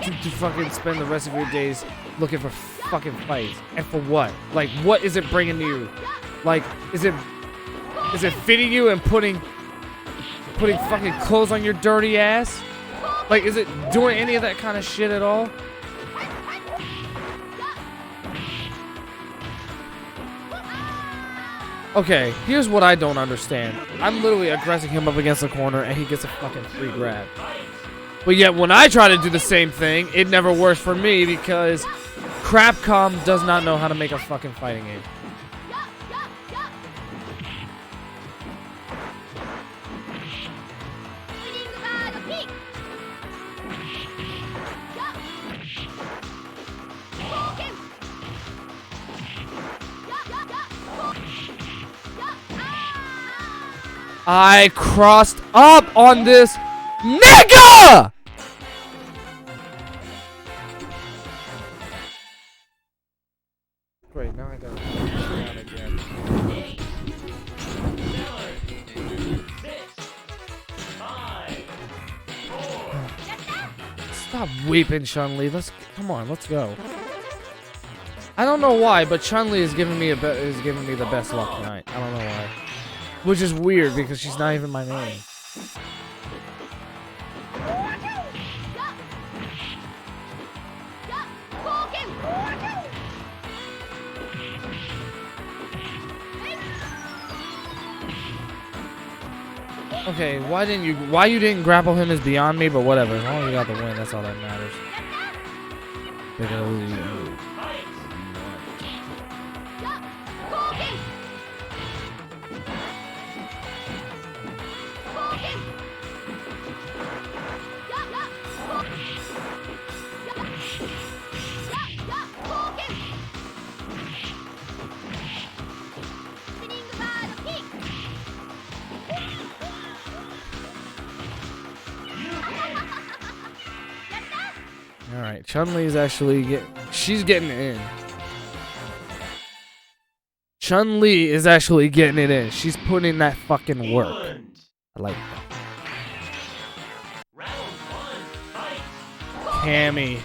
to fucking spend the rest of your days looking for fucking fights. And for what? Like, what is it bringing to you? Like, is it fitting you and putting fucking clothes on your dirty ass? Like, is it doing any of that kind of shit at all? Okay, here's what I don't understand. I'm literally aggressing him up against the corner and he gets a fucking free grab. But yet when I try to do the same thing, it never works for me because Capcom does not know how to make a fucking fighting game. I crossed up on this nigga! Great, now I gotta turn again. Stop weeping, Chun-Li. Come on, let's go. I don't know why, but Chun-Li is giving me the best luck tonight. I don't know why. Which is weird because she's not even my main. Okay, why you didn't grapple him is beyond me, but whatever. As long as you got the win, that's all that matters. Alright, Chun-Li is actually she's getting it in. Chun-Li is actually getting it in. She's putting in that fucking work. I like that. Cammy.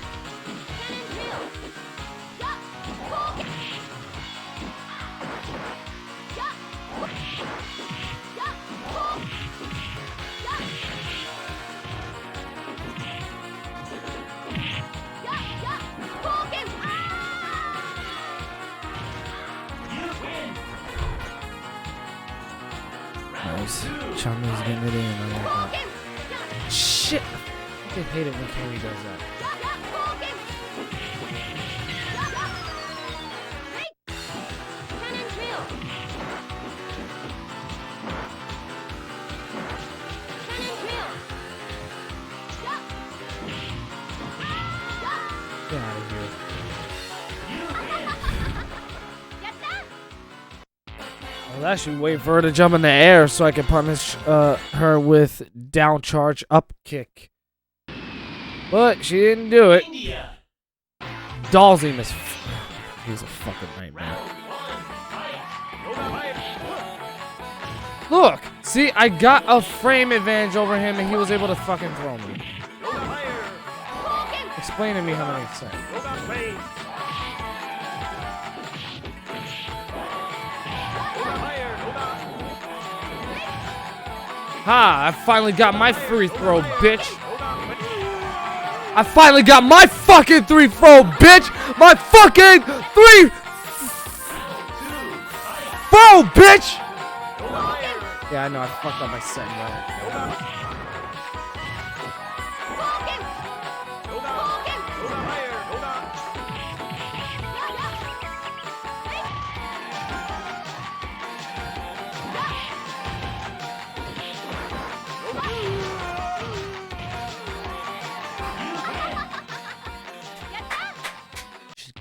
Chun-Li's getting it in. I like that. Shit! I fucking hate it when Cammy does that. Get out of here. I was actually waiting for her to jump in the air so I could punish her with down charge up kick. But she didn't do it. Dalzim is he's a fucking nightmare. Look! See, I got a frame advantage over him and he was able to fucking throw me. Explain to me how that makes sense. Ha! I finally got my free throw, bitch! I finally got my fucking free throw, bitch! My fucking free throw, bitch! Yeah, I know, I fucked up my setting right.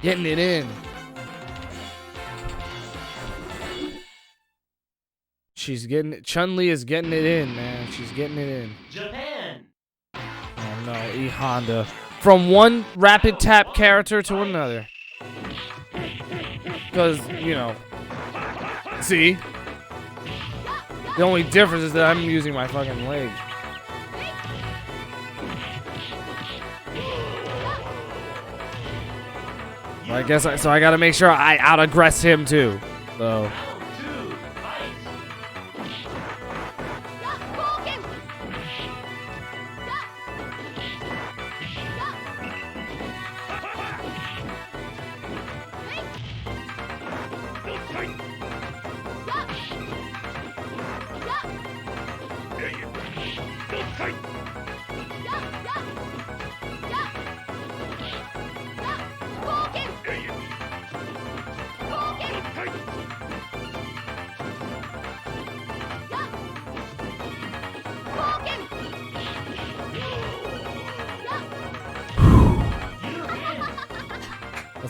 Getting it in. She's getting it. Chun-Li is getting it in, man. She's getting it in. Japan. Oh no, E Honda. From one rapid tap character to another. Because, you know. See? The only difference is that I'm using my fucking leg. I guess so I gotta make sure I out-aggress him too. So.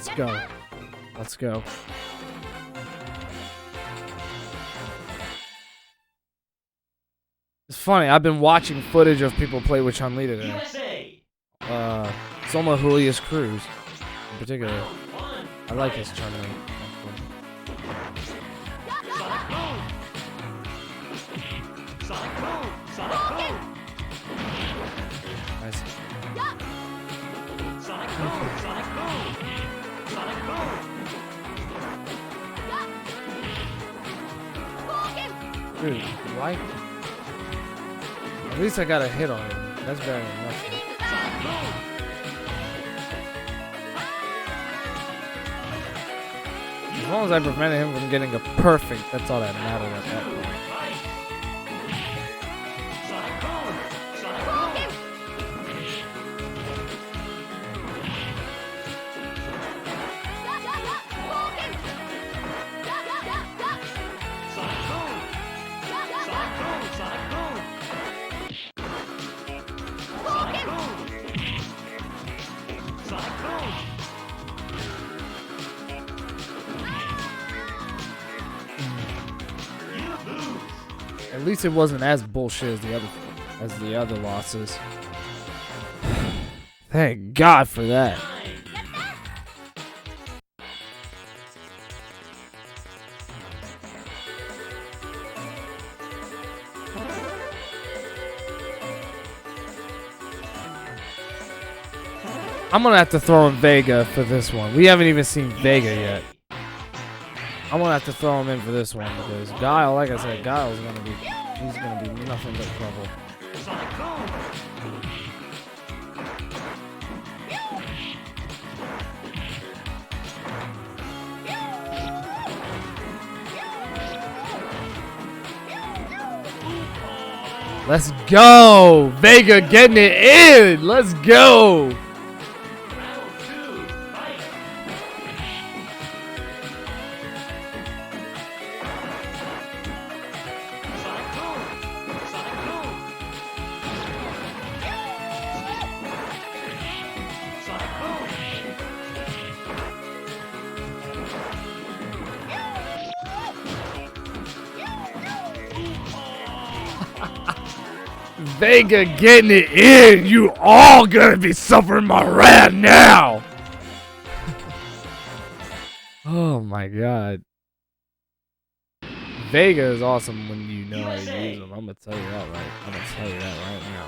Let's go. Let's go. It's funny. I've been watching footage of people play with Chun-Li today. Soma Julius Cruz, in particular. I like his Chun-Li. Nice. Dude, right? At least I got a hit on him. That's better than nothing. As long as I prevented him from getting a perfect, that's all that mattered at that point. At least it wasn't as bullshit as the other losses. Thank God for that. I'm gonna have to throw in Vega for this one. We haven't even seen Vega yet. I'm gonna have to throw him in for this one because Guile, like I said, Guile's gonna be, he's gonna be nothing but trouble. Let's go! Vega getting it in! Let's go! Vega getting it in! You all gonna be suffering my wrath now! Oh my God. Vega is awesome when you know how to use him. I'm gonna tell you that right. I'm gonna tell you that right now.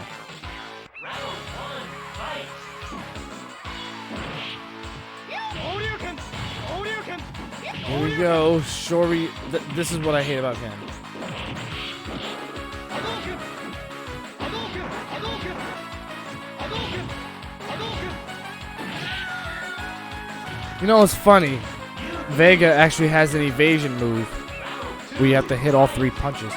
Here we go. Shori. This is what I hate about Ken. You know what's funny? Vega actually has an evasion move where you have to hit all 3 punches.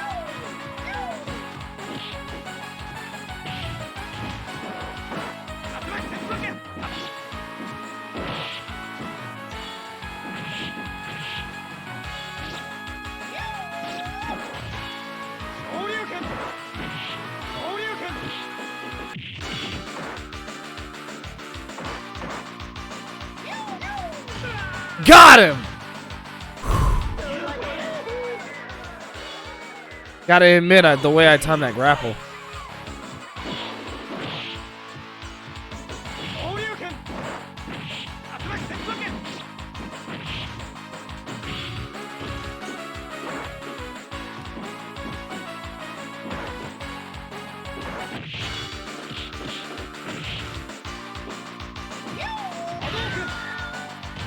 Got him! Gotta admit, the way I timed that grapple.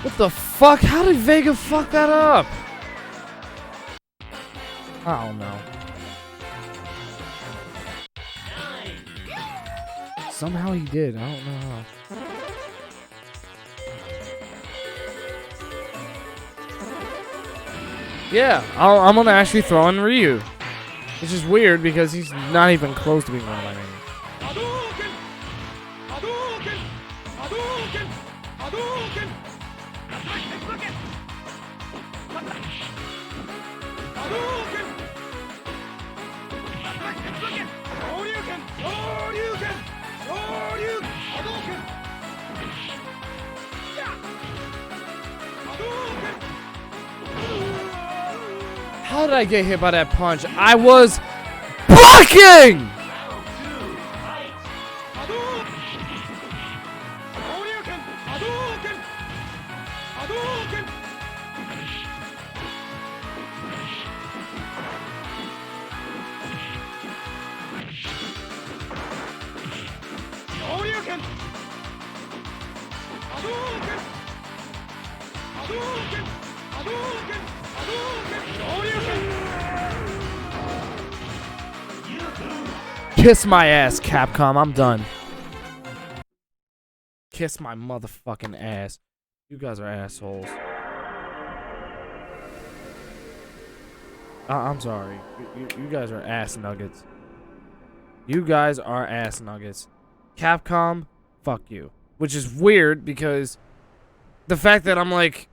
What the fuck? How did Vega fuck that up? I don't know. Somehow he did. I don't know how. Yeah, I'm gonna actually throw in Ryu. Which is weird because he's not even close to being one of my main. did I get hit by that punch? I was blocking! Kiss my ass, Capcom. I'm done. Kiss my motherfucking ass. You guys are assholes. I'm sorry. You guys are ass nuggets. You guys are ass nuggets. Capcom, fuck you. Which is weird because the fact that I'm like...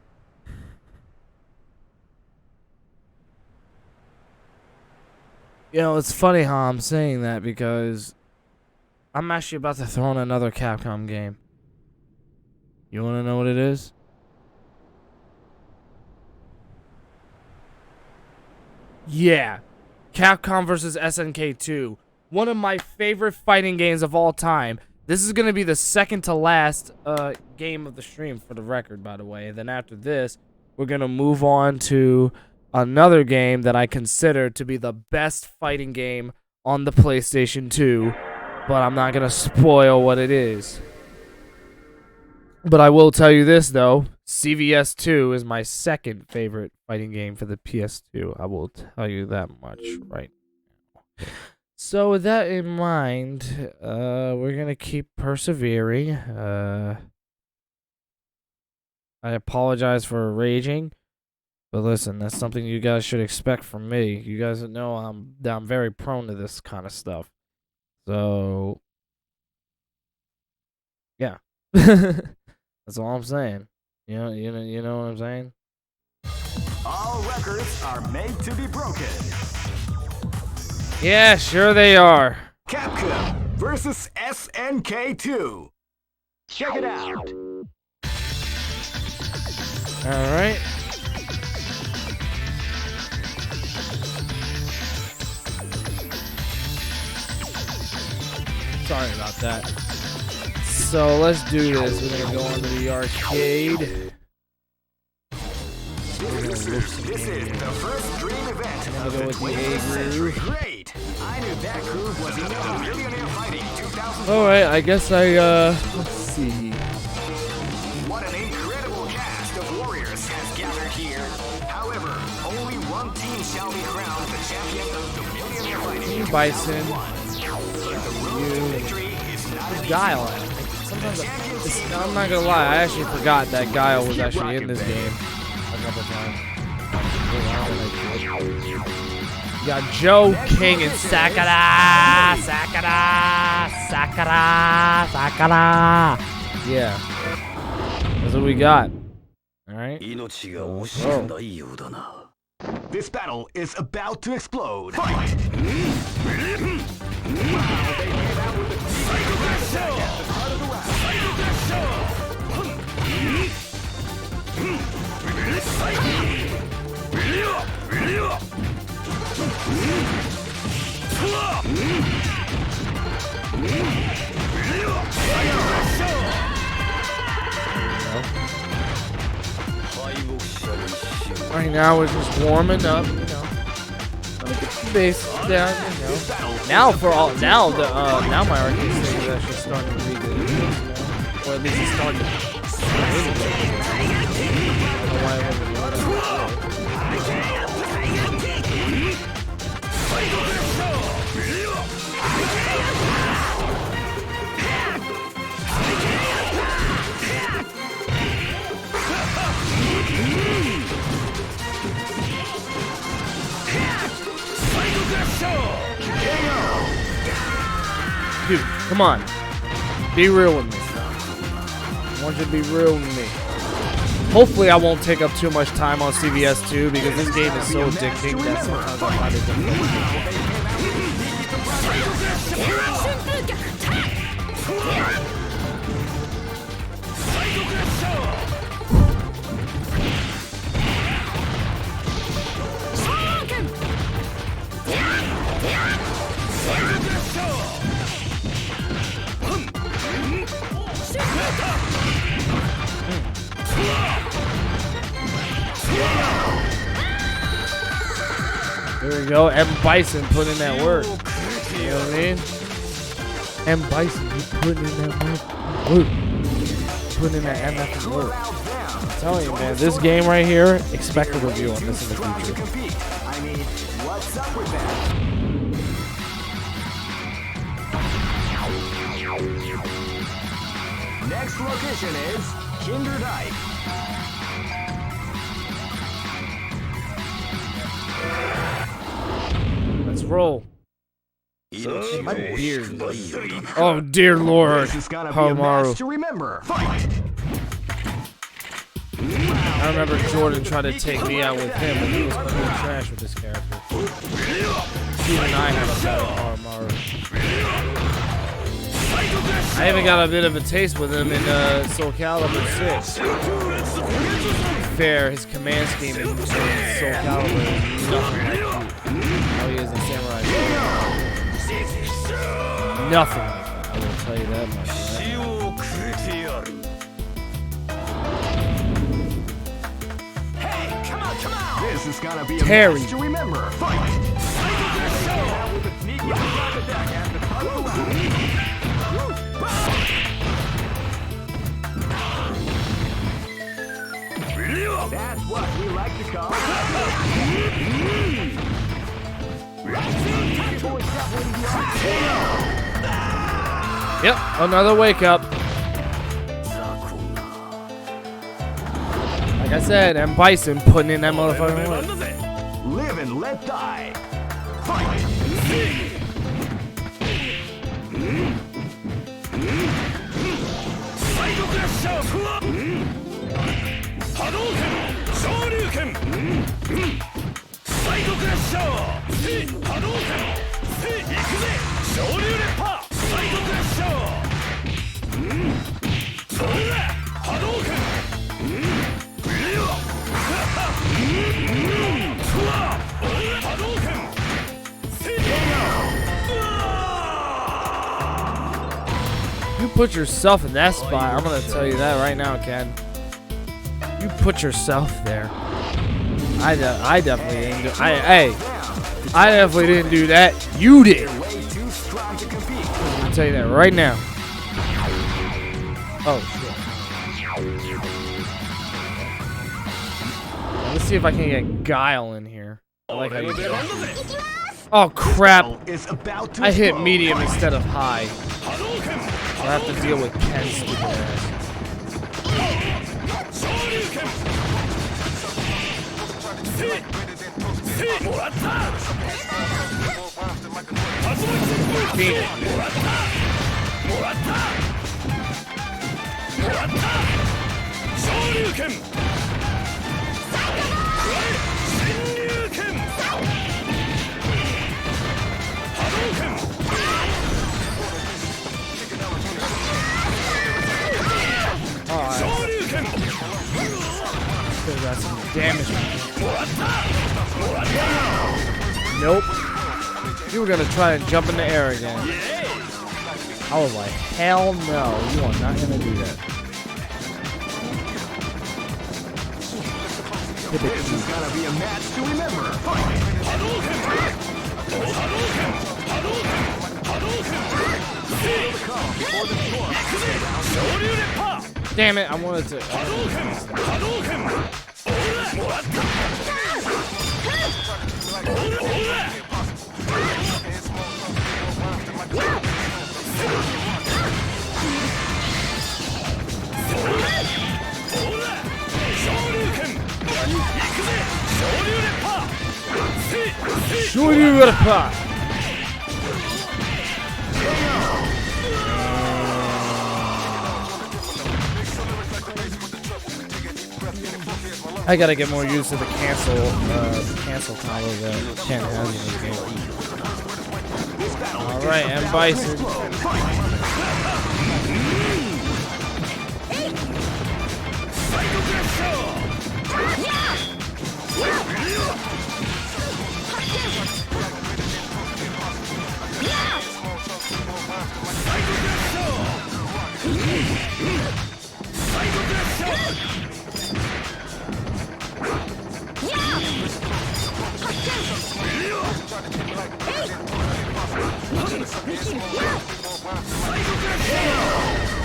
You know, it's funny how I'm saying that because I'm actually about to throw in another Capcom game. You want to know what it is? Yeah. Capcom vs. SNK 2. One of my favorite fighting games of all time. This is going to be the second to last game of the stream, for the record, by the way. And then after this, we're going to move on to another game that I consider to be the best fighting game on the PlayStation 2. But I'm not going to spoil what it is. But I will tell you this, though. CVS 2 is my second favorite fighting game for the PS2. I will tell you that much right now. So with that in mind, we're going to keep persevering. I apologize for raging. But listen, that's something you guys should expect from me. You guys know I'm very prone to this kind of stuff. So, yeah. That's all I'm saying. You know what I'm saying? All records are made to be broken. Yeah, sure they are. Capcom versus SNK 2. Check it out. All right. Sorry about that. So let's do this. We're gonna go onto the arcade. This is the first dream event. I'm gonna go with the A groove. Great. I knew that groove was enough. Millionaire Fighting 2000. All right, I guess let's see. What an incredible cast of warriors has gathered here. However, only one team shall be crowned the champion of the Millionaire Fighting. Team Bison. Guile. Sometimes I'm not gonna lie, I actually forgot that Guile was actually in this game a couple times. You got Joe, King, and Sakura. Yeah, that's what we got. All right. This battle is about to explode. Fight! Right now we're just warming up, you know. Let me get some bass down, you know. Now my arcade stage is actually starting to be good, you know? Or at least it's starting to I don't know why I wasn't doing that. Dude, come on. Be real with me. I want you to be real with me. Hopefully I won't take up too much time on CVS 2 because this game is so addicting that sometimes I find it difficult. There we go. M. Bison putting in that work. You know what I mean? M. Bison, he's putting in that work. Putting in that MF work. I'm telling you, man, this game right here, expect a review on this in the future. I mean, what's up with that? Next location is Kinderdijk. Let's roll. My beard. Oh dear Lord, Hamaru. To remember. Fight. I remember Jordan tried to take me out with him, but he was playing trash with this character. Even I have a better Hamaru. I even got a bit of a taste with him in Soul Calibur 6. Fair, his command scheme in Soul Calibur is nothing like how he is in Samurai. Nothing like that, I will tell you that much. Hey, come on, come on! This is gonna be a Terry. match to remember. Fight! That's what we like to call. Yep, another wake up. Like I said, M. Bison putting in that motherfucking work. Live and let die. Fight! You put yourself in that spot. I'm gonna tell you that right now, Ken. You put yourself there. I definitely didn't do. I definitely didn't do that. You did. I'm gonna tell you that right now. Oh shit. Now, let's see if I can get Guile in here. I like how you do it. Oh crap! I hit medium instead of high. So I have to deal with Ken's stupid ass. Got some damage. Nope. You were gonna try and jump in the air again. I was like, hell no, you are not gonna do that. This is gonna be a match to remember. Damn it, I wanted to. Shoryurepa. I gotta get more used to the cancel combo that Ken has in this game. Alright, M. Bison.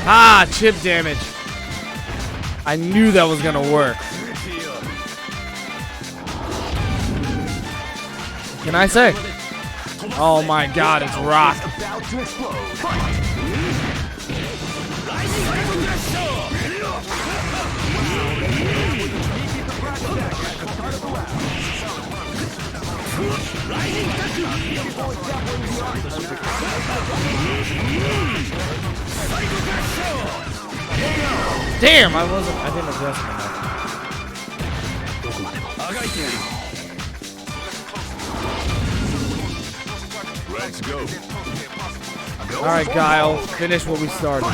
Ah, chip damage. I knew that was gonna work. Can I say? Oh my god, it's rock. Damn, I didn't address him enough. Let's go. Alright, Guile, finish what we started.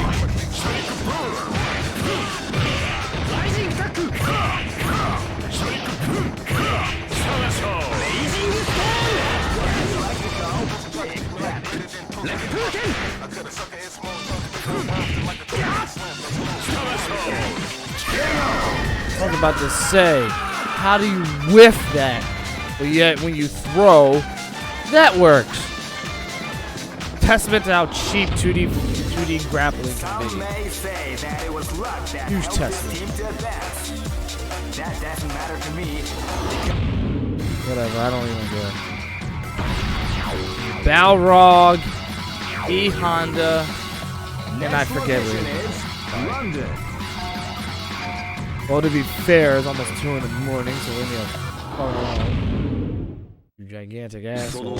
I was about to say, how do you whiff that? But yet, when you throw, that works. Testament to how cheap 2D grappling can be. Huge testament. That doesn't matter to me. Whatever, I don't even care. Balrog, E Honda, and I forget what it is. London. Well, to be fair, it's almost 2 in the morning, so leave me alone. You gigantic asshole.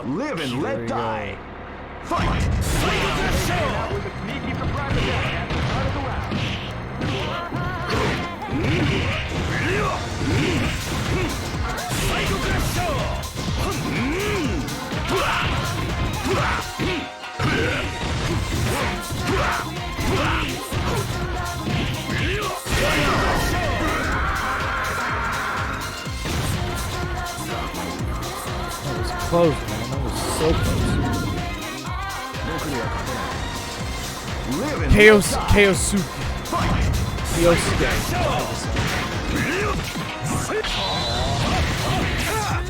Live and let die. Fight! Close, man. That was so close. Keosuke.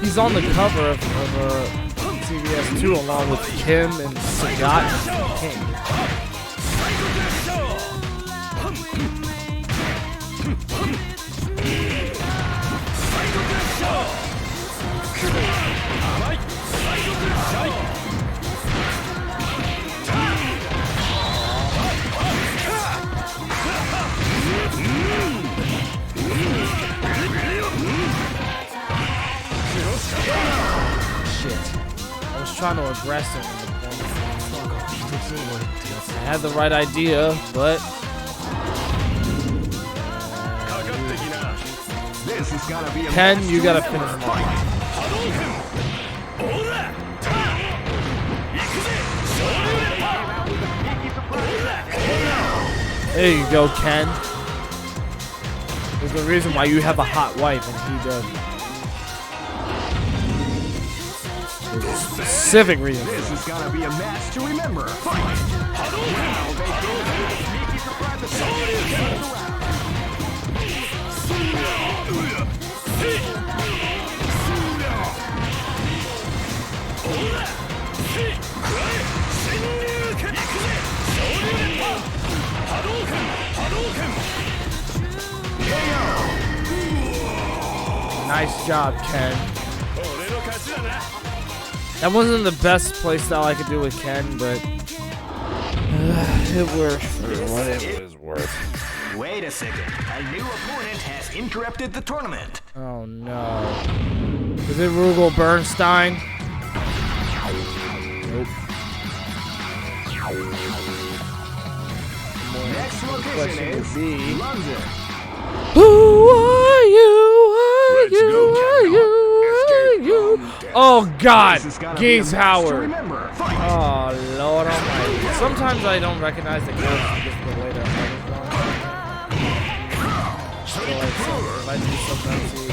He's on the cover of CVS 2 along with Kim and Sagat and King. Shit. I was trying to aggress him in the corner. I had the right idea, but This is gotta be a Ken, you gotta finish him off. There you go, Ken. There's a reason why you have a hot wife and he doesn't. There's a specific reason. This is gonna be a match to remember. Fight! Nice job, Ken. That wasn't the best playstyle I could do with Ken, but it worked for what it was worth. Wait a second. A new opponent has interrupted the tournament. Oh no. Is it Rugal Bernstein? Nope. Next location is London. Who are you? Are you? Oh God, Gaze Howard. Oh Lord Almighty. Sometimes I don't recognize the characters because of the way their head is going. So like, if I do sometimes see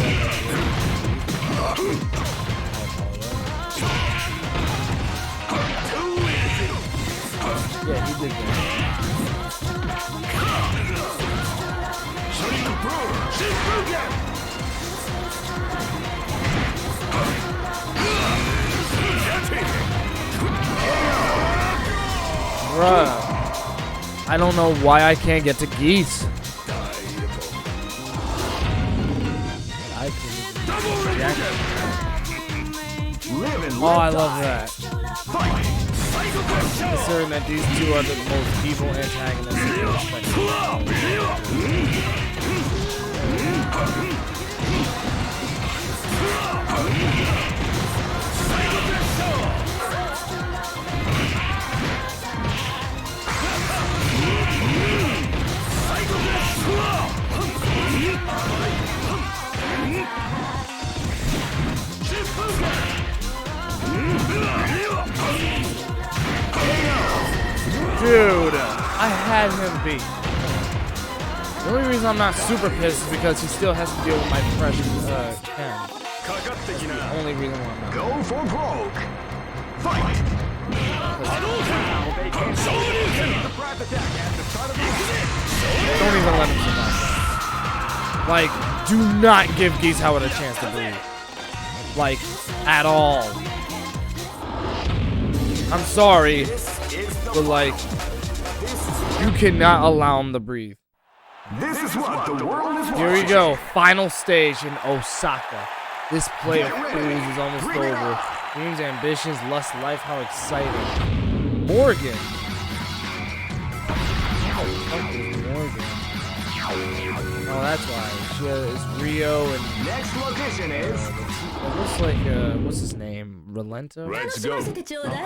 yeah, he did that. Bruh. I don't know why I can't get to Geese. Oh, I love that. Considering that these two are the most evil antagonists in the Dude, I had him beat. The only reason I'm not super pissed is because he still has to deal with my fresh Ken. That's the only reason why I'm not. Go for broke. Fight! Don't even let him survive. Like, do not give Geese Howard a chance to breathe. Like, at all. I'm sorry, but like, you cannot allow him to breathe. This is what the world is watching. Here we go, final stage in Osaka. This play of fools is almost over. Dreams, ambitions, lust, life, how exciting. Morgan. What the fuck is Morgan? Oh, that's why. It's Rio and... Next location is... It looks like, what's his name? Relento? Let's go. I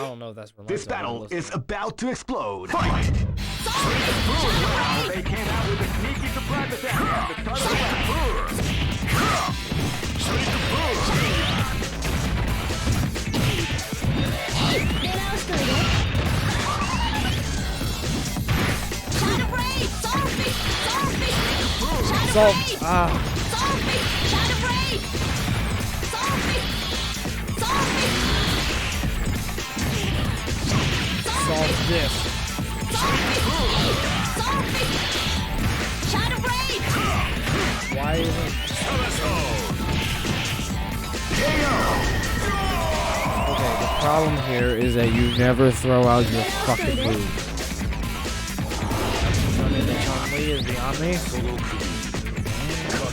don't know if that's Relento. This battle is about to explode. Fight! They came out with a sneaky surprise attack at the start of the Solve this. Why isn't... Okay, the problem here is that you never throw out your fucking moves. Running the Chun-Li is beyond me.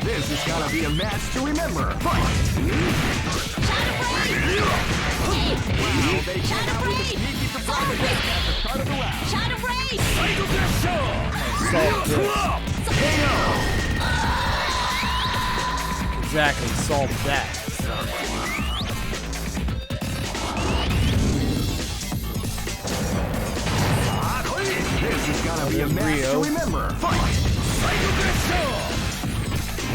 This is gonna be a match to remember. Fight! They came out with a sneaky surprise attack at the start of the round. Exactly, solve that. This is gonna be a match to remember. Fight!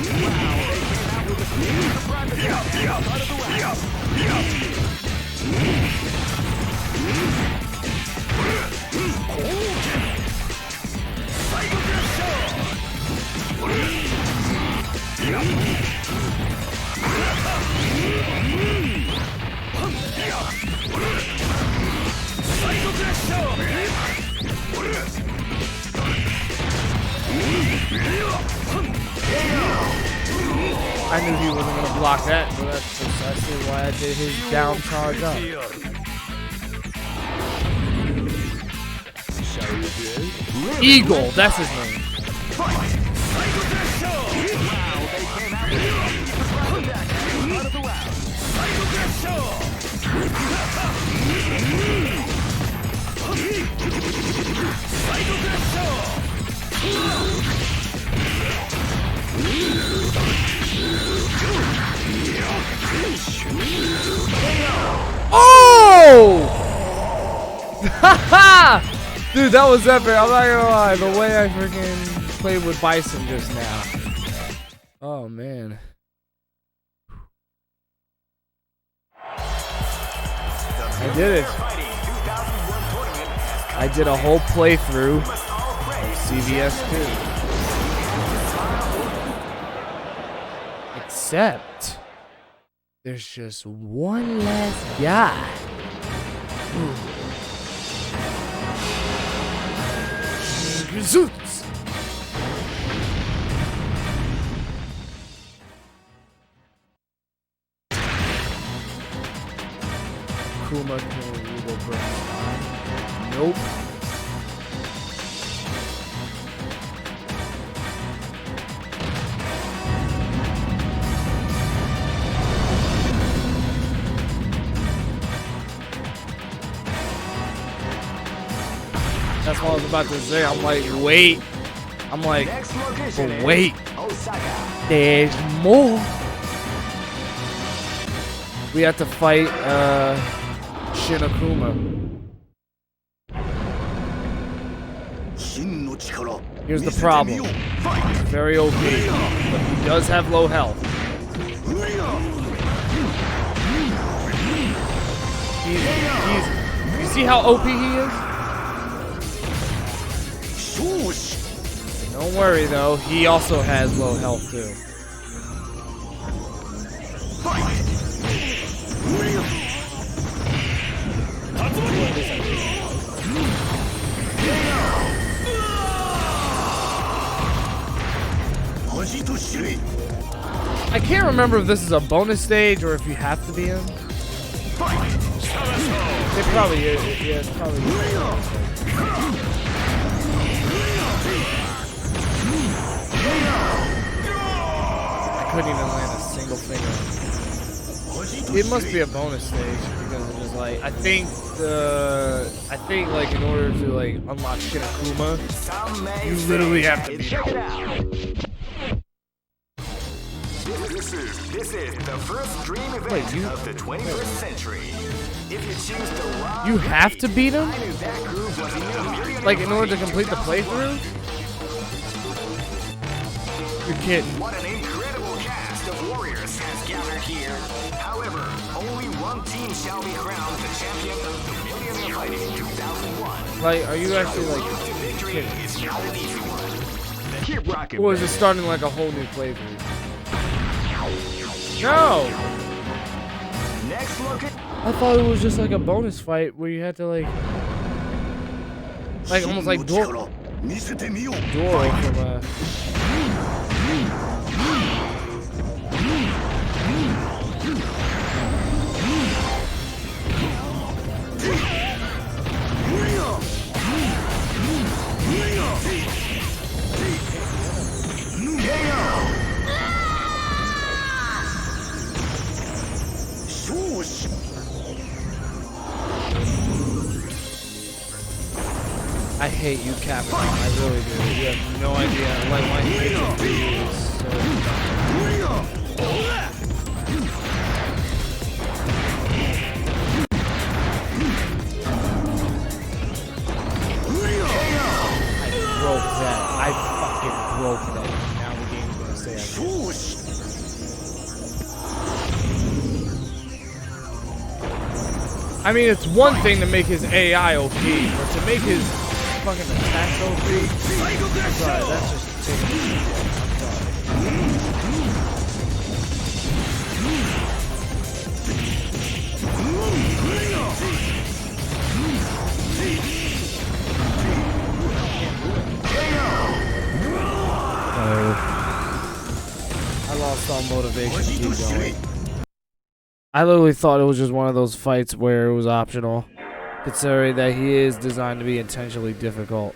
Wow, they came out with a sneaky surprise attack at the start of the round. I knew he wasn't going to block that, but that's precisely why I did his down charge up. Eagle, that's his name. Oh! Dude, that was epic. I'm not gonna lie. The way I freaking played with Bison just now. Oh, man. I did it. I did a whole playthrough of CVS 2. Except, there's just one last guy. Zoots! Kuma Nope. That's what I was about to say. I'm like, wait. I'm like, but wait. There's more. We have to fight Shinakuma. Here's the problem. He's very OP, but he does have low health. You see how OP he is? Don't worry though, he also has low health too. I can't remember if this is a bonus stage or if you have to be in. It probably is. Yeah, it's probably I couldn't even land a single finger. It must be a bonus stage because it was like I think like in order to like unlock Shinakuma, you literally have to beat it. This is the first dream event of the 21st century. If you choose to love, you have to beat him? Like in order to complete the playthrough? You're kidding. What an incredible cast of warriors has gathered here. However, only one team shall be crowned the champion of the Millennium Fighting 2001. Like, are you actually like victory is not an easy one. Keep rocking. Or is it starting like a whole new playthrough? No! Next look at I thought it was just like a bonus fight where you had to like almost like Doro from I hate you, Capcom. I really do. You have no idea. Like my hatred for you is I broke that. I fucking broke that. Now the game's gonna say I mean, it's one thing to make his AI OP, but to make his fucking attacks OP, I'm sorry, that's just taking it. I lost all motivation to keep going. I literally thought it was just one of those fights where it was optional, considering that he is designed to be intentionally difficult,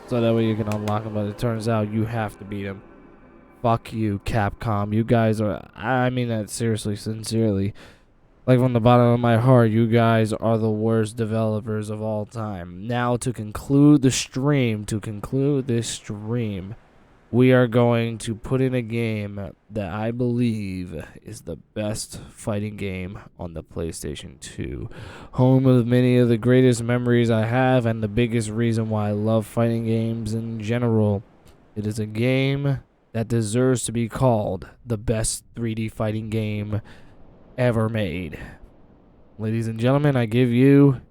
so that way you can unlock him, but it turns out you have to beat him. Fuck you, Capcom. You guys are, I mean that seriously, sincerely. Like from the bottom of my heart, you guys are the worst developers of all time. Now to conclude this stream, we are going to put in a game that I believe is the best fighting game on the PlayStation 2. Home of many of the greatest memories I have and the biggest reason why I love fighting games in general. It is a game that deserves to be called the best 3D fighting game ever made. Ladies and gentlemen, I give you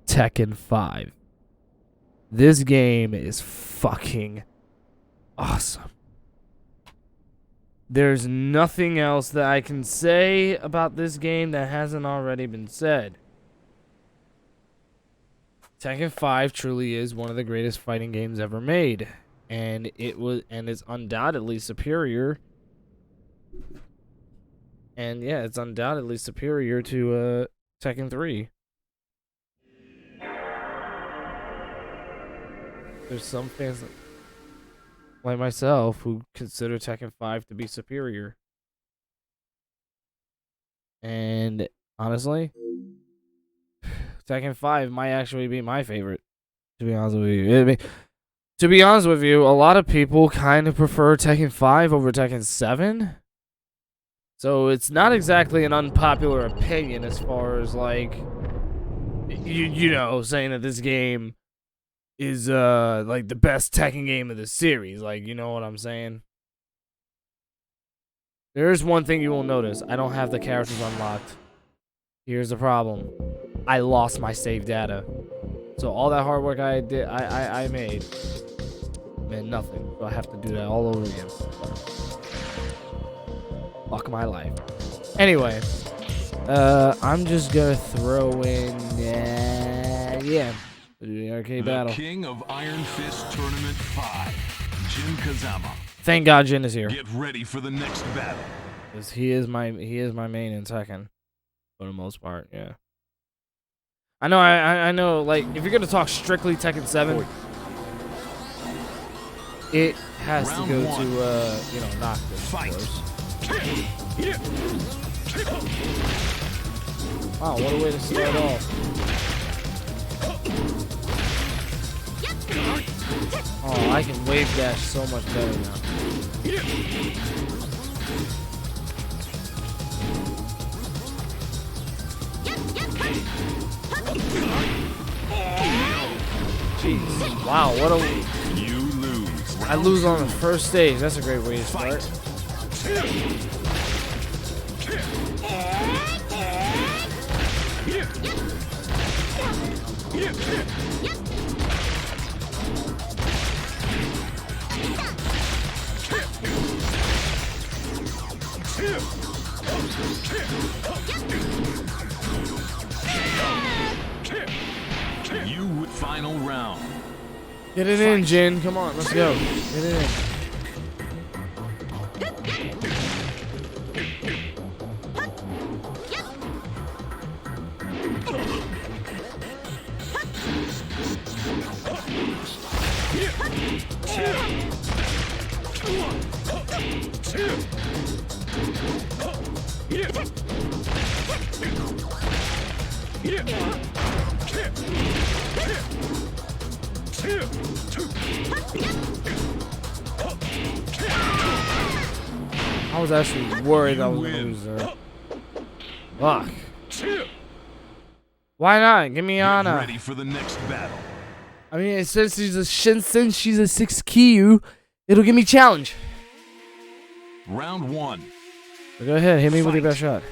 Tekken 5. This game is fucking awesome. There's nothing else that I can say about this game that hasn't already been said. Tekken 5 truly is one of the greatest fighting games ever made, and it's undoubtedly superior. And yeah, it's undoubtedly superior to Tekken 3. There's some fans like myself who consider Tekken 5 to be superior. And honestly, Tekken 5 might actually be my favorite, to be honest with you. To be honest with you, a lot of people kind of prefer Tekken 5 over Tekken 7. So it's not exactly an unpopular opinion as far as, like, you know, saying that this game is, like, the best Tekken game of the series. Like, you know what I'm saying? There's one thing you will notice. I don't have the characters unlocked. Here's the problem. I lost my save data. So all that hard work I did, I made, meant nothing. So I have to do that all over again. Fuck my life. Anyway, I'm just gonna throw in, yeah, the arcade battle. King of Iron Fist Tournament 5, Jin Kazama. Thank God Jin is here. Get ready for the next battle. Because he is my main in Tekken, for the most part. Yeah. I know. I know. Like, if you're gonna talk strictly Tekken 7, it has to go to you know, Noctis, of course. Wow, what a way to start off. Oh, I can wave dash so much better now. Jeez. Wow, what a... You lose. I lose on the first stage. That's a great way to start. You final round. Get it in, Jin. Come on, let's go. Get it in. I was actually worried I was going to lose there. Fuck. Why not? Give me Anna. Ready for the next battle. I mean, since she's a 6 Kyu, it'll give me challenge. Round 1. So go ahead, hit me with your best shot.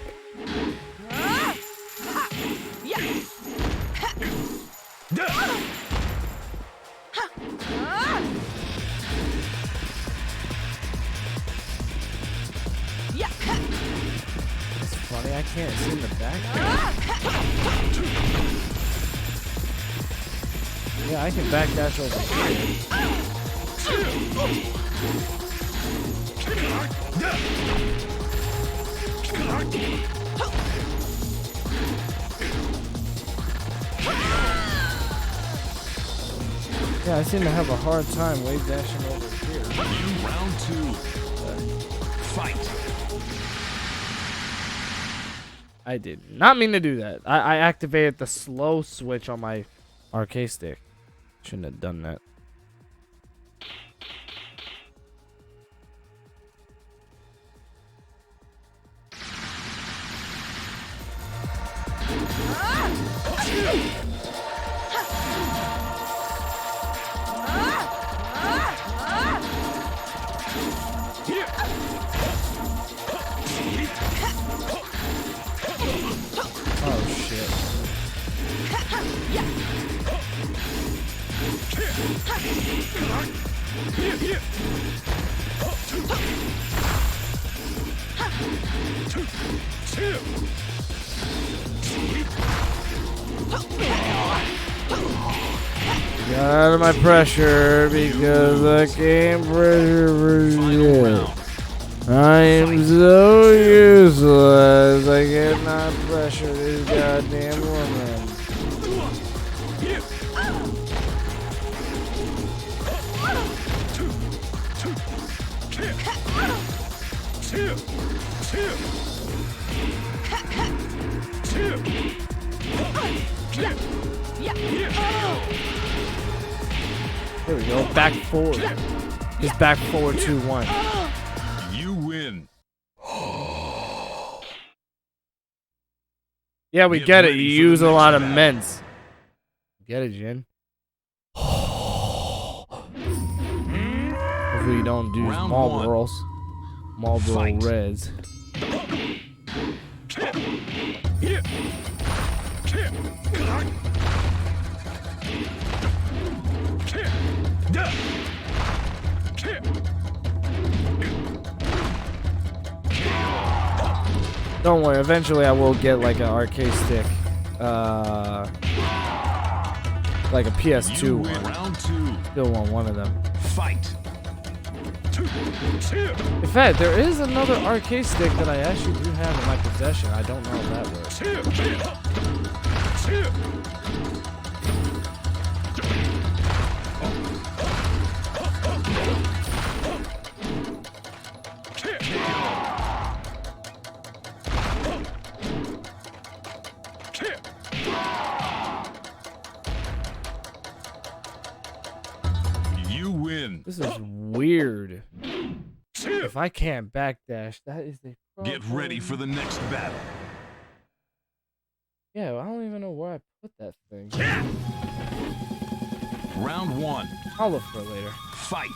It's funny, I can't see in the back. Yeah, I can back dash over here. Yeah, I seem to have a hard time wave dashing over here. Round 2. Fight. I did not mean to do that. I activated the slow switch on my arcade stick. Shouldn't have done that. Oh shit. Get out of my pressure because I can't pressure for shit. I am so useless. I cannot pressure this goddamn woman. Get There we go. Back forward. Just back forward 2-1. You win. Yeah, we get it. You use a lot of ments. Get it, Jin? Hopefully you don't do Marlboros. Marlboro Reds. Don't worry, eventually I will get like an arcade stick. Like a PS2 one. Round 2. Still want one of them. Fight. In fact, there is another arcade stick that I actually do have in my possession. I don't know if that works. You win. This is weird. If I can't backdash, that is the problem. Get ready for the next battle. Yeah, I don't even know where I put that thing. Round 1. I'll look for it later. Fight.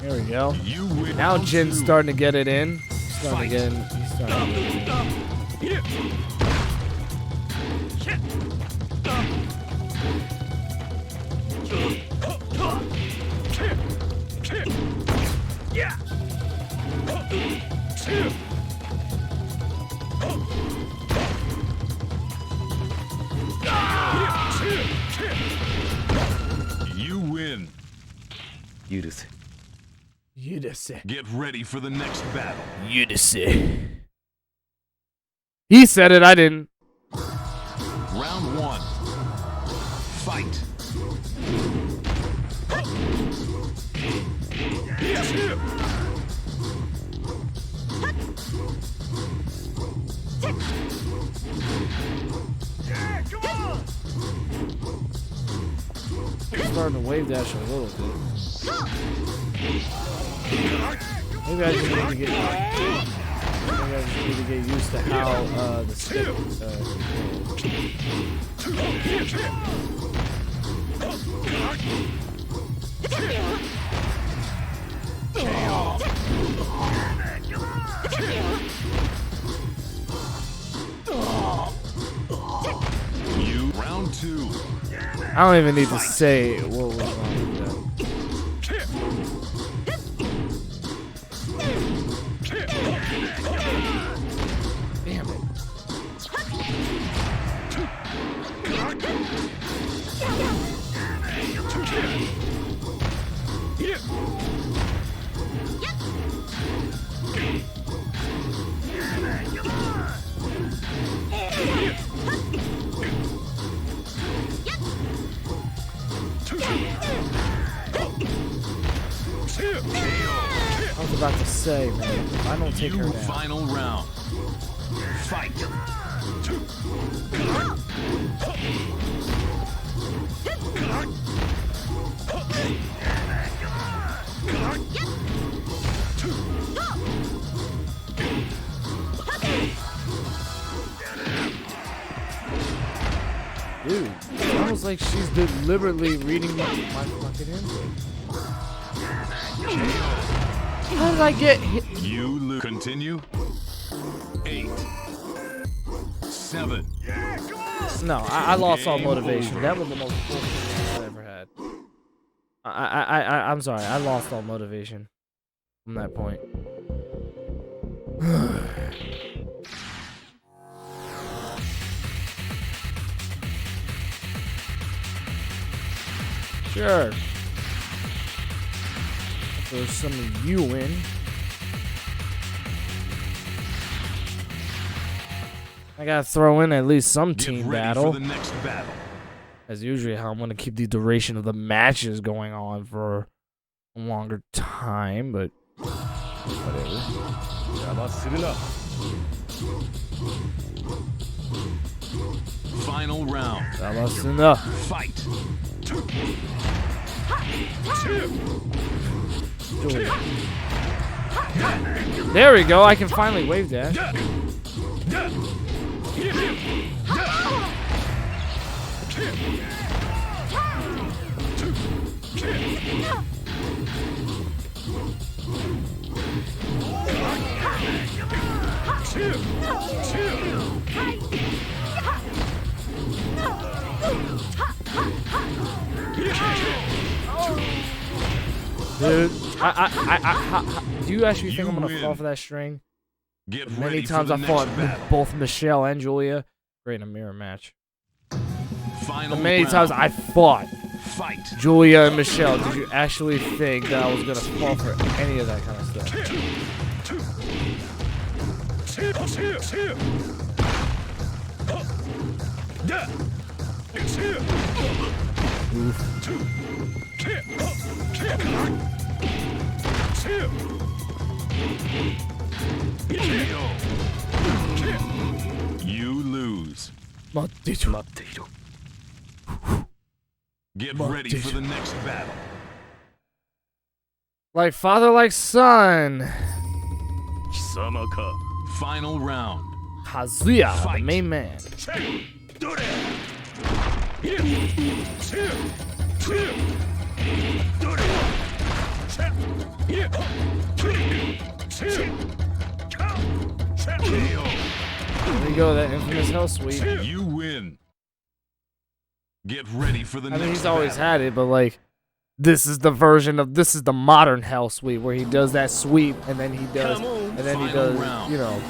There we go. You win. Now Jin's starting to get it in. He's starting to get in. He's starting to get it in. You win. Get ready for the next battle. He said it, I didn't. Round 1. Fight. I'm starting to wave dash a little bit. Maybe I just need to get used to how the stick You round 2. I don't even need to say what was wrong with that. Damn it. I was about to say, man, if I don't take her down. Final round. Fight. Dude, it's almost like she's deliberately reading my fucking input. How did I get hit? You lose. Continue. 8. 7. No, I lost all motivation. That was the most bullshit thing I ever had. I'm sorry. I lost all motivation from that point. Sure. Throw some of you in. I gotta throw in at least some team battle. For the next battle. As usually how I'm going to keep the duration of the matches going on for a longer time, but whatever. Final round. Fight. There we go. I can finally wave dash. Dude, do you actually think I'm gonna fall for that string? Many times I fought both Michelle and Julia. Great in a mirror match. The many times I fought Julia and Michelle, did you actually think that I was gonna fall for any of that kind of stuff? You lose. Get ready for the next battle. Like father, like son. Final round. Kazuya, the main man. There we go, that infamous hell sweep. You win. Get ready for the next I mean, he's always had it, but like, this is the version of, this is the modern hell sweep where he does that sweep and then he does, you know,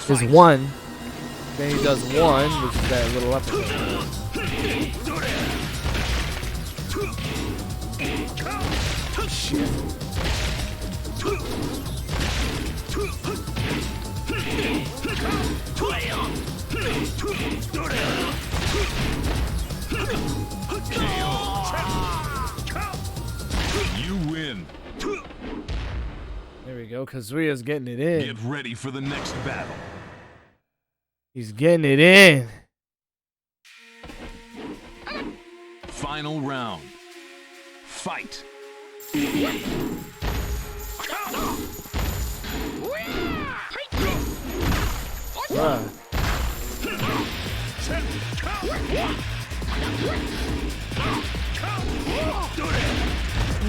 his one. Then he does one, which is that little uppercut. Shit. You win. There we go. Kazuya's getting it in. Get ready for the next battle. He's getting it in. Final round. Fight.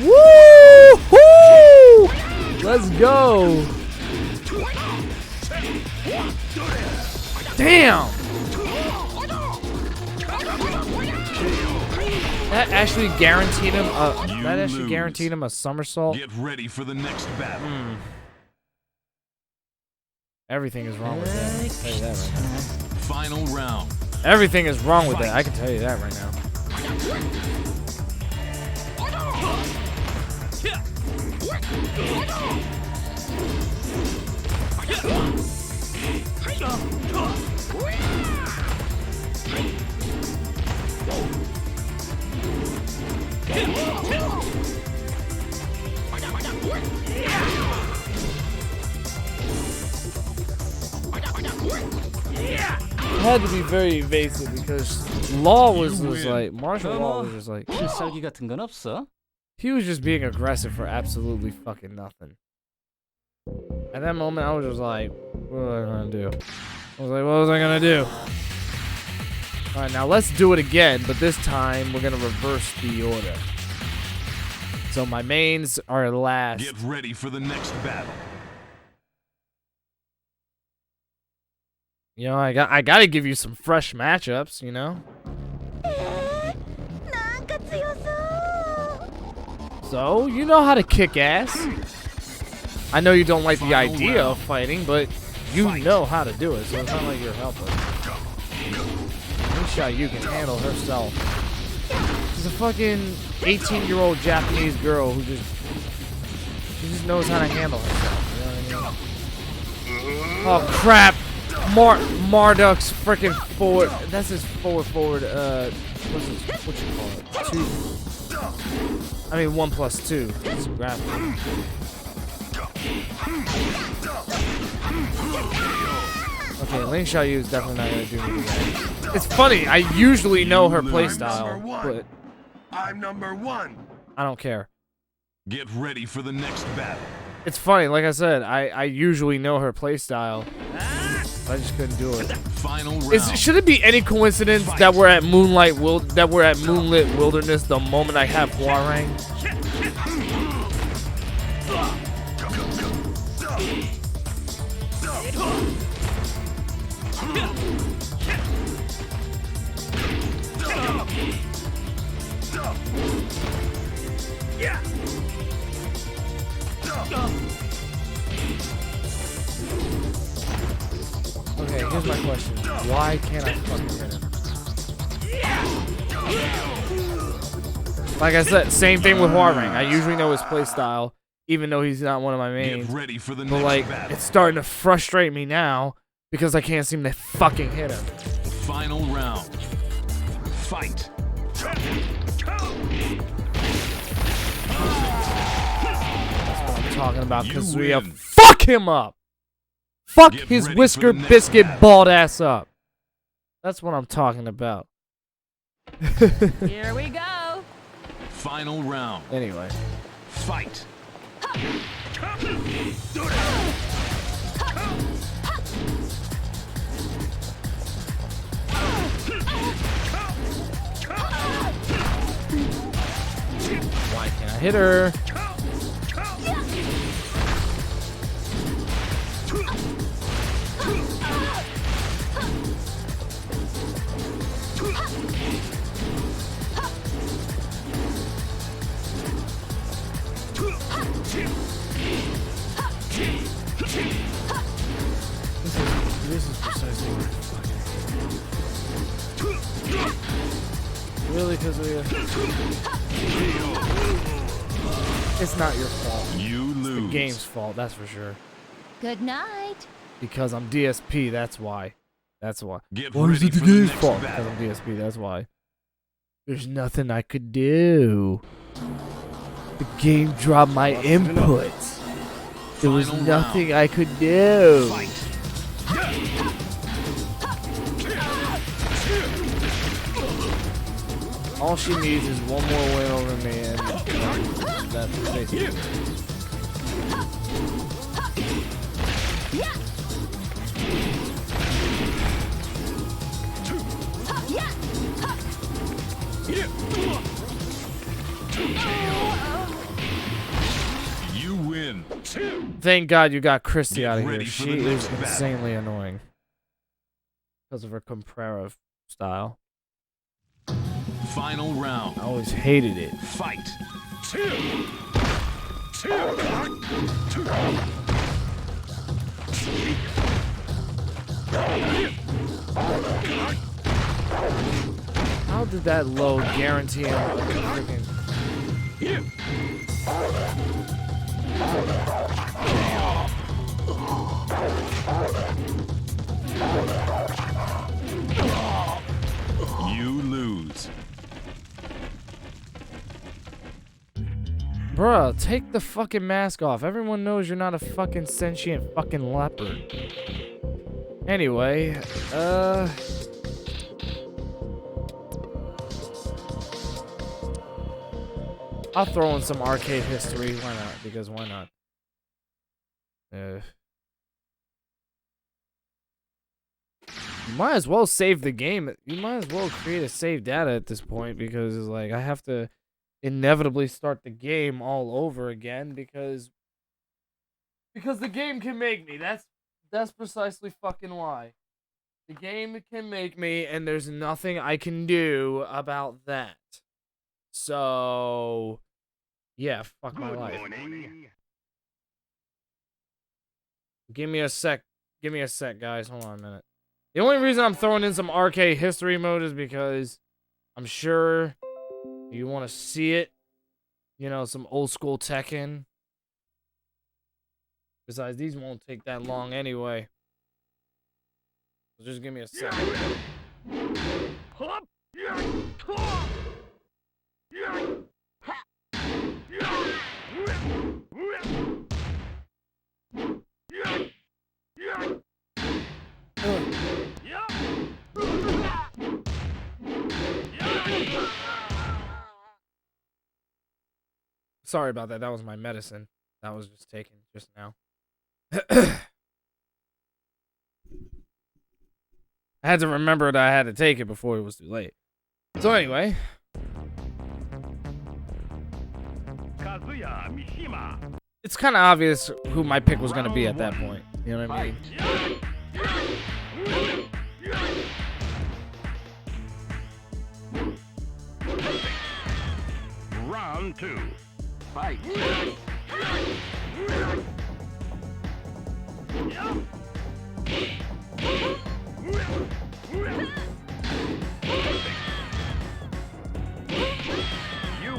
Woo-hoo! Let's go. Damn. That actually guaranteed him a somersault. Get ready for the next battle. Everything is wrong with that. I can tell you that right now. Final round. Everything is wrong with that. I can tell you that right now. It had to be very evasive because law was like, martial law was just like, he was just being aggressive for absolutely fucking nothing. At that moment, I was just like, what was I gonna do? I was like, what was I gonna do? Alright, now let's do it again, but this time we're gonna reverse the order. So my mains are last. Get ready for the next battle. You know, I gotta give you some fresh matchups, you know? So, you know how to kick ass. I know you don't like the idea of fighting, but you know how to do it, so it's not like you're helpless. Nisha, you can handle herself. She's a fucking 18-year-old Japanese girl who just knows how to handle herself. You know what I mean? Oh crap! Marduk's freaking forward. That's his forward what you call it? 2. I mean 1 plus 2. It's graphic. Okay, Ling Xiaoyu is definitely not gonna do me that. It's funny. I usually know her playstyle, but I'm number 1. I don't care. Get ready for the next battle. It's funny, like I said, I usually know her playstyle. I just couldn't do it. Final round. Should it be any coincidence that we're at Moonlit Wilderness the moment I have Hwoarang? Okay, here's my question. Why can't I fucking hit him? Like I said, same thing with Hwoarang. I usually know his playstyle, even though he's not one of my mains. Get ready for the but next like, battle. it's starting to frustrate me now because I can't seem to fucking hit him. Final round. Fight. That's what I'm talking about, Kazuya. Fuck him up! Fuck his whisker biscuit bald ass up. That's what I'm talking about. Here we go. Final round. Anyway. Fight. Why can't I hit her? This is precisely what Really, Kazuya? It's not your fault. You lose. It's the game's fault, that's for sure. Good night. Because I'm DSP, that's why. That's why. Get Why is ready it the for the game's next fault? battle. Because I'm DSP, that's why. There's nothing I could do. The game dropped my inputs. There was Final nothing round. I could do. Fight. All she needs is one more win over me, and that's basically it. You win. Thank God you got Christy out of here. ready for She the is next battle. insanely annoying. Because of her Comprera style. Final round. I always hated it. Fight. How did that low guarantee him a freaking... You lose. Bruh, take the fucking mask off. Everyone knows you're not a fucking sentient fucking leopard. Anyway, I'll throw in some arcade history. Why not? Because why not? You might as well save the game. You might as well create a save data at this point, because it's like I have to inevitably start the game all over again because the game can make me. That's precisely fucking why. The game can make me, and there's nothing I can do about that. So, yeah, fuck my life. Give me a sec. Give me a sec, guys. Hold on a minute. The only reason I'm throwing in some arcade history mode is because I'm sure you want to see it. You know, some old school Tekken. Besides, these won't take that long anyway. So just give me a second. Sorry about that. That was my medicine. That was just taken just now. I had to remember that I had to take it before it was too late. So anyway. It's kind of obvious who my pick was going to be at that point. You know what I mean? Round 2. Fight. You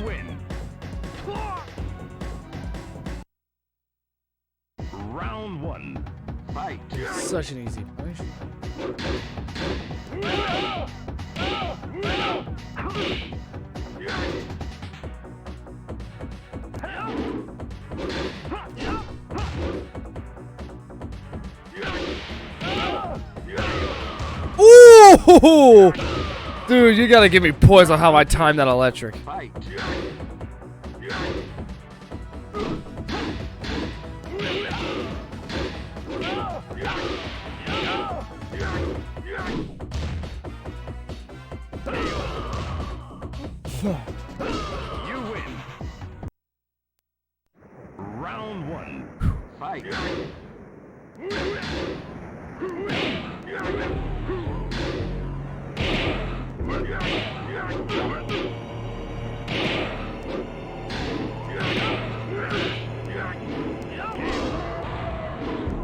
win. Round 1. Fight. Such an easy punish. Ooh! Dude, you gotta give me poise on how I timed that electric. Fight. You win. Round 1. Fight.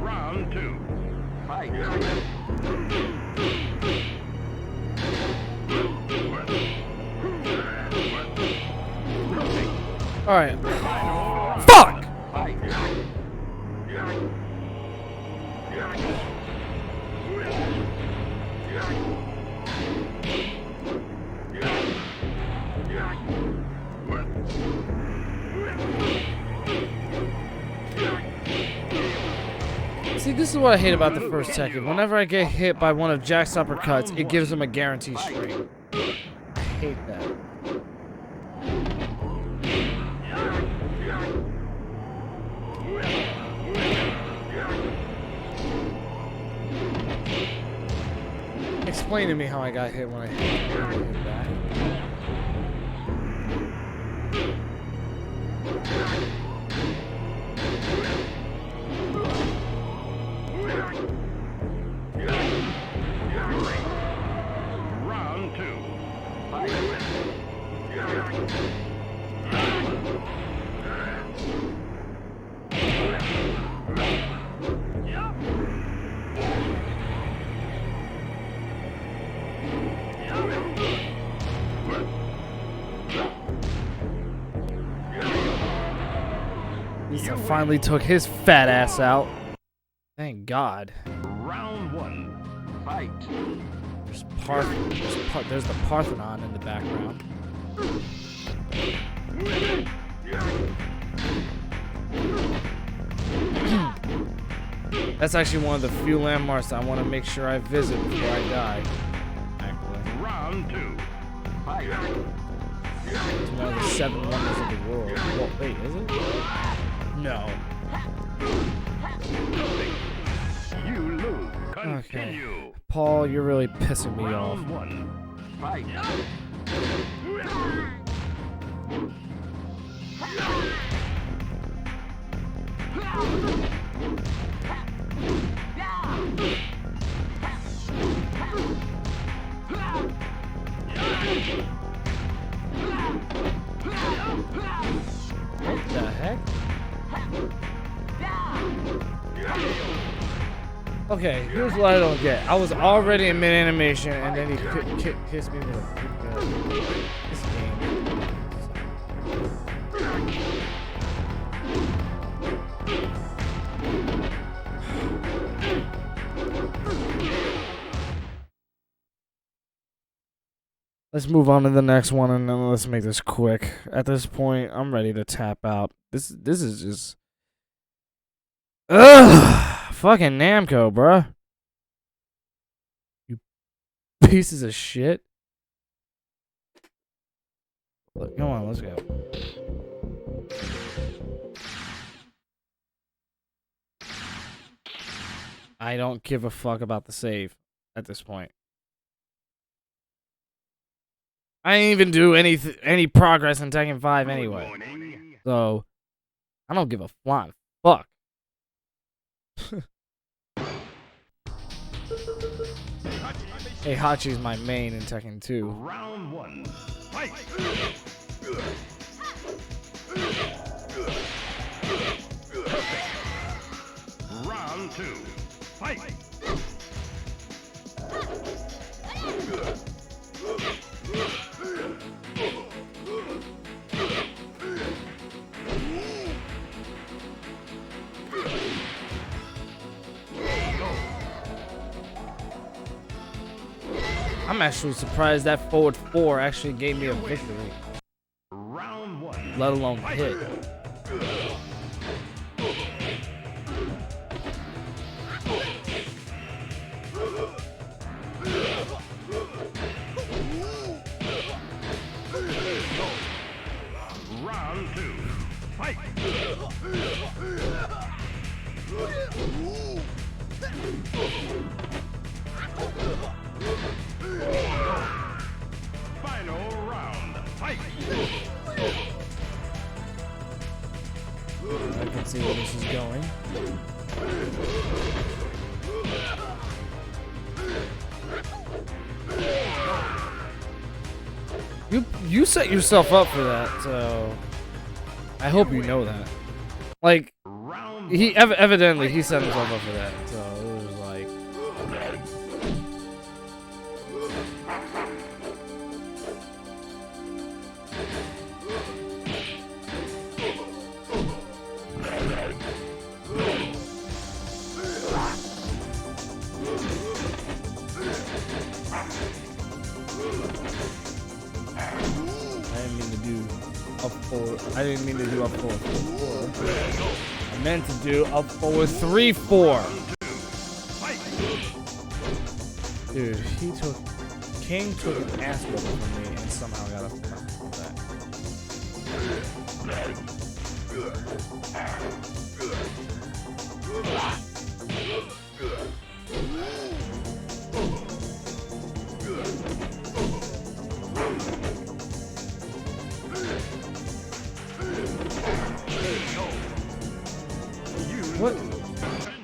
Round 2. Fight. All right. Fuck! See, this is what I hate about the first Tekken. Whenever I get hit by one of Jack's uppercuts, it gives him a guaranteed string. I hate that. Explain to me how I got hit when I hit back. Round 2. Fight. I finally took his fat ass out. Thank God. Round 1. Fight. There's the Parthenon in the background. That's actually one of the few landmarks I want to make sure I visit before I die. Actually. Round 2. Fight. It's one of the 7 wonders of the world. Well, wait, is it? No. You lose. Continue. Okay. Paul, you're really pissing me off. Round 1. Fight. What the heck? Okay, here's what I don't get. I was already in mid-animation, and then he kissed me with a this game. Let's move on to the next one, and then let's make this quick. At this point, I'm ready to tap out. This is just... Ugh! Fucking Namco, bruh. You pieces of shit. Look, come on, let's go. I don't give a fuck about the save at this point. I didn't even do any progress in Tekken 5 anyway. So, I don't give a flying fuck. Heihachi's my main in Tekken 2. Round 1. Fight! Round 2. Fight! I'm actually surprised that forward 4 actually gave me a victory. Round 1. Let alone hit. Round 2. Fight! Final round. Fight! I can see where this is going. You set yourself up for that, so I hope you know that. Like, he evidently he set himself up for that, so it was like. I didn't mean to do up forward 4. I meant to do up forward 3-4. Dude, King took an ass whooping from me and somehow got up with that.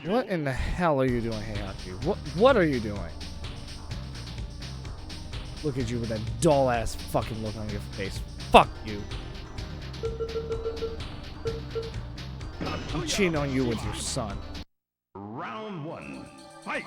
What in the hell are you doing, Heihachi? What are you doing? Look at you with that dull ass fucking look on your face. Fuck you. I'm cheating on you with your son. Round 1. Fight!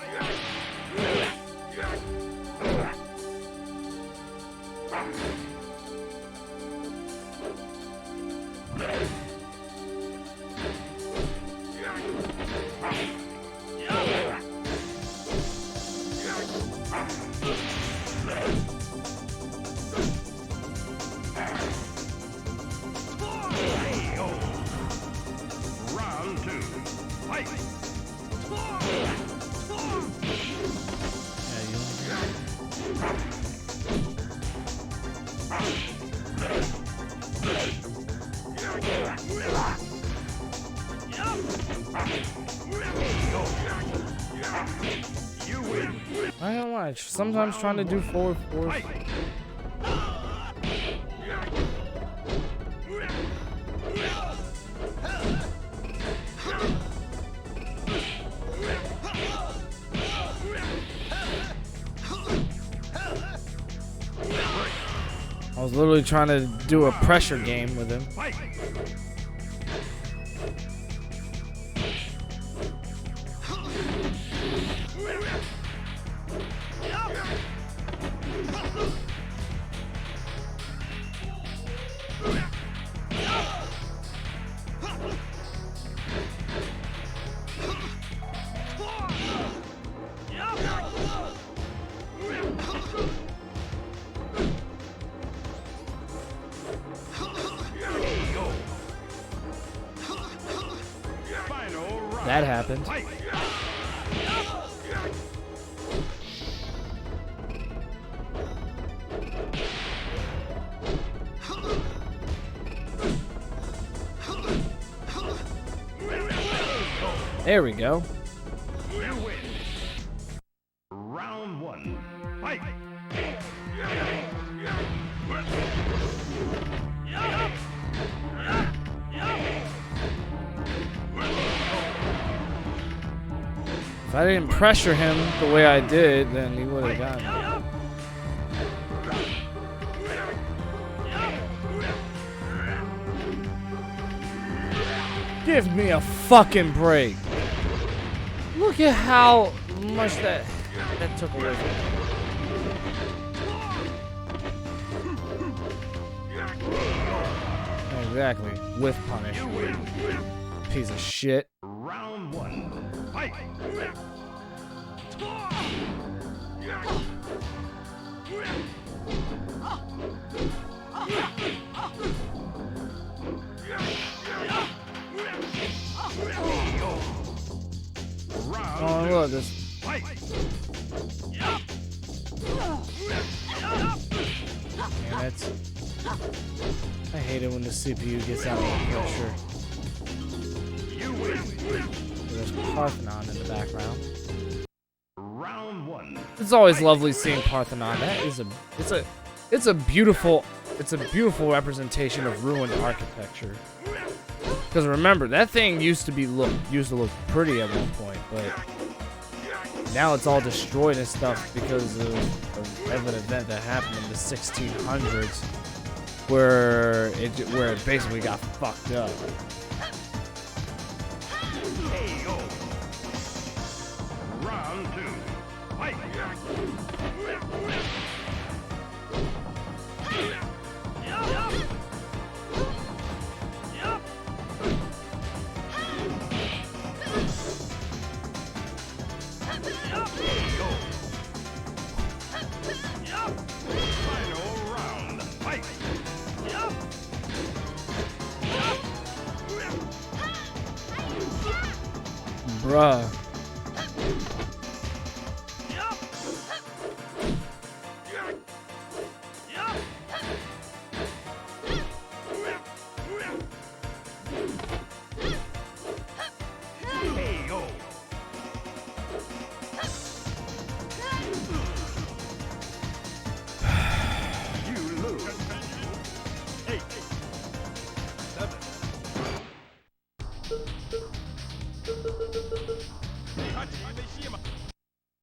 I don't watch. Sometimes trying to do forward 4. I was literally trying to do a pressure game with him. That happened. There we go. Round one. Fight. If I didn't pressure him the way I did, then he would have gotten it. Give me a fucking break. Look at how much that took away from me. Exactly. With punish. Piece of shit. Round one. Fight. Oh, look, this. Damn it. I hate it when the CPU gets out of pressure. There's Parthenon in the background. Round one. It's always lovely seeing Parthenon. That is it's a beautiful representation of ruined architecture. Because remember, that thing used to look pretty at one point, but now it's all destroyed and stuff because of an event that happened in the 1600s, where it basically got fucked up. Round two. Fight. Bruh.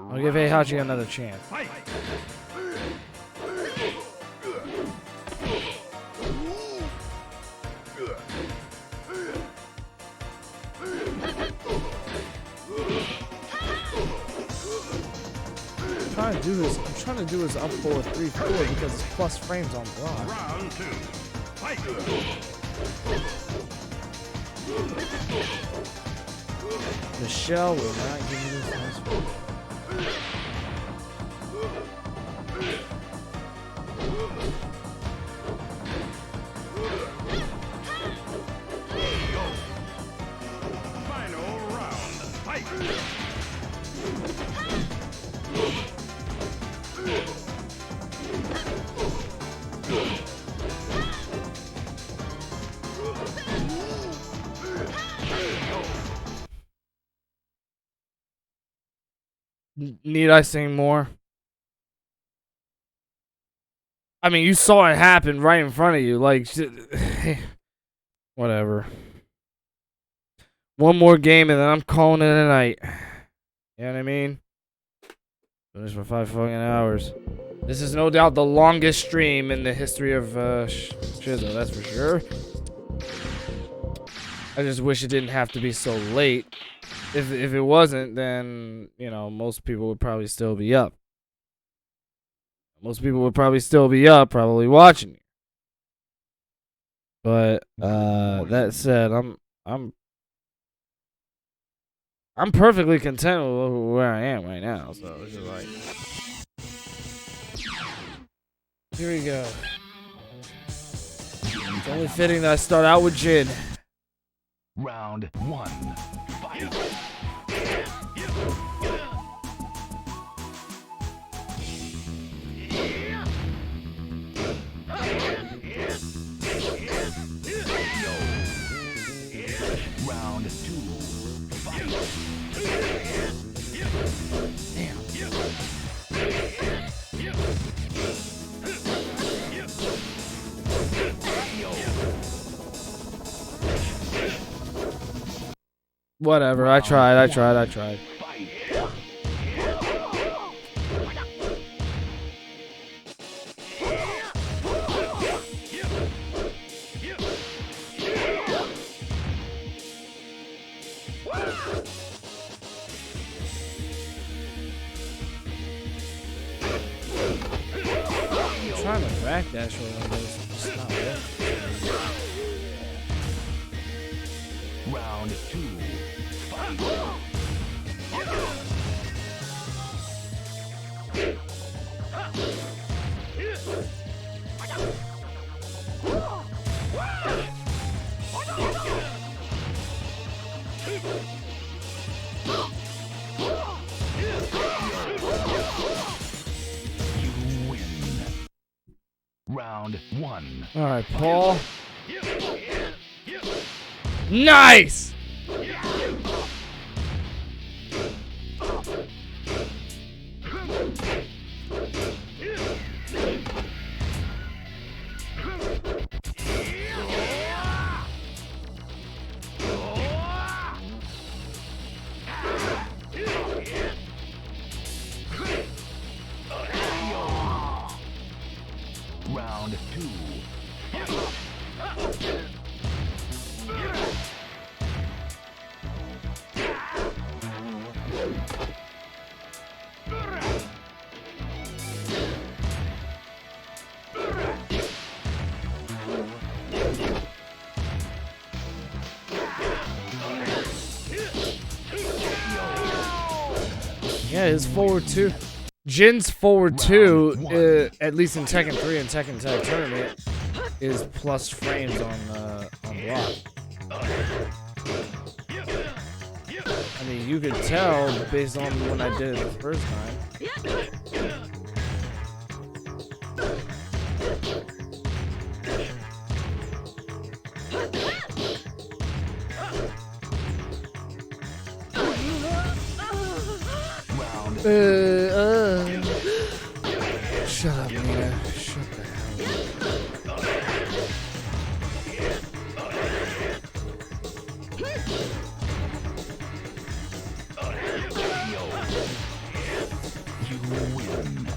I'll give Heihachi another chance. I'm trying to do this up forward 3-4 because it's plus frames on block. Round two. Fight. Michelle will not give me this nice one. Final round. Fight. Need I sing more? I mean, you saw it happen right in front of you. Like, whatever. One more game and then I'm calling it a night. You know what I mean? Finish for 5 fucking hours. This is no doubt the longest stream in the history of Shizzo, that's for sure. I just wish it didn't have to be so late. If it wasn't, then, you know, most people would probably still be up. Most people would probably still be up, probably watching you. But that said, I'm perfectly content with where I am right now. So it's just like, here we go. It's only fitting that I start out with Jin. Round one. Fight. Round two. Fight. Whatever, I tried. I'm trying to backdash on this. It's not working. Round 2. Fight. You win. Round 1. All right, Paul. Nice. Round 2. Yeah, his forward 2. Jin's forward 2, at least in Tekken 3 and Tekken Tag Tournament, is plus frames on block. I mean, you could tell based on when I did it the first time. Shut up, Nina. Shut the hell up. You win.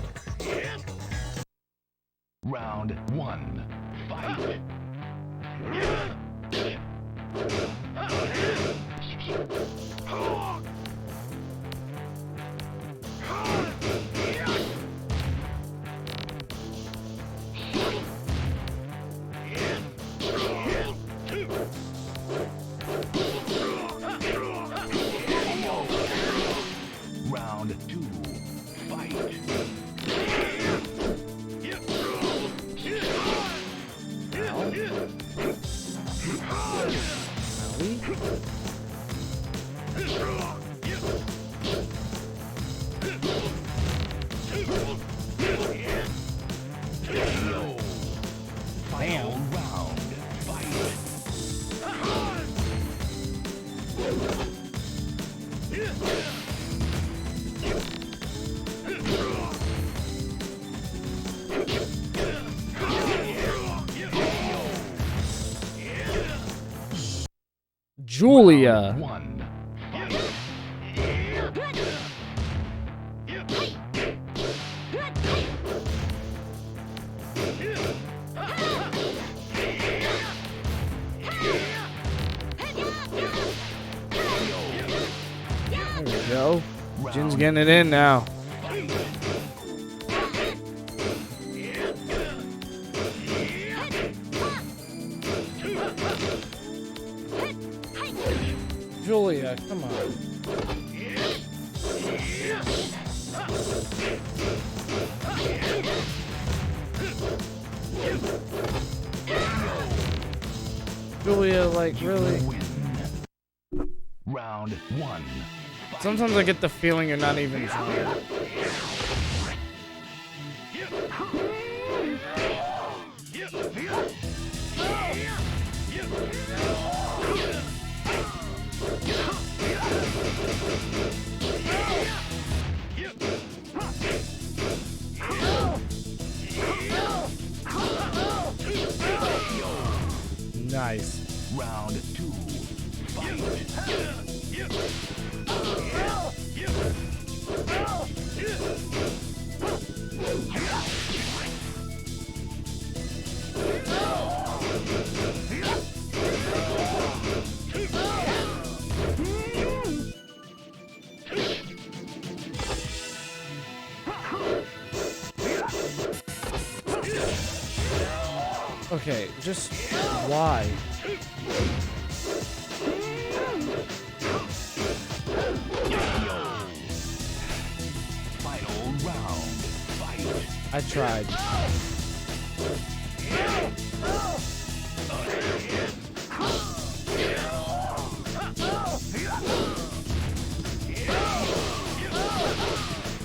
Round 1. Fight. Round 2. Fight. Final round. Fight. Julia. There we go. Jin's getting it in now. Julia, come on. Julia, like, really? Round 1. Sometimes I get the feeling you're not even trying. Okay, just why? Final round. Fight. I tried.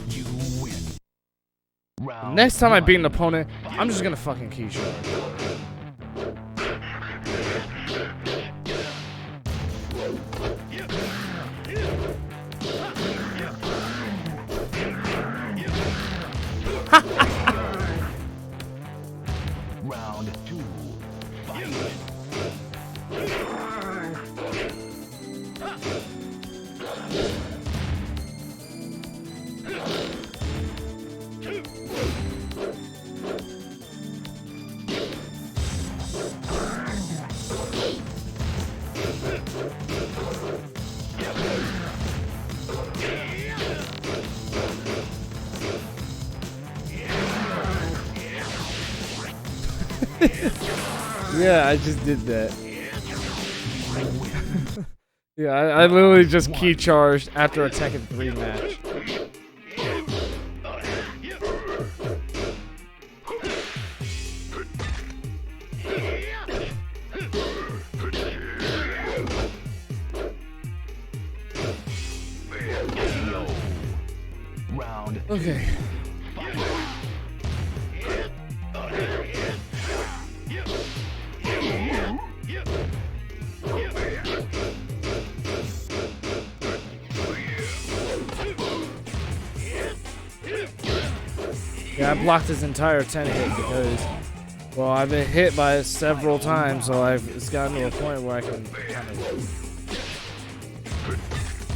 You win. Round Next time I beat an opponent, I'm just gonna fucking key charge. Round 2. Fight. Yeah, I just did that. Yeah, I literally just key charged after a Tekken 3 match. Round. Okay. Yeah, I blocked his entire 10 hit because, well, I've been hit by it several times, so it's gotten to a point where I can kind of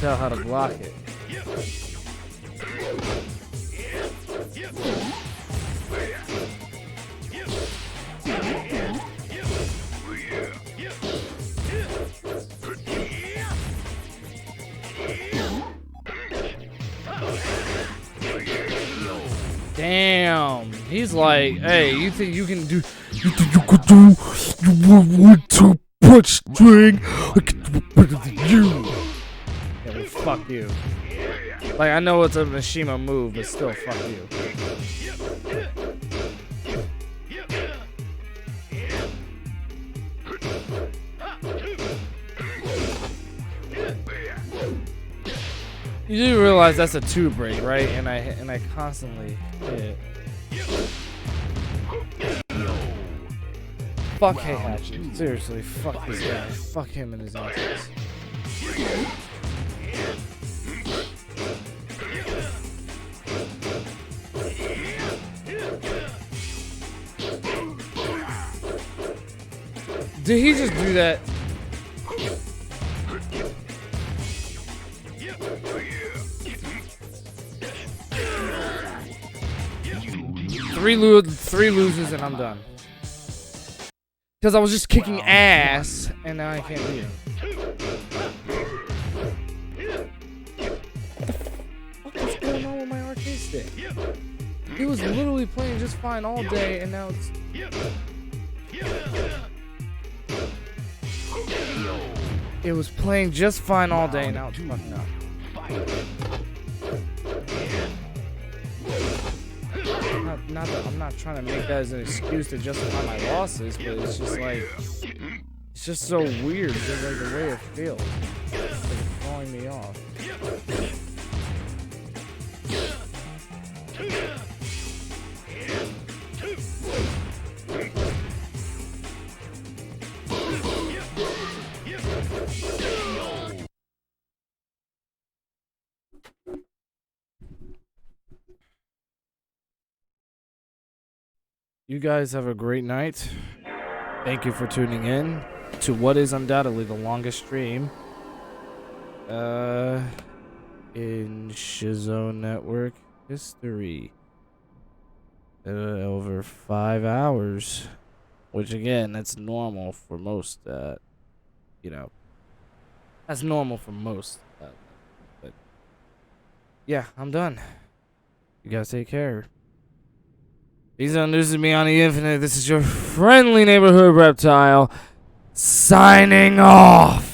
tell how to block it. Damn, he's like, hey, you think you can do? You think you could do? You want to punch string? I can do it better than you. Yeah, well, fuck you. Like, I know it's a Mishima move, but still, fuck you. You do realize that's a 2 break, right? And I constantly hit. Fuck Heihachi. Seriously, fuck this guy. Fuck him and his antics. Did he just do that? Three loses and I'm done. Because I was just kicking ass and now I can't beat him. What the fuck is going on with my arcade stick? He was literally playing just fine all day and now it's... It was playing just fine all day and now it's fucking up. I'm not trying to make that as an excuse to justify my losses, but it's just like, it's just so weird, just like the way it feels. It's like it's throwing me off. You guys have a great night. Thank you for tuning in. to what is undoubtedly the longest stream in Shizo Network history. Over 5 hours, which again, that's normal for most. You know, that's normal for most. But yeah, I'm done. You guys take care. Peace out. This is me on the Infinite. This is your friendly neighborhood reptile signing off.